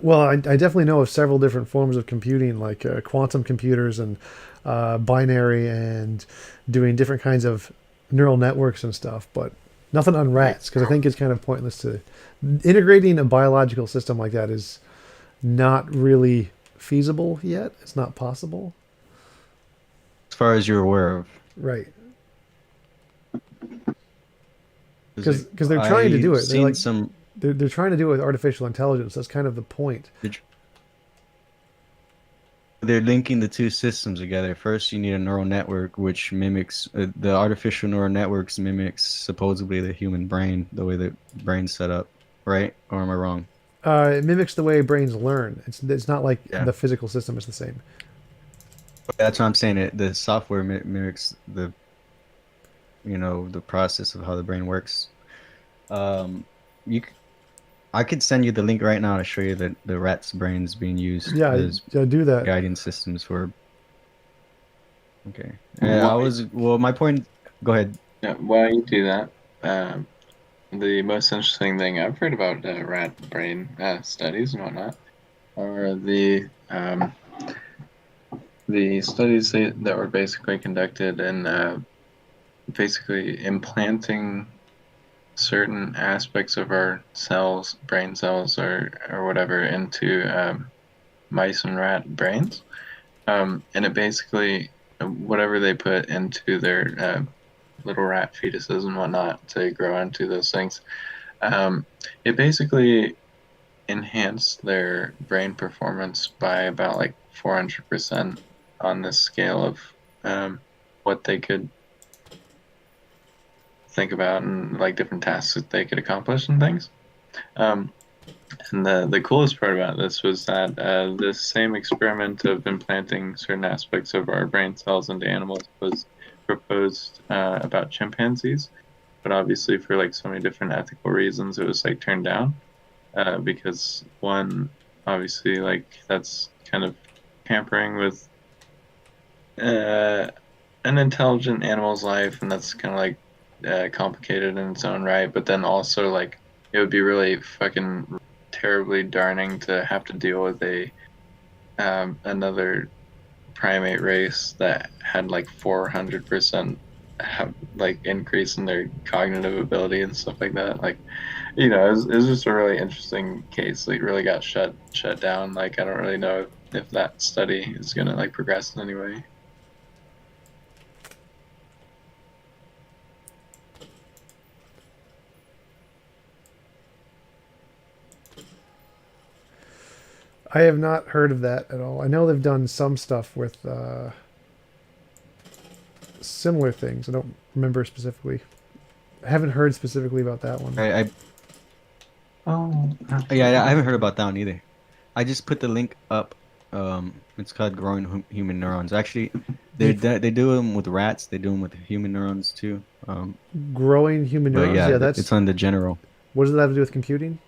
Well, I definitely know of several different forms of computing, like quantum computers and binary, and doing different kinds of neural networks and stuff. But nothing on rats, because I think it's kind of pointless to integrating a biological system like that is not really feasible yet. It's not possible. As far as you're aware of, Right. Because they're trying to do it. They're like they're trying to do it with artificial intelligence. That's kind of the point. They're linking the two systems together. First, you need a neural network, which mimics the artificial neural networks mimics supposedly the human brain, the way the brain's set up, right? Or am I wrong? It mimics the way brains learn. It's not like the physical system is the same. That's what I'm saying. The software mimics the process of how the brain works. I could send you the link right now to show you the rat's brains being used as do that. guiding systems for. Okay. My point. Go ahead. Yeah, while you do that, the most interesting thing I've heard about rat brain studies and whatnot are the studies that were basically conducted in basically implanting certain aspects of our cells, brain cells, or whatever, into mice and rat brains, and it basically whatever they put into their little rat fetuses and whatnot to grow into those things, it basically enhanced their brain performance by about like 400% on this scale of what they could think about and like different tasks that they could accomplish and things. And the coolest part about this was that this same experiment of implanting certain aspects of our brain cells into animals was proposed about chimpanzees, but obviously for like so many different ethical reasons, it was like turned down. because one, obviously, like that's kind of tampering with an intelligent animal's life, and that's kind of like complicated in its own right. But then also, like, it would be really fucking terribly darning to have to deal with a another primate race that had like 400% like increase in their cognitive ability and stuff like that. Like, it was just a really interesting case. Like, really got shut down. Like, I don't really know if that study is gonna like progress in any way. I have not heard of that at all. I know they've done some stuff with similar things. I don't remember specifically. I haven't heard specifically about that one. Yeah, I haven't heard about that one either. I just put the link up. It's called Growing Human Neurons. Actually, they do them with rats. They do them with human neurons too. Growing human neurons. Yeah, that's. it's on the general. What does that have to do with computing?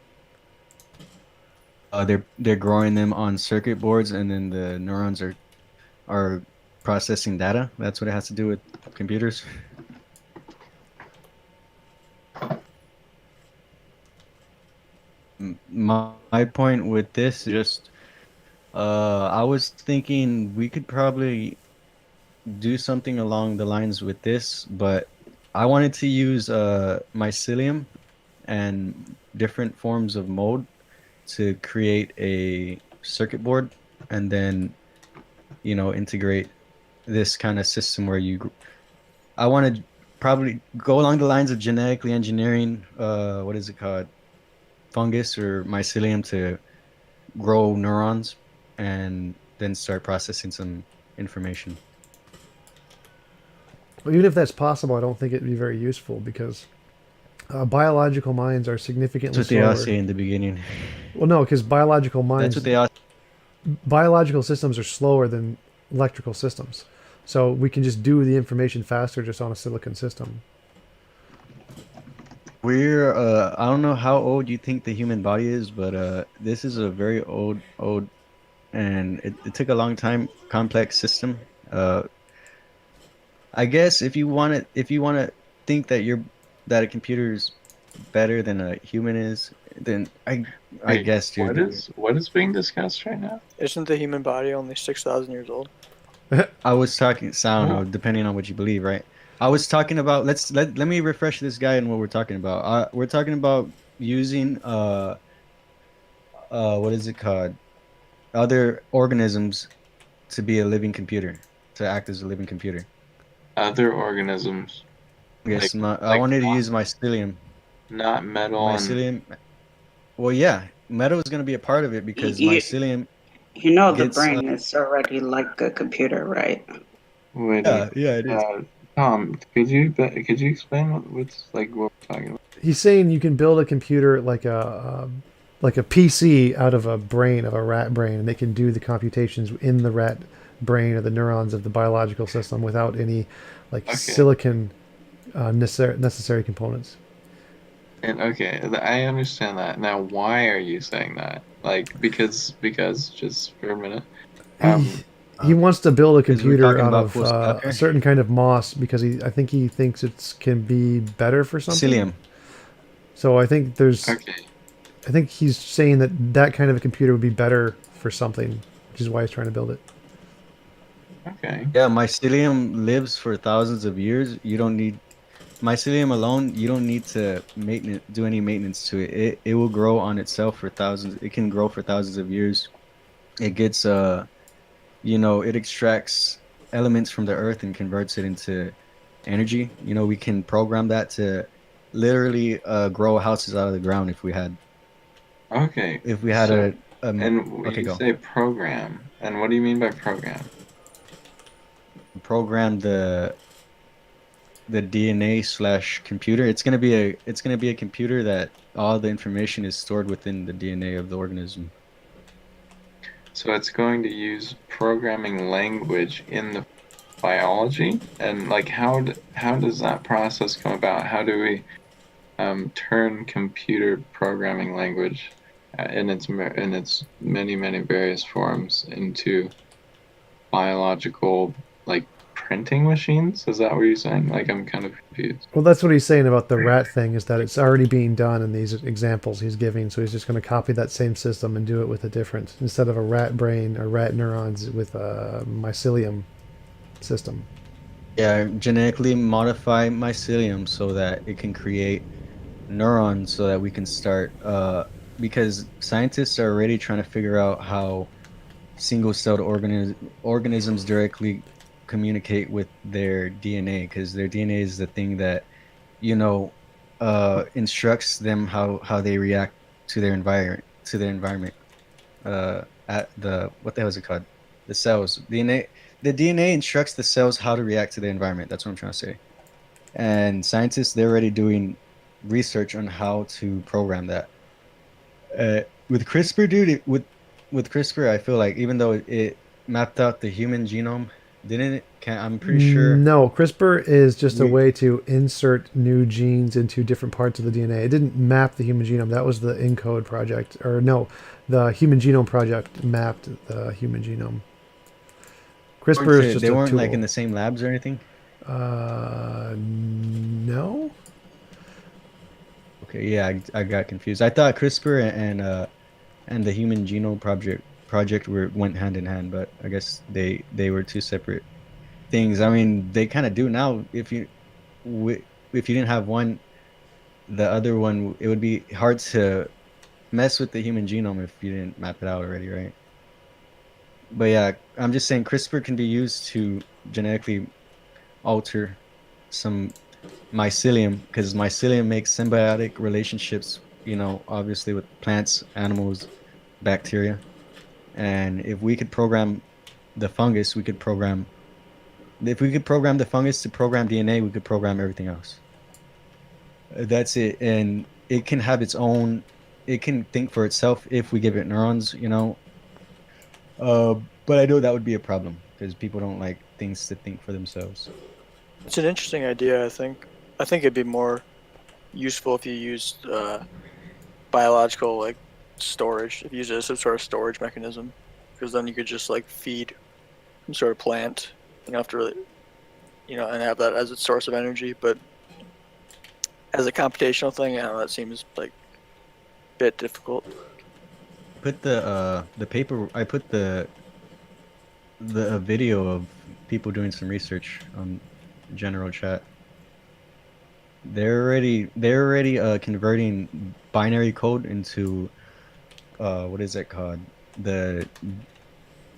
They're growing them on circuit boards, and then the neurons are processing data. That's what it has to do with computers. My point with this is just, I was thinking we could probably do something along the lines with this, but I wanted to use mycelium and different forms of mold to create a circuit board, and then integrate this kind of system where I want to probably go along the lines of genetically engineering what is it called, fungus or mycelium, to grow neurons and then start processing some information. Well, even if that's possible, I don't think it'd be very useful because biological minds are significantly That's what slower. they all say in the beginning. Well, no, because biological minds. That's what they all. Biological systems are slower than electrical systems, so we can just do the information faster just on a silicon system. We're I don't know how old you think the human body is, but this is a very old, and it took a long time, complex system. I guess if you want to think that a computer is better than a human is, then I guess, dude. What is being discussed right now? Isn't the human body only 6,000 years old? I was talking. I don't know, depending on what you believe, right? I was talking about. Let me refresh this guy on what we're talking about. We're talking about using what is it called? Other organisms to be a living computer, to act as a living computer. Other organisms. Yes, I wanted to use mycelium. Not metal. Mycelium. Well, yeah, metal is going to be a part of it because mycelium. The brain is already like a computer, right? Wait, yeah, it is. Tom, could you explain what we're talking about? He's saying you can build a computer like a PC out of a rat brain, and they can do the computations in the rat brain or the neurons of the biological system without any silicon necessary components. And I understand that. Now, why are you saying that? Because just for a minute. He wants to build a computer out of a certain kind of moss because I think he thinks it can be better for something. Psyllium. So I think I think he's saying that kind of a computer would be better for something, which is why he's trying to build it. Okay. Yeah, mycelium lives for thousands of years. You don't need mycelium alone. You don't need to do any maintenance to it. It will grow on itself for thousands. It can grow for thousands of years. It gets it extracts elements from the earth and converts it into energy. We can program that to literally grow houses out of the ground if we had. Okay. If we had and when you say program, and what do you mean by program? Program the DNA / computer. It's gonna be a computer that all the information is stored within the DNA of the organism. So it's going to use programming language in the biology, and how does that process come about? How do we turn computer programming language in its many various forms into biological like printing machines. Is that what you're saying? Like I'm kind of confused. Well, that's what he's saying about the rat thing, is that it's already being done in these examples he's giving. So he's just going to copy that same system and do it with a different, instead of a rat brain or rat neurons, with a mycelium system. Yeah, genetically modify mycelium so that it can create neurons so that we can start because scientists are already trying to figure out how single-celled organisms directly communicate with their DNA, because their DNA is the thing that, you know, instructs them how they react to their environment. At the what the hell is it called? The cells. DNA. The DNA instructs the cells how to react to the environment. That's what I'm trying to say. And scientists, they're already doing research on how to program that. With CRISPR, dude, with CRISPR, I feel like even though it mapped out the human genome, didn't it? I'm pretty sure. No, CRISPR is just a We, way to insert new genes into different parts of the DNA. It didn't map the human genome. That was the ENCODE project. Or no, the Human Genome Project mapped the human genome. CRISPR is just they a weren't tool. like in the same labs or anything. No. Okay, yeah, I got confused. I thought CRISPR and the Human Genome Project went hand in hand, but I guess they were two separate things. I mean, they kind of do now. If you didn't have one, the other one, it would be hard to mess with the human genome if you didn't map it out already, right? But yeah, I'm just saying CRISPR can be used to genetically alter some mycelium, because mycelium makes symbiotic relationships, you know, obviously with plants, animals, bacteria. And if we could program the fungus, we could program if we could program the fungus to program DNA, we could program everything else. That's it. And it can have its own, it can think for itself if we give it neurons, you know. Uh, but I know that would be a problem because people don't like things to think for themselves. It's an interesting idea. I think it'd be more useful if you used biological like storage. If you use it as some sort of storage mechanism, because then you could just like feed some sort of plant. You don't have to really, and have that as its source of energy. But as a computational thing, I don't know, that seems like a bit difficult. Put the paper. I put the video of people doing some research on general chat. They're already converting binary code into what is it called, the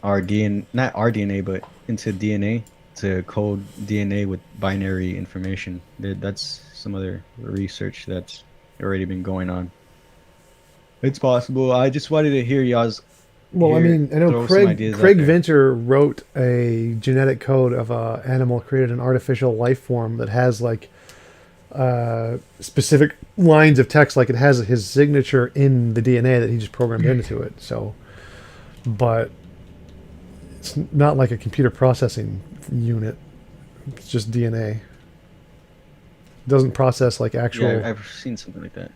our DNA, not our DNA, but into DNA, to code DNA with binary information. That's some other research that's already been going on. It's possible. I just wanted to hear y'all's. Well, I mean, I know throw some Craig ideas out Craig there. Venter wrote a genetic code of a animal, created an artificial life form that has like specific lines of text, like it has his signature in the DNA that he just programmed into it. So, but it's not like a computer processing unit. It's just DNA. It doesn't process like actual. Yeah, I've seen something like that.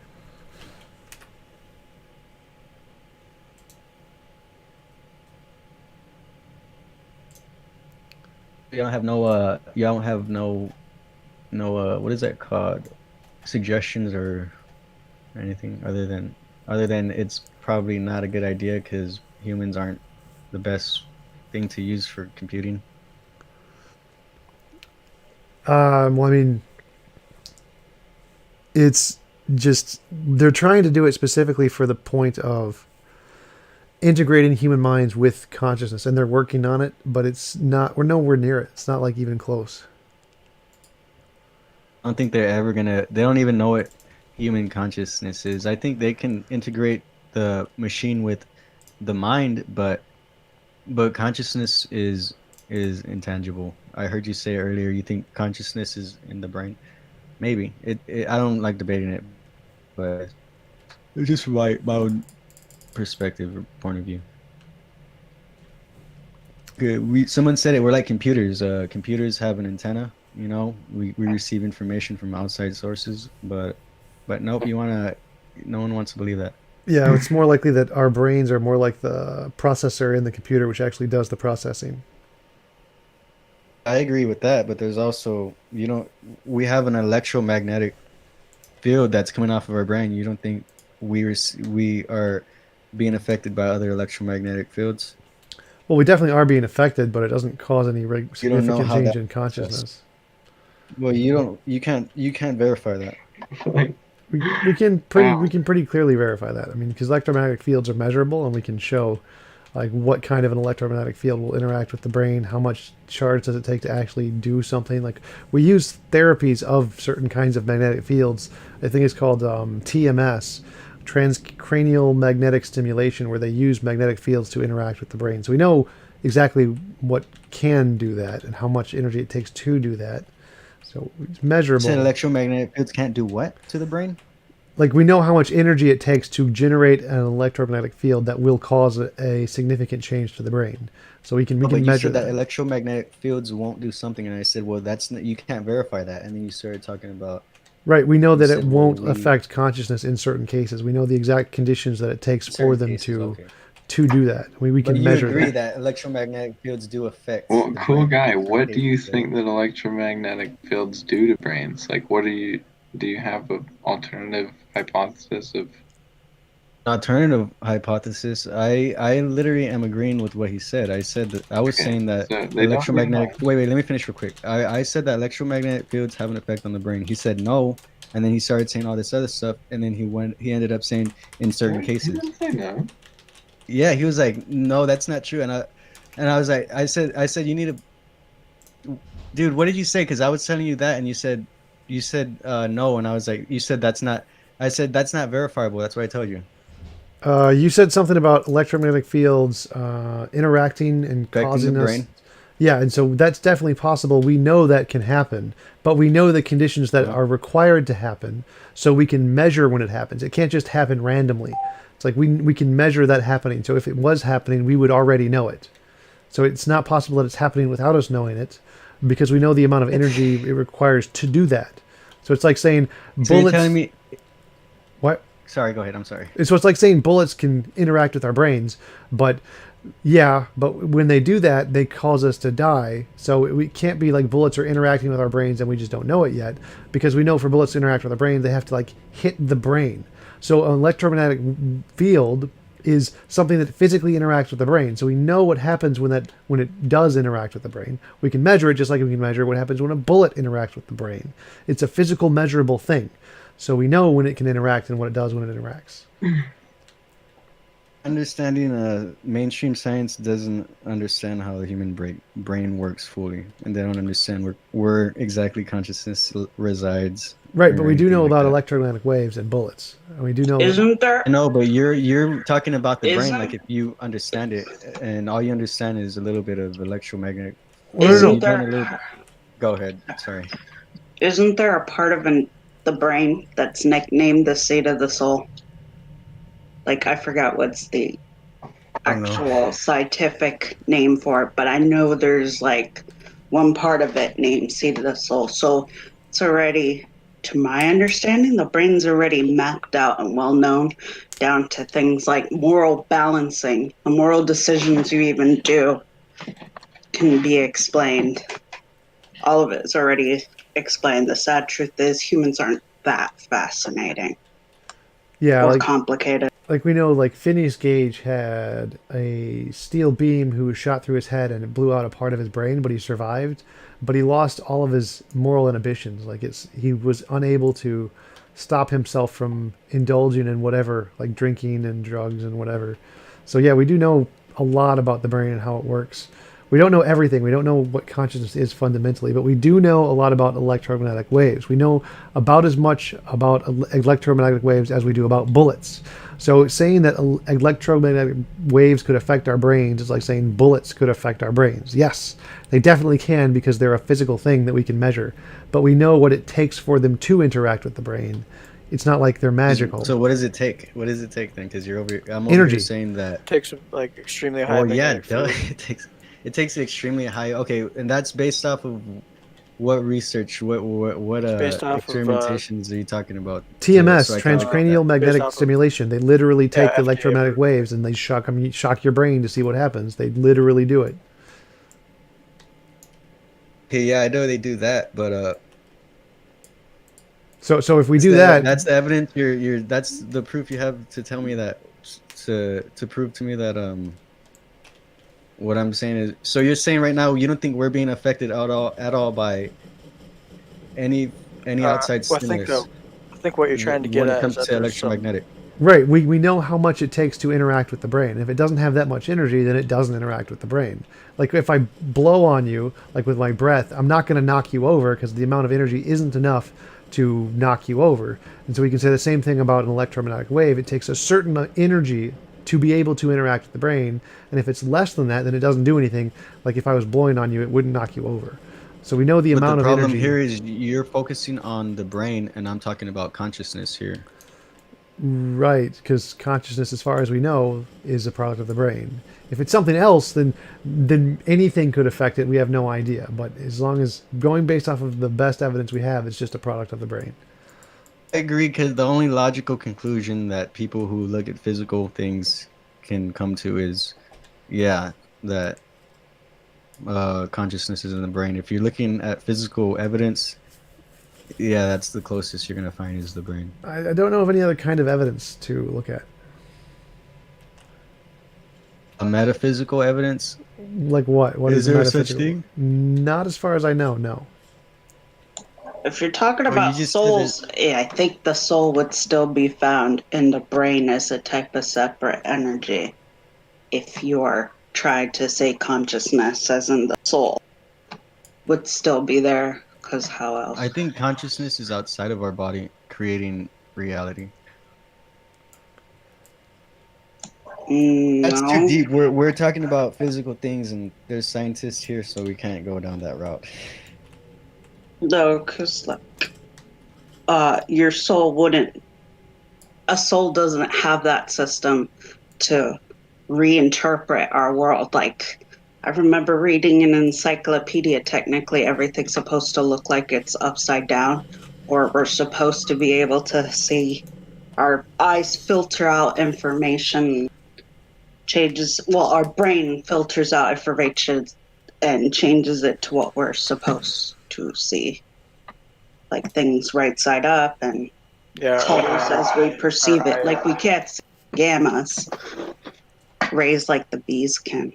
You don't have no you don't have no what is that called, suggestions or anything other than it's probably not a good idea because humans aren't the best thing to use for computing. Well, I mean, it's just they're trying to do it specifically for the point of integrating human minds with consciousness, and they're working on it, but it's not. We're nowhere near it. It's not like even close. I don't think they're ever gonna. They don't even know what human consciousness is. I think they can integrate the machine with the mind, but consciousness is intangible. I heard you say earlier you think consciousness is in the brain. Maybe I don't like debating it, but it's just from my own perspective or point of view. Good. Someone said it. We're like computers. Computers have an antenna. You know, we receive information from outside sources, but nope. No one wants to believe that. Yeah, it's more likely that our brains are more like the processor in the computer, which actually does the processing. I agree with that, but there's also, we have an electromagnetic field that's coming off of our brain. You don't think we are being affected by other electromagnetic fields? Well, we definitely are being affected, but it doesn't cause any You don't know significant how change that in process. consciousness. Well, you can't verify that. We can pretty clearly verify that. I mean, because electromagnetic fields are measurable, and we can show like what kind of an electromagnetic field will interact with the brain, how much charge does it take to actually do something. Like we use therapies of certain kinds of magnetic fields. I think it's called TMS, transcranial magnetic stimulation, where they use magnetic fields to interact with the brain. So we know exactly what can do that and how much energy it takes to do that. So it's measurable. You said electromagnetic fields can't do what to the brain? Like we know how much energy it takes to generate an electromagnetic field that will cause a significant change to the brain. So we can But you measure said that electromagnetic fields won't do something, and I said, well, you can't verify that. And then you started talking about. Right, we know that it said, well, won't affect consciousness in certain cases. We know the exact conditions that it takes for certain them cases, okay. to do that. We can But you measure agree that. that electromagnetic fields do affect. Well, the cool brain. guy. What do you think that electromagnetic fields do to brains? Like, do you have an alternative hypothesis of? Alternative hypothesis. I literally am agreeing with what he said. I said that I was saying that electromagnetic. Wait, let me finish real quick. I said that electromagnetic fields have an effect on the brain. He said no, and then he started saying all this other stuff, and then he ended up saying in certain cases. He didn't say no. Yeah, he was like, no, that's not true, and I was like, I said you need to, dude. What did you say? Because I was telling you that, and you said no, and I was like, you said that's not. I said that's not verifiable. That's what I told you. You said something about electromagnetic fields interacting and Affecting causing the us. brain? Yeah, and so that's definitely possible. We know that can happen, but we know the conditions that are required to happen, so we can measure when it happens. It can't just happen randomly. It's like we can measure that happening. So if it was happening, we would already know it. So it's not possible that it's happening without us knowing it, because we know the amount of energy it requires to do that. So it's like saying bullets. So you're telling me. What? Sorry, go ahead. I'm sorry. So it's like saying bullets can interact with our brains, but when they do that, they cause us to die. So we can't be like bullets are interacting with our brains and we just don't know it yet, because we know for bullets to interact with our brain, they have to like hit the brain. So an electromagnetic field is something that physically interacts with the brain. So we know what happens when it does interact with the brain. We can measure it just like we can measure what happens when a bullet interacts with the brain. It's a physical measurable thing. So we know when it can interact and what it does when it interacts. Understanding mainstream science doesn't understand how the human brain works fully, and they don't understand where exactly consciousness resides. Right, but we do know about electromagnetic waves and bullets. And we do know. Isn't there? No, but you're talking about the brain like if you understand it, and all you understand is a little bit of electromagnetic. Isn't there? Go ahead. Sorry. Isn't there a part of the brain that's nicknamed the seat of the soul? Like, I forgot what's the actual scientific name for it, but I know there's like one part of it named seat of the soul. So it's already, to my understanding, the brain's already mapped out and well known down to things like moral balancing. The moral decisions you even do can be explained. All of it's already explained. The sad truth is humans aren't that fascinating. Yeah, or complicated. Like we know, like Phineas Gage had a steel beam who was shot through his head and it blew out a part of his brain, but he survived. But he lost all of his moral inhibitions. Like he was unable to stop himself from indulging in whatever, like drinking and drugs and whatever. So yeah, we do know a lot about the brain and how it works. We don't know everything. We don't know what consciousness is fundamentally, but we do know a lot about electromagnetic waves. We know about as much about electromagnetic waves as we do about bullets. So saying that electromagnetic waves could affect our brains is like saying bullets could affect our brains. Yes, they definitely can, because they're a physical thing that we can measure. But we know what it takes for them to interact with the brain. It's not like they're magical. So what does it take? What does it take then? Because I'm over Energy. here saying that It takes like extremely high. Oh yeah, magnetic field. it takes extremely high. Okay, and that's based off of what research, what based off of experimentations are you talking about? TMS, So I can look at transcranial that. magnetic off of- stimulation. They literally take the FDA electromagnetic approved. waves and they shock your brain to see what happens. They literally do it. Okay, yeah, I know they do that, but So if we do that, that's the evidence. That's the proof you have to tell me that to prove to me that what I'm saying is, so you're saying right now you don't think we're being affected at all by any outside Well, I think stimulus what you're trying to get when it at is comes that to there's some. electromagnetic. right, we know how much it takes to interact with the brain. If it doesn't have that much energy, then it doesn't interact with the brain. Like if I blow on you, like with my breath, I'm not going to knock you over because the amount of energy isn't enough to knock you over. And so we can say the same thing about an electromagnetic wave. It takes a certain energy to be able to interact with the brain, and if it's less than that, then it doesn't do anything. Like if I was blowing on you, it wouldn't knock you over. So we know the But amount the of problem energy. here is you're focusing on the brain, and I'm talking about consciousness here. Right, because consciousness, as far as we know, is a product of the brain. If it's something else, then anything could affect it. We have no idea. But as long as going based off of the best evidence we have, it's just a product of the brain. I agree, because the only logical conclusion that people who look at physical things can come to is, yeah, that consciousness is in the brain. If you're looking at physical evidence, yeah, that's the closest you're gonna find is the brain. I don't know of any other kind of evidence to look at. A metaphysical evidence? Like what? What Is is there such metaphysical? thing? Not as far as I know, no. If you're talking Well, you about just said souls, yeah, I think the soul would still be found in the brain as a type of separate energy. If you are trying to say consciousness, as in the soul, would still be there, because how else? I think consciousness is outside of our body creating reality. That's too No. deep. We're talking about physical things, and there's scientists here, so we can't go down that route. No, because your soul wouldn't. A soul doesn't have that system to reinterpret our world. Like, I remember reading in an encyclopedia, technically everything's supposed to look like it's upside down, or we're supposed to be able to see our eyes filter out information, our brain filters out information and changes it to what we're supposed to see. Like things right side up and colors as we perceive it. Like we can't see gammas raised like the bees can.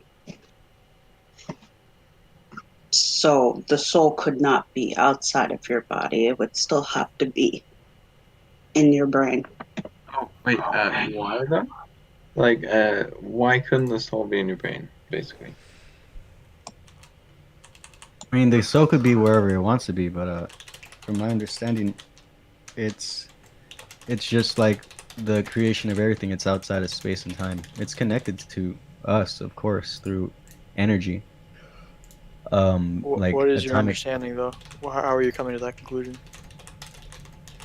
So the soul could not be outside of your body. It would still have to be in your brain. Oh, wait, why though? Like, why couldn't the soul be in your brain, basically? I mean, the soul could be wherever it wants to be, but from my understanding, it's just like the creation of everything. It's outside of space and time. It's connected to us, of course, through energy. Like What is your atomic understanding, though? How are you coming to that conclusion?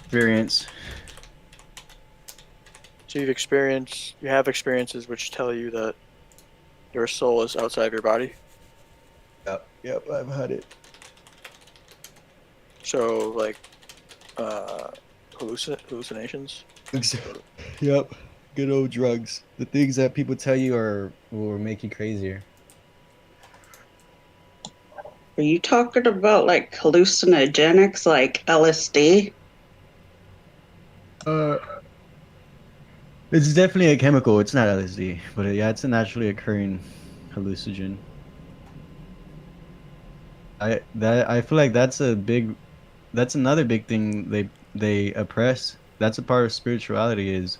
experience. So you have experiences which tell you that your soul is outside your body. Yep, I've had it. So, like, hallucinations. Yep, good old drugs. The things that people tell you will make you crazier. Are you talking about like hallucinogenics like LSD? It's definitely a chemical. It's not LSD, but yeah, it's a naturally occurring hallucinogen. I feel like that's another big thing they oppress. That's a part of spirituality is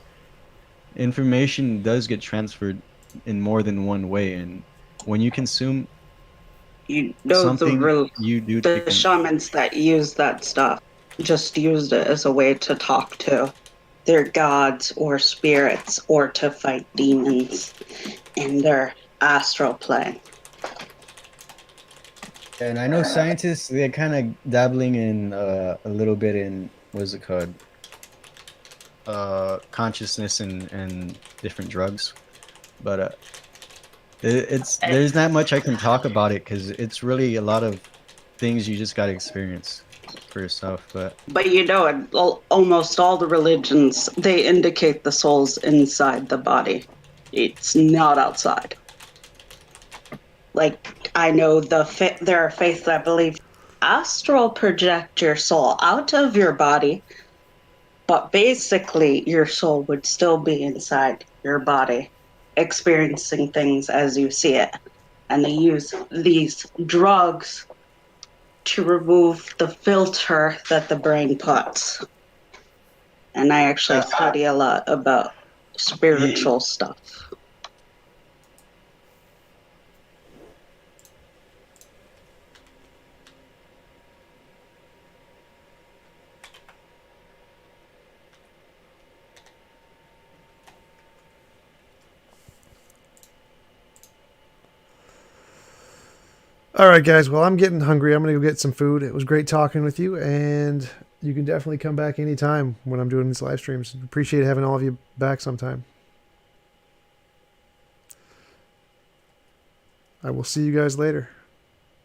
information does get transferred in more than one way, and when you consume You know something, you do the take shamans that use that stuff just used it as a way to talk to their gods or spirits or to fight demons in their astral plane. And I know scientists, they're kind of dabbling in a little bit in, what's it called? Consciousness and different drugs. But there's not much I can talk about it because it's really a lot of things you just got to experience for yourself. But you know, in almost all the religions, they indicate the soul's inside the body. It's not outside. Like, I know there are faiths that believe astral project your soul out of your body, but basically your soul would still be inside your body, experiencing things as you see it. And they use these drugs to remove the filter that the brain puts. And I actually study a lot about spiritual stuff. All right, guys. Well, I'm getting hungry. I'm going to go get some food. It was great talking with you, and you can definitely come back anytime when I'm doing these live streams. Appreciate having all of you back sometime. I will see you guys later.